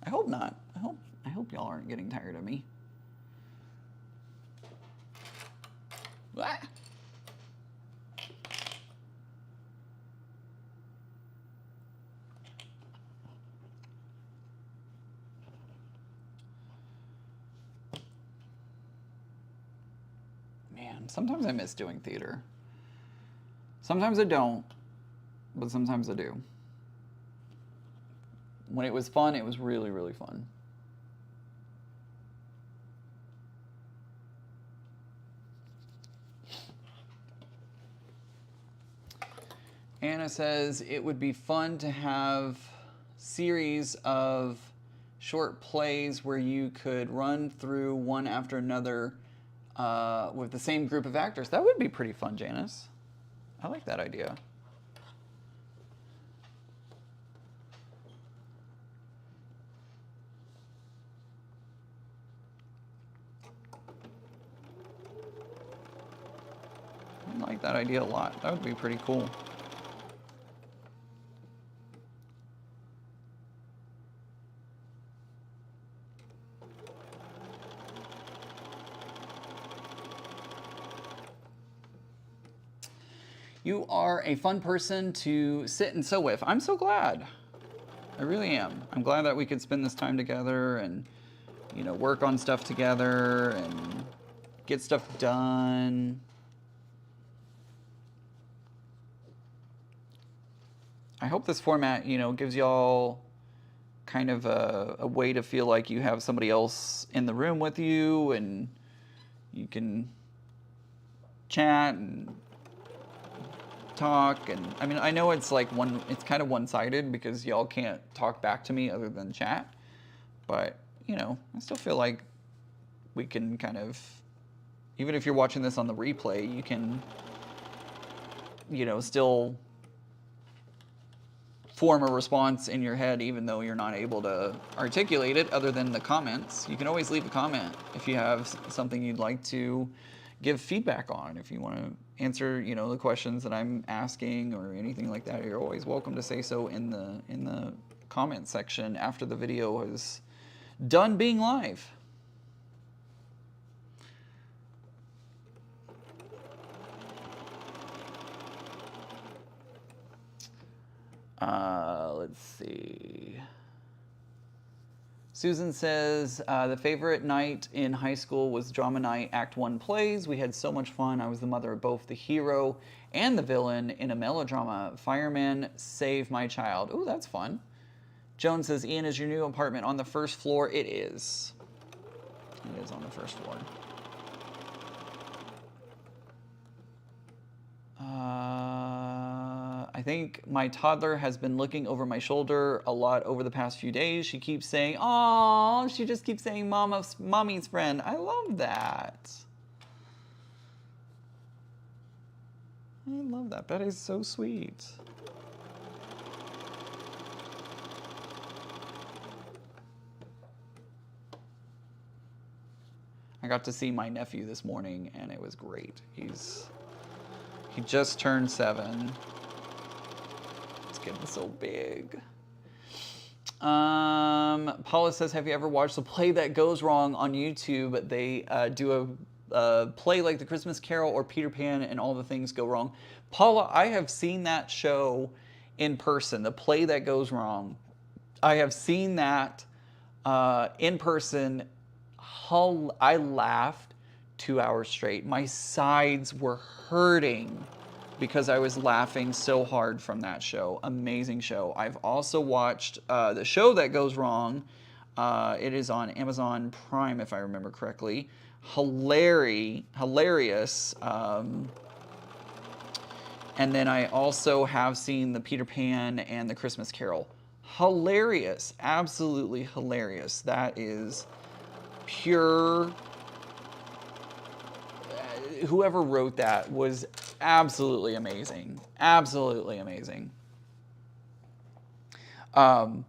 I hope not. I hope y'all aren't getting tired of me. Ah. Man, sometimes I miss doing theater. Sometimes I don't, but sometimes I do. When it was fun, it was really, really fun. Anna says it would be fun to have series of short plays where you could run through one after another with the same group of actors. That would be pretty fun, Janice. I like that idea. I like that idea a lot. That would be pretty cool. You are a fun person to sit and sew with. I'm so glad. I really am. I'm glad that we could spend this time together and, you know, work on stuff together and get stuff done. I hope this format, you know, gives y'all kind of a way to feel like you have somebody else in the room with you and you can chat and talk. And I mean, I know it's like it's kind of one-sided because y'all can't talk back to me other than chat, but you know, I still feel like we can kind of, even if you're watching this on the replay, you can, you know, still form a response in your head even though you're not able to articulate it other than the comments. You can always leave a comment if you have something you'd like to give feedback on. If you want to answer, you know, the questions that I'm asking or anything like that, you're always welcome to say so in the comment section after the video is done being live. Let's see. Susan says, the favorite night in high school was drama night, Act 1 plays. We had so much fun. I was the mother of both the hero and the villain in a melodrama. Fireman, Save My Child. Ooh, that's fun. Joan says, Ian, is your new apartment on the first floor? It is. It is on the first floor. I think my toddler has been looking over my shoulder a lot over the past few days. She keeps saying, "Aw," she just keeps saying, "Mommy's friend." I love that. I love that. That is so sweet. I got to see my nephew this morning, and it was great. He just turned 7. It's getting so big. Paula says, have you ever watched The Play That Goes Wrong on YouTube? They do a play like The Christmas Carol or Peter Pan and all the things go wrong. Paula, I have seen that show in person, The Play That Goes Wrong. I have seen that in person. I laughed 2 hours straight. My sides were hurting because I was laughing so hard from that show. Amazing show. I've also watched The Show That Goes Wrong. It is on Amazon Prime, if I remember correctly. Hilarious. And then I also have seen the Peter Pan and the Christmas Carol. Hilarious. Absolutely hilarious. That is pure. Whoever wrote that was absolutely amazing. Absolutely amazing. Comedic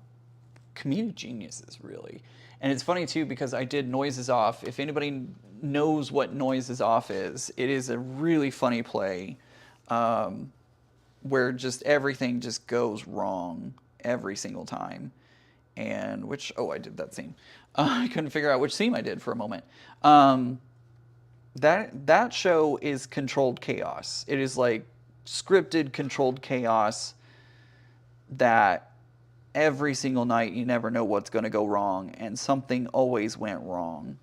geniuses, really. And it's funny too because I did Noises Off. If anybody knows what Noises Off is, it is a really funny play where just everything just goes wrong. every single time. And which, oh, I did that scene. I couldn't figure out which scene I did for a moment. That show is controlled chaos. It is like scripted, controlled chaos that every single night you never know what's going to go wrong, and something always went wrong.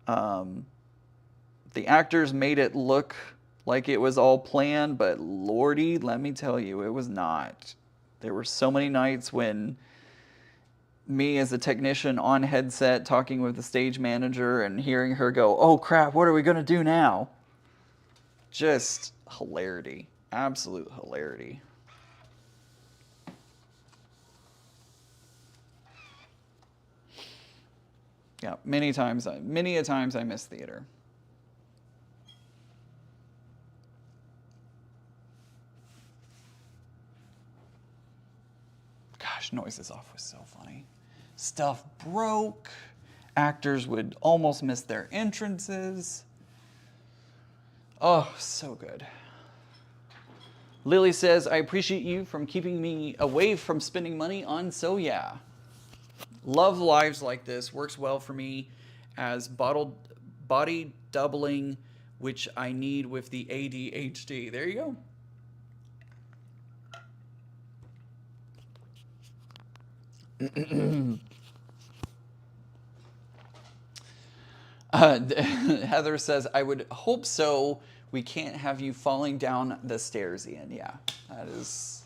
The actors made it look like it was all planned, but lordy, let me tell you, it was not. There were so many nights when me as a technician on headset talking with the stage manager and hearing her go, oh crap, what are we going to do now? Just hilarity. Absolute hilarity. Yeah, many a times I miss theater. Gosh, Noises Off was so funny. Stuff broke. Actors would almost miss their entrances. Oh, so good. Lily says, I appreciate you from keeping me away from spending money on So Yeah. Love lives like this. Works well for me as body doubling, which I need with the ADHD. There you go. Heather says, I would hope so. We can't have you falling down the stairs, Ian. Yeah, that is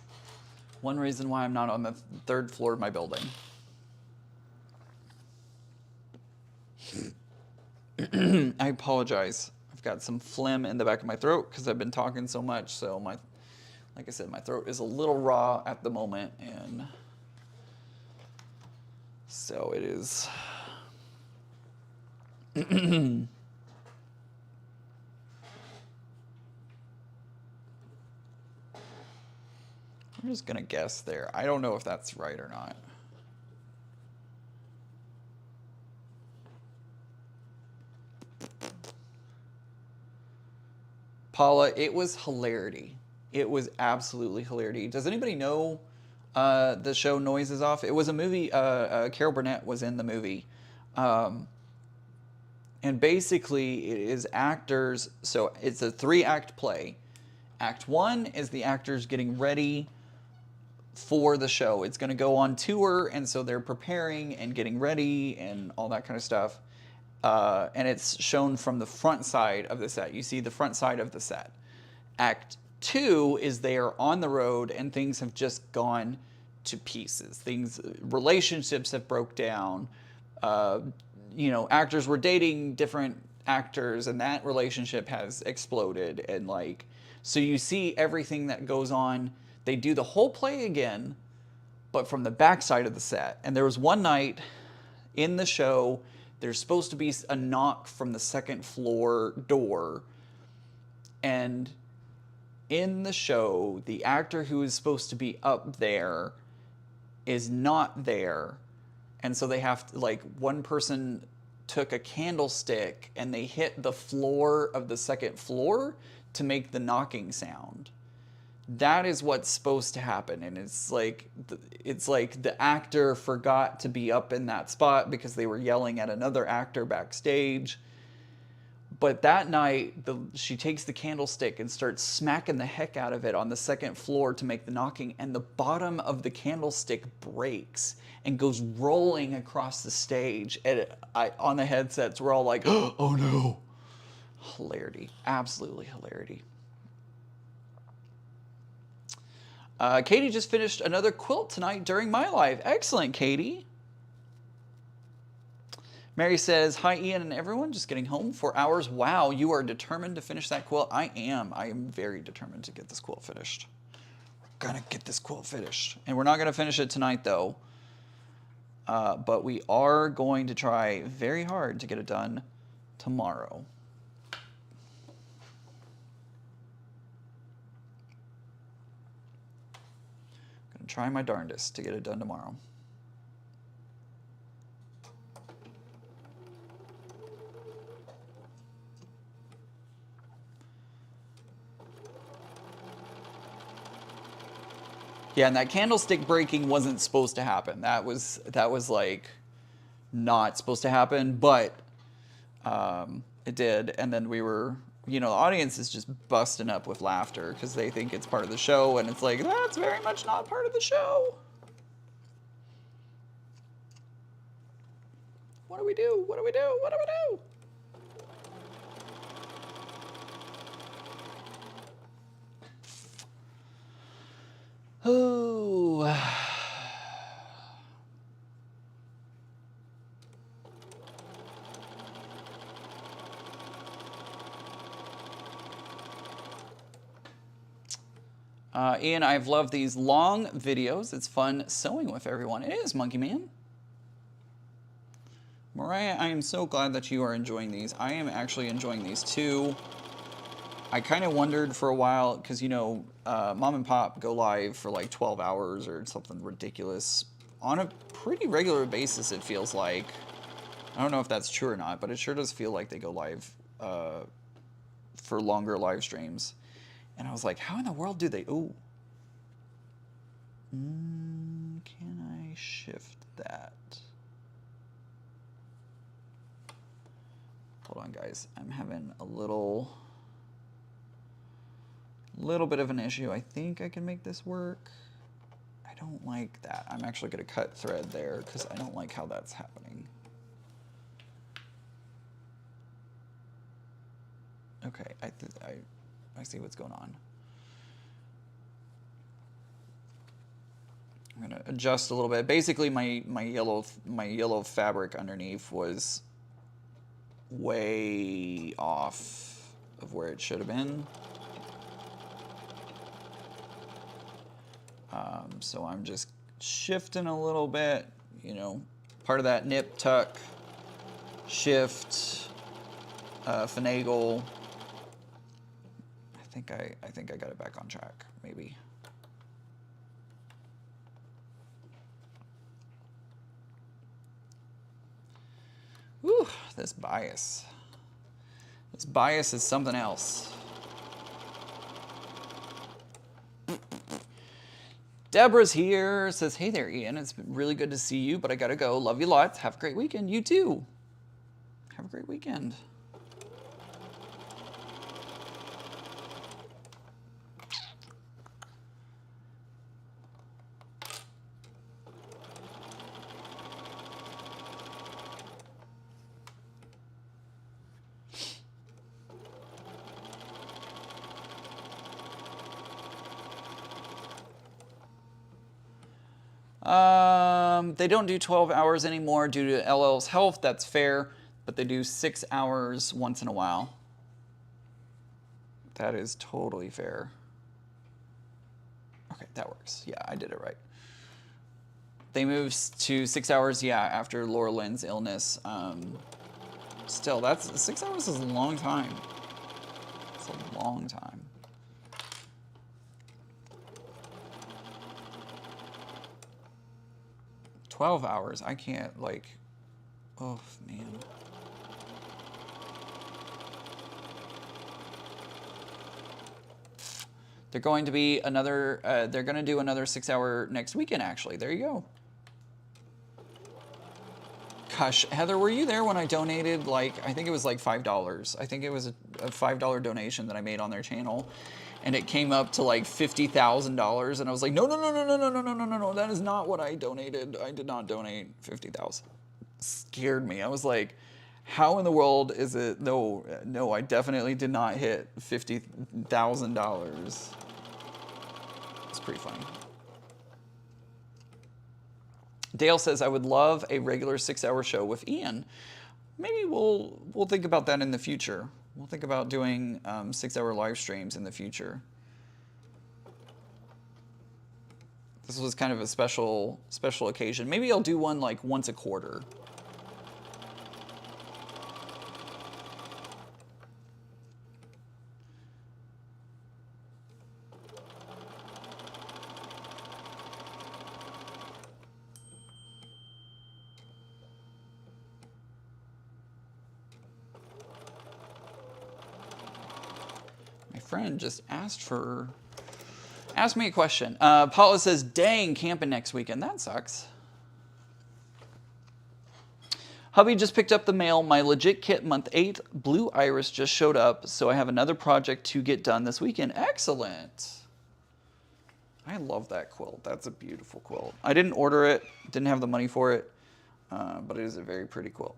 one reason why I'm not on the 3rd floor of my building. I apologize. I've got some phlegm in the back of my throat because I've been talking so much. So like I said, my throat is a little raw at the moment, and so it is. I'm just gonna guess there. I don't know if that's right or not. Paula, it was hilarity. It was absolutely hilarity. Does anybody know the show Noises Off? It was a movie. Carol Burnett was in the movie. And basically, it is actors. So it's a 3-act play. Act 1 is the actors getting ready for the show. It's going to go on tour, and so they're preparing and getting ready and all that kind of stuff. And it's shown from the front side of the set. You see the front side of the set. Act 2 is they are on the road and things have just gone to pieces. Relationships have broke down. Actors were dating different actors and that relationship has exploded. And so you see everything that goes on. They do the whole play again, but from the backside of the set. And there was one night in the show, there's supposed to be a knock from the 2nd floor door. And in the show, the actor who is supposed to be up there is not there. And so they have to, one person took a candlestick and they hit the floor of the 2nd floor to make the knocking sound. That is what's supposed to happen, and it's like the actor forgot to be up in that spot because they were yelling at another actor backstage. But that night, she takes the candlestick and starts smacking the heck out of it on the 2nd floor to make the knocking, and the bottom of the candlestick breaks and goes rolling across the stage. And on the headsets, we're all like, oh no. Hilarity. Absolutely hilarity. Katie just finished another quilt tonight during my live. Excellent, Katie. Mary says, hi, Ian and everyone. Just getting home. 4 hours. Wow, you are determined to finish that quilt. I am. I am very determined to get this quilt finished. We're going to get this quilt finished. And we're not going to finish it tonight, though. But we are going to try very hard to get it done tomorrow. Going to try my darndest to get it done tomorrow. Yeah, and that candlestick breaking wasn't supposed to happen. That was like not supposed to happen, but it did. And then we were, you know, the audience is just busting up with laughter because they think it's part of the show, and it's like, that's very much not part of the show. What do we do? What do we do? What do we do? Oh. Ian, I've loved these long videos. It's fun sewing with everyone. It is, Monkey Man. Mariah, I am so glad that you are enjoying these. I am actually enjoying these too. I kind of wondered for a while, because, you know, Mom and Pop go live for like 12 hours or something ridiculous on a pretty regular basis, it feels like. I don't know if that's true or not, but it sure does feel like they go live for longer live streams. And I was like, how in the world do they... Ooh. Can I shift that? Hold on, guys. I'm having a little bit of an issue. I think I can make this work. I don't like that. I'm actually going to cut thread there because I don't like how that's happening. Okay, I see what's going on. I'm gonna adjust a little bit. Basically, my yellow fabric underneath was way off of where it should have been. So I'm just shifting a little bit. You know, part of that nip, tuck, shift, finagle. I think I got it back on track, maybe. Whew, this bias. This bias is something else. Deborah's here, says, hey there, Ian. It's been really good to see you, but I gotta go. Love you lots. Have a great weekend. You too. Have a great weekend. They don't do 12 hours anymore due to LL's health. That's fair, but they do 6 hours once in a while. That is totally fair. Okay, that works. Yeah, I did it right. They moved to 6 hours, yeah, after Laura Lynn's illness. Still, 6 hours is a long time. It's a long time. $12 hours. I can't, like, oh, man. They're going to be another, they're going to do another 6 hour next weekend, actually. There you go. Gosh, Heather, were you there when I donated, like, I think it was like $5. I think it was a $5 donation that I made on their channel. And it came up to like $50,000, and I was like, no, that is not what I donated. I did not donate $50,000. Scared me. I was like, how in the world is it? No, I definitely did not hit $50,000. It's pretty funny. Dale says, I would love a regular 6 hour show with Ian. Maybe we'll think about that in the future. We'll think about doing 6 hour live streams in the future. This was kind of a special occasion. Maybe I'll do one like once a quarter. Friend just asked for Ask me a question. Paula says, dang, camping next weekend. That sucks. Hubby just picked up the mail. My legit kit month 8 blue iris just showed up, so I have another project to get done this weekend. Excellent. I love that quilt. That's a beautiful quilt. I didn't order it, didn't have the money for it, but it is a very pretty quilt.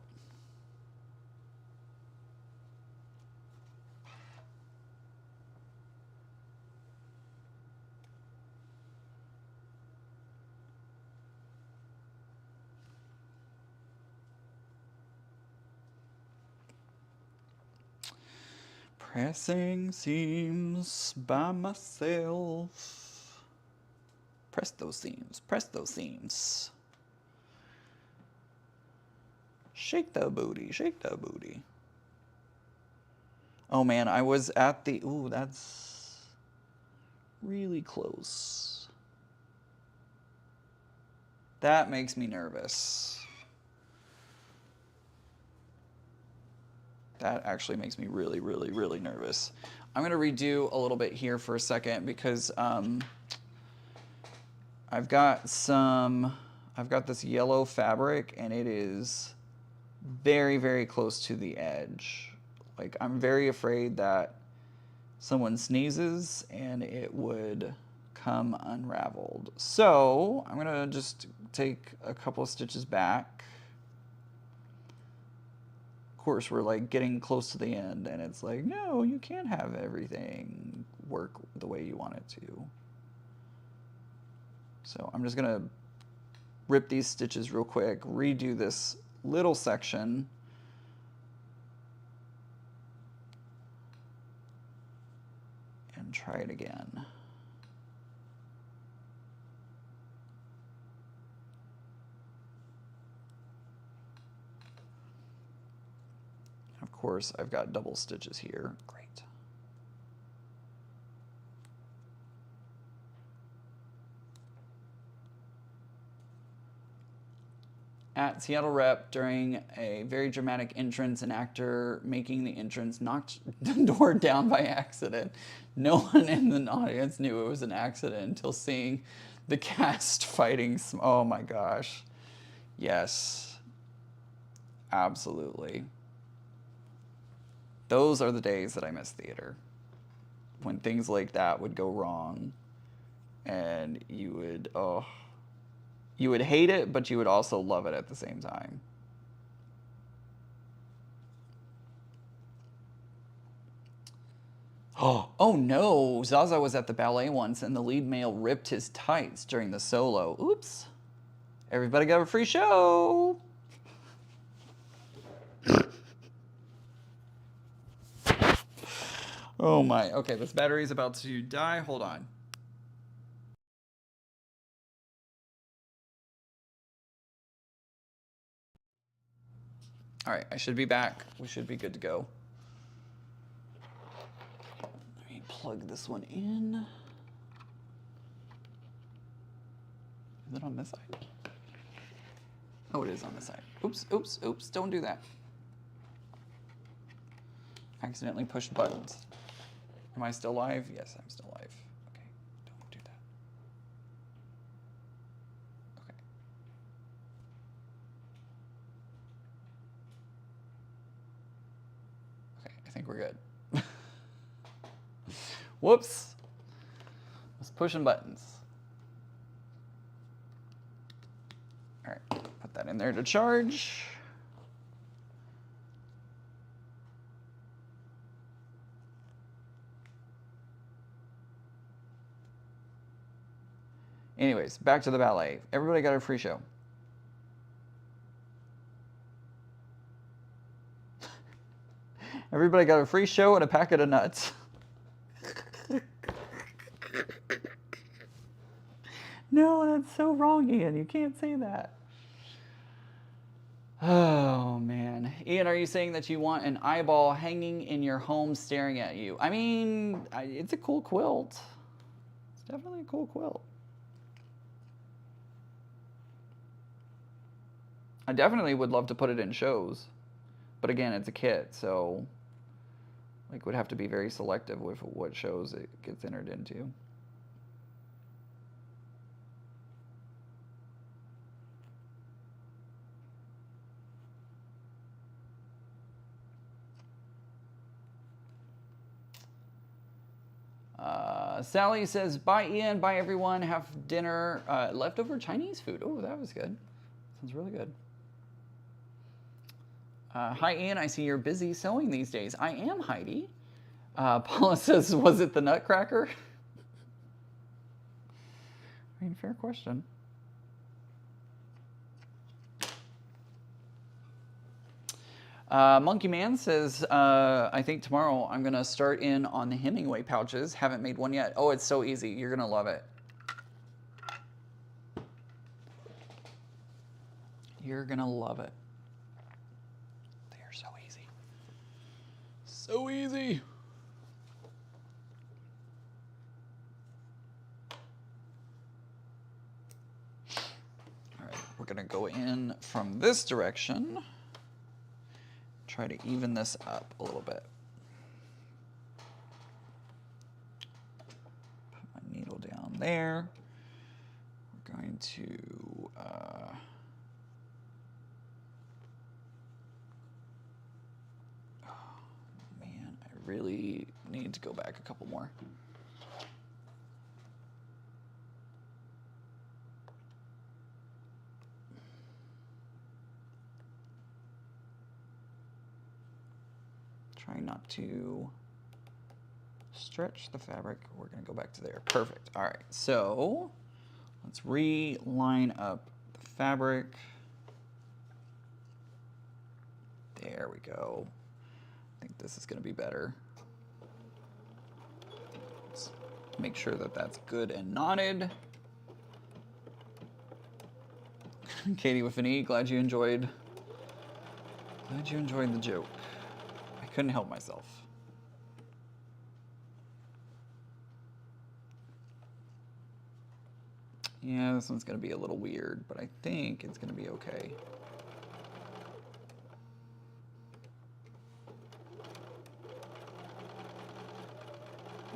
Pressing seams by myself. Press those seams, press those seams. Shake the booty, shake the booty. Oh man, I was at the, ooh, that's really close. That makes me nervous. That actually makes me really, really, really nervous. I'm gonna redo a little bit here for a second because I've got this yellow fabric and it is very, very close to the edge. Like, I'm very afraid that someone sneezes and it would come unraveled. So I'm gonna just take a couple of stitches back. Of course, we're like getting close to the end and it's like, no, you can't have everything work the way you want it to. So I'm just gonna rip these stitches real quick, redo this little section. And try it again. Of course, I've got double stitches here. Great. At Seattle Rep, during a very dramatic entrance, an actor making the entrance knocked the door down by accident. No one in the audience knew it was an accident until seeing the cast fighting. Oh my gosh. Yes. Absolutely. Those are the days that I miss theater. When things like that would go wrong and you would, oh, you would hate it, but you would also love it at the same time. Oh no, Zaza was at the ballet once and the lead male ripped his tights during the solo. Oops. Everybody got a free show. Oh my, okay, this battery's about to die. Hold on. All right, I should be back. We should be good to go. Let me plug this one in. Is it on this side? Oh, it is on this side. Oops, oops, oops, don't do that. Accidentally pushed buttons. Am I still live? Yes, I'm still live. Okay, don't do that. Okay. Okay, I think we're good. Whoops. I was pushing buttons. All right, put that in there to charge. Anyways, back to the ballet. Everybody got a free show. Everybody got a free show and a packet of nuts. No, that's so wrong, Ian. You can't say that. Oh, man. Ian, are you saying that you want an eyeball hanging in your home staring at you? I mean, it's a cool quilt. It's definitely a cool quilt. I definitely would love to put it in shows. But again, it's a kit, so like would have to be very selective with what shows it gets entered into. Sally says, bye Ian, bye everyone, have dinner. Leftover Chinese food. Oh, that was good. Sounds really good. Hi Ian, I see you're busy sewing these days. I am, Heidi. Paula says, was it the Nutcracker? I mean, fair question. Monkey Man says, I think tomorrow I'm going to start in on the Hemingway pouches. Haven't made one yet. Oh, it's so easy. You're going to love it. You're going to love it. They are so easy. So easy. All right, we're going to go in from this direction. Try to even this up a little bit. Put my needle down there. We're going to oh man, I really need to go back a couple more. Trying not to stretch the fabric. We're going to go back to there. Perfect. All right, so let's re-line up the fabric. There we go. I think this is going to be better. Let's make sure that that's good and knotted. Katie with an E, glad you enjoyed the joke. Couldn't help myself. Yeah, this one's gonna be a little weird, but I think it's gonna be okay.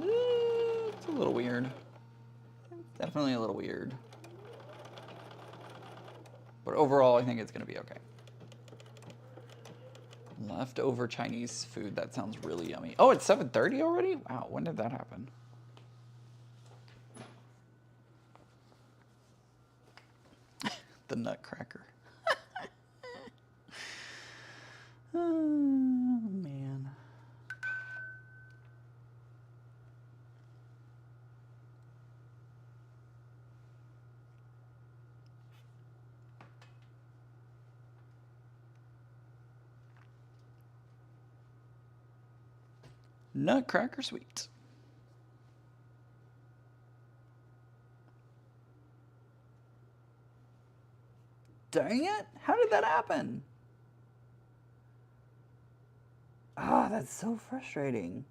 It's a little weird. It's definitely a little weird. But overall, I think it's gonna be okay. Leftover Chinese food, that sounds really yummy. Oh, it's 7:30 already? Wow, when did that happen? The Nutcracker. Oh, man. Nutcracker sweet. Dang it! How did that happen? Ah, that's so frustrating.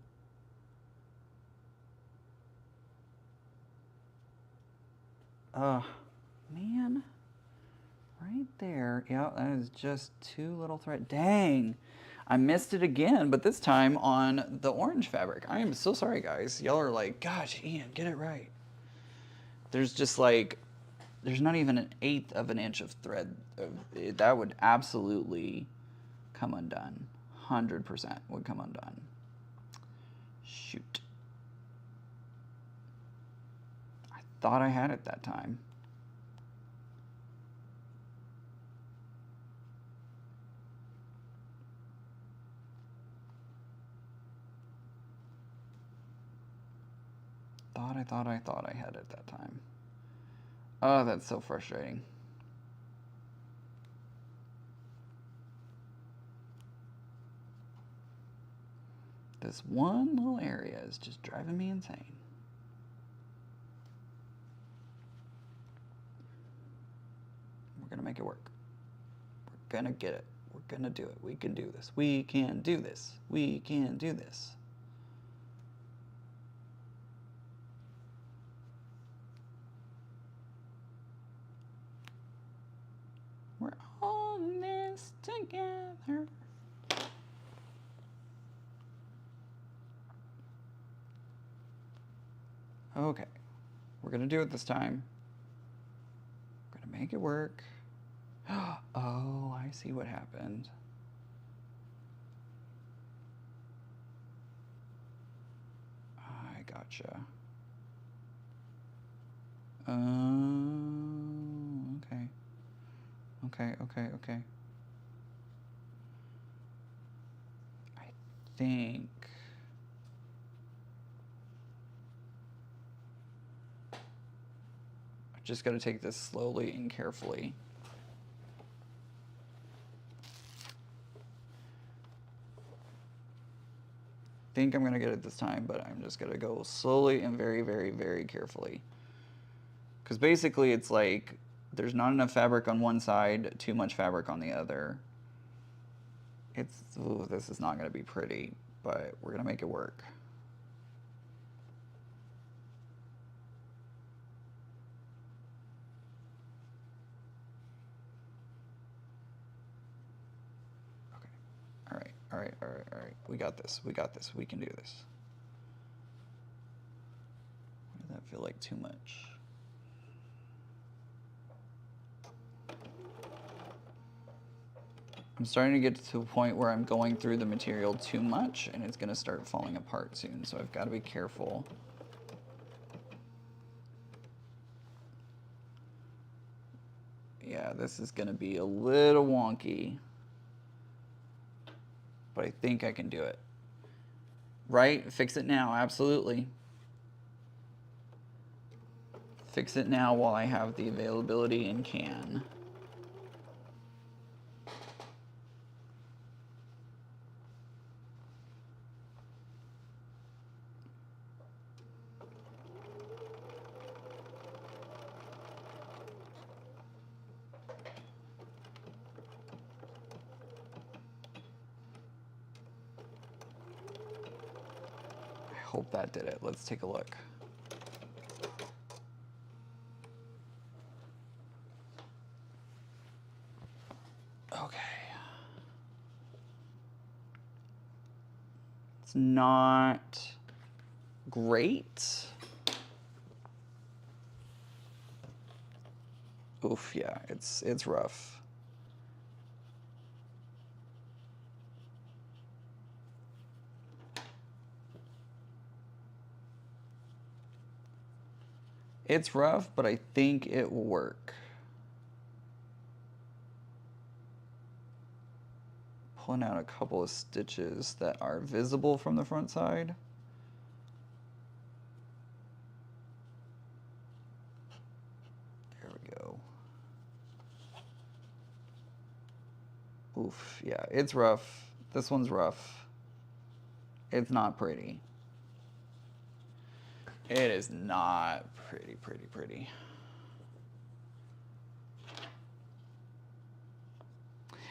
Man. Right there. Yeah, that is just two little thread. Dang. I missed it again, but this time on the orange fabric. I am so sorry, guys. Y'all are like, gosh, Ian, get it right. There's just like, there's not even an eighth of an inch of thread. That would absolutely come undone. 100% would come undone. Shoot. I thought I had it that time. I thought I had it that time. Oh, that's so frustrating. This one little area is just driving me insane. We're gonna make it work. We're gonna get it. We're gonna do it. We can do this. We can do this. We can do this. We're on this together. Okay, we're gonna do it this time. We're gonna make it work. Oh, I see what happened. I gotcha. Okay. Okay. I think I just got to take this slowly and carefully. I think I'm going to get it this time, but I'm just going to go slowly and very, very, very carefully. Because basically it's like there's not enough fabric on one side, too much fabric on the other. Ooh, this is not going to be pretty, but we're going to make it work. Okay. All right. We got this. We can do this. Why does that feel like too much? I'm starting to get to a point where I'm going through the material too much and it's going to start falling apart soon, so I've got to be careful. Yeah, this is going to be a little wonky, but I think I can do it. Right? Fix it now, absolutely. Fix it now while I have the availability and can. Hope that did it. Let's take a look. Okay. It's not great. Oof, yeah, it's rough. It's rough, but I think it will work. Pulling out a couple of stitches that are visible from the front side. There we go. Oof, yeah, it's rough. This one's rough. It's not pretty. It is not pretty.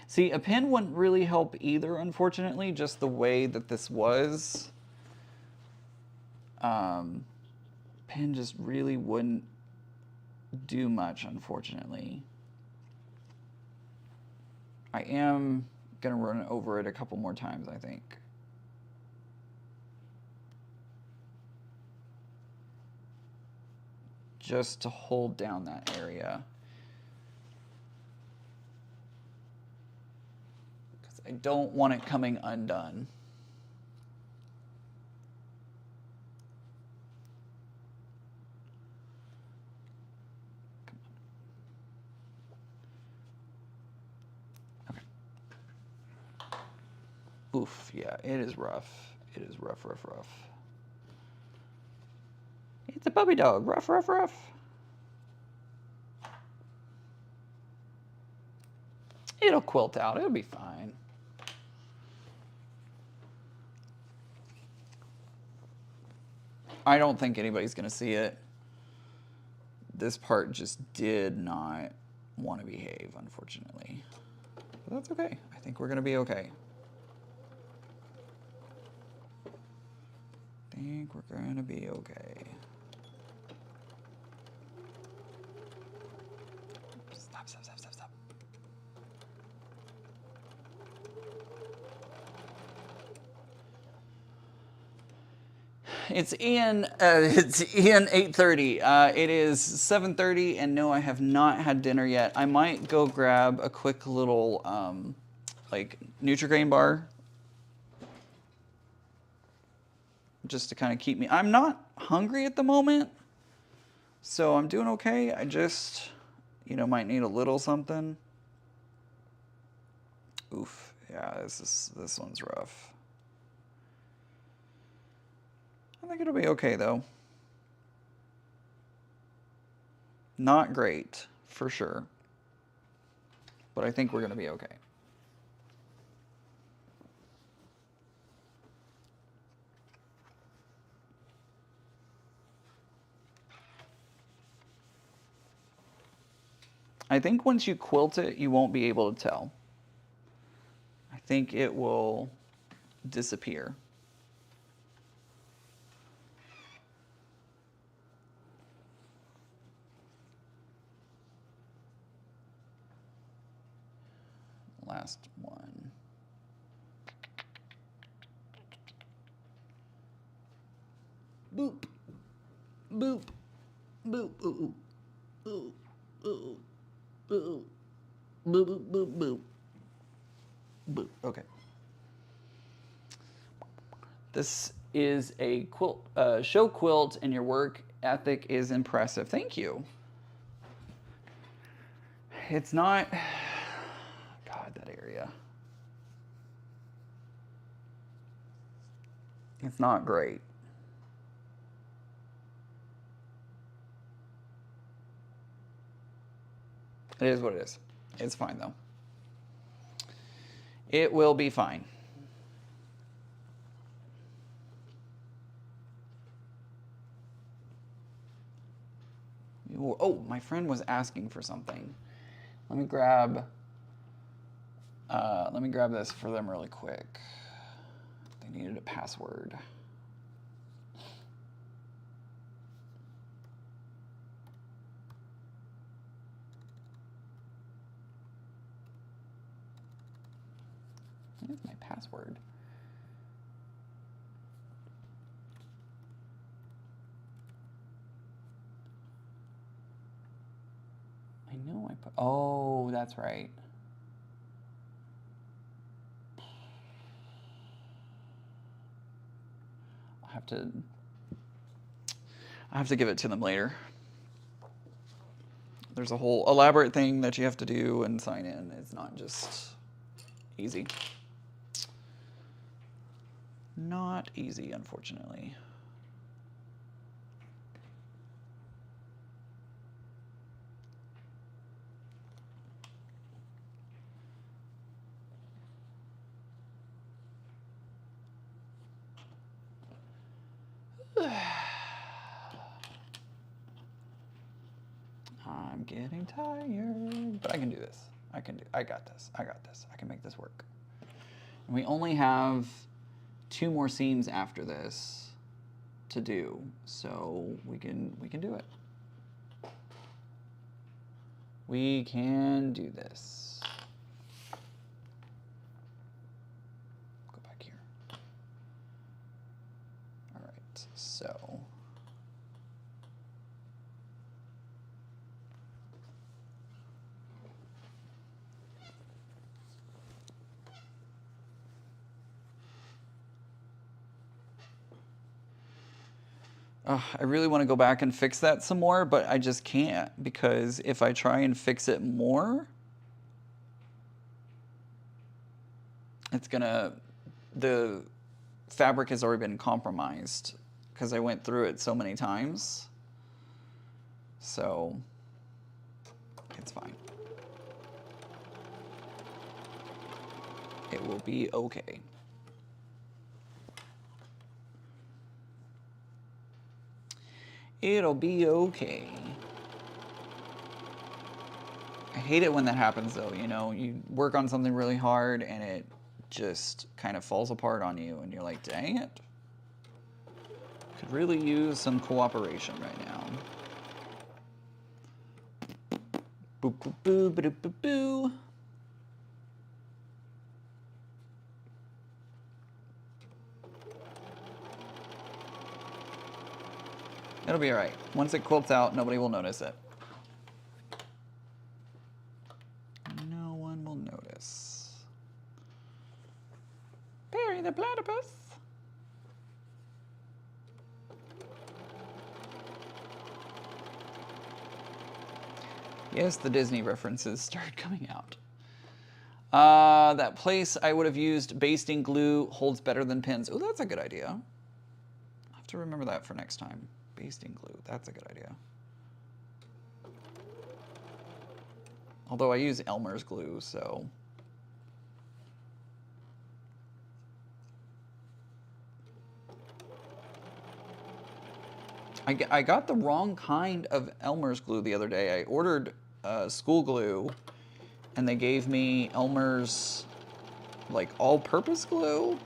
See, a pen wouldn't really help either, unfortunately, just the way that this was. Pen just really wouldn't do much, unfortunately. I am gonna run over it a couple more times, I think. Just to hold down that area. Because I don't want it coming undone. Okay. Oof, yeah, it is rough. It is rough. It's a puppy dog. Rough. It'll quilt out. It'll be fine. I don't think anybody's going to see it. This part just did not want to behave, unfortunately. But that's okay. I think we're going to be okay. I think we're going to be okay. Stop. It's Ian 8:30. It is 7:30, and no, I have not had dinner yet. I might go grab a quick little like Nutri-Grain bar. just to kind of keep me. I'm not hungry at the moment, so I'm doing okay. I just, might need a little something. Oof, yeah, this one's rough. I think it'll be okay though. Not great, for sure. But I think we're gonna be okay. I think once you quilt it, you won't be able to tell. I think it will disappear. Last one. Boop. Boop. Boop. Ooh. Ooh. Ooh. Boop. Boop. Boop. Boop. Boop. Boop. Okay. This is a quilt, show quilt, and your work ethic is impressive. Thank you. It's not, God, that area. It's not great. It is what it is. It's fine though. It will be fine. Oh, my friend was asking for something. Let me grab this for them really quick. They needed a password. What is my password? I know I put, oh, that's right. I have to give it to them later. There's a whole elaborate thing that you have to do and sign in. It's not just easy. Not easy, unfortunately. I'm getting tired, but I can do this. I got this. I can make this work. And we only have 2 more seams after this to do, so we can do it. We can do this. Go back here. All right, so. I really want to go back and fix that some more, but I just can't, because if I try and fix it more, it's gonna, the fabric has already been compromised because I went through it so many times. So it's fine. It will be okay. It'll be okay. I hate it when that happens though, you work on something really hard and it just kind of falls apart on you and you're like, dang it. Could really use some cooperation right now. Boo, boo, boo, boo, boo, boo. It'll be all right. Once it quilts out, nobody will notice it. No one will notice. Perry the platypus. Yes, the Disney references started coming out. That place I would have used basting glue holds better than pins. Oh, that's a good idea. I'll have to remember that for next time. Basting glue, that's a good idea. Although I use Elmer's glue, so. I got the wrong kind of Elmer's glue the other day. I ordered school glue, and they gave me Elmer's, like, all-purpose glue,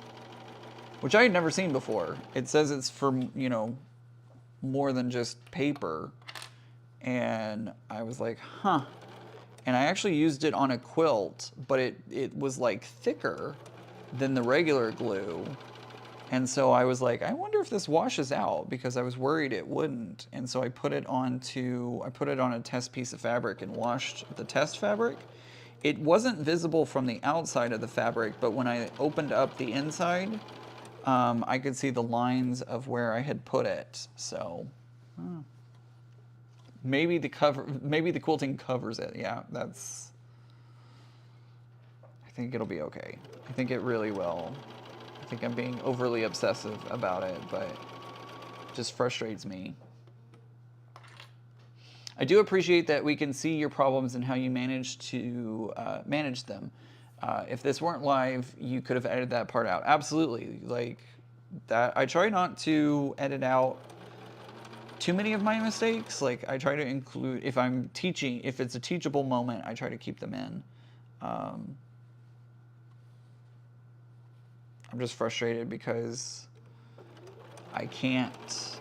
which I had never seen before. It says it's for, you know, more than just paper, and I was like, huh. And I actually used it on a quilt, but it was, like, thicker than the regular glue. And so I was like, I wonder if this washes out, because I was worried it wouldn't. And so I put it on a test piece of fabric and washed the test fabric. It wasn't visible from the outside of the fabric, but when I opened up the inside, I could see the lines of where I had put it. So maybe the quilting covers it. Yeah, I think it'll be okay. I think it really will. I think I'm being overly obsessive about it, but it just frustrates me. I do appreciate that we can see your problems and how you manage to manage them. If this weren't live, you could have edited that part out. Absolutely. Like that. I try not to edit out too many of my mistakes. Like I try to include, if I'm teaching, if it's a teachable moment, I try to keep them in. I'm just frustrated because I can't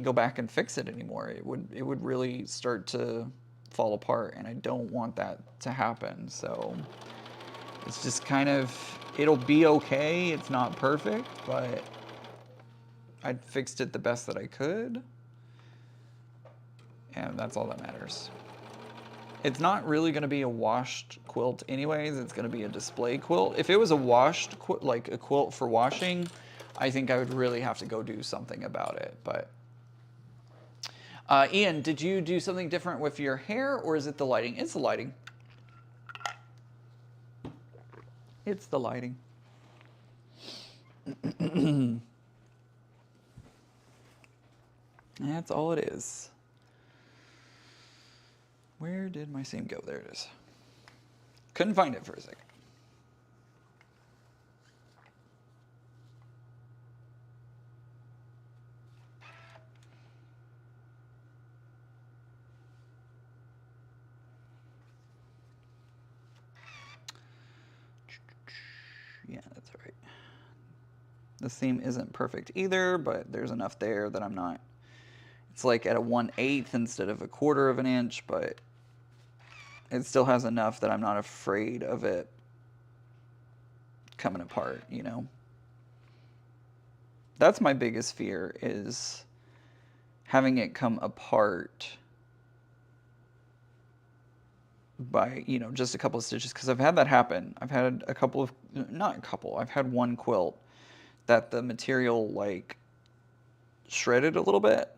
go back and fix it anymore. It would really start to fall apart, and I don't want that to happen. So it's just kind of, it'll be okay. It's not perfect, but I fixed it the best that I could, and that's all that matters. It's not really going to be a washed quilt anyways. It's going to be a display quilt. If it was a washed quilt, like a quilt for washing, I think I would really have to go do something about it. But Ian, did you do something different with your hair, or is it the lighting? It's the lighting. It's the lighting. That's all it is. Where did my seam go? There it is. Couldn't find it for a second. Yeah, that's all right. The seam isn't perfect either, but there's enough there that I'm not. It's like at a 1/8 instead of a 1/4 of an inch, but it still has enough that I'm not afraid of it coming apart, you know? That's my biggest fear, is having it come apart by, you know, just a couple of stitches, because I've had that happen. I've had a couple of, not a couple, I've had one quilt that the material like shredded a little bit,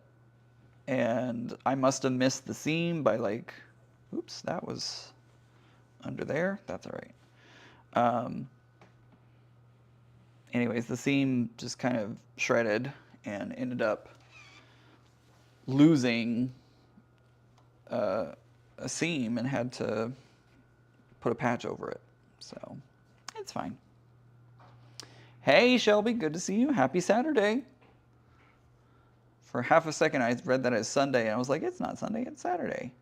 and I must have missed the seam by like, oops, that was under there. That's all right. Anyways, the seam just kind of shredded and ended up losing a seam, and had to put a patch over it. So it's fine. Hey, Shelby, good to see you. Happy Saturday. For half a second, I read that as Sunday, and I was like, it's not Sunday, it's Saturday.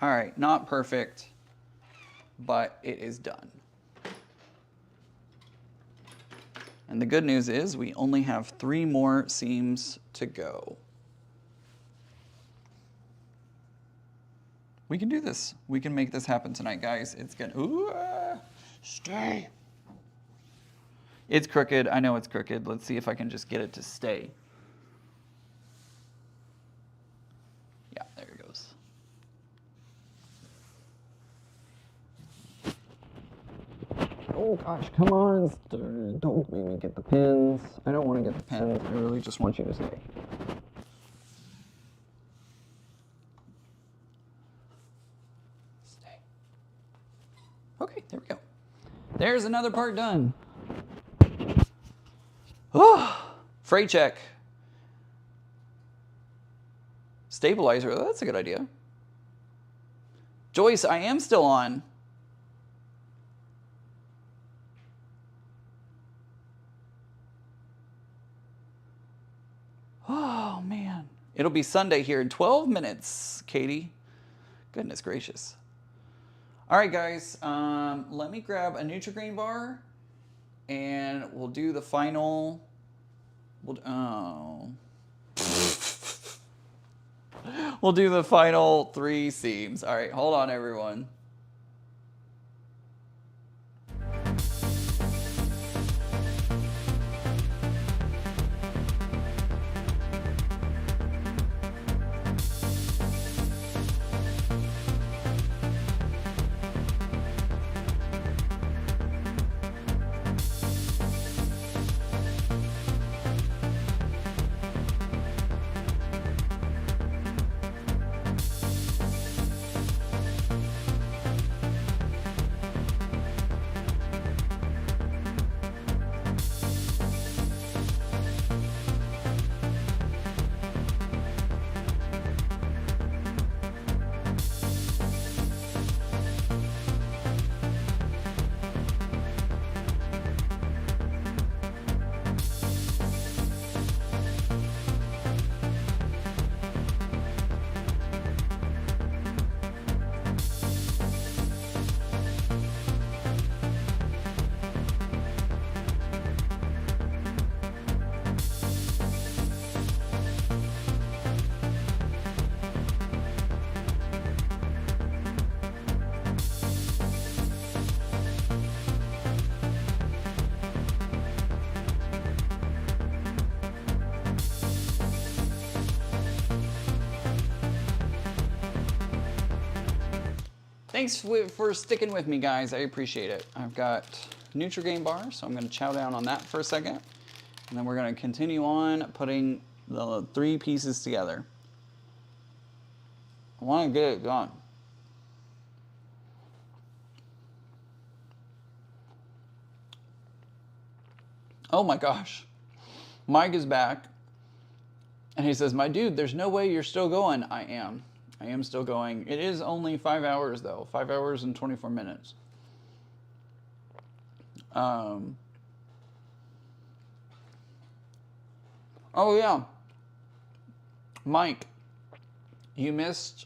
All right, not perfect, but it is done. And the good news is we only have 3 more seams to go. We can do this. We can make this happen tonight, guys. It's gonna, ooh, stay. It's crooked. I know it's crooked. Let's see if I can just get it to stay. Oh gosh, come on. Don't make me get the pins. I don't want to get the pins. I really just want you to stay. Stay. Okay, there we go. There's another part done. Oh, freight check. Stabilizer, oh, that's a good idea. Joyce, I am still on. Oh, man. It'll be Sunday here in 12 minutes, Katie. Goodness gracious. All right, guys. Let me grab a Nutri-Grain bar, and we'll do the final... We'll do the final 3 seams. All right, hold on, everyone. Thanks for sticking with me, guys. I appreciate it. I've got Nutri-Grain bar, so I'm going to chow down on that for a second. And then we're going to continue on putting the 3 pieces together. I want to get it done. Oh my gosh. Mike is back. And he says, my dude, there's no way you're still going. I am still going. It is only 5 hours, though. 5 hours and 24 minutes. Oh, yeah. Mike, you missed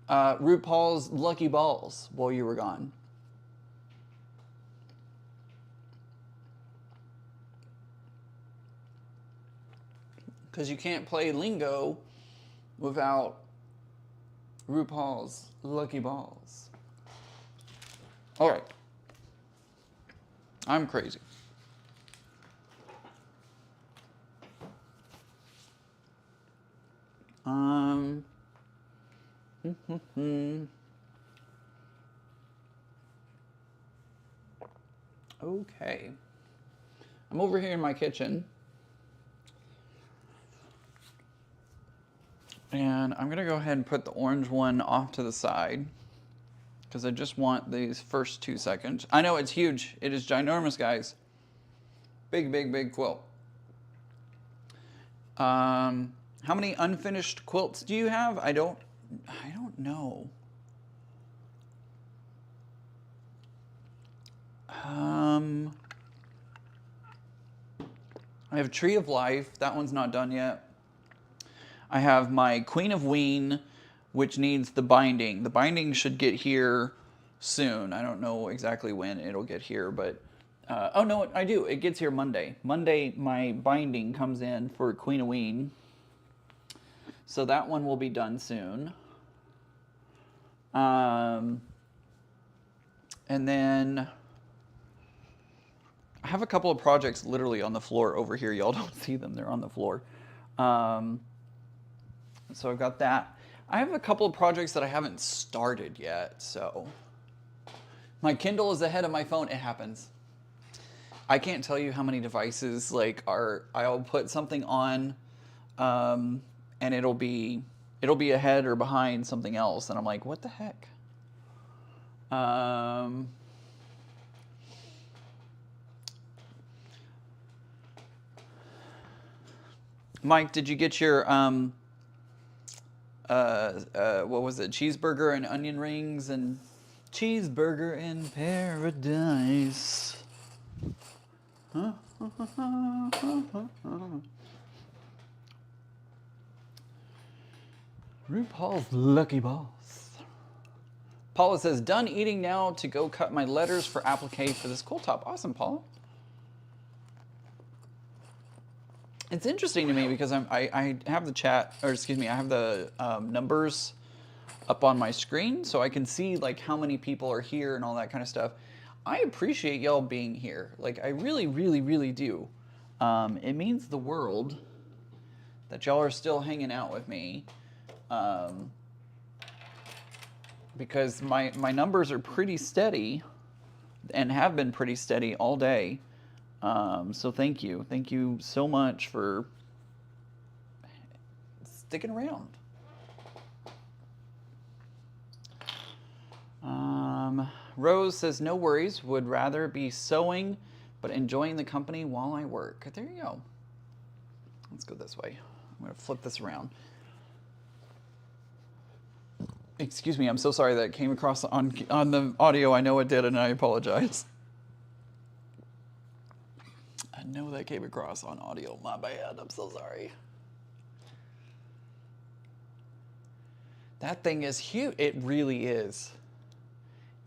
RuPaul's Lucky Balls while you were gone. Because you can't play lingo without RuPaul's Lucky Balls. All right. I'm crazy. Okay. I'm over here in my kitchen. And I'm gonna go ahead and put the orange one off to the side because I just want these first 2 seconds. I know it's huge. It is ginormous, guys. Big, big, big quilt. How many unfinished quilts do you have? I don't know. I have Tree of Life. That one's not done yet. I have my Queen of Ween, which needs the binding. The binding should get here soon. I don't know exactly when it'll get here, but... oh, no, I do. It gets here Monday. Monday, my binding comes in for Queen of Ween. So that one will be done soon. And then... I have a couple of projects literally on the floor over here. Y'all don't see them. They're on the floor. So I've got that. I have a couple of projects that I haven't started yet, so. My Kindle is ahead of my phone. It happens. I can't tell you how many devices like I'll put something on, and it'll be ahead or behind something else, and I'm like, what the heck? Mike, did you get your what was it? Cheeseburger and onion rings and cheeseburger in paradise. RuPaul's Lucky Boss. Paula says, done eating now to go cut my letters for applique for this quilt top. Awesome, Paula. It's interesting to me because I have the chat, or excuse me, I have the numbers up on my screen so I can see like how many people are here and all that kind of stuff. I appreciate y'all being here. Like I really, really, really do. It means the world that y'all are still hanging out with me. Because my numbers are pretty steady and have been pretty steady all day. So thank you. Thank you so much for sticking around. Rose says, no worries, would rather be sewing, but enjoying the company while I work. There you go. Let's go this way. I'm going to flip this around. Excuse me, I'm so sorry that it came across on the audio. I know it did, and I apologize. I know that came across on audio. My bad. I'm so sorry. That thing is huge. It really is.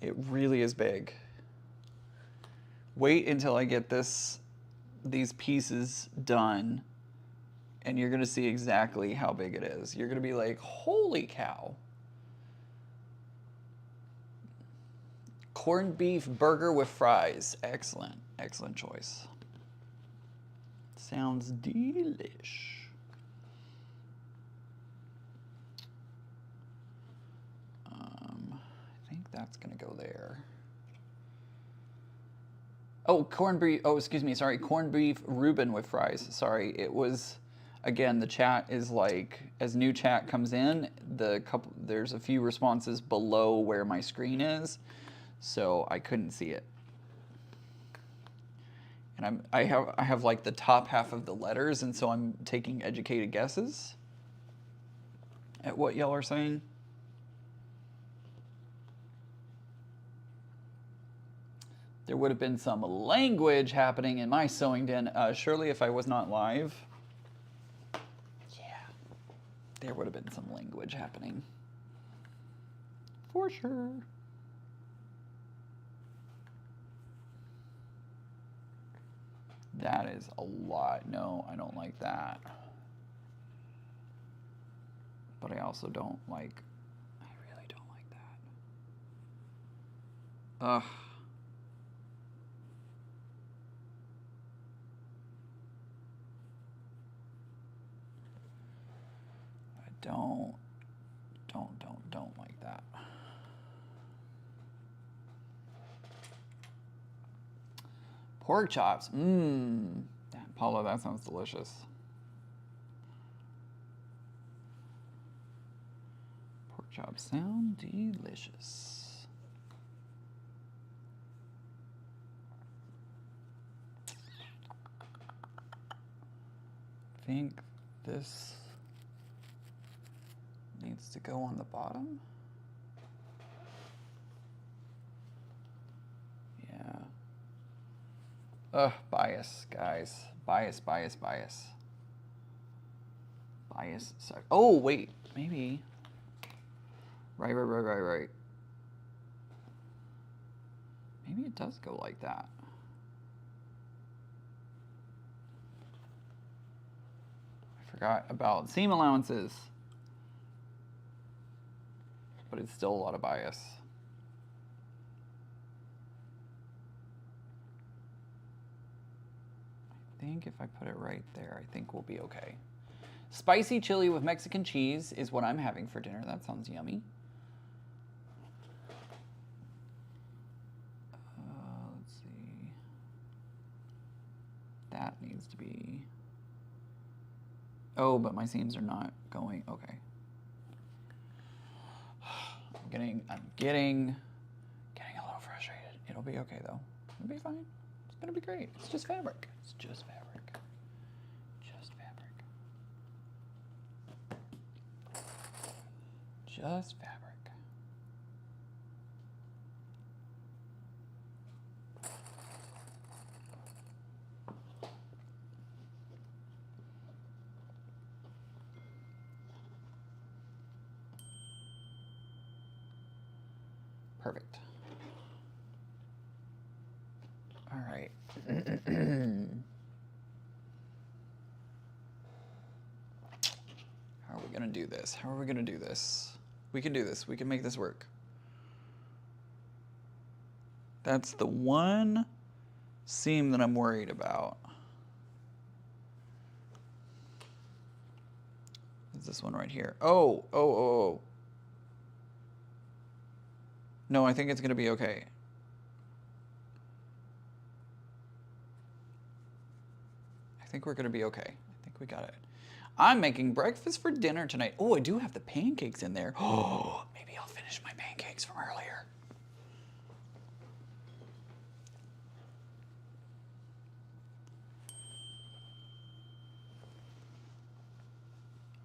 It really is big. Wait until I get these pieces done, and you're going to see exactly how big it is. You're going to be like, holy cow. Corned beef burger with fries. Excellent. Excellent choice. Sounds delish. I think that's going to go there. Oh, corned beef. Oh, excuse me. Sorry. Corned beef Reuben with fries. Sorry. It was, again, the chat is like, as new chat comes in, there's a few responses below where my screen is. So I couldn't see it. And I have like the top half of the letters, and so I'm taking educated guesses at what y'all are saying. There would have been some language happening in my sewing den. Surely if I was not live, yeah, there would have been some language happening. For sure. That is a lot. No, I don't like that. But I also don't like, I really don't like that. Ugh. I don't like that. Pork chops. Paula, that sounds delicious. Pork chops sound delicious. I think this needs to go on the bottom. Yeah. Ugh, bias, guys. Bias. Bias. Sorry. Oh, wait. Maybe. Right. Maybe it does go like that. I forgot about seam allowances. But it's still a lot of bias. I think if I put it right there, I think we'll be okay. Spicy chili with Mexican cheese is what I'm having for dinner. That sounds yummy. Let's see. That needs to be... Oh, but my seams are not going. Okay. I'm getting a little frustrated. It'll be okay though. It'll be fine. It's gonna be great. It's just fabric. It's just fabric. Just fabric. Just fabric. Perfect. All right. How are we gonna do this? How are we gonna do this? We can do this. We can make this work. That's the one seam that I'm worried about. Is this one right here? Oh. No, I think it's gonna be okay. I think we're gonna be okay. I think we got it. I'm making breakfast for dinner tonight. Oh, I do have the pancakes in there. Oh, maybe I'll finish my pancakes from earlier.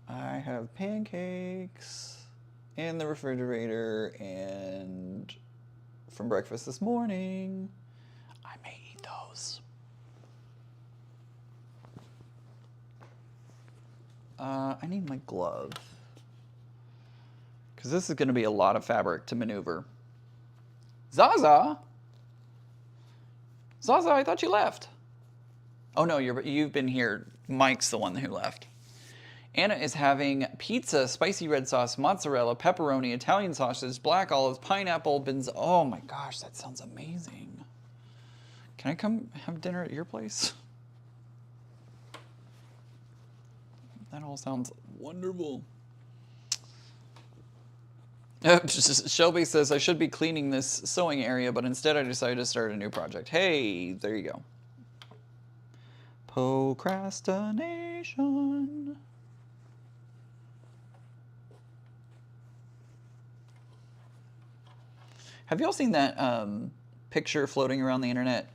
I have pancakes in the refrigerator and from breakfast this morning. I may eat those. I need my glove. Because this is going to be a lot of fabric to maneuver. Zaza? Zaza, I thought you left. Oh no, you've been here. Mike's the one who left. Anna is having pizza, spicy red sauce, mozzarella, pepperoni, Italian sausage, black olives, pineapple, oh my gosh, that sounds amazing. Can I come have dinner at your place? That all sounds wonderful. Shelby says, I should be cleaning this sewing area, but instead I decided to start a new project. Hey, there you go. Procrastination. Have y'all seen that picture floating around the internet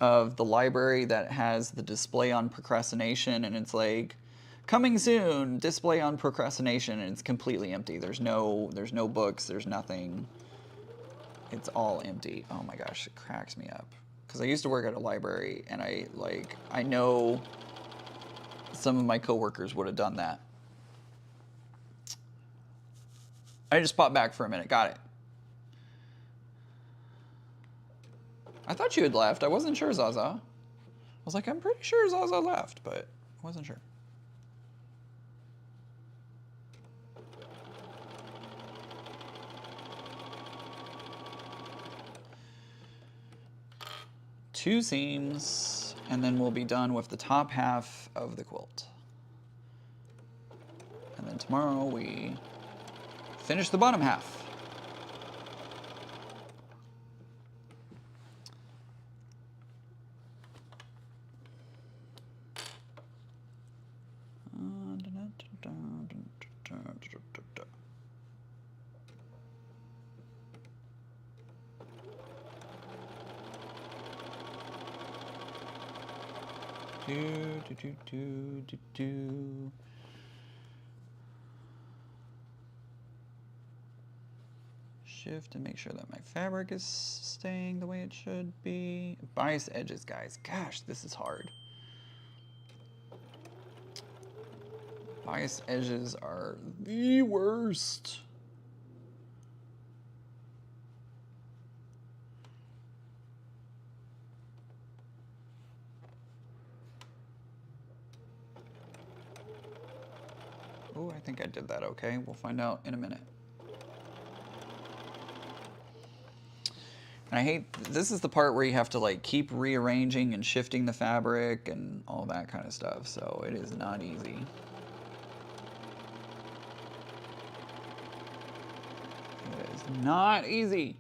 of the library that has the display on procrastination, and it's like, coming soon, display on procrastination, and it's completely empty. There's no books, there's nothing. It's all empty. Oh my gosh, it cracks me up. Because I used to work at a library, and I know some of my coworkers would have done that. I just popped back for a minute. Got it. I thought you had left. I wasn't sure, Zaza. I was like, I'm pretty sure Zaza left, but I wasn't sure. Two seams, and then we'll be done with the top half of the quilt. And then tomorrow we finish the bottom half. Shift and make sure that my fabric is staying the way it should be. Bias edges, guys. Gosh, this is hard. Bias edges are the worst. Oh, I think I did that okay. We'll find out in a minute. And I hate, this is the part where you have to like keep rearranging and shifting the fabric and all that kind of stuff. So it is not easy. It is not easy.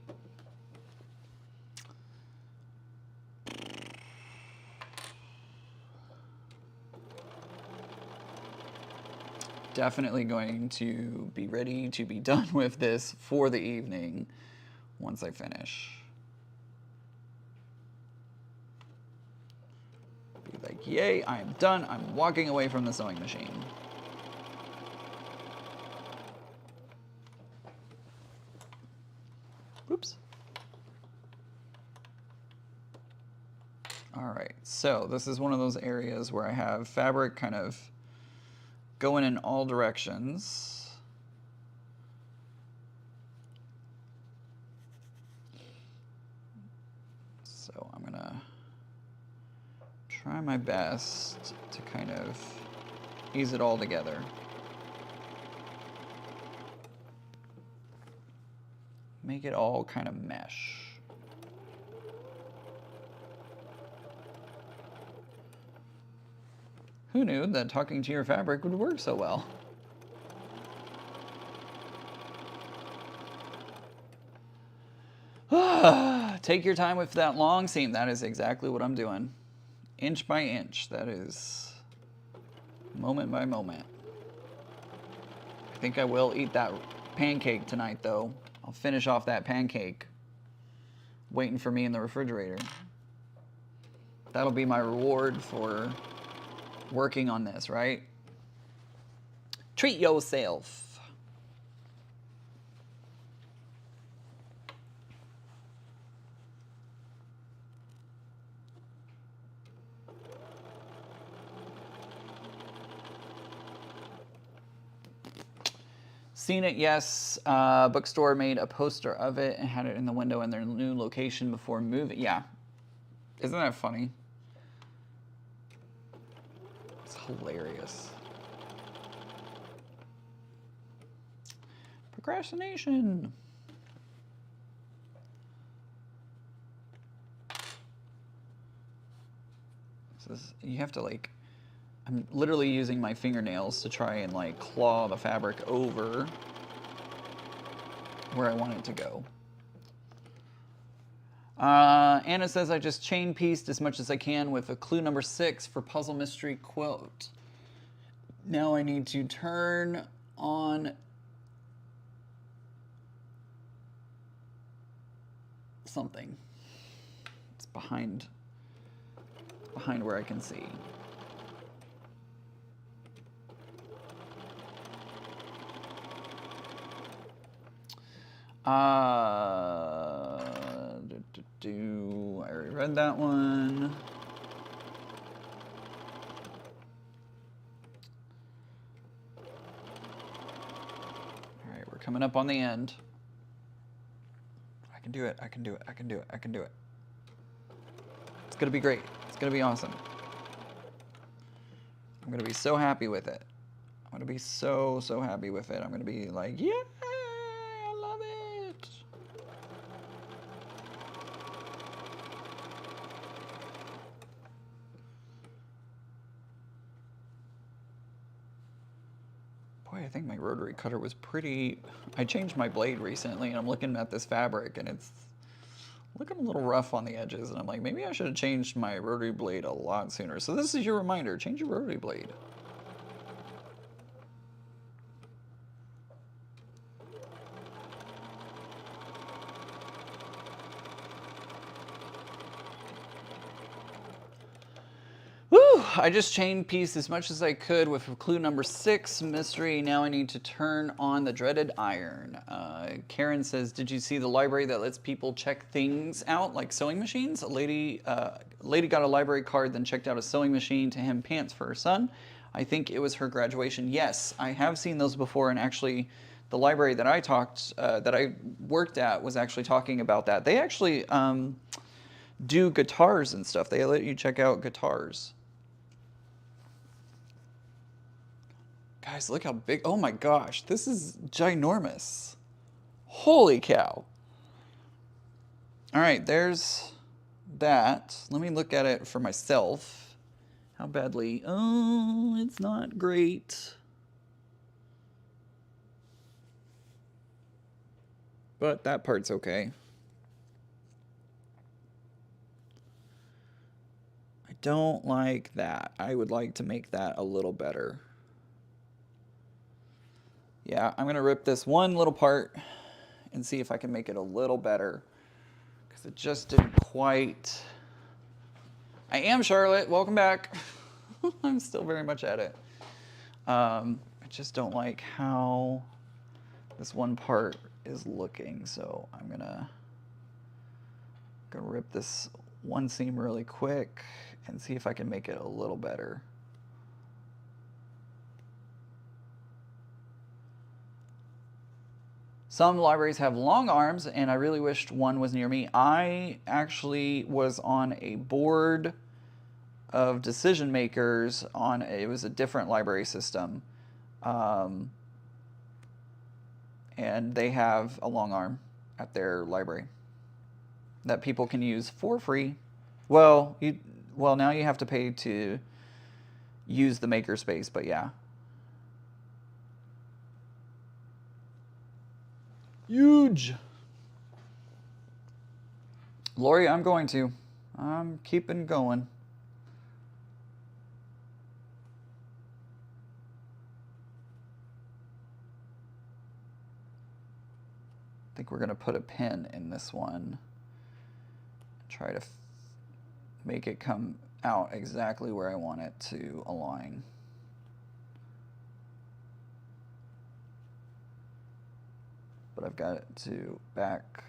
definitely going to be ready to be done with this for the evening once I finish. Be like, yay, I am done. I'm walking away from the sewing machine. Oops. All right, so this is one of those areas where I have fabric kind of going in all directions. So I'm gonna try my best to kind of ease it all together. Make it all kind of mesh. Who knew that talking to your fabric would work so well? Take your time with that long seam. That is exactly what I'm doing. Inch by inch. That is moment by moment. I think I will eat that pancake tonight, though. I'll finish off that pancake waiting for me in the refrigerator. That'll be my reward for working on this, right? Treat yourself. Seen it, yes. Bookstore made a poster of it and had it in the window in their new location before moving. Yeah. Isn't that funny? It's hilarious. Procrastination. You have to like, I'm literally using my fingernails to try and like claw the fabric over where I want it to go. Anna says I just chain pieced as much as I can with a clue number 6 for Puzzle Mystery Quilt. Now I need to turn on something. It's behind where I can see. I already read that one. All right, we're coming up on the end. I can do it, I can do it, I can do it, I can do it. It's gonna be great. It's gonna be awesome. I'm gonna be so happy with it. I'm gonna be so happy with it. I'm gonna be like, yeah, I love it. Boy, I think my rotary cutter was pretty... I changed my blade recently, and I'm looking at this fabric, and it's looking a little rough on the edges, and I'm like, maybe I should have changed my rotary blade a lot sooner. So this is your reminder, change your rotary blade. Woo! I just chain pieced as much as I could with clue number 6, mystery. Now I need to turn on the dreaded iron. Karen says, did you see the library that lets people check things out, like sewing machines? A lady got a library card, then checked out a sewing machine to hem pants for her son. I think it was her graduation. Yes, I have seen those before, and actually the library that I worked at was actually talking about that. They actually do guitars and stuff. They let you check out guitars. Guys, look how big. Oh my gosh, this is ginormous. Holy cow. All right, there's that. Let me look at it for myself. How badly? Oh, it's not great. But that part's okay. I don't like that. I would like to make that a little better. Yeah, I'm gonna rip this one little part and see if I can make it a little better, because it just didn't quite. I am Charlotte, welcome back. I'm still very much at it. I just don't like how this one part is looking, so I'm gonna rip this one seam really quick and see if I can make it a little better. Some libraries have long arms, and I really wished one was near me. I actually was on a board of decision makers on, it was a different library system. And they have a long arm at their library that people can use for free. Well, now you have to pay to use the makerspace, but yeah. Huge. Lori, I'm going to. I'm keeping going. I think we're going to put a pin in this one. Try to make it come out exactly where I want it to align. But I've got to back,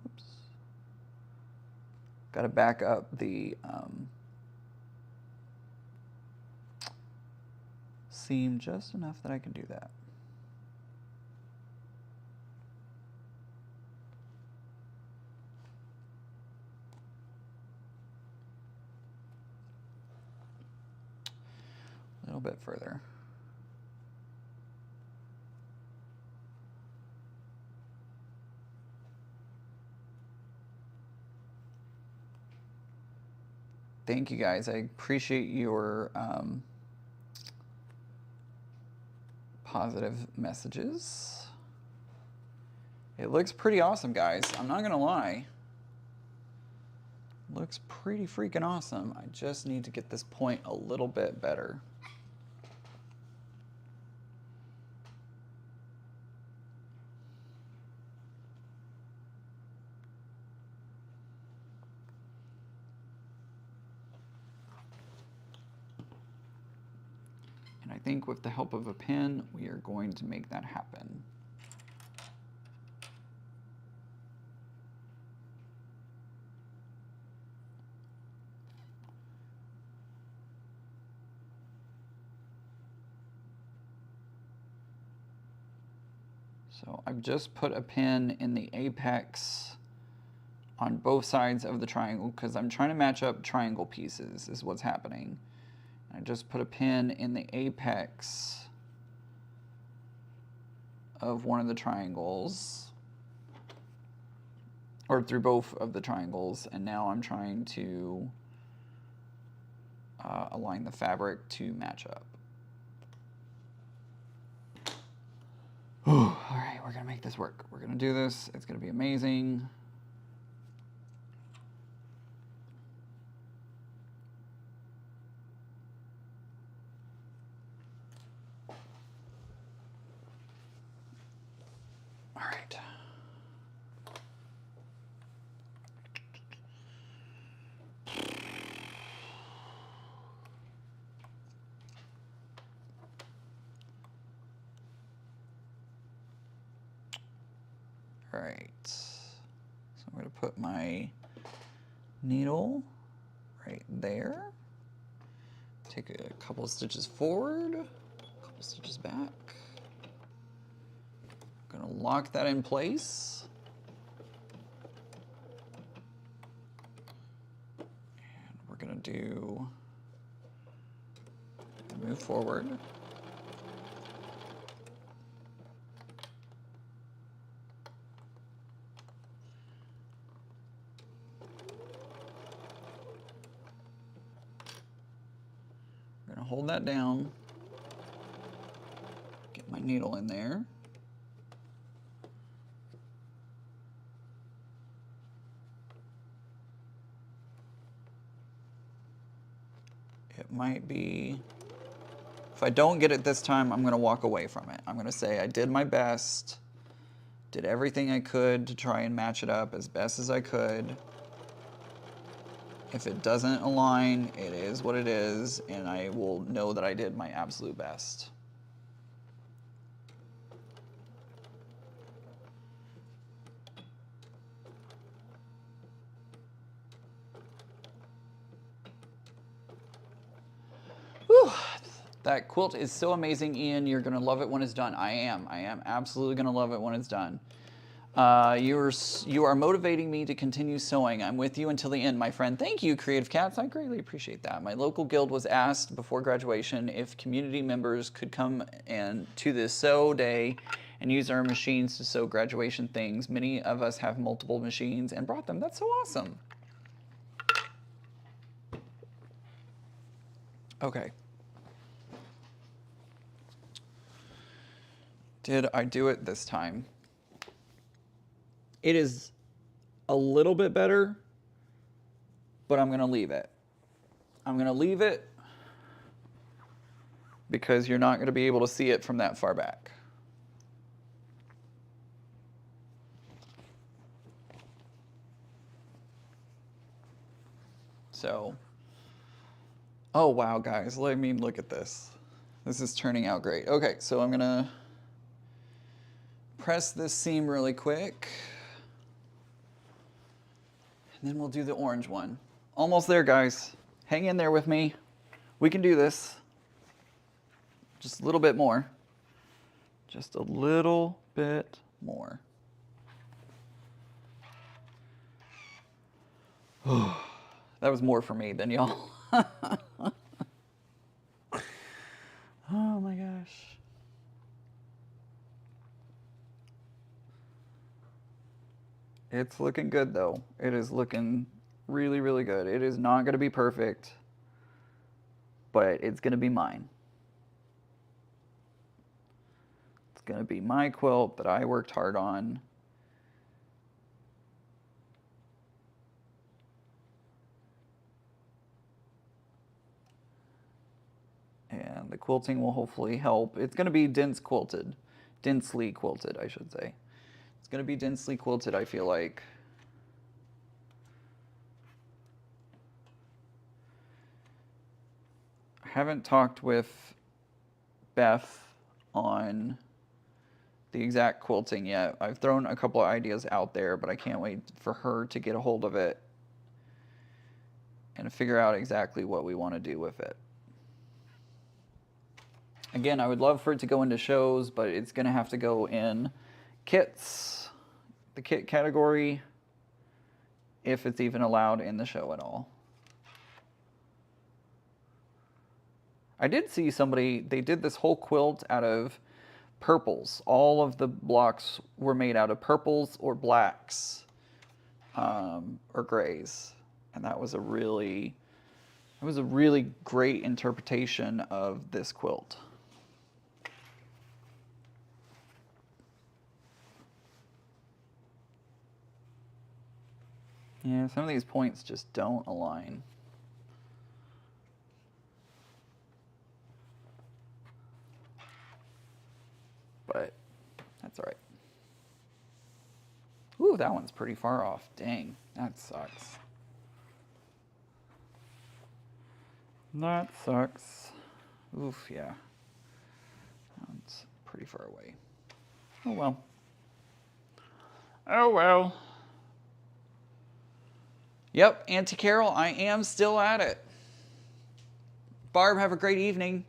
whoops. Got to back up the seam just enough that I can do that. A little bit further. Thank you guys. I appreciate your positive messages. It looks pretty awesome, guys. I'm not gonna lie. Looks pretty freaking awesome. I just need to get this point a little bit better. And I think with the help of a pin, we are going to make that happen. So I've just put a pin in the apex on both sides of the triangle because I'm trying to match up triangle pieces is what's happening. I just put a pin in the apex of one of the triangles, or through both of the triangles, and now I'm trying to align the fabric to match up. All right, we're gonna make this work. We're gonna do this. It's gonna be amazing. All right. All right, so I'm going to put my needle right there. Take a couple of stitches forward, a couple of stitches back. I'm going to lock that in place. And we're going to move forward. Hold that down, get my needle in there. It might be If I don't get it this time, I'm going to walk away from it. I'm going to say I did my best, did everything I could to try and match it up as best as I could. If it doesn't align, it is what it is, and I will know that I did my absolute best. Whew. That quilt is so amazing, Ian. You're going to love it when it's done. I am absolutely going to love it when it's done. You are motivating me to continue sewing. I'm with you until the end, my friend. Thank you, Creative Cats. I greatly appreciate that. My local guild was asked before graduation if community members could come to this sew day and use our machines to sew graduation things. Many of us have multiple machines and brought them. That's so awesome. Okay. Did I do it this time? It is a little bit better, but I'm going to leave it. I'm going to leave it because you're not going to be able to see it from that far back. So, oh wow, guys, let me look at this. This is turning out great. Okay, so I'm going to press this seam really quick. And then we'll do the orange one. Almost there, guys. Hang in there with me. We can do this. Just a little bit more. Just a little bit more. That was more for me than y'all. Oh my gosh. It's looking good though. It is looking really, really good. It is not going to be perfect, but it's going to be mine. It's going to be my quilt that I worked hard on. And the quilting will hopefully help. It's going to be densely quilted, I should say. It's going to be densely quilted, I feel like. I haven't talked with Beth on the exact quilting yet. I've thrown a couple of ideas out there, but I can't wait for her to get a hold of it and to figure out exactly what we want to do with it. Again, I would love for it to go into shows, but it's going to have to go in kits, the kit category, if it's even allowed in the show at all. I did see somebody, they did this whole quilt out of purples. All of the blocks were made out of purples or blacks or grays. And that was a really great interpretation of this quilt. Yeah, some of these points just don't align. But that's all right. Ooh, that one's pretty far off. Dang, that sucks. That sucks. Oof, yeah. That one's pretty far away. Oh well. Oh well. Yep, Auntie Carol, I am still at it. Barb, have a great evening.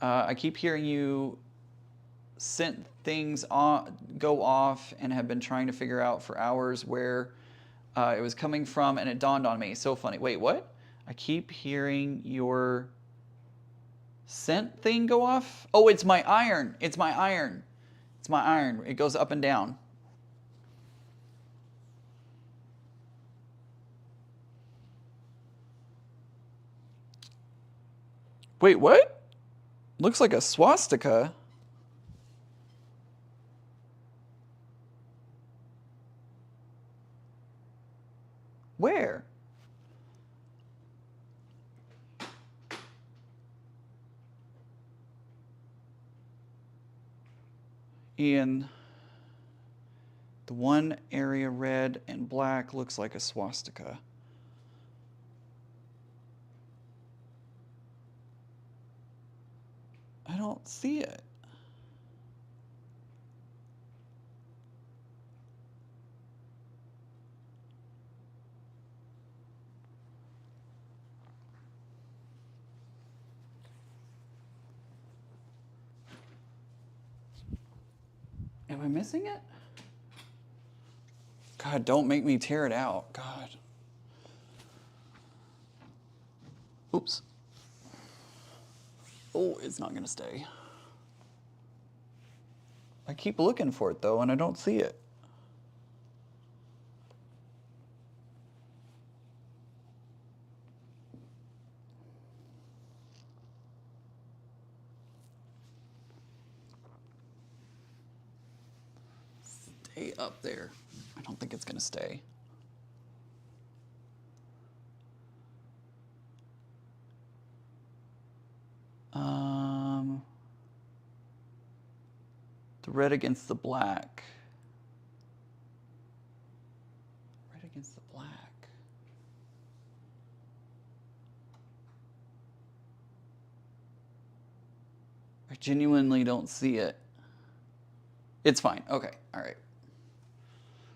I keep hearing you sent things go off and have been trying to figure out for hours where it was coming from, and it dawned on me. So funny. Wait, what? I keep hearing your scent thing go off? Oh, it's my iron. It's my iron. It's my iron. It goes up and down. Wait, what? Looks like a swastika. Where? Ian, the one area red and black looks like a swastika. I don't see it. Am I missing it? God, don't make me tear it out. God. Oops. Oh, it's not gonna stay. I keep looking for it though, and I don't see it. Stay up there. I don't think it's gonna stay. The red against the black. Red against the black. I genuinely don't see it. It's fine. Okay. All right.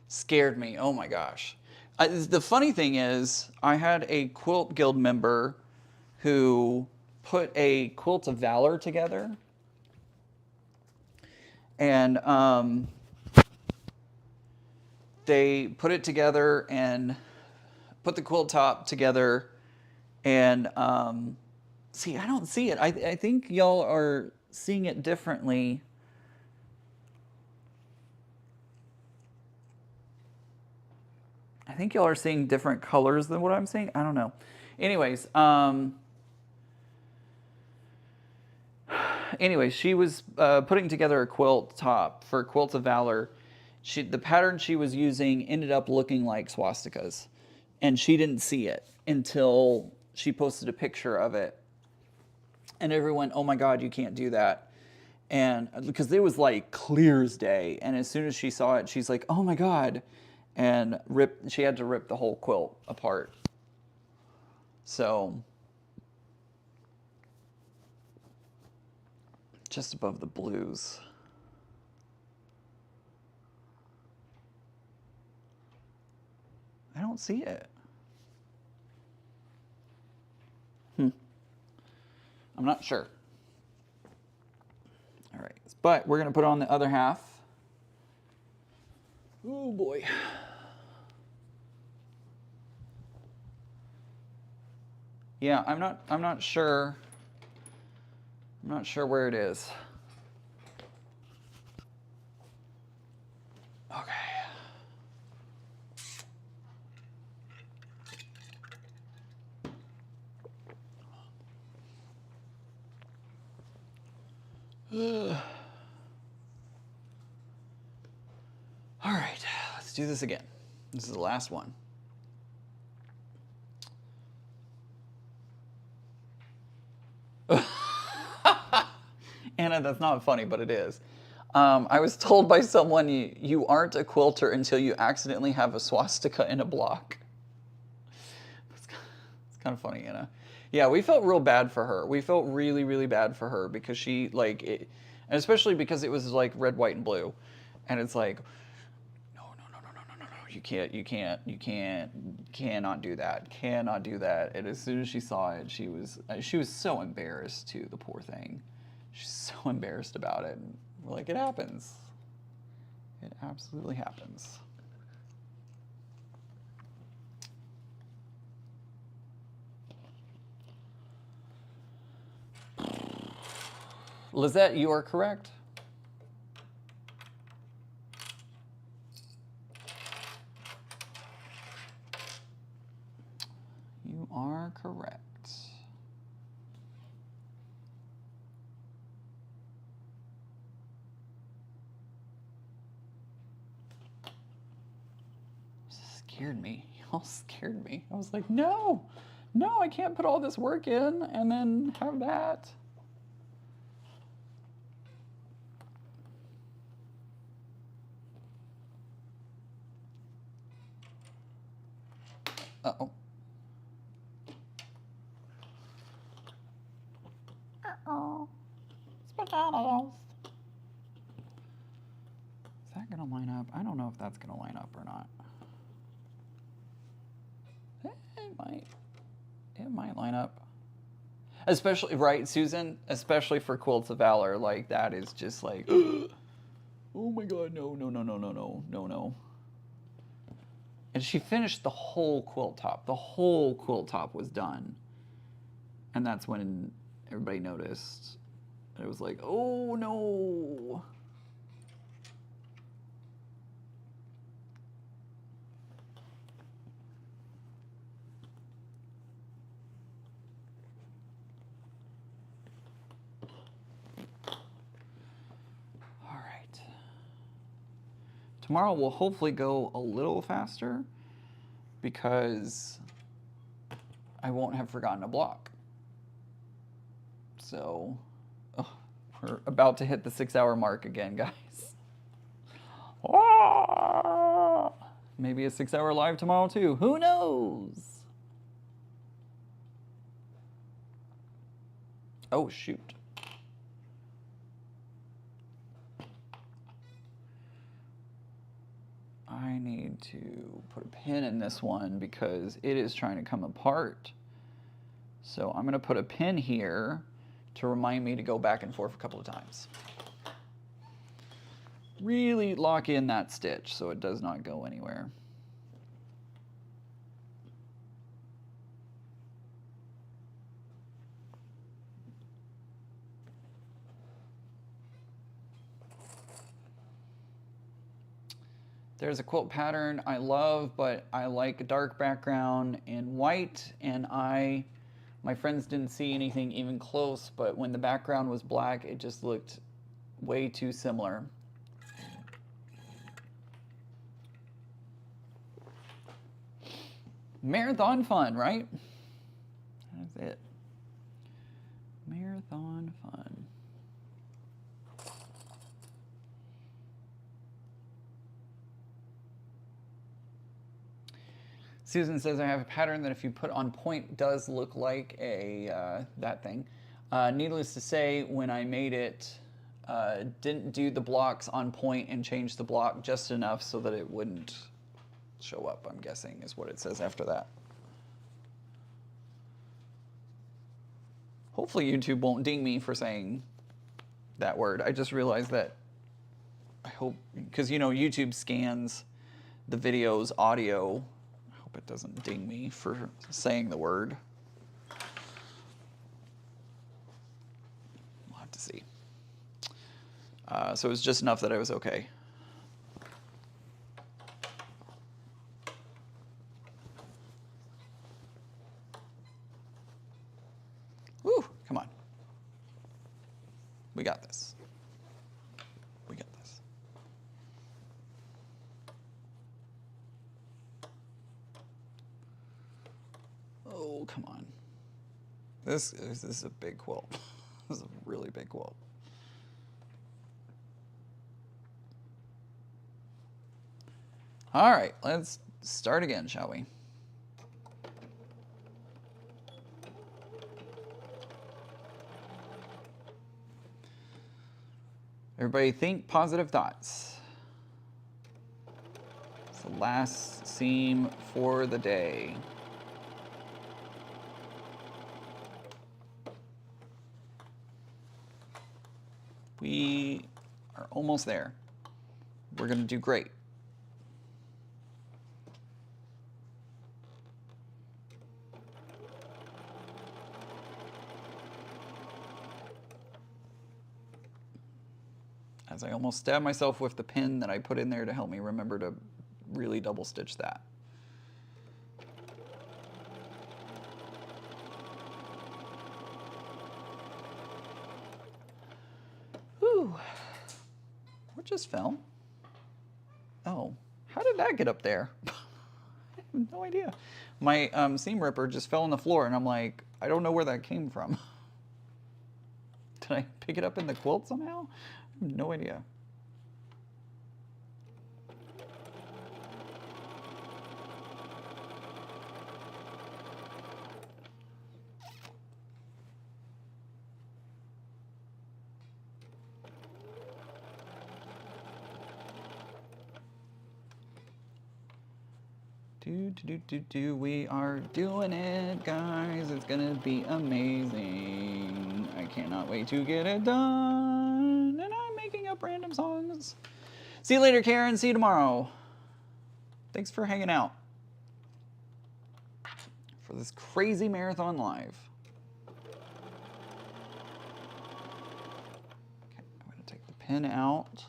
Scared me. Oh my gosh. The funny thing is, I had a Quilt Guild member who put a Quilt of Valor together. And they put it together and put the quilt top together. And see, I don't see it. I think y'all are seeing it differently. I think y'all are seeing different colors than what I'm seeing. I don't know. Anyways, she was putting together a quilt top for Quilt of Valor. The pattern she was using ended up looking like swastikas, and she didn't see it until she posted a picture of it. And everyone, oh my God, you can't do that. And because it was like clear as day. And as soon as she saw it, she's like, oh my God. And she had to rip the whole quilt apart. So just above the blues. I don't see it. I'm not sure. All right, but we're gonna put on the other half. Oh boy. Yeah, I'm not sure. I'm not sure where it is. Okay. All right, let's do this again. This is the last one. Anna, that's not funny, but it is. I was told by someone you aren't a quilter until you accidentally have a swastika in a block. It's kind of funny, Anna. Yeah, we felt real bad for her. We felt really, really bad for her because she like it, and especially because it was like red, white, and blue, and it's like, no, you cannot do that, cannot do that. And as soon as she saw it, she was so embarrassed too. The poor thing, she's so embarrassed about it. And we're like, it happens. It absolutely happens. Lizette, you are correct. You are correct. Scared me. Y'all scared me. I was like, no, I can't put all this work in and then have that. Uh-oh. Uh-oh. Spaghettios. Is that gonna line up? I don't know if that's gonna line up or not. It might. It might line up. Especially, right, Susan? Especially for Quilts of Valor. Like, that is just like, oh my god, no, no, no, no, no, no, no, no. And she finished the whole quilt top. The whole quilt top was done. And that's when everybody noticed. And it was like, oh no. All right. Tomorrow we'll hopefully go a little faster because I won't have forgotten a block. So, we're about to hit the 6-hour mark again, guys. Maybe a 6-hour live tomorrow too. Who knows? Oh, shoot. I need to put a pin in this one because it is trying to come apart. So I'm going to put a pin here to remind me to go back and forth a couple of times. Really lock in that stitch so it does not go anywhere. There's a quilt pattern I love, but I like a dark background and white, and my friends didn't see anything even close, but when the background was black, it just looked way too similar. Marathon fun, right? That's it. Marathon fun. Susan says, I have a pattern that if you put on point does look like a that thing. Needless to say, when I made it, didn't do the blocks on point and change the block just enough so that it wouldn't show up, I'm guessing, is what it says after that. Hopefully YouTube won't ding me for saying that word. I just realized that, I hope, because you know YouTube scans the video's audio. I hope it doesn't ding me for saying the word. We'll have to see. So it was just enough that I was okay. Woo, come on. We got this. We got this. Oh, come on. This is a big quilt. This is a really big quilt. All right, let's start again, shall we? Everybody think positive thoughts. It's the last seam for the day. We are almost there. We're going to do great. As I almost stabbed myself with the pin that I put in there to help me remember to really double stitch that. Whew. What just fell? Oh, how did that get up there? I have no idea. My seam ripper just fell on the floor and I'm like, I don't know where that came from. Did I pick it up in the quilt somehow? I have no idea. We are doing it, guys. It's gonna be amazing. I cannot wait to get it done. And I'm making up random songs. See you later, Karen. See you tomorrow. Thanks for hanging out for this crazy marathon live. Okay, I'm gonna take the pin out.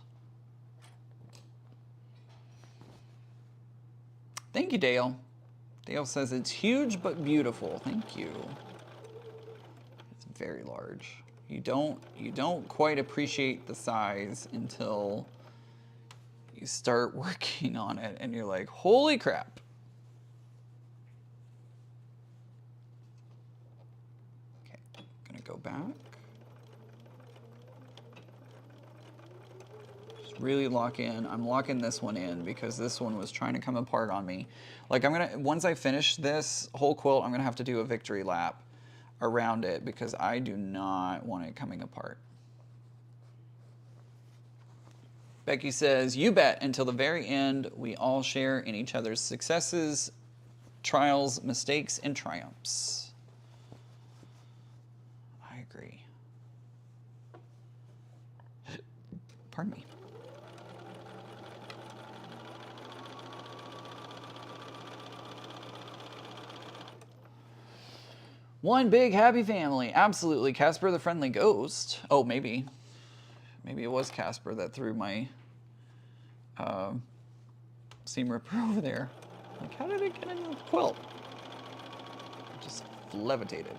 Thank you, Dale. Dale says it's huge but beautiful. Thank you. It's very large. You don't quite appreciate the size until you start working on it and you're like, holy crap. Okay, I'm gonna go back. Really lock in. I'm locking this one in because this one was trying to come apart on me. Like once I finish this whole quilt, I'm gonna have to do a victory lap around it because I do not want it coming apart. Becky says, you bet, until the very end, we all share in each other's successes, trials, mistakes, and triumphs. I agree. Pardon me. One big happy family. Absolutely. Casper the Friendly Ghost. Oh, maybe. Maybe it was Casper that threw my seam ripper over there. Like, how did it get in the quilt? It just levitated.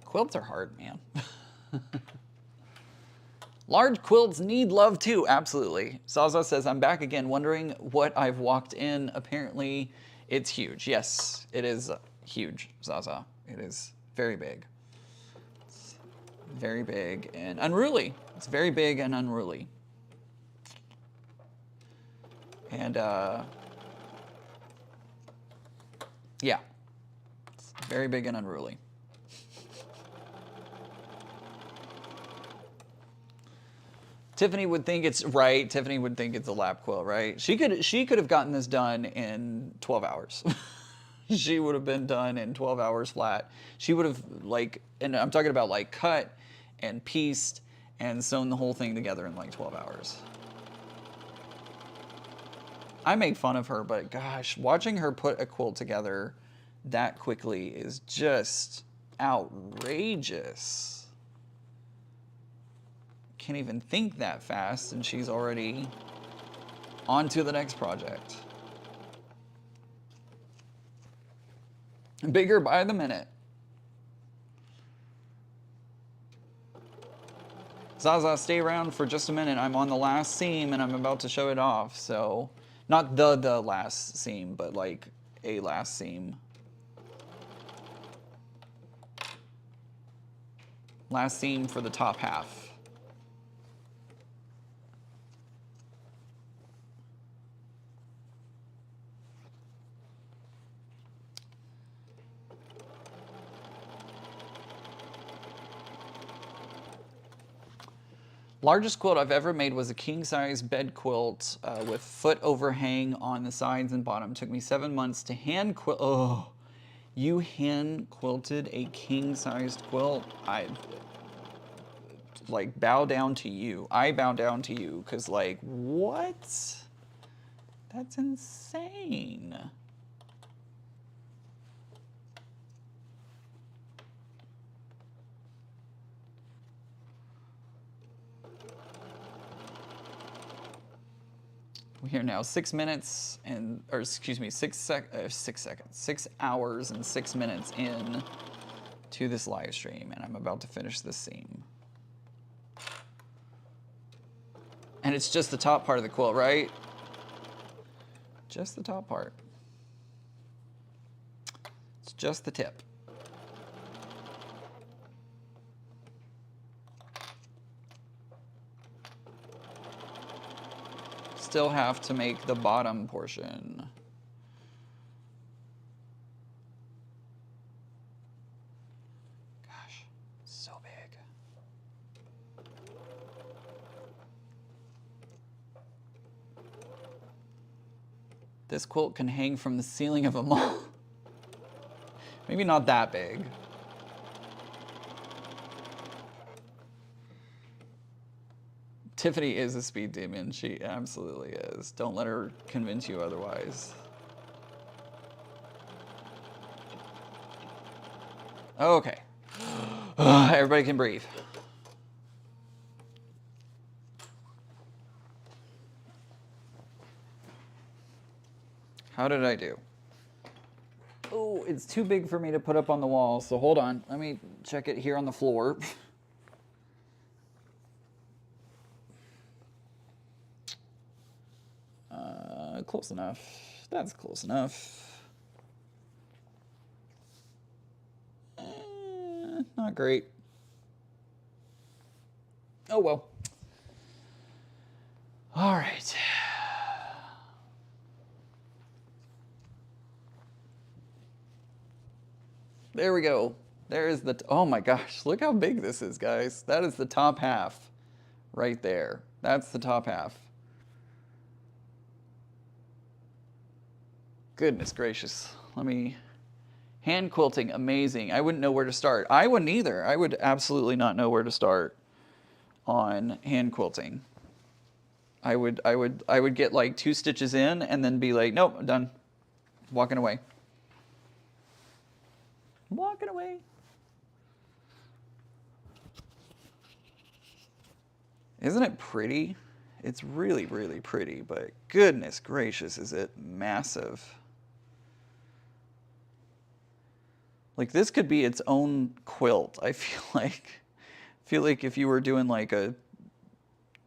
Quilts are hard, man. Large quilts need love too, absolutely. Zaza says, I'm back again wondering what I've walked in. Apparently, it's huge. Yes, it is huge, Zaza. It is very big. It's very big and unruly. It's very big and unruly. And, yeah, it's very big and unruly. Tiffany would think it's right. Tiffany would think it's a lap quilt, right? She could have gotten this done in 12 hours. She would have been done in 12 hours flat. She would have and I'm talking about like cut and pieced and sewn the whole thing together in like 12 hours. I make fun of her, but gosh, watching her put a quilt together that quickly is just outrageous. Can't even think that fast and she's already on to the next project. Bigger by the minute. Zaza, stay around for just a minute. I'm on the last seam and I'm about to show it off. So, not the last seam, but like a last seam. Last seam for the top half. Largest quilt I've ever made was a king-size bed quilt with foot overhang on the sides and bottom. Took me 7 months to hand quilt. Oh, you hand quilted a king-sized quilt? I like bow down to you. I bow down to you because like what? That's insane. We're here now 6 minutes and, or excuse me, 6 hours and 6 minutes in to this live stream, and I'm about to finish this seam. And it's just the top part of the quilt, right? Just the top part. just the tip. Still have to make the bottom portion. Gosh, so big. This quilt can hang from the ceiling of a mall. Maybe not that big. Tiffany is a speed demon. She absolutely is. Don't let her convince you otherwise. Okay. Everybody can breathe. How did I do? Oh, it's too big for me to put up on the wall, so hold on. Let me check it here on the floor. Close enough. That's close enough. Not great. Oh well. All right. There we go. There is the, oh my gosh, look how big this is, guys. That is the top half right there. That's the top half. Goodness gracious. Let me, hand quilting, amazing. I wouldn't know where to start. I wouldn't either. I would absolutely not know where to start on hand quilting. I would get like 2 stitches in and then be like, nope, I'm done. Walking away. Walking away. Isn't it pretty? It's really, really pretty, but goodness gracious, is it massive. Like this could be its own quilt, I feel like. I feel like if you were doing like a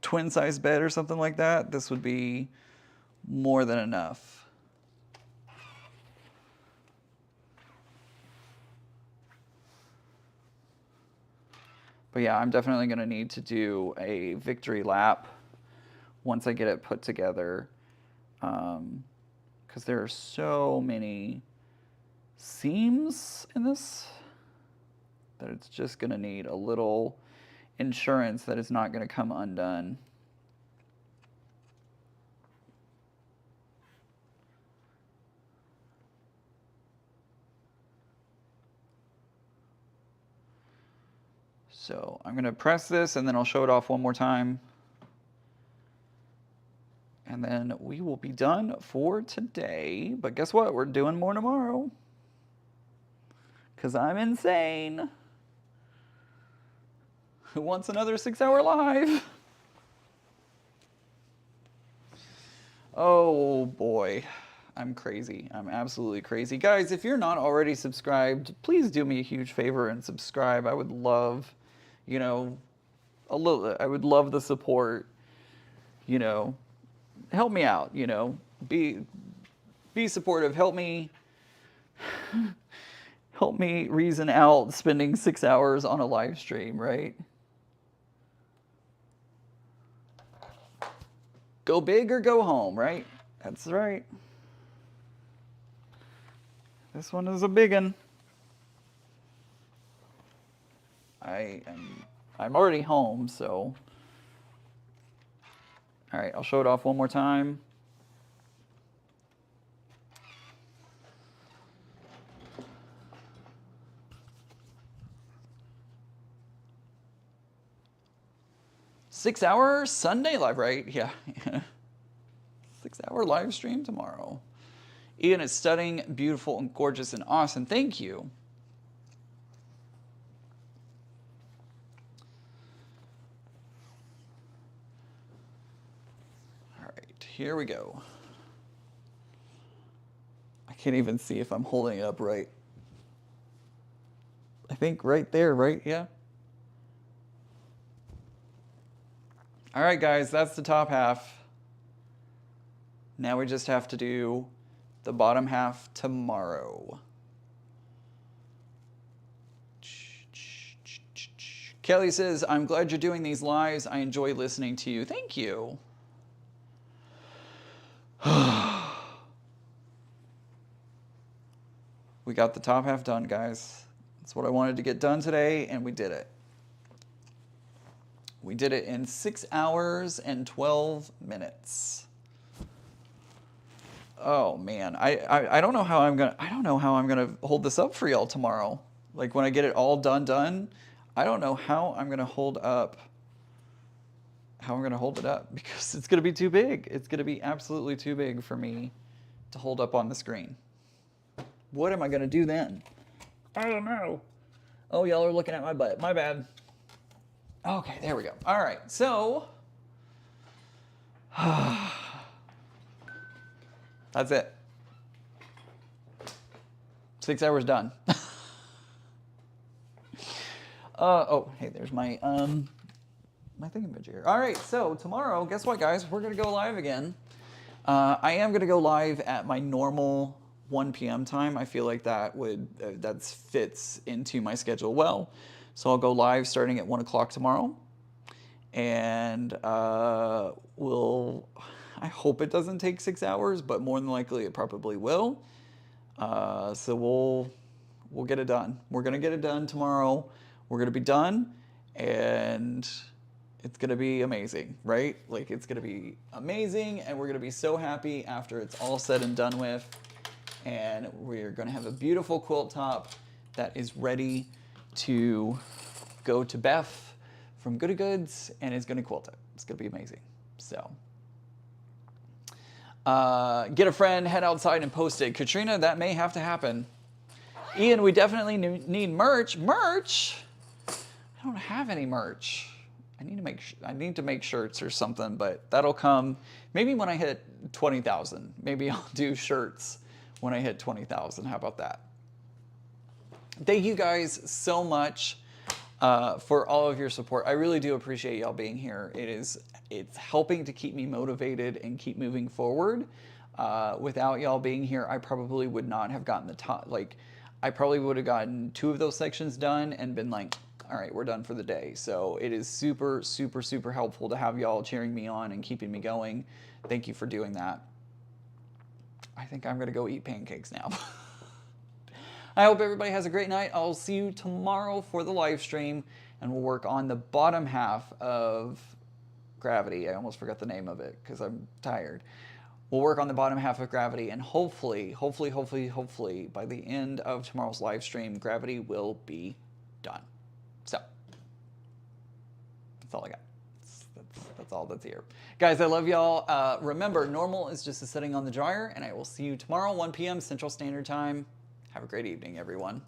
twin size bed or something like that, this would be more than enough. But yeah, I'm definitely gonna need to do a victory lap once I get it put together. Because there are so many seams in this that it's just gonna need a little insurance that it's not gonna come undone. So I'm gonna press this and then I'll show it off one more time. And then we will be done for today. But guess what? We're doing more tomorrow. Because I'm insane. Who wants another 6-hour live? Oh boy. I'm crazy. I'm absolutely crazy. Guys, if you're not already subscribed, please do me a huge favor and subscribe. I would love, you know, I would love the support, you know. Help me out, you know, be supportive. Help me reason out spending 6 hours on a live stream, right? Go big or go home, right? That's right. This one is a big one. I'm already home, so. All right, I'll show it off one more time. Six-hour Sunday live, right? Yeah. 6-hour live stream tomorrow. Ian is stunning, beautiful, and gorgeous and awesome. Thank you. Here we go. I can't even see if I'm holding it up right. I think right there, right? Yeah. All right, guys, that's the top half. Now we just have to do the bottom half tomorrow. Kelly says, I'm glad you're doing these lives. I enjoy listening to you. Thank you. We got the top half done, guys. That's what I wanted to get done today, and we did it. We did it in 6 hours and 12 minutes. Oh man, I don't know how I'm gonna hold this up for y'all tomorrow. Like when I get it all done, I don't know how I'm gonna hold it up because it's gonna be too big. It's gonna be absolutely too big for me to hold up on the screen. What am I gonna do then? I don't know. Oh, y'all are looking at my butt. My bad. Okay, there we go. All right, so that's it. 6 hours done. Oh, hey, there's my my thingamajig here. All right, so tomorrow, guess what, guys? We're gonna go live again. I am gonna go live at my normal 1 p.m. time. I feel like that fits into my schedule well. So I'll go live starting at 1 o'clock tomorrow, and I hope it doesn't take 6 hours, but more than likely it probably will. So we'll get it done. We're gonna get it done tomorrow. We're gonna be done, and it's gonna be amazing, right? Like it's gonna be amazing, and we're gonna be so happy after it's all said and done with, and we're gonna have a beautiful quilt top that is ready to go to Beth from Goody Goods, and is gonna quilt it. It's gonna be amazing. So get a friend, head outside and post it. Katrina, that may have to happen. Ian, we definitely need merch. Merch? I don't have any merch. I need to make shirts or something, but that'll come maybe when I hit 20,000. Maybe I'll do shirts when I hit 20,000. How about that? Thank you guys so much for all of your support. I really do appreciate y'all being here. It's helping to keep me motivated and keep moving forward. Without y'all being here, I probably would not have gotten the top. Like, I probably would have gotten 2 of those sections done and been like, all right, we're done for the day. So it is super, super, super helpful to have y'all cheering me on and keeping me going. Thank you for doing that. I think I'm gonna go eat pancakes now. I hope everybody has a great night. I'll see you tomorrow for the live stream, and we'll work on the bottom half of Gravity. I almost forgot the name of it because I'm tired. We'll work on the bottom half of Gravity, and hopefully, by the end of tomorrow's live stream, Gravity will be done. So, that's all I got. That's all that's here. Guys, I love y'all. Remember, normal is just a setting on the dryer, and I will see you tomorrow, 1 p.m. Central Standard Time. Have a great evening, everyone.